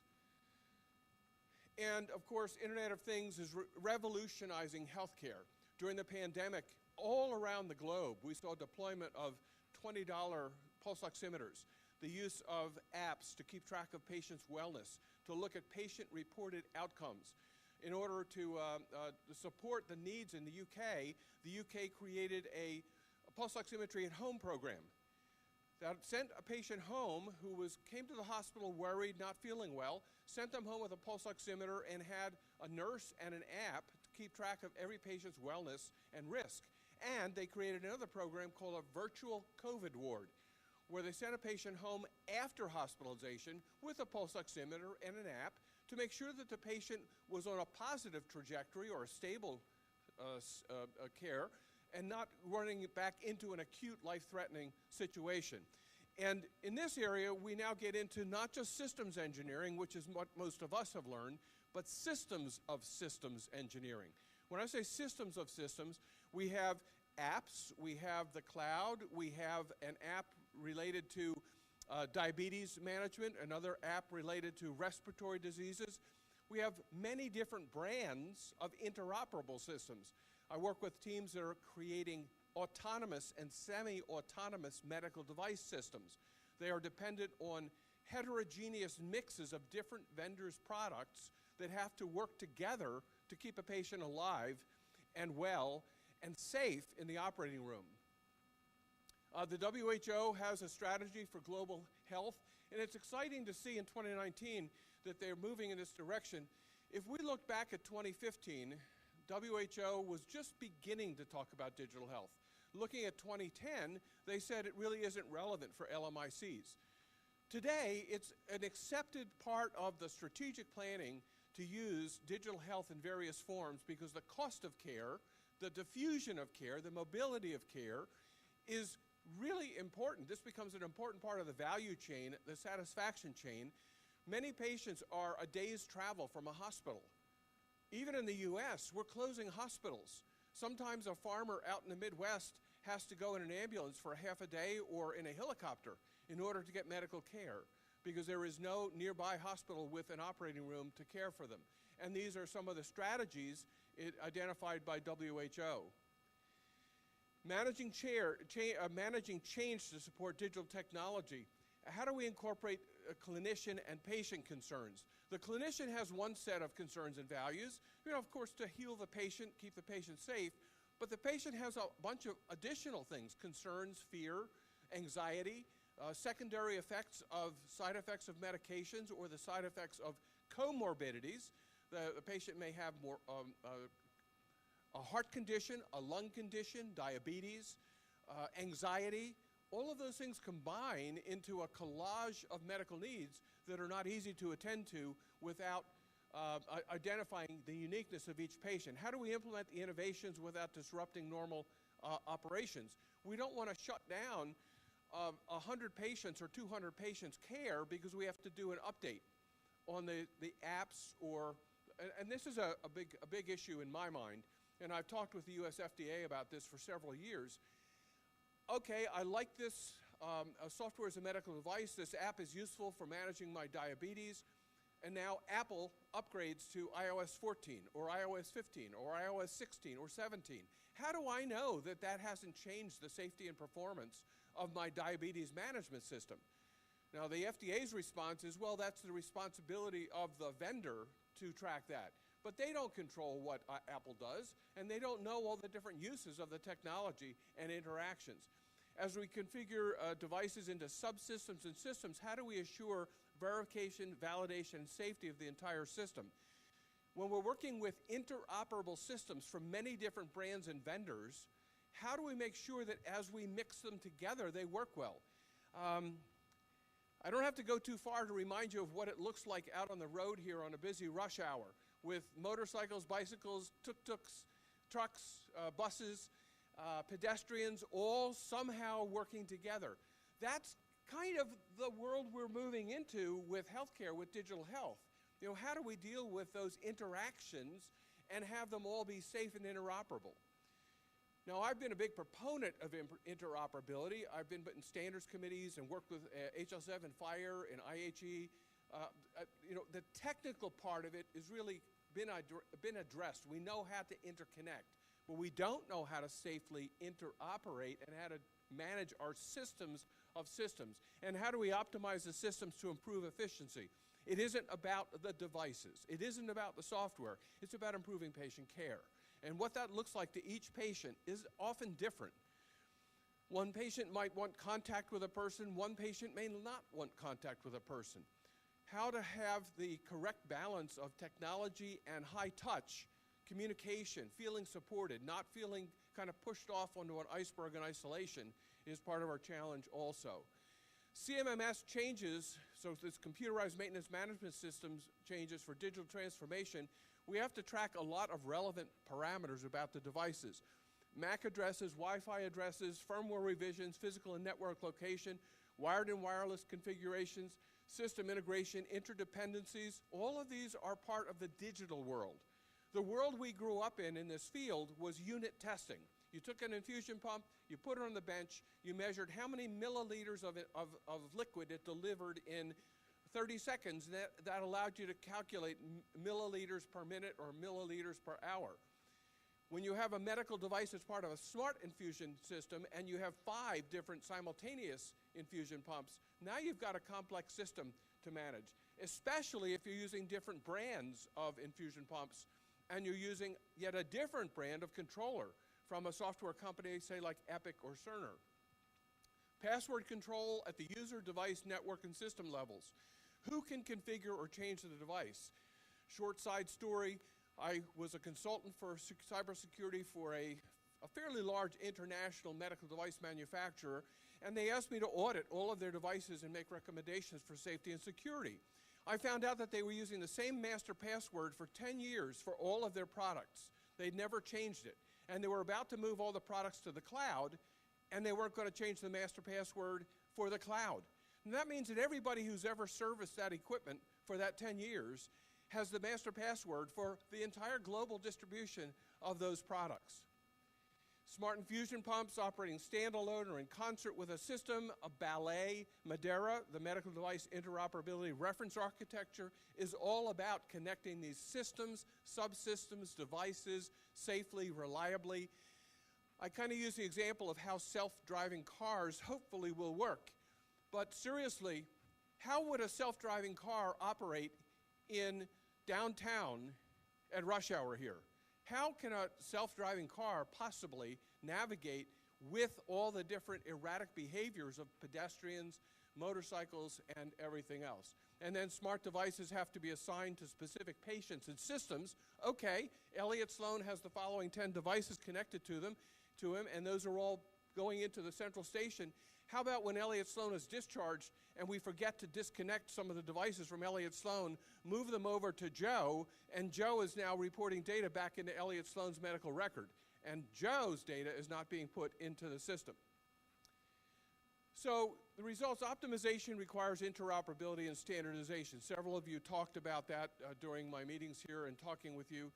And of course, Internet of Things is revolutionizing healthcare. During the pandemic, all around the globe, we saw deployment of $20 pulse oximeters, the use of apps to keep track of patients' wellness, to look at patient-reported outcomes. In order to support the needs in the UK created a pulse oximetry at home program that sent a patient home who came to the hospital worried, not feeling well, sent them home with a pulse oximeter and had a nurse and an app to keep track of every patient's wellness and risk. And they created another program called a virtual COVID ward, where they sent a patient home after hospitalization with a pulse oximeter and an app to make sure that the patient was on a positive trajectory or a stable care and not running back into an acute life-threatening situation. And in this area, we now get into not just systems engineering, which is what most of us have learned, but systems of systems engineering. When I say systems of systems, we have apps, we have the cloud, we have an app related to diabetes management, another app related to respiratory diseases. We have many different brands of interoperable systems. I work with teams that are creating autonomous and semi-autonomous medical device systems. They are dependent on heterogeneous mixes of different vendors' products that have to work together to keep a patient alive and well and safe in the operating room. The WHO has a strategy for global health, and it's exciting to see in 2019 that they're moving in this direction. If we look back at 2015, WHO was just beginning to talk about digital health. Looking at 2010, they said it really isn't relevant for LMICs. Today, it's an accepted part of the strategic planning to use digital health in various forms because the cost of care, the diffusion of care, the mobility of care is really important. This becomes an important part of the value chain, the satisfaction chain. Many patients are a day's travel from a hospital. Even in the US, we're closing hospitals. Sometimes a farmer out in the Midwest has to go in an ambulance for half a day or in a helicopter in order to get medical care because there is no nearby hospital with an operating room to care for them. And these are some of the strategies identified by WHO. Managing change to support digital technology. How do we incorporate clinician and patient concerns? The clinician has one set of concerns and values, of course, to heal the patient, keep the patient safe, but the patient has a bunch of additional things, concerns, fear, anxiety, secondary effects of side effects of medications or the side effects of comorbidities. The patient may have more a heart condition, a lung condition, diabetes, anxiety. All of those things combine into a collage of medical needs that are not easy to attend to without identifying the uniqueness of each patient. How do we implement the innovations without disrupting normal operations? We don't want to shut down 100 patients or 200 patients' care because we have to do an update on the apps and this is a big issue in my mind, and I've talked with the US FDA about this for several years. Okay, I like this software as a medical device. This app is useful for managing my diabetes. And now Apple upgrades to iOS 14 or iOS 15 or iOS 16 or 17. How do I know that that hasn't changed the safety and performance of my diabetes management system? Now, the FDA's response is, well, that's the responsibility of the vendor to track that. But they don't control what Apple does, and they don't know all the different uses of the technology and interactions. As we configure devices into subsystems and systems, how do we assure verification, validation, and safety of the entire system? When we're working with interoperable systems from many different brands and vendors, how do we make sure that as we mix them together, they work well? I don't have to go too far to remind you of what it looks like out on the road here on a busy rush hour with motorcycles, bicycles, tuk-tuks, trucks, buses, pedestrians, all somehow working together. That's kind of the world we're moving into with healthcare, with digital health. How do we deal with those interactions and have them all be safe and interoperable? Now, I've been a big proponent of interoperability. I've been in standards committees and worked with HL7 Fire and IHE. The technical part of it has really been addressed. We know how to interconnect, but we don't know how to safely interoperate and how to manage our systems of systems. And how do we optimize the systems to improve efficiency? It isn't about the devices. It isn't about the software. It's about improving patient care. And what that looks like to each patient is often different. One patient might want contact with a person. One patient may not want contact with a person. How to have the correct balance of technology and high touch, communication, feeling supported, not feeling kind of pushed off onto an iceberg in isolation is part of our challenge also. CMMS changes, so this computerized maintenance management systems changes for digital transformation. We have to track a lot of relevant parameters about the devices. MAC addresses, Wi-Fi addresses, firmware revisions, physical and network location, wired and wireless configurations, system integration, interdependencies. All of these are part of the digital world. The world we grew up in this field was unit testing. You took an infusion pump, you put it on the bench, you measured how many milliliters of liquid it delivered in 30 seconds. That allowed you to calculate milliliters per minute or milliliters per hour. When you have a medical device as part of a smart infusion system and you have 5 different simultaneous infusion pumps, now you've got a complex system to manage, especially if you're using different brands of infusion pumps and you're using yet a different brand of controller from a software company, say like Epic or Cerner. Password control at the user, device, network, and system levels. Who can configure or change the device? Short side story, I was a consultant for cybersecurity for a fairly large international medical device manufacturer, and they asked me to audit all of their devices and make recommendations for safety and security. I found out that they were using the same master password for 10 years for all of their products. They'd never changed it. And they were about to move all the products to the cloud, and they weren't going to change the master password for the cloud. And that means that everybody who's ever serviced that equipment for that 10 years has the master password for the entire global distribution of those products. Smart infusion pumps operating standalone or in concert with a system, a ballet, Madeira, the medical device interoperability reference architecture, is all about connecting these systems, subsystems, devices safely, reliably. I kind of use the example of how self-driving cars hopefully will work. But seriously, how would a self-driving car operate in downtown at rush hour here? How can a self-driving car possibly navigate with all the different erratic behaviors of pedestrians, motorcycles, and everything else? And then smart devices have to be assigned to specific patients and systems. Okay, Elliott Sloan has the following 10 devices connected to him, and those are all going into the central station. How about when Elliott Sloan is discharged and we forget to disconnect some of the devices from Elliott Sloan, move them over to Joe, and Joe is now reporting data back into Elliott Sloan's medical record, and Joe's data is not being put into the system. So the results optimization requires interoperability and standardization. Several of you talked about that during my meetings here and talking with you.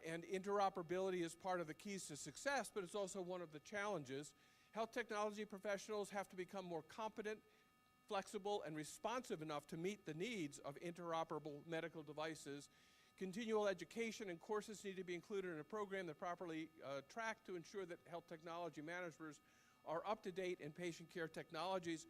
And interoperability is part of the keys to success, but it's also one of the challenges. Health technology professionals have to become more competent, flexible, and responsive enough to meet the needs of interoperable medical devices. Continual education and courses need to be included in a program that properly track to ensure that health technology managers are up to date in patient care technologies.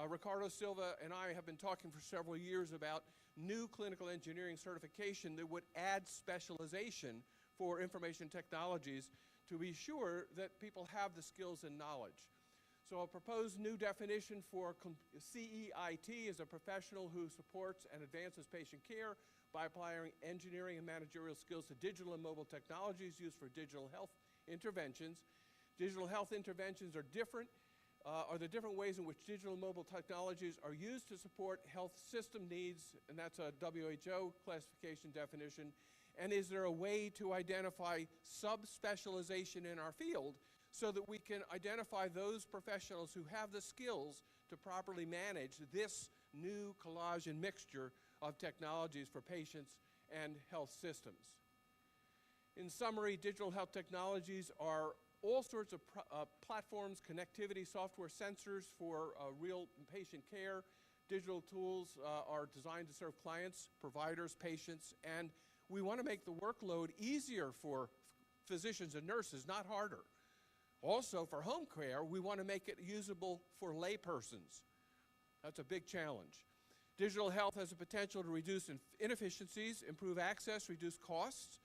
Ricardo Silva and I have been talking for several years about new clinical engineering certification that would add specialization for information technologies to be sure that people have the skills and knowledge. So a proposed new definition for CEIT is a professional who supports and advances patient care by applying engineering and managerial skills to digital and mobile technologies used for digital health interventions. Digital health interventions are the different ways in which digital and mobile technologies are used to support health system needs, and that's a WHO classification definition. And is there a way to identify subspecialization in our field so that we can identify those professionals who have the skills to properly manage this new collage and mixture of technologies for patients and health systems? In summary, digital health technologies are all sorts of platforms, connectivity, software, sensors for real patient care. Digital tools are designed to serve clients, providers, patients, and we want to make the workload easier for physicians and nurses, not harder. Also, for home care, we want to make it usable for laypersons. That's a big challenge. Digital health has the potential to reduce inefficiencies, improve access, reduce costs,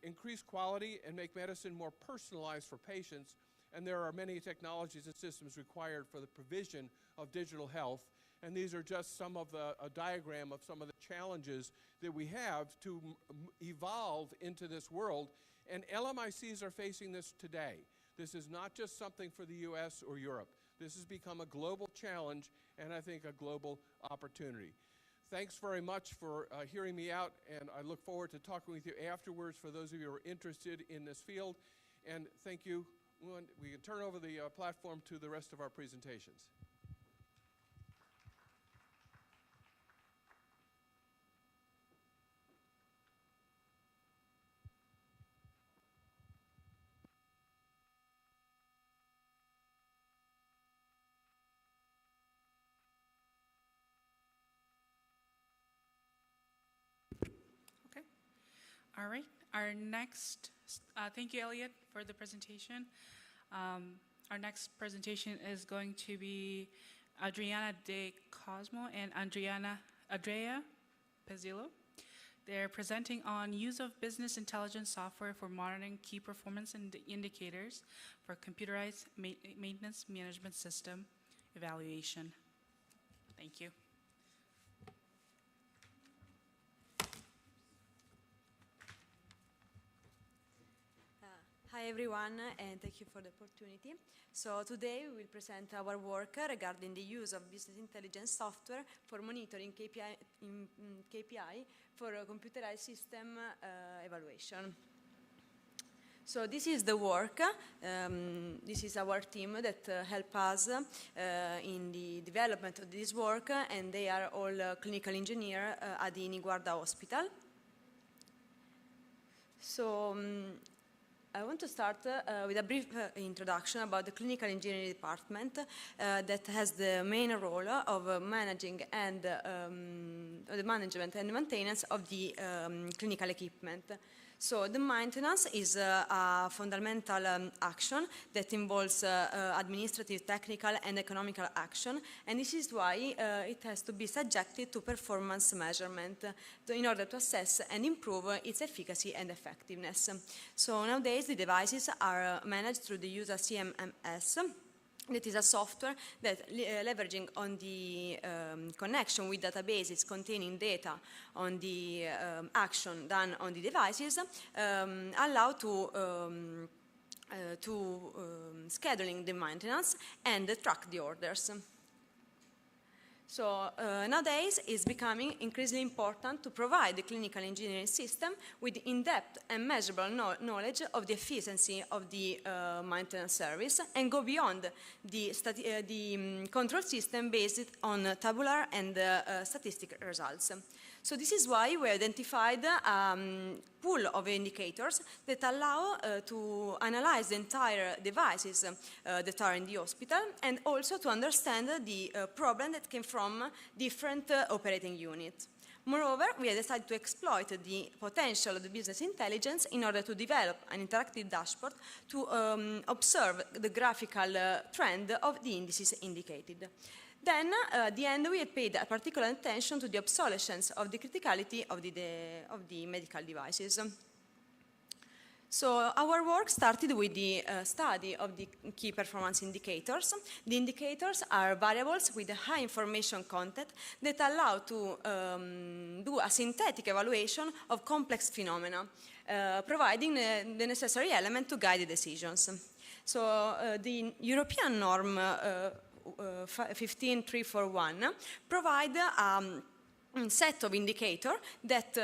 increase quality, and make medicine more personalized for patients. And there are many technologies and systems required for the provision of digital health. And these are just some of a diagram of some of the challenges that we have to evolve into this world. And LMICs are facing this today. This is not just something for the US or Europe. This has become a global challenge and I think a global opportunity. Thanks very much for hearing me out, and I look forward to talking with you afterwards for those of you who are interested in this field. And thank you. We can turn over the platform to the rest of our presentations. All right, our next, thank you, Elliot, for the presentation. Our next presentation is going to be Adriana De Cosmo and Andrea Pezzillo. They're presenting on use of business intelligence software for monitoring key performance indicators for computerized maintenance management system evaluation. Thank you. Hi everyone, and thank you for the opportunity. So today we will present our work regarding the use of business intelligence software for monitoring KPI for computerized system evaluation. So this is the work. This is our team that help us in the development of this work, and they are all clinical engineers at the Niguarda Hospital. So I want to start with a brief introduction about the clinical engineering department that has the main role of managing and the management and maintenance of the clinical equipment. So the maintenance is a fundamental action that involves administrative, technical, and economical action, and this is why it has to be subjected to performance measurement in order to assess and improve its efficacy and effectiveness. So nowadays the devices are managed through the use of ICEHTMC. That is a software that, leveraging on the connection with databases containing data on the action done on the devices, allow to scheduling the maintenance and track the orders. So nowadays it's becoming increasingly important to provide the clinical engineering system with in-depth and measurable knowledge of the efficiency of the maintenance service and go beyond the control system based on tabular and statistic results. So this is why we identified a pool of indicators that allow to analyze the entire devices that are in the hospital and also to understand the problem that came from different operating units. Moreover, we have decided to exploit the potential of the business intelligence in order to develop an interactive dashboard to observe the graphical trend of the indices indicated. Then, at the end, we have paid a particular attention to the obsolescence of the criticality of the medical devices. So our work started with the study of the key performance indicators. The indicators are variables with a high information content that allow to do a synthetic evaluation of complex phenomena, providing the necessary element to guide the decisions. So the European norm 15341 provide a set of indicators that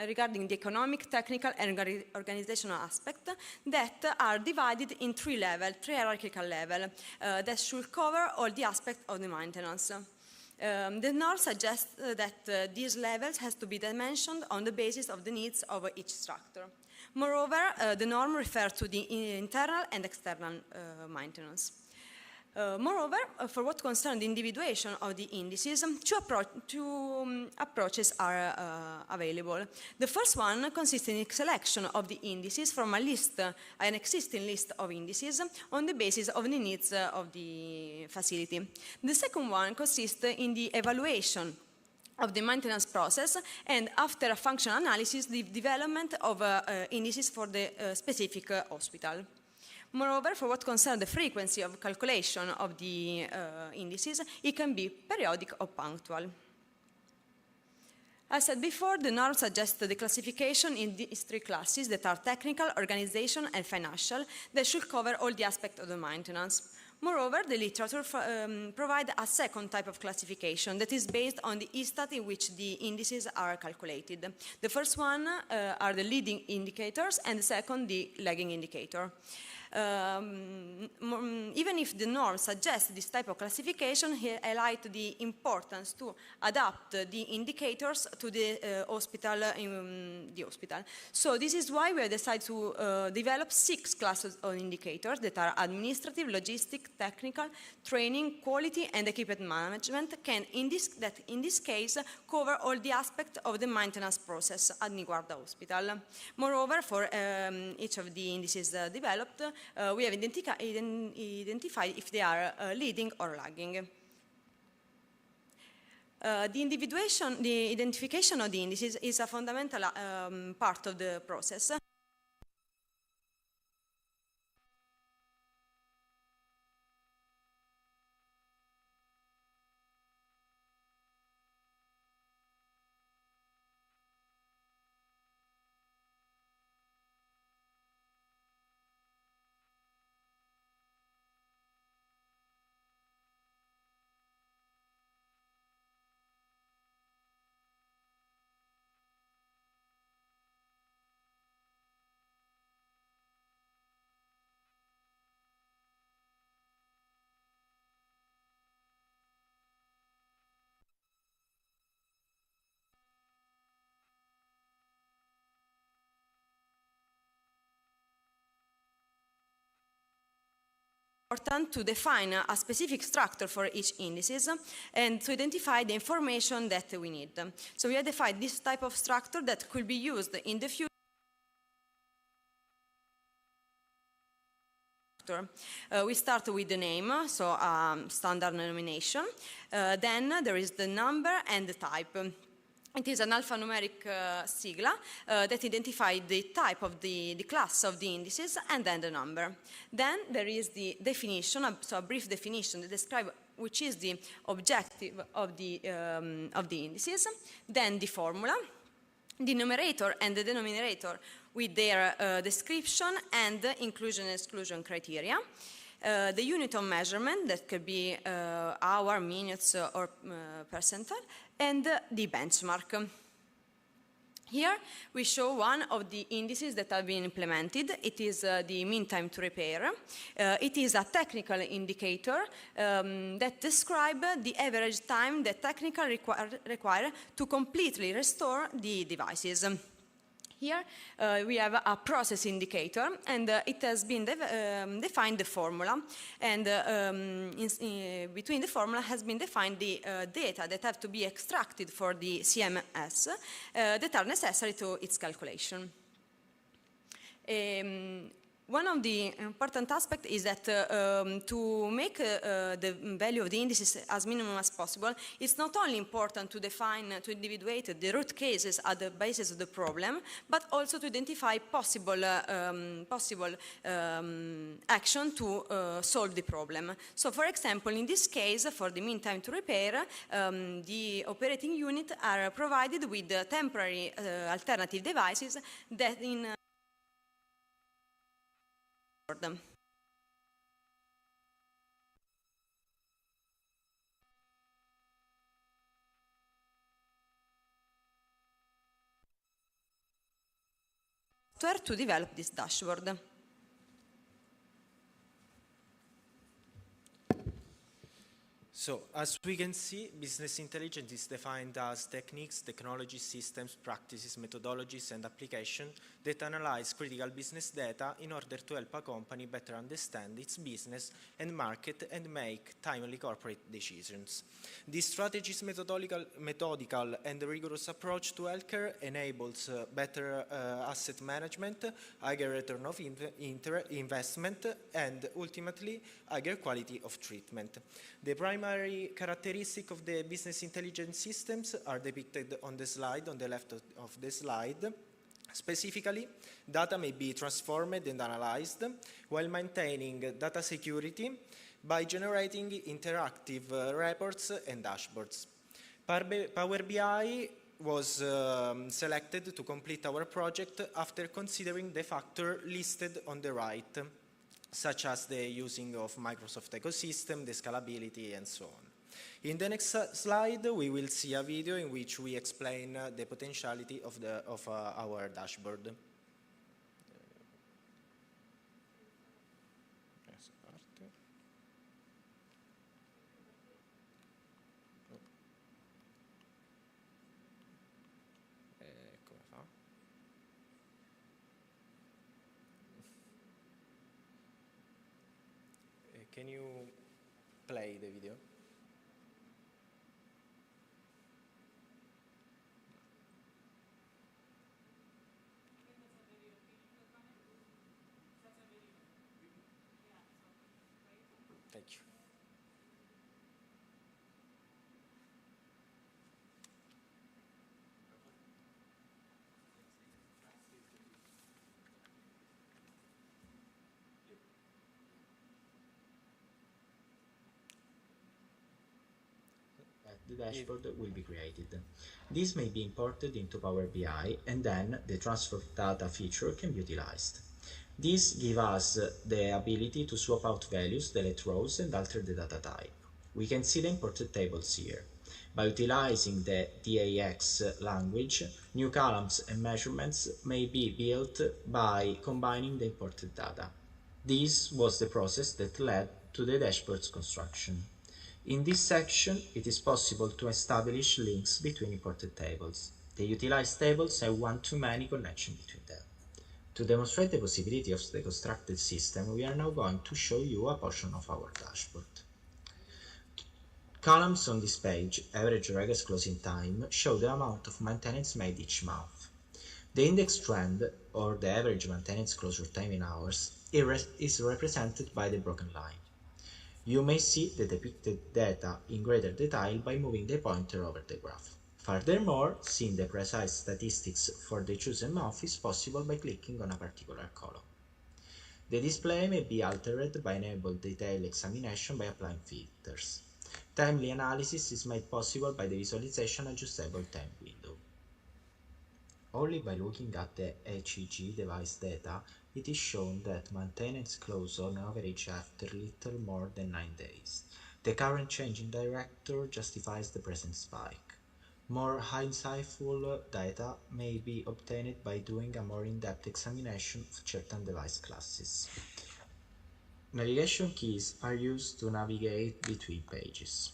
regarding the economic, technical and organizational aspect that are divided in three hierarchical levels that should cover all the aspects of the maintenance. The norm suggests that these levels has to be dimensioned on the basis of the needs of each structure. Moreover, the norm refers to the internal and external maintenance. Moreover, for what concerns the individuation of the indices, two approaches are available. The first one consists in the selection of the indices from an existing list of indices on the basis of the needs of the facility. The second one consists in the evaluation of the maintenance process and, after a functional analysis, the development of indices for the specific hospital. Moreover, for what concerns the frequency of calculation of the indices, it can be periodic or punctual. As said before, the norm suggests the classification in these three classes that are technical, organizational, and financial that should cover all the aspects of the maintenance. Moreover, the literature provides a second type of classification that is based on the ISTAT in which the indices are calculated. The first one are the leading indicators, and the second the lagging indicator. Even if the norm suggests this type of classification, he highlights the importance to adapt the indicators to the hospital. So this is why we have decided to develop 6 classes of indicators that are administrative, logistic, technical, training, quality, and equipment management, that in this case cover all the aspects of the maintenance process at Niguarda Hospital. Moreover, for each of the indices developed, we have identified if they are leading or lagging. The identification of the indices is a fundamental part of the process. important to define a specific structure for each indices and to identify the information that we need. So we identified this type of structure that could be used in the future. We start with the name, so standard denomination. Then there is the number and the type. It is an alphanumeric sigla that identifies the type of the class of the indices and then the number. Then there is the definition, so a brief definition that describes which is the objective of the indices. Then the formula, the numerator and the denominator with their description and inclusion-exclusion criteria. The unit of measurement, that could be hour, minutes, or percentile, and the benchmark. Here we show one of the indices that have been implemented. It is the mean time to repair. It is a technical indicator that describes the average time that technical require to completely restore the devices. Here we have a process indicator, and it has been defined the formula, and between the formula has been defined the data that have to be extracted for the CMS that are necessary to its calculation. One of the important aspects is that to make the value of the indices as minimum as possible, it's not only important to define, to individuate the root cases at the basis of the problem, but also to identify possible action to solve the problem. So, for example, in this case, for the mean time to repair, the operating unit are provided with temporary alternative devices that in them. To develop this dashboard. So, as we can see, business intelligence is defined as techniques, technologies, systems, practices, methodologies, and applications that analyze critical business data in order to help a company better understand its business and market and make timely corporate decisions. This strategy's methodical and rigorous approach to healthcare enables better asset management, higher return of investment, and ultimately higher quality of treatment. The primary characteristics of the business intelligence systems are depicted on the slide, on the left of the slide. Specifically, data may be transformed and analyzed while maintaining data security by generating interactive reports and dashboards. Power BI was selected to complete our project after considering the factors listed on the right, such as the using of Microsoft ecosystem, the scalability, and so on. In the next slide, we will see a video in which we explain the potentiality of our dashboard. Can you play the video? Thank you. The dashboard will be created. This may be imported into Power BI, and then the transfer of data feature can be utilized. This gives us the ability to swap out values, delete rows, and alter the data type. We can see the imported tables here. By utilizing the DAX language, new columns and measurements may be built by combining the imported data. This was the process that led to the dashboard's construction. In this section, it is possible to establish links between imported tables. The utilized tables have one-to-many connection between them. To demonstrate the possibility of the constructed system, we are now going to show you a portion of our dashboard. Columns on this page, average regex closing time, show the amount of maintenance made each month. The index trend, or the average maintenance closure time in hours, is represented by the broken line. You may see the depicted data in greater detail by moving the pointer over the graph. Furthermore, seeing the precise statistics for the chosen month is possible by clicking on a particular column. The display may be altered by enabling detailed examination by applying filters. Timely analysis is made possible by the visualization adjustable time window. Only by looking at the HEG device data, it is shown that maintenance close on average after little more than 9 days. The current change in director justifies the present spike. More insightful data may be obtained by doing a more in-depth examination of certain device classes. Navigation keys are used to navigate between pages.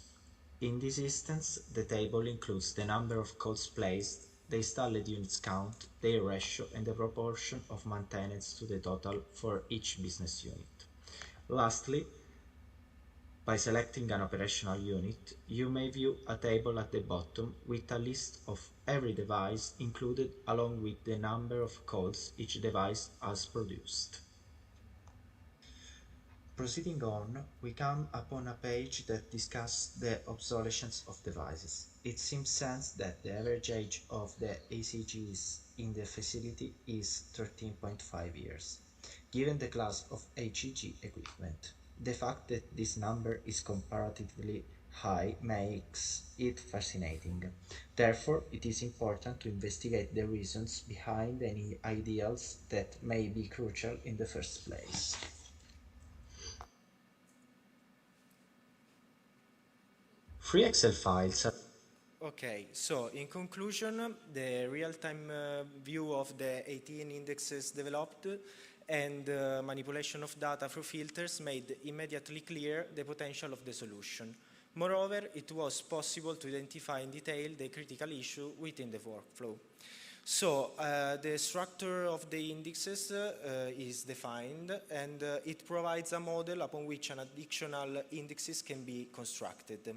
In this instance, the table includes the number of calls placed, the installed units count, their ratio, and the proportion of maintenance to the total for each business unit. Lastly, by selecting an operational unit, you may view a table at the bottom with a list of every device included along with the number of calls each device has produced. Proceeding on, we come upon a page that discusses the obsolescence of devices. It seems sense that the average age of the ECGs in the facility is 13.5 years, given the class of HEG equipment. The fact that this number is comparatively high makes it fascinating. Therefore, it is important to investigate the reasons behind any ideals that may be crucial in the first place. Free Excel files are... Okay, so in conclusion, the real-time view of the 18 indexes developed and manipulation of data through filters made immediately clear the potential of the solution. Moreover, it was possible to identify in detail the critical issue within the workflow. So the structure of the indexes is defined, and it provides a model upon which an additional indexes can be constructed.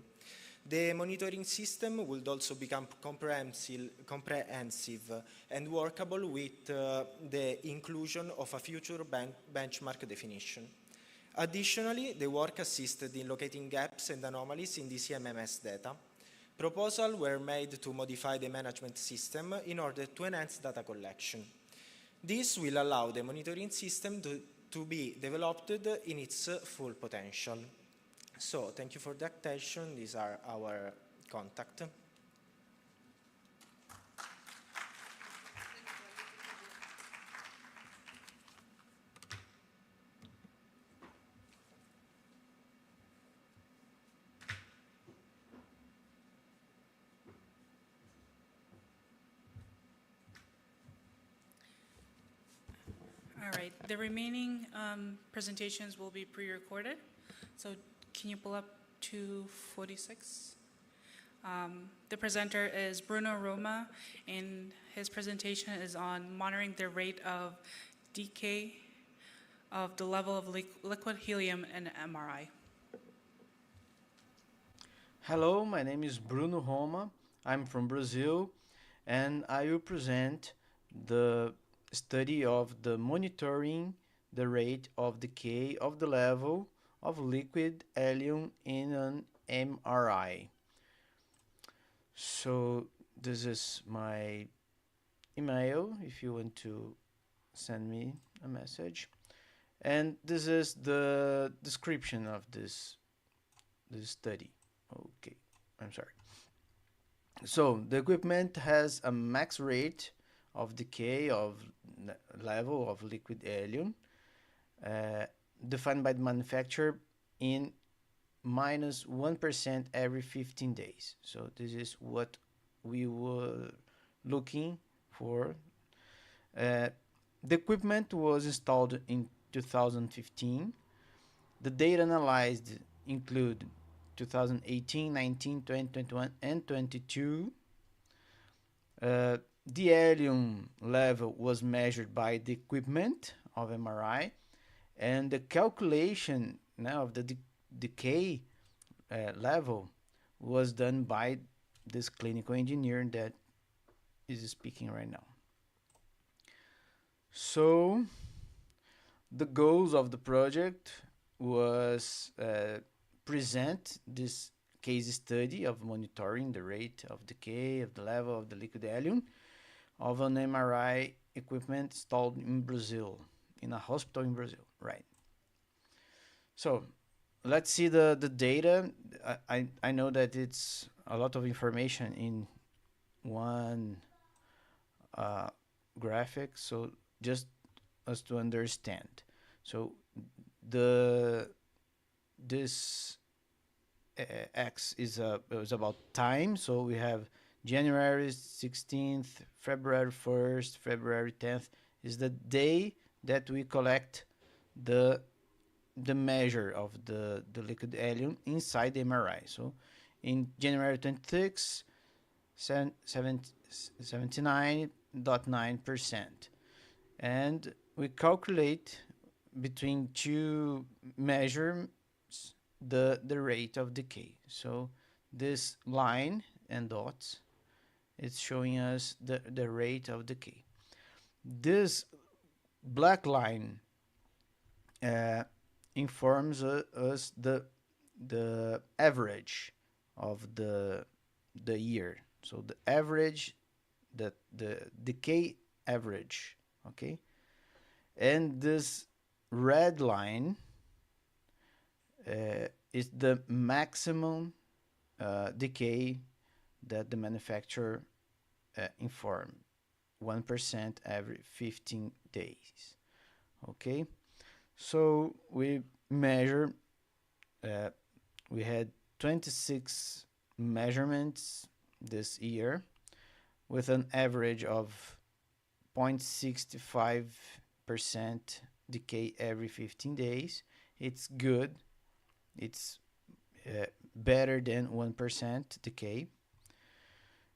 The monitoring system will also become comprehensive and workable with the inclusion of a future benchmark definition. Additionally, the work assisted in locating gaps and anomalies in the CMMS data. Proposals were made to modify the management system in order to enhance data collection. This will allow the monitoring system to be developed in its full potential. So, thank you for the attention. These are our contacts. All right, the remaining presentations will be pre-recorded. So can you pull up to 46? The presenter is Bruno Roma, and his presentation is on monitoring the rate of decay of the level of liquid helium in MRI. Hello, my name is Bruno Roma. I'm from Brazil, and I will present the study of the monitoring the rate of decay of the level of liquid helium in an MRI. So this is my email if you want to send me a message, and this is the description of this study. Okay, I'm sorry. So the equipment has a max rate of decay of level of liquid helium defined by the manufacturer in minus 1% every 15 days. So this is what we were looking for. The equipment was installed in 2015. The data analyzed include 2018, 19, 20, 21, and 22. the helium level was measured by the equipment of MRI, and the calculation now of the decay level was done by this clinical engineer that is speaking right now. So the goals of the project was present this case study of monitoring the rate of decay of the level of the liquid helium of an MRI equipment installed in Brazil, in a hospital in Brazil, right? So let's see the data. I know that it's a lot of information in one graphic, so just us to understand. So this X is about time. So we have January 16th, February 1st, February 10th is the day that we collect the measure of the liquid helium inside the MRI. So in January 26th, 79.9%. And we calculate between two measures the rate of decay. So this line and dots, it's showing us the rate of decay. This black line informs us the average of the year. So the average, the decay average, okay? And this red line is the maximum decay that the manufacturer informed, 1% every 15 days. Okay, so we measure, we had 26 measurements this year with an average of 0.65% decay every 15 days. It's good. It's better than 1% decay.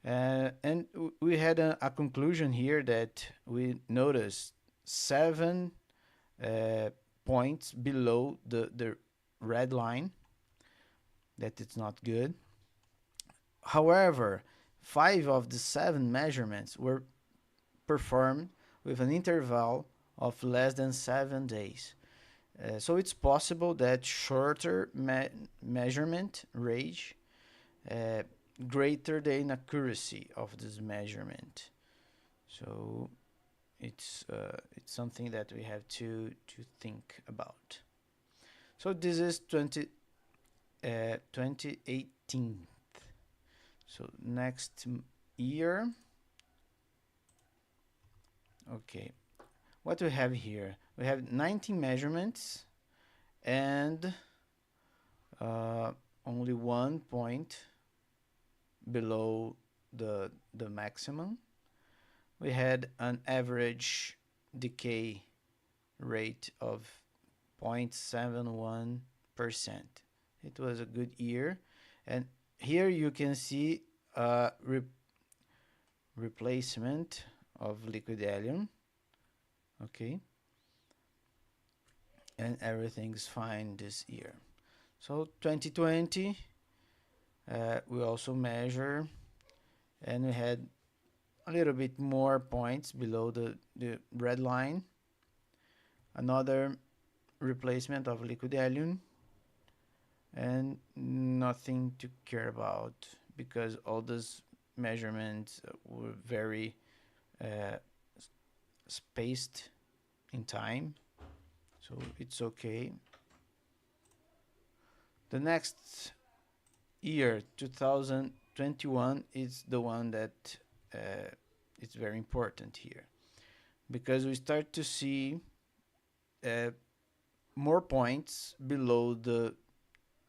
And we had a conclusion here that we noticed 7 points below the red line, that it's not good. However, 5 of the 7 measurements were performed with an interval of less than 7 days. So it's possible that shorter measurement range greater than accuracy of this measurement. So it's something that we have to think about. So this is 2018. So next year. Okay, what we have here? We have 19 measurements and only 1 point below the maximum. We had an average decay rate of 0.71%. It was a good year, and here you can see replacement of liquid helium. Okay, and everything's fine this year. So 2020 we also measure, and we had a little bit more points below the red line. Another replacement of liquid helium, and nothing to care about because all those measurements were very spaced in time, so it's okay. The next year, 2021, is the one that is very important here, because we start to see more points below the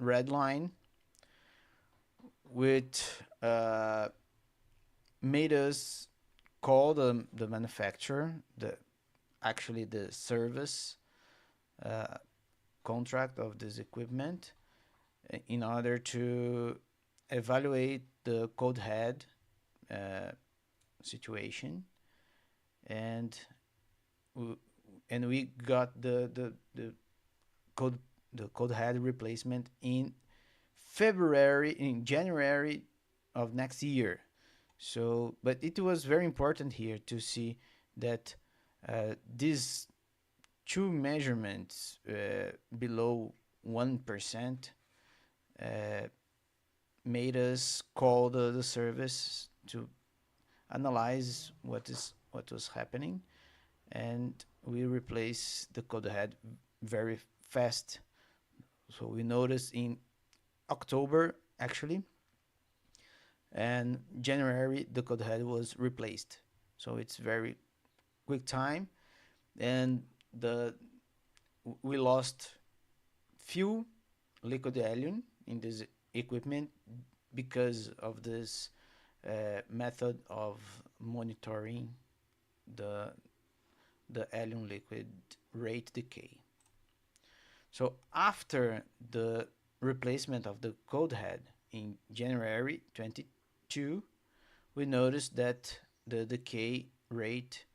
red line, which made us call the manufacturer, actually the service contract of this equipment, in order to evaluate the code head situation, and we got the code head replacement in January of next year. So, but it was very important here to see that these two measurements below 1% made us call the service to analyze what was happening, and we replaced the code head very fast. So we noticed in October actually, and January the code head was replaced. So it's very quick time, and we lost few liquid helium in this equipment because of this method of monitoring the helium liquid rate decay. So after the replacement of the code head in January 22, we noticed that the decay rate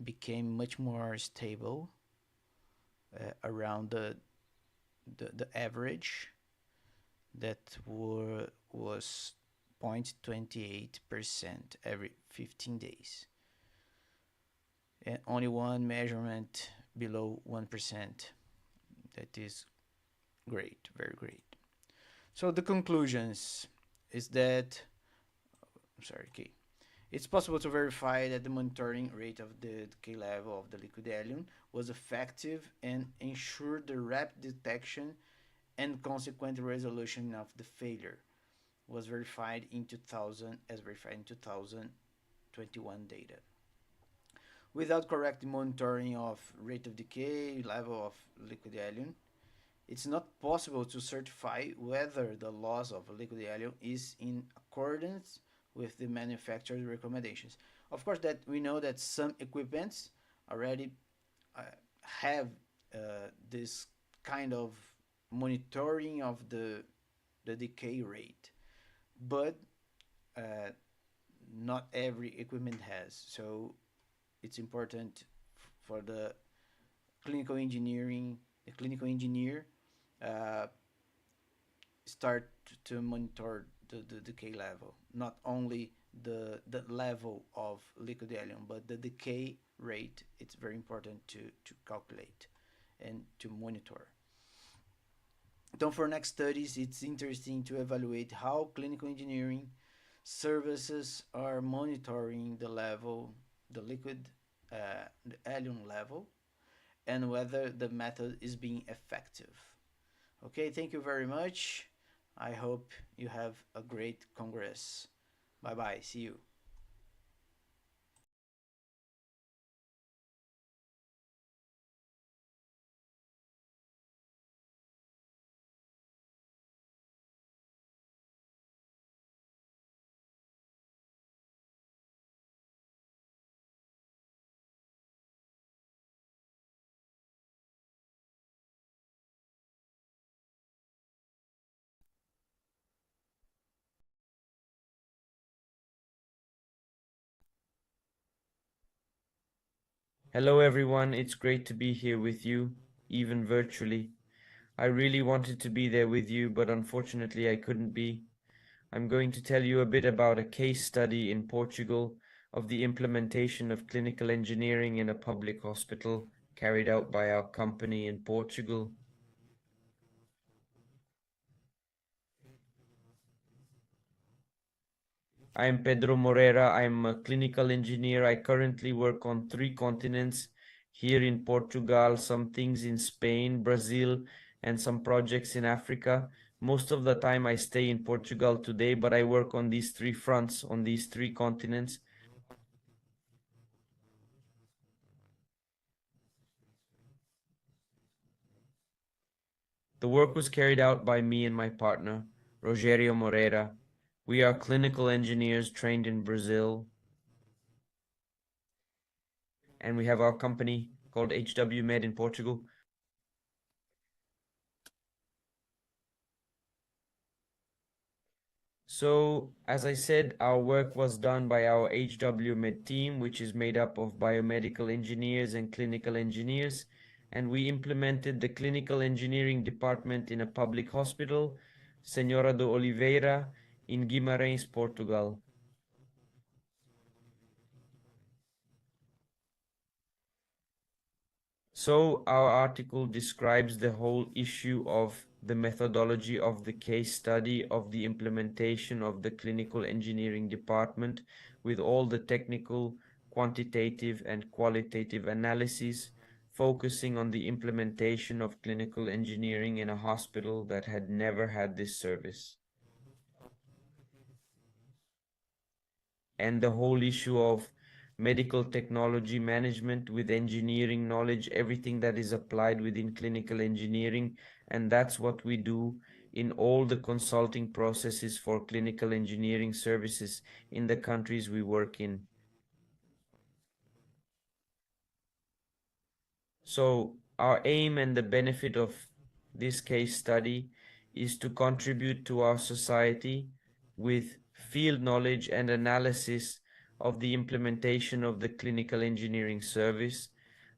became much more stable around the average that was 0.28% every 15 days. And only one measurement below 1%. That is great, very great. So the conclusions is that, okay, it's possible to verify that the monitoring rate of the decay level of the liquid helium was effective and ensured the rapid detection and consequent resolution of the failure was verified in 2021 data. Without correct monitoring of rate of decay, level of liquid helium, it's not possible to certify whether the loss of liquid helium is in accordance with the manufacturer's recommendations. Of course, that we know that some equipments already have this kind of monitoring of the decay rate, but not every equipment has. So it's important for the clinical engineer start to monitor the decay level, not only the level of liquid helium, but the decay rate. It's very important to calculate and to monitor. Then for next studies, it's interesting to evaluate how clinical engineering services are monitoring the level, the helium level, and whether the method is being effective. Okay, thank you very much. I hope you have a great Congress. Bye-bye, see you. Hello everyone, it's great to be here with you, even virtually. I really wanted to be there with you, but unfortunately I couldn't be. I'm going to tell you a bit about a case study in Portugal of the implementation of clinical engineering in a public hospital carried out by our company in Portugal. I'm Pedro Moreira. I'm a clinical engineer. I currently work on 3 continents, here in Portugal, some things in Spain, Brazil, and some projects in Africa. Most of the time I stay in Portugal today, but I work on these 3 fronts, on these 3 continents. The work was carried out by me and my partner, Rogério Moreira. We are clinical engineers trained in Brazil, and we have our company called ICEHTMC in Portugal. So, as I said, our work was done by our HWMed team, which is made up of biomedical engineers and clinical engineers, and we implemented the clinical engineering department in a public hospital, Senhora de Oliveira, in Guimarães, Portugal. So our article describes the whole issue of the methodology of the case study of the implementation of the clinical engineering department with all the technical, quantitative and qualitative analyses, focusing on the implementation of clinical engineering in a hospital that had never had this service. And the whole issue of medical technology management with engineering knowledge, everything that is applied within clinical engineering, and that's what we do in all the consulting processes for clinical engineering services in the countries we work in. So our aim and the benefit of this case study is to contribute to our society with field knowledge and analysis of the implementation of the clinical engineering service,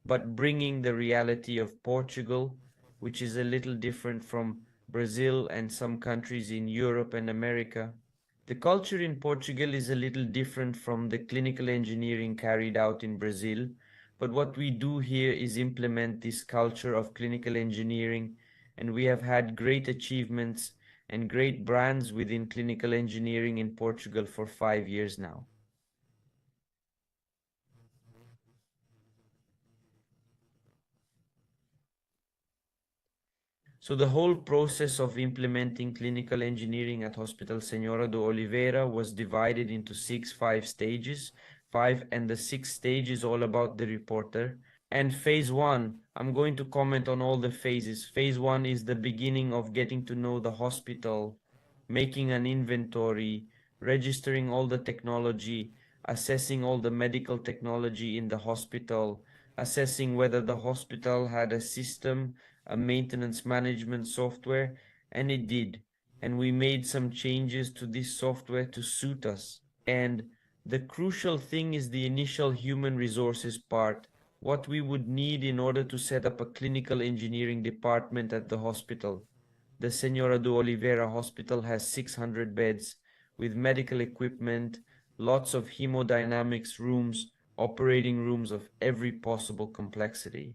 but bringing the reality of Portugal, which is a little different from Brazil and some countries in Europe and America. The culture in Portugal is a little different from the clinical engineering carried out in Brazil, but what we do here is implement this culture of clinical engineering, and we have had great achievements and great brands within clinical engineering in Portugal for 5 years now. So the whole process of implementing clinical engineering at Hospital Senhora de Oliveira was divided into 5 stages, and the 6th stage is all about the reporter. And phase 1, I'm going to comment on all the phases. Phase 1 is the beginning of getting to know the hospital, making an inventory, registering all the technology, assessing all the medical technology in the hospital, assessing whether the hospital had a system, a maintenance management software, and it did. And we made some changes to this software to suit us. And the crucial thing is the initial human resources part, what we would need in order to set up a clinical engineering department at the hospital. The Senhora de Oliveira Hospital has 600 beds with medical equipment, lots of hemodynamics rooms, operating rooms of every possible complexity.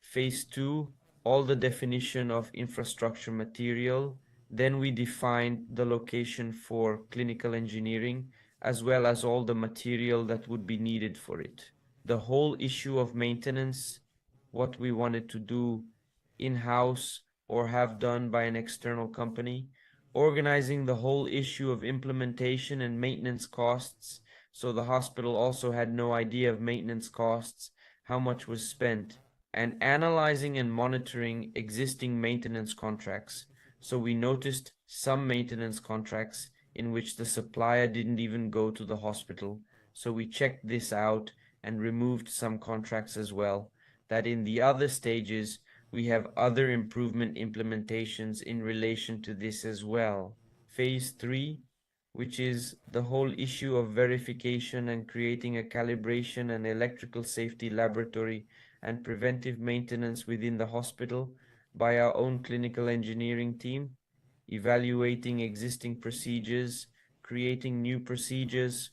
Phase 2, all the definition of infrastructure material. Then we defined the location for clinical engineering, as well as all the material that would be needed for it. The whole issue of maintenance, what we wanted to do in-house or have done by an external company, organizing the whole issue of implementation and maintenance costs, so the hospital also had no idea of maintenance costs, how much was spent, and analyzing and monitoring existing maintenance contracts. So we noticed some maintenance contracts in which the supplier didn't even go to the hospital. So we checked this out and removed some contracts as well. That in the other stages, we have other improvement implementations in relation to this as well. Phase 3, which is the whole issue of verification and creating a calibration and electrical safety laboratory and preventive maintenance within the hospital by our own clinical engineering team, evaluating existing procedures, creating new procedures.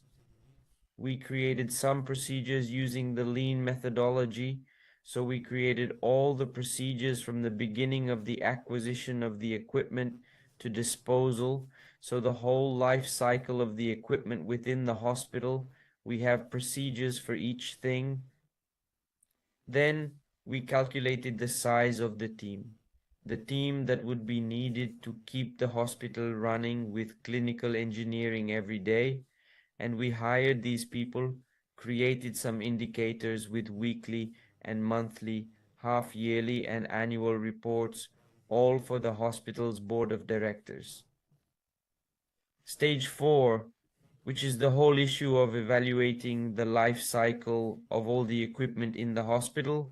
We created some procedures using the lean methodology. So we created all the procedures from the beginning of the acquisition of the equipment to disposal. So the whole life cycle of the equipment within the hospital, we have procedures for each thing. Then we calculated the size of the team that would be needed to keep the hospital running with clinical engineering every day. And we hired these people, created some indicators with weekly and monthly, half-yearly and annual reports, all for the hospital's board of directors. Stage 4, which is the whole issue of evaluating the life cycle of all the equipment in the hospital.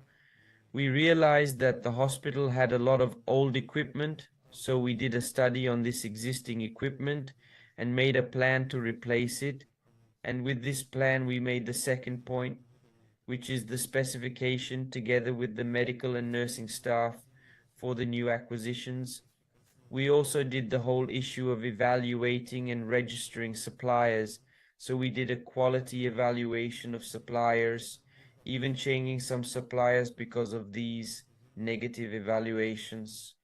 We realized that the hospital had a lot of old equipment, so we did a study on this existing equipment and made a plan to replace it. And with this plan, we made the second point, which is the specification together with the medical and nursing staff for the new acquisitions. We also did the whole issue of evaluating and registering suppliers. So we did a quality evaluation of suppliers, even changing some suppliers because of these negative evaluations.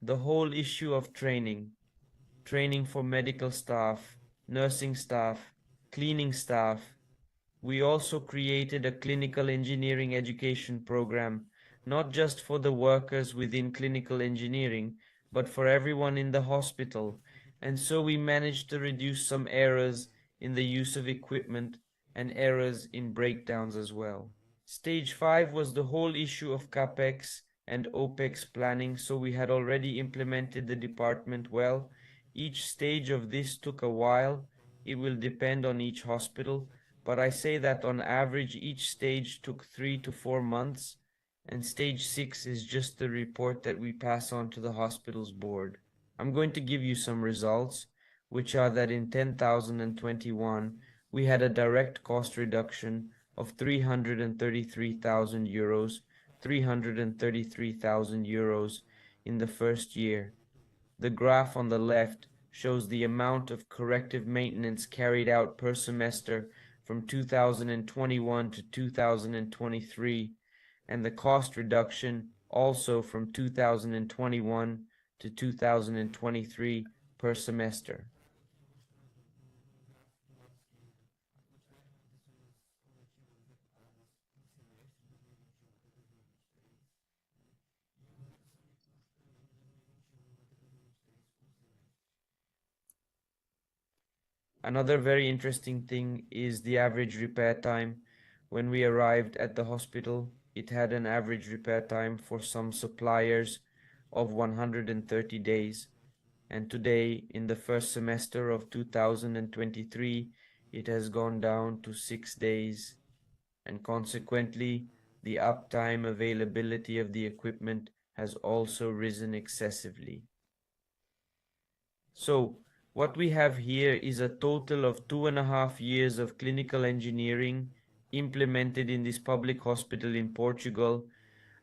The whole issue of training for medical staff, nursing staff, cleaning staff. We also created a clinical engineering education program, not just for the workers within clinical engineering, but for everyone in the hospital. And so we managed to reduce some errors in the use of equipment and errors in breakdowns as well. Stage 5 was the whole issue of CapEx and OpEx planning, so we had already implemented the department well. Each stage of this took a while. It will depend on each hospital, but I say that on average each stage took 3 to 4 months, and stage 6 is just the report that we pass on to the hospital's board. I'm going to give you some results, which are that in 10,021 we had a direct cost reduction of 333,000 euros, 333,000 euros in the first year. The graph on the left shows the amount of corrective maintenance carried out per semester from 2021 to 2023, and the cost reduction also from 2021 to 2023 per semester. Another very interesting thing is the average repair time. When we arrived at the hospital, it had an average repair time for some suppliers of 130 days. And today, in the first semester of 2023, it has gone down to 6 days. And consequently, the uptime availability of the equipment has also risen excessively. So, what we have here is a total of 2.5 years of clinical engineering implemented in this public hospital in Portugal,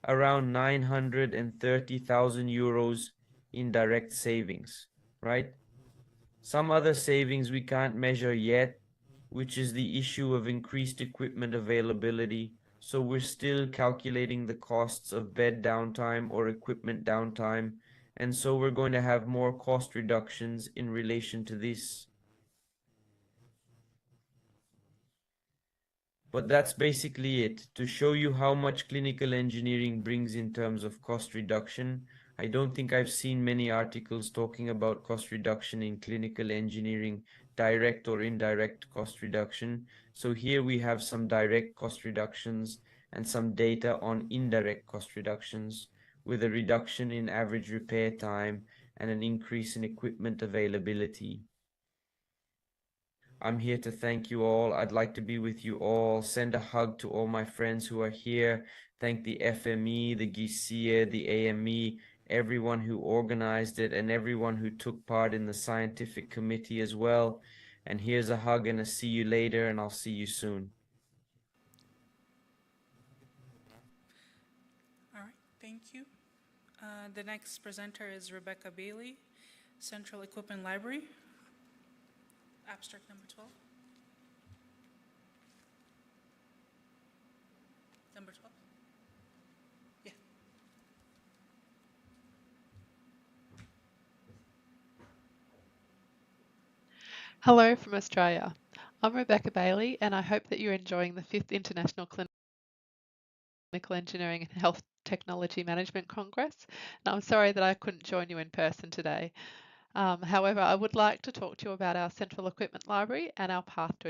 around 930,000 euros in direct savings, right? Some other savings we can't measure yet, which is the issue of increased equipment availability. So we're still calculating the costs of bed downtime or equipment downtime. And so we're going to have more cost reductions in relation to this. But that's basically it. To show you how much clinical engineering brings in terms of cost reduction, I don't think I've seen many articles talking about cost reduction in clinical engineering, direct or indirect cost reduction. So here we have some direct cost reductions and some data on indirect cost reductions, with a reduction in average repair time and an increase in equipment availability. I'm here to thank you all. I'd like to be with you all. Send a hug to all my friends who are here. Thank the FME, the GCE, the AME, everyone who organized it, and everyone who took part in the scientific committee as well. And here's a hug and a see you later, and I'll see you soon. All right, thank you. The next presenter is Rebecca Bailey, Central Equipment Library, abstract number 12. Number 12? Yeah. Hello from Australia. I'm Rebecca Bailey, and I hope that you're enjoying the 5th International Clinical Engineering and Health Technology Management Congress. And I'm sorry that I couldn't join you in person today. However, I would like to talk to you about our Central Equipment Library and our path to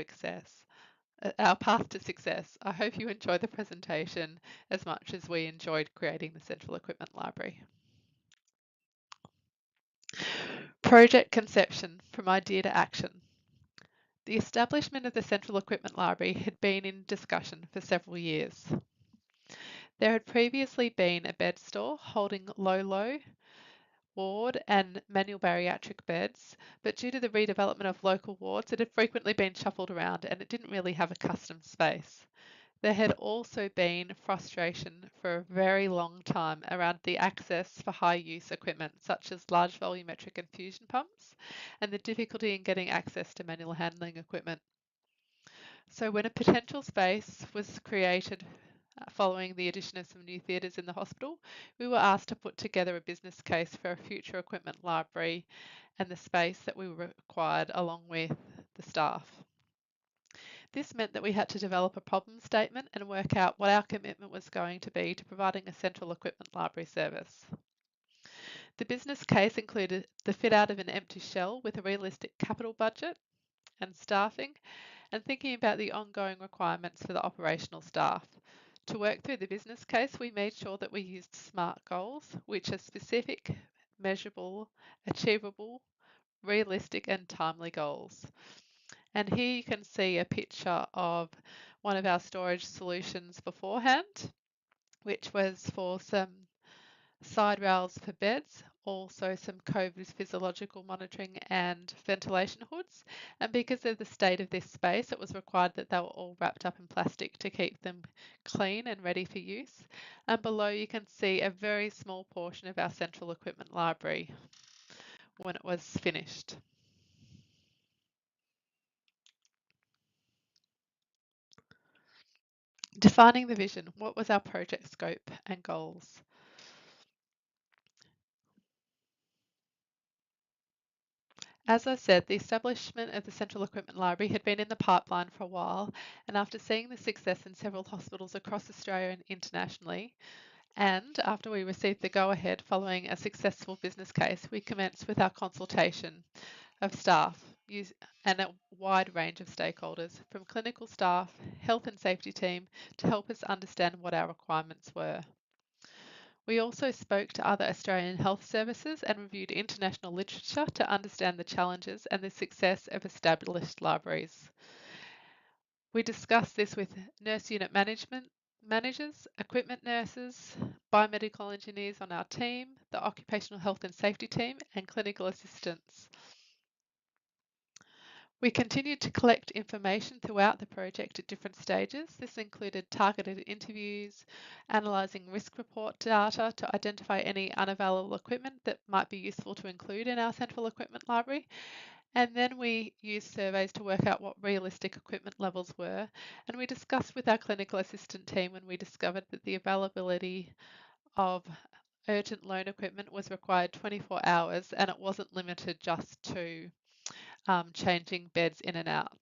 success. I hope you enjoy the presentation as much as we enjoyed creating the Central Equipment Library. Project conception, from idea to action. The establishment of the Central Equipment Library had been in discussion for several years. There had previously been a bed store holding low ward and manual bariatric beds, but due to the redevelopment of local wards, it had frequently been shuffled around and it didn't really have a custom space. There had also been frustration for a very long time around the access for high-use equipment, such as large volumetric infusion pumps, and the difficulty in getting access to manual handling equipment. So when a potential space was created following the addition of some new theatres in the hospital, we were asked to put together a business case for a future equipment library and the space that we required along with the staff. This meant that we had to develop a problem statement and work out what our commitment was going to be to providing a central equipment library service. The business case included the fit out of an empty shell with a realistic capital budget and staffing, and thinking about the ongoing requirements for the operational staff. To work through the business case, we made sure that we used SMART goals, which are specific, measurable, achievable, realistic and timely goals. And here you can see a picture of one of our storage solutions beforehand, which was for some side rails for beds, also some COVID physiological monitoring and ventilation hoods. And because of the state of this space, it was required that they were all wrapped up in plastic to keep them clean and ready for use. And below you can see a very small portion of our central equipment library when it was finished. Defining the vision, what was our project scope and goals? As I said, the establishment of the Central Equipment Library had been in the pipeline for a while, and after seeing the success in several hospitals across Australia and internationally, and after we received the go-ahead following a successful business case, we commenced with our consultation of staff and a wide range of stakeholders, from clinical staff, health and safety team, to help us understand what our requirements were. We also spoke to other Australian health services and reviewed international literature to understand the challenges and the success of established libraries. We discussed this with nurse unit managers, equipment nurses, biomedical engineers on our team, the occupational health and safety team, and clinical assistants. We continued to collect information throughout the project at different stages. This included targeted interviews, analysing risk report data to identify any unavailable equipment that might be useful to include in our central equipment library. And then we used surveys to work out what realistic equipment levels were. And we discussed with our clinical assistant team when we discovered that the availability of urgent loan equipment was required 24 hours and it wasn't limited just to changing beds in and out.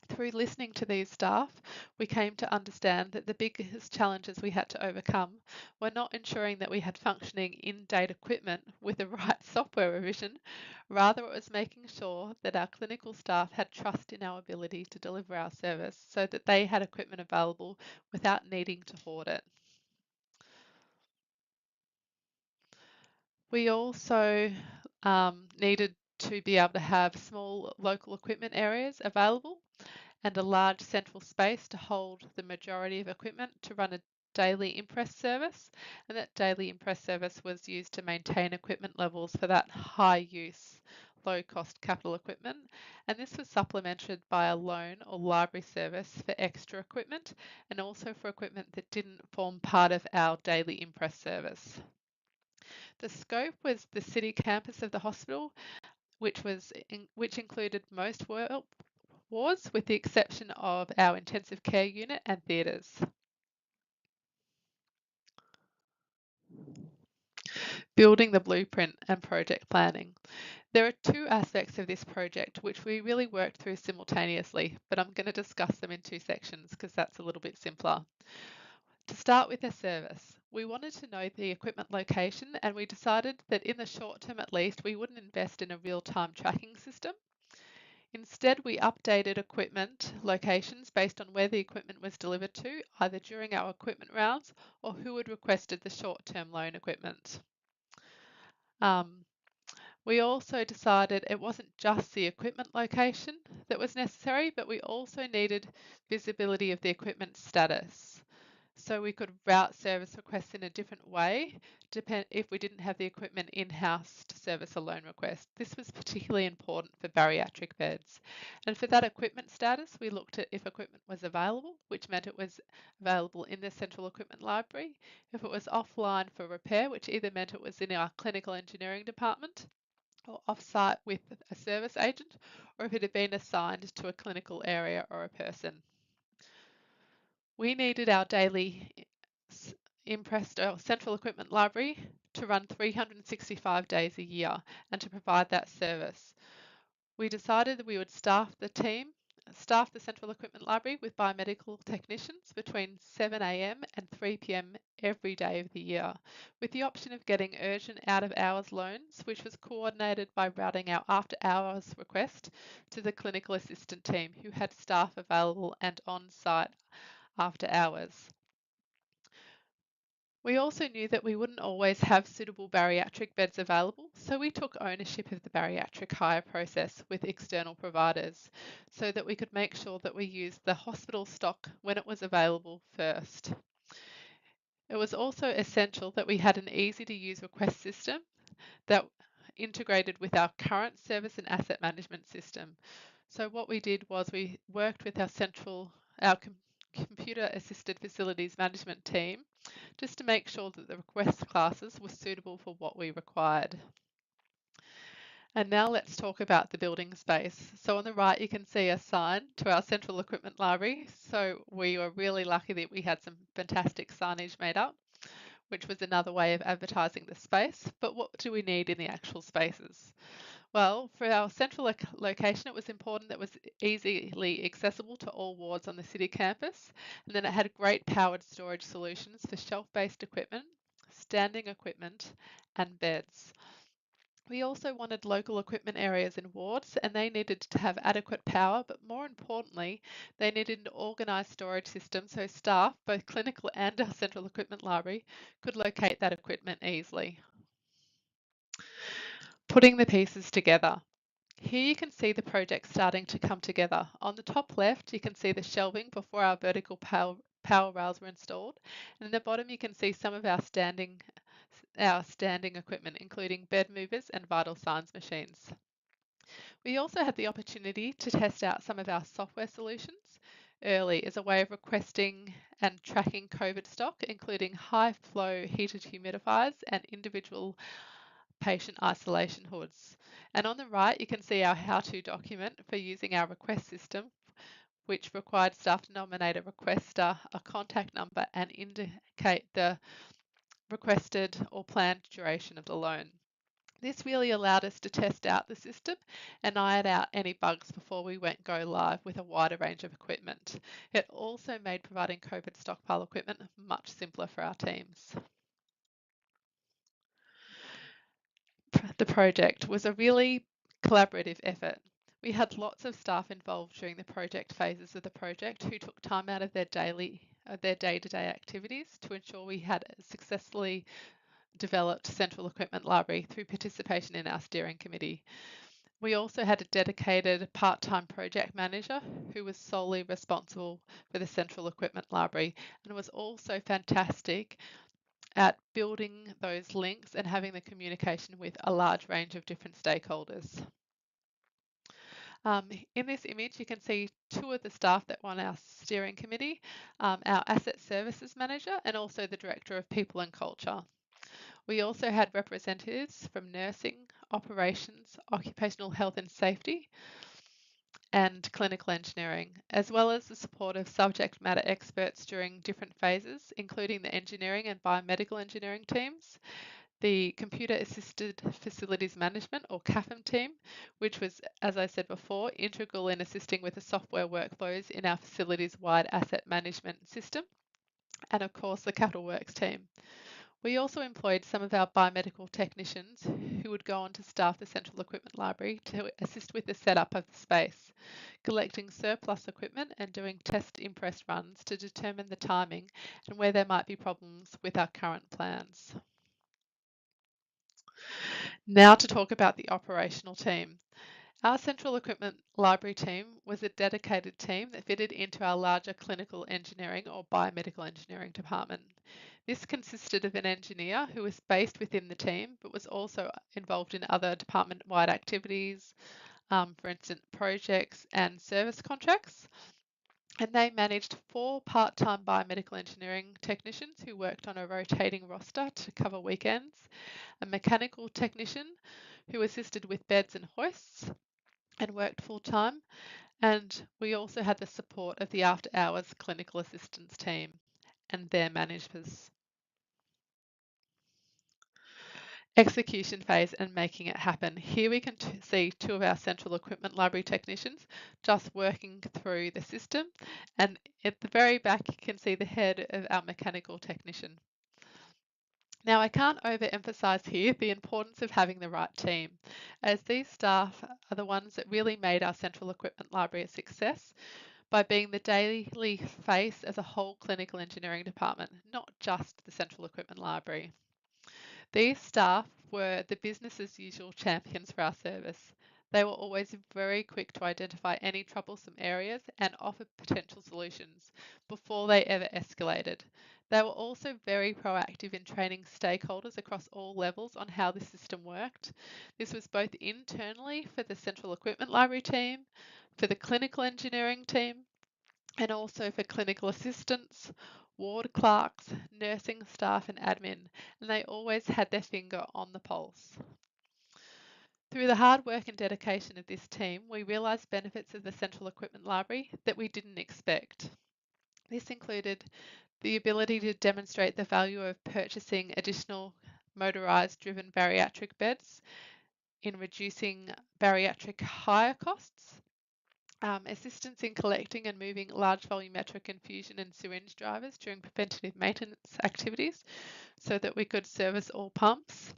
Through listening to these staff, we came to understand that the biggest challenges we had to overcome were not ensuring that we had functioning in-date equipment with the right software revision. Rather, it was making sure that our clinical staff had trust in our ability to deliver our service so that they had equipment available without needing to hoard it. We also needed to be able to have small local equipment areas available and a large central space to hold the majority of equipment to run a daily impress service, and that daily impress service was used to maintain equipment levels for that high use, low cost capital equipment, and this was supplemented by a loan or library service for extra equipment and also for equipment that didn't form part of our daily impress service. The scope was the city campus of the hospital, which included most wards with the exception of our intensive care unit and theatres. Building the blueprint and project planning. There are two aspects of this project which we really worked through simultaneously, but I'm going to discuss them in two sections because that's a little bit simpler. To start with the service, we wanted to know the equipment location and we decided that in the short term at least we wouldn't invest in a real-time tracking system. Instead, we updated equipment locations based on where the equipment was delivered to, either during our equipment rounds or who had requested the short-term loan equipment. We also decided it wasn't just the equipment location that was necessary, but we also needed visibility of the equipment status. So we could route service requests in a different way if we didn't have the equipment in-house to service a loan request. This was particularly important for bariatric beds. And for that equipment status, we looked at if equipment was available, which meant it was available in the central equipment library, if it was offline for repair, which either meant it was in our clinical engineering department or off-site with a service agent, or if it had been assigned to a clinical area or a person. We needed our daily impressed central equipment library to run 365 days a year and to provide that service. We decided that we would staff the central equipment library with biomedical technicians between 7 a.m. and 3 p.m. every day of the year, with the option of getting urgent out-of-hours loans, which was coordinated by routing our after-hours request to the clinical assistant team, who had staff available and on-site after hours. We also knew that we wouldn't always have suitable bariatric beds available, so we took ownership of the bariatric hire process with external providers so that we could make sure that we used the hospital stock when it was available first. It was also essential that we had an easy-to-use request system that integrated with our current service and asset management system. So what we did was we worked with our computer-assisted facilities management team just to make sure that the request classes were suitable for what we required. And now let's talk about the building space. So on the right, you can see a sign to our central equipment library. So we were really lucky that we had some fantastic signage made up, which was another way of advertising the space. But what do we need in the actual spaces? Well, for our central location, it was important that it was easily accessible to all wards on the city campus, and then it had great powered storage solutions for shelf-based equipment, standing equipment, and beds. We also wanted local equipment areas in wards, and they needed to have adequate power, but more importantly, they needed an organised storage system so staff, both clinical and our central equipment library, could locate that equipment easily. Putting the pieces together. Here you can see the project starting to come together. On the top left, you can see the shelving before our vertical power rails were installed. And in the bottom, you can see some of our standing equipment, including bed movers and vital signs machines. We also had the opportunity to test out some of our software solutions early as a way of requesting and tracking COVID stock, including high flow heated humidifiers and individual patient isolation hoods. And on the right, you can see our how-to document for using our request system, which required staff to nominate a requester, a contact number, and indicate the requested or planned duration of the loan. This really allowed us to test out the system and iron out any bugs before we went go live with a wider range of equipment. It also made providing COVID stockpile equipment much simpler for our teams. The project was a really collaborative effort. We had lots of staff involved during the project phases of the project who took time out of their day-to-day activities to ensure we had a successfully developed central equipment library through participation in our steering committee. We also had a dedicated part-time project manager who was solely responsible for the central equipment library and was also fantastic at building those links and having the communication with a large range of different stakeholders. In this image, you can see two of the staff that were on our steering committee, our asset services manager and also the director of people and culture. We also had representatives from nursing, operations, occupational health and safety, and clinical engineering, as well as the support of subject matter experts during different phases, including the engineering and biomedical engineering teams, the computer assisted facilities management or CAFM team, which was, as I said before, integral in assisting with the software workflows in our facilities wide asset management system, and of course the capital works team. We also employed some of our biomedical technicians who would go on to staff the central equipment library to assist with the setup of the space, collecting surplus equipment and doing test impress runs to determine the timing and where there might be problems with our current plans. Now to talk about the operational team. Our central equipment library team was a dedicated team that fitted into our larger clinical engineering or biomedical engineering department. This consisted of an engineer who was based within the team but was also involved in other department-wide activities, for instance, projects and service contracts. And they managed 4 part-time biomedical engineering technicians who worked on a rotating roster to cover weekends, a mechanical technician who assisted with beds and hoists and worked full-time, and we also had the support of the after-hours clinical assistance team and their managers. Execution phase and making it happen. Here we can see 2 of our central equipment library technicians just working through the system, and at the very back you can see the head of our mechanical technician. Now I can't overemphasize here the importance of having the right team, as these staff are the ones that really made our central equipment library a success by being the daily face as a whole clinical engineering department, not just the central equipment library. These staff were the business as usual champions for our service. They were always very quick to identify any troublesome areas and offer potential solutions before they ever escalated. They were also very proactive in training stakeholders across all levels on how the system worked. This was both internally for the central equipment library team, for the clinical engineering team, and also for clinical assistants, ward clerks, nursing staff and admin, and they always had their finger on the pulse. Through the hard work and dedication of this team, we realised benefits of the central equipment library that we didn't expect. This included the ability to demonstrate the value of purchasing additional motorised driven bariatric beds in reducing bariatric hire costs, assistance in collecting and moving large volumetric infusion and syringe drivers during preventative maintenance activities so that we could service all pumps,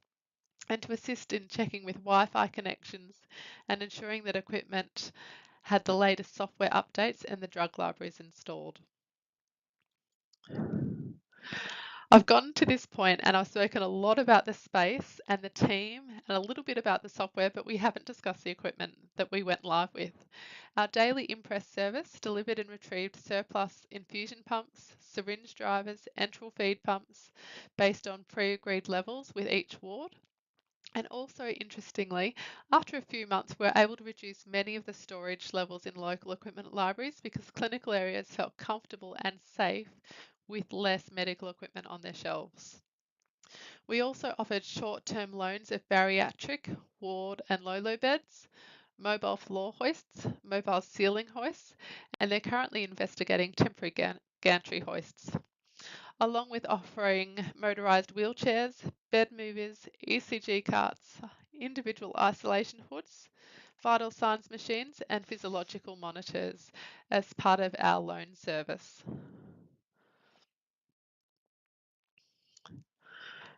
and to assist in checking with Wi-Fi connections and ensuring that equipment had the latest software updates and the drug libraries installed. I've gotten to this point and I've spoken a lot about the space and the team and a little bit about the software, but we haven't discussed the equipment that we went live with. Our daily Impress service delivered and retrieved surplus infusion pumps, syringe drivers, enteral feed pumps based on pre-agreed levels with each ward. And also, interestingly, after a few months, we're able to reduce many of the storage levels in local equipment libraries because clinical areas felt comfortable and safe with less medical equipment on their shelves. We also offered short-term loans of bariatric, ward and low-low beds, mobile floor hoists, mobile ceiling hoists, and they're currently investigating temporary gantry hoists, along with offering motorised wheelchairs, bed movers, ECG carts, individual isolation hoods, vital signs machines and physiological monitors as part of our loan service.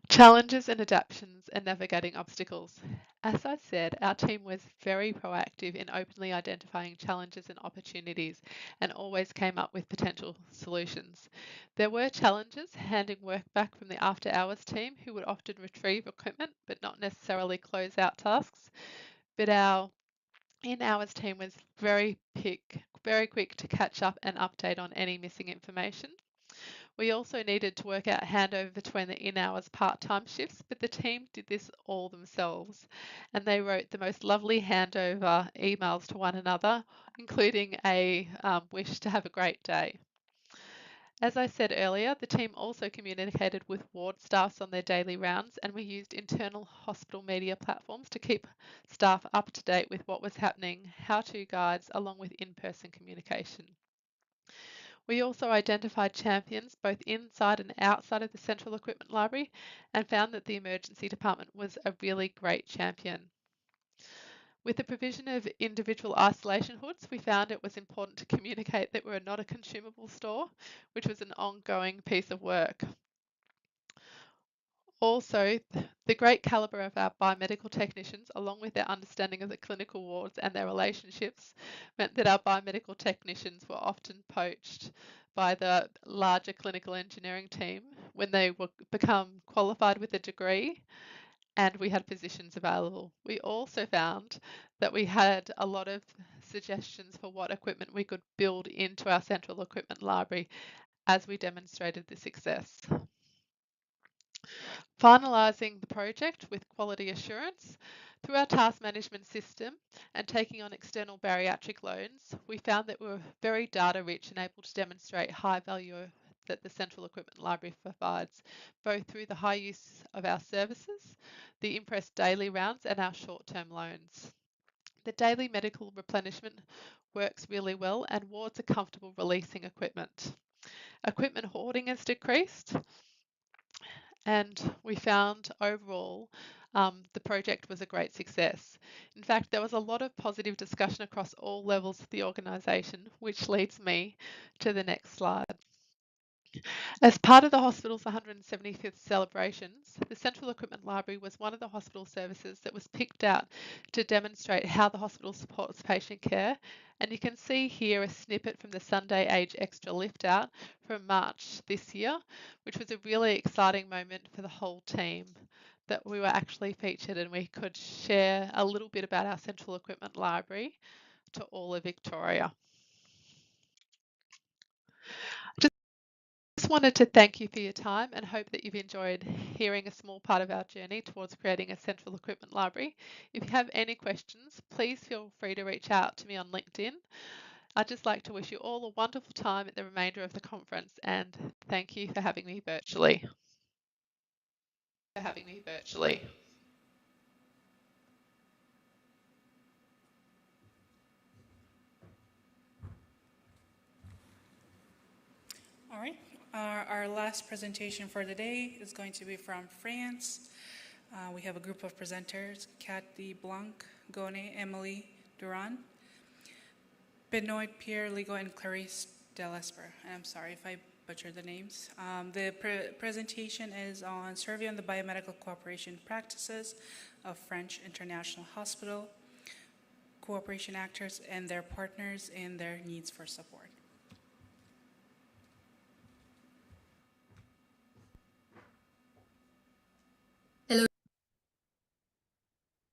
Challenges and adaptations and navigating obstacles. As I said, our team was very proactive in openly identifying challenges and opportunities and always came up with potential solutions. There were challenges handing work back from the after hours team who would often retrieve equipment but not necessarily close out tasks. But our in-hours team was very quick to catch up and update on any missing information. We also needed to work out handover between the in-hours part-time shifts, but the team did this all themselves, and they wrote the most lovely handover emails to one another, including a wish to have a great day. As I said earlier, the team also communicated with ward staffs on their daily rounds, and we used internal hospital media platforms to keep staff up to date with what was happening, how-to guides, along with in-person communication. We also identified champions both inside and outside of the central equipment library and found that the emergency department was a really great champion. With the provision of individual isolation hoods, we found it was important to communicate that we're not a consumable store, which was an ongoing piece of work. Also, the great calibre of our biomedical technicians, along with their understanding of the clinical wards and their relationships, meant that our biomedical technicians were often poached by the larger clinical engineering team when they become qualified with a degree and we had positions available. We also found that we had a lot of suggestions for what equipment we could build into our central equipment library as we demonstrated the success. Finalising the project with quality assurance through our task management system and taking on external bariatric loans, we found that we were very data rich and able to demonstrate high value that the central equipment library provides, both through the high use of our services, the Impress daily rounds and our short-term loans. The daily medical replenishment works really well and wards are comfortable releasing equipment. Equipment hoarding has decreased, and we found overall the project was a great success. In fact, there was a lot of positive discussion across all levels of the organisation, which leads me to the next slide. As part of the hospital's 175th celebrations, the Central Equipment Library was one of the hospital services that was picked out to demonstrate how the hospital supports patient care. And you can see here a snippet from the Sunday Age Extra Lift Out from March this year, which was a really exciting moment for the whole team, that we were actually featured and we could share a little bit about our Central Equipment Library to all of Victoria. Just wanted to thank you for your time and hope that you've enjoyed hearing a small part of our journey towards creating a central equipment library. If you have any questions, please feel free to reach out to me on LinkedIn. I'd just like to wish you all a wonderful time at the remainder of the conference and thank you for having me virtually. All right, our last presentation for the day is going to be from France. We have a group of presenters: Cathy Blanc, Gone, Emily Duran, Benoit Pierre Ligo, and Clarice Delesper. And I'm sorry if I butchered the names. The presentation is on Survey on the Biomedical Cooperation Practices of French International Hospital, Cooperation Actors and their partners and their needs for support.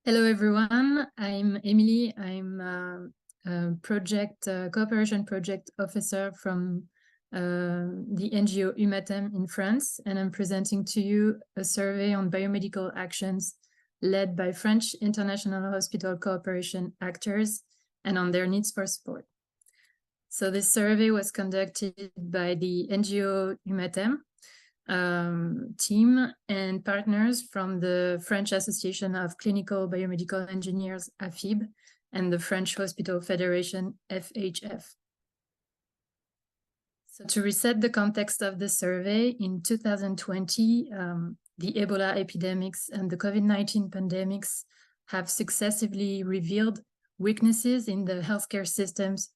Hello everyone, I'm Emily. I'm a cooperation project officer from the NGO ICEHTMC in France, and I'm presenting to you a survey on biomedical actions led by French international hospital cooperation actors and on their needs for support. So this survey was conducted by the NGO ICEHTMC team and partners from the French Association of Clinical Biomedical Engineers, AFIB, and the French Hospital Federation, FHF. So to reset the context of the survey, in 2020, the Ebola epidemics and the COVID-19 pandemics have successively revealed weaknesses in the healthcare systems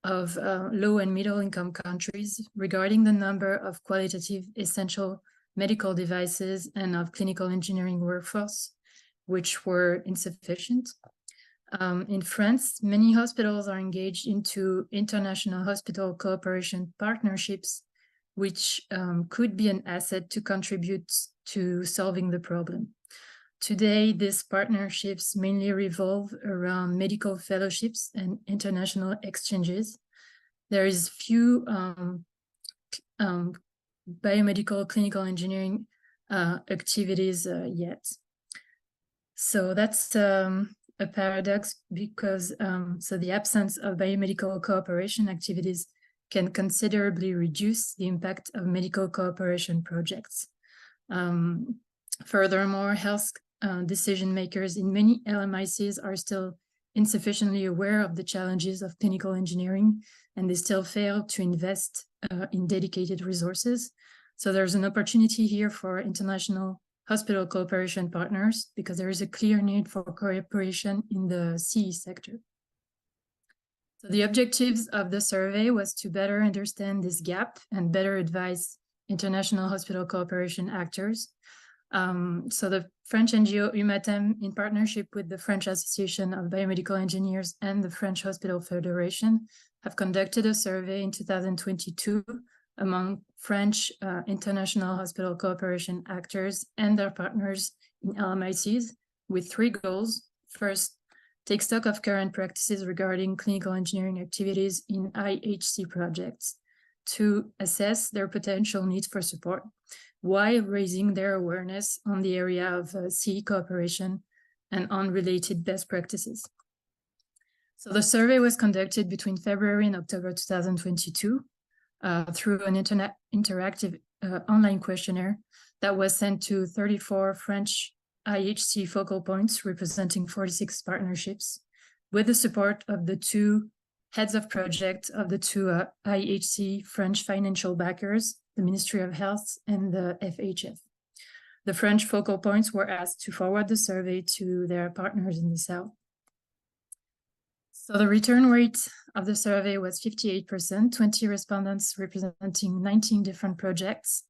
of low and middle income countries regarding the number of qualitative essential medical devices and of clinical engineering workforce, which were insufficient. In France, many hospitals are engaged into international hospital cooperation partnerships, which could be an asset to contribute to solving the problem. Today, these partnerships mainly revolve around medical fellowships and international exchanges. There is few biomedical clinical engineering activities yet. So that's a paradox because so the absence of biomedical cooperation activities can considerably reduce the impact of medical cooperation projects. Furthermore, health decision makers in many LMICs are still insufficiently aware of the challenges of clinical engineering, and they still fail to invest in dedicated resources. So there's an opportunity here for international hospital cooperation partners because there is a clear need for cooperation in the CE sector. So the objectives of the survey was to better understand this gap and better advise international hospital cooperation actors. So the French NGO ICEHTMC, in partnership with the French Association of Biomedical Engineers and the French Hospital Federation, have conducted a survey in 2022 among French international hospital cooperation actors and their partners in LMICs with 3 goals. First, take stock of current practices regarding clinical engineering activities in IHC projects. 2, assess their potential needs for support while raising their awareness on the area of CE cooperation and on related best practices. So the survey was conducted between February and October 2022 through an interactive online questionnaire that was sent to 34 French IHC focal points representing 46 partnerships with the support of the 2 heads of project of the 2 IHC French financial backers, the Ministry of Health and the FHF. The French focal points were asked to forward the survey to their partners in the South. So the return rate of the survey was 58%, 20 respondents representing 19 different projects,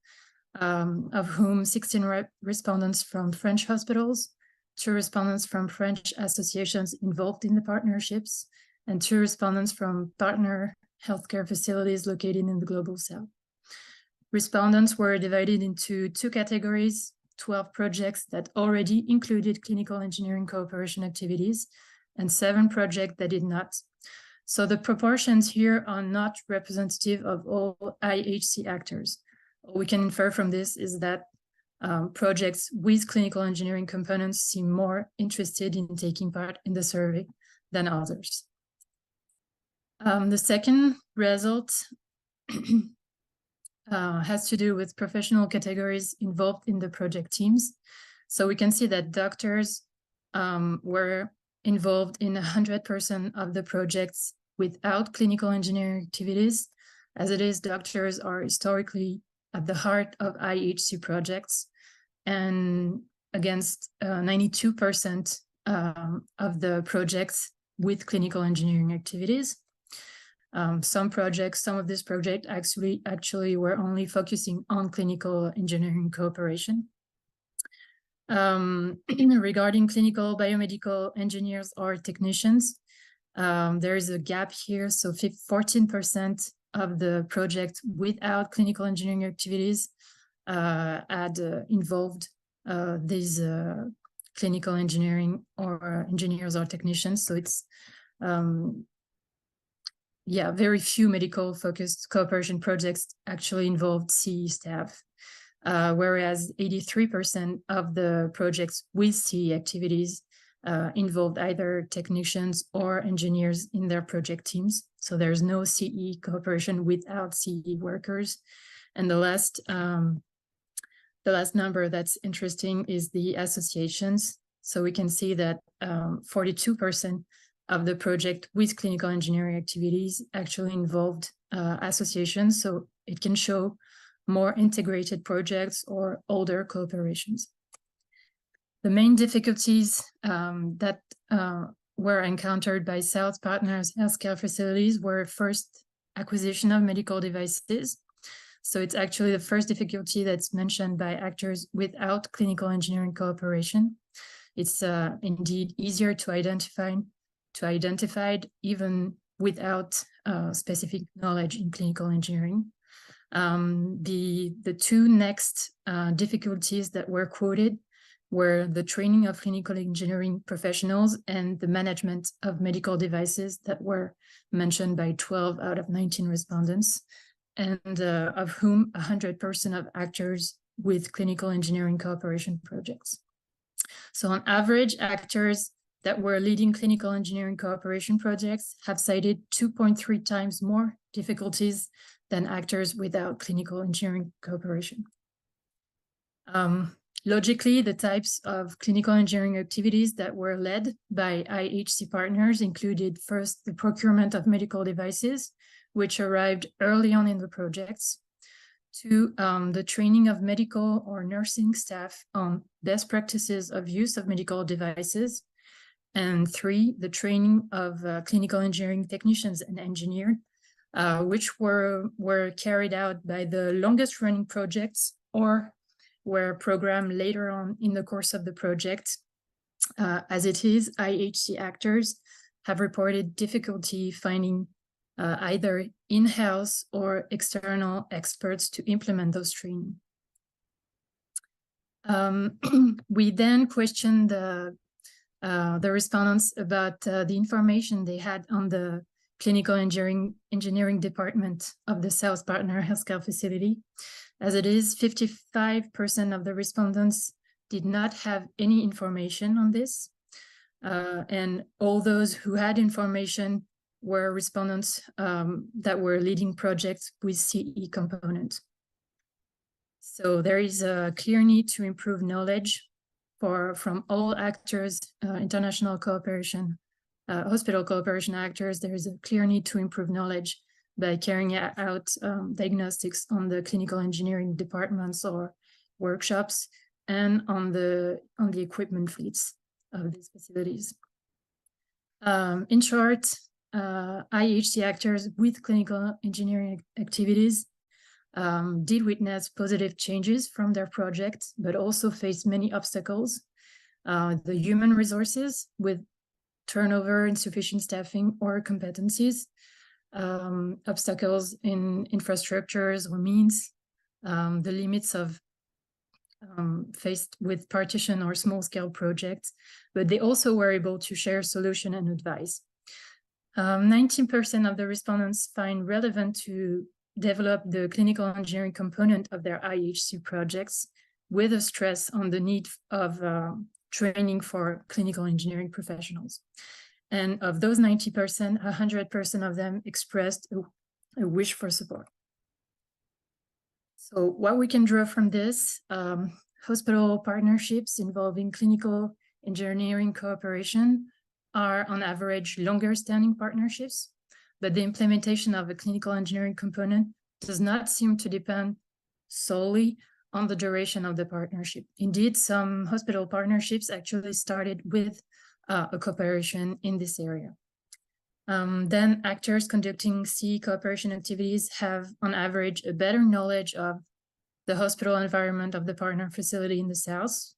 of whom 16 respondents from French hospitals, 2 respondents from French associations involved in the partnerships, and 2 respondents from partner healthcare facilities located in the Global South. Respondents were divided into 2 categories, 12 projects that already included clinical engineering cooperation activities, and 7 projects that did not. So the proportions here are not representative of all IHC actors. What we can infer from this is that projects with clinical engineering components seem more interested in taking part in the survey than others. The second result has to do with professional categories involved in the project teams. So we can see that doctors were involved in 100% of the projects without clinical engineering activities. As it is, doctors are historically at the heart of IHC projects, and against 92% of the projects with clinical engineering activities. Some of these projects actually were only focusing on clinical engineering cooperation. Regarding clinical biomedical engineers or technicians, there is a gap here. So 14% of the projects without clinical engineering activities had involved these clinical engineering or engineers or technicians. So it's very few medical focused cooperation projects actually involved CE staff. Whereas 83% of the projects with CE activities involved either technicians or engineers in their project teams. So there's no CE cooperation without CE workers. And the last number that's interesting is the associations. So we can see that 42% of the project with clinical engineering activities actually involved associations. So it can show more integrated projects or older cooperations. The main difficulties that were encountered by South Partners healthcare facilities were first acquisition of medical devices. So it's actually the first difficulty that's mentioned by actors without clinical engineering cooperation. It's indeed easier to identify even without specific knowledge in clinical engineering. The 2 next difficulties that were quoted were the training of clinical engineering professionals and the management of medical devices that were mentioned by 12 out of 19 respondents, and of whom 100% of actors with clinical engineering cooperation projects. So on average, actors that were leading clinical engineering cooperation projects have cited 2.3 times more difficulties than actors without clinical engineering cooperation. Logically, the types of clinical engineering activities that were led by IHC partners included first the procurement of medical devices, which arrived early on in the projects, 2, the training of medical or nursing staff on best practices of use of medical devices, and 3, the training of clinical engineering technicians and engineers, which were carried out by the longest running projects or were programmed later on in the course of the project. As it is, IHC actors have reported difficulty finding either in-house or external experts to implement those training. We then questioned the respondents about the information they had on the clinical engineering department of the South Partner Healthcare Facility. As it is, 55% of the respondents did not have any information on this. And all those who had information were respondents that were leading projects with CE component. So there is a clear need to improve knowledge from all actors, international cooperation, hospital cooperation actors. There is a clear need to improve knowledge by carrying out diagnostics on the clinical engineering departments or workshops and on the equipment fleets of these facilities. In short, IEHT actors with clinical engineering activities did witness positive changes from their project, but also faced many obstacles. The human resources with turnover, insufficient staffing or competencies, obstacles in infrastructures or means, the limits of faced with partition or small-scale projects, but they also were able to share solution and advice. 19% of the respondents find relevant to develop the clinical engineering component of their IHC projects, with a stress on the need of training for clinical engineering professionals. And of those 90%, 100% of them expressed a wish for support. So what we can draw from this, hospital partnerships involving clinical engineering cooperation are on average longer standing partnerships, but the implementation of a clinical engineering component does not seem to depend solely on the duration of the partnership. Indeed, some hospital partnerships actually started with a cooperation in this area. Then actors conducting CE cooperation activities have on average a better knowledge of the hospital environment of the partner facility in the South,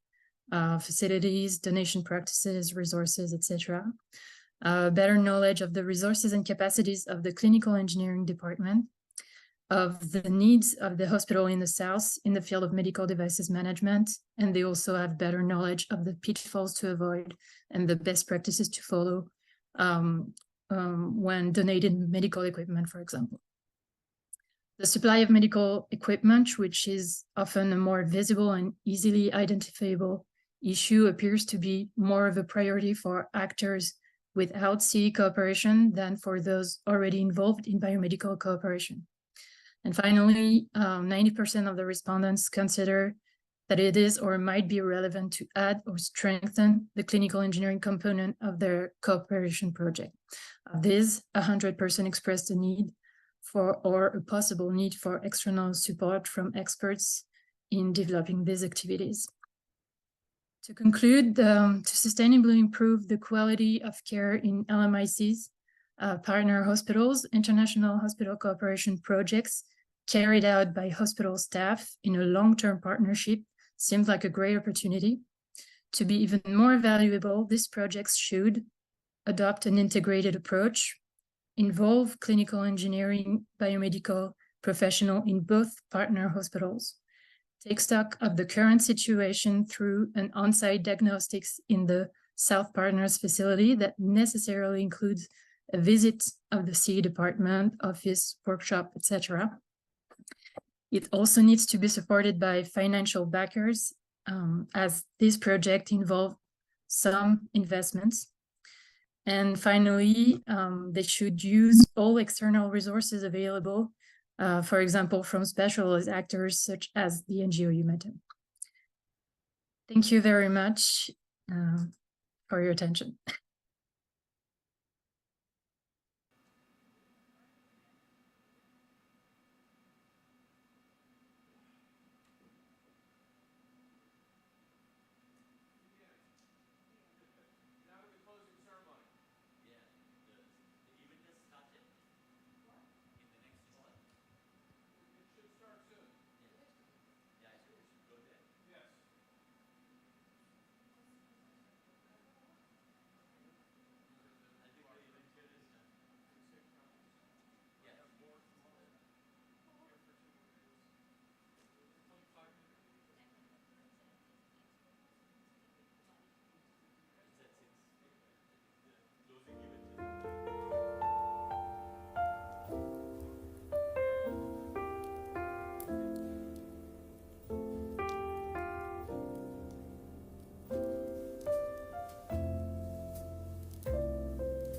facilities, donation practices, resources, etc. Better knowledge of the resources and capacities of the clinical engineering department, of the needs of the hospital in the South in the field of medical devices management, and they also have better knowledge of the pitfalls to avoid and the best practices to follow when donating medical equipment, for example. The supply of medical equipment, which is often a more visible and easily identifiable issue, appears to be more of a priority for actors without CE cooperation than for those already involved in biomedical cooperation. And finally, 90% of the respondents consider that it is or might be relevant to add or strengthen the clinical engineering component of their cooperation project. Of this, 100% expressed a need for or a possible need for external support from experts in developing these activities. To conclude, to sustainably improve the quality of care in LMICs, partner hospitals, international hospital cooperation projects carried out by hospital staff in a long-term partnership seems like a great opportunity. To be even more valuable, these projects should adopt an integrated approach, involve clinical engineering, biomedical professional in both partner hospitals, take stock of the current situation through an on-site diagnostics in the South Partners facility that necessarily includes a visit of the CE department, office, workshop, etc. It also needs to be supported by financial backers, as this project involves some investments. And finally, they should use all external resources available, for example, from specialized actors such as the NGO you mentioned. Thank you very much for your attention.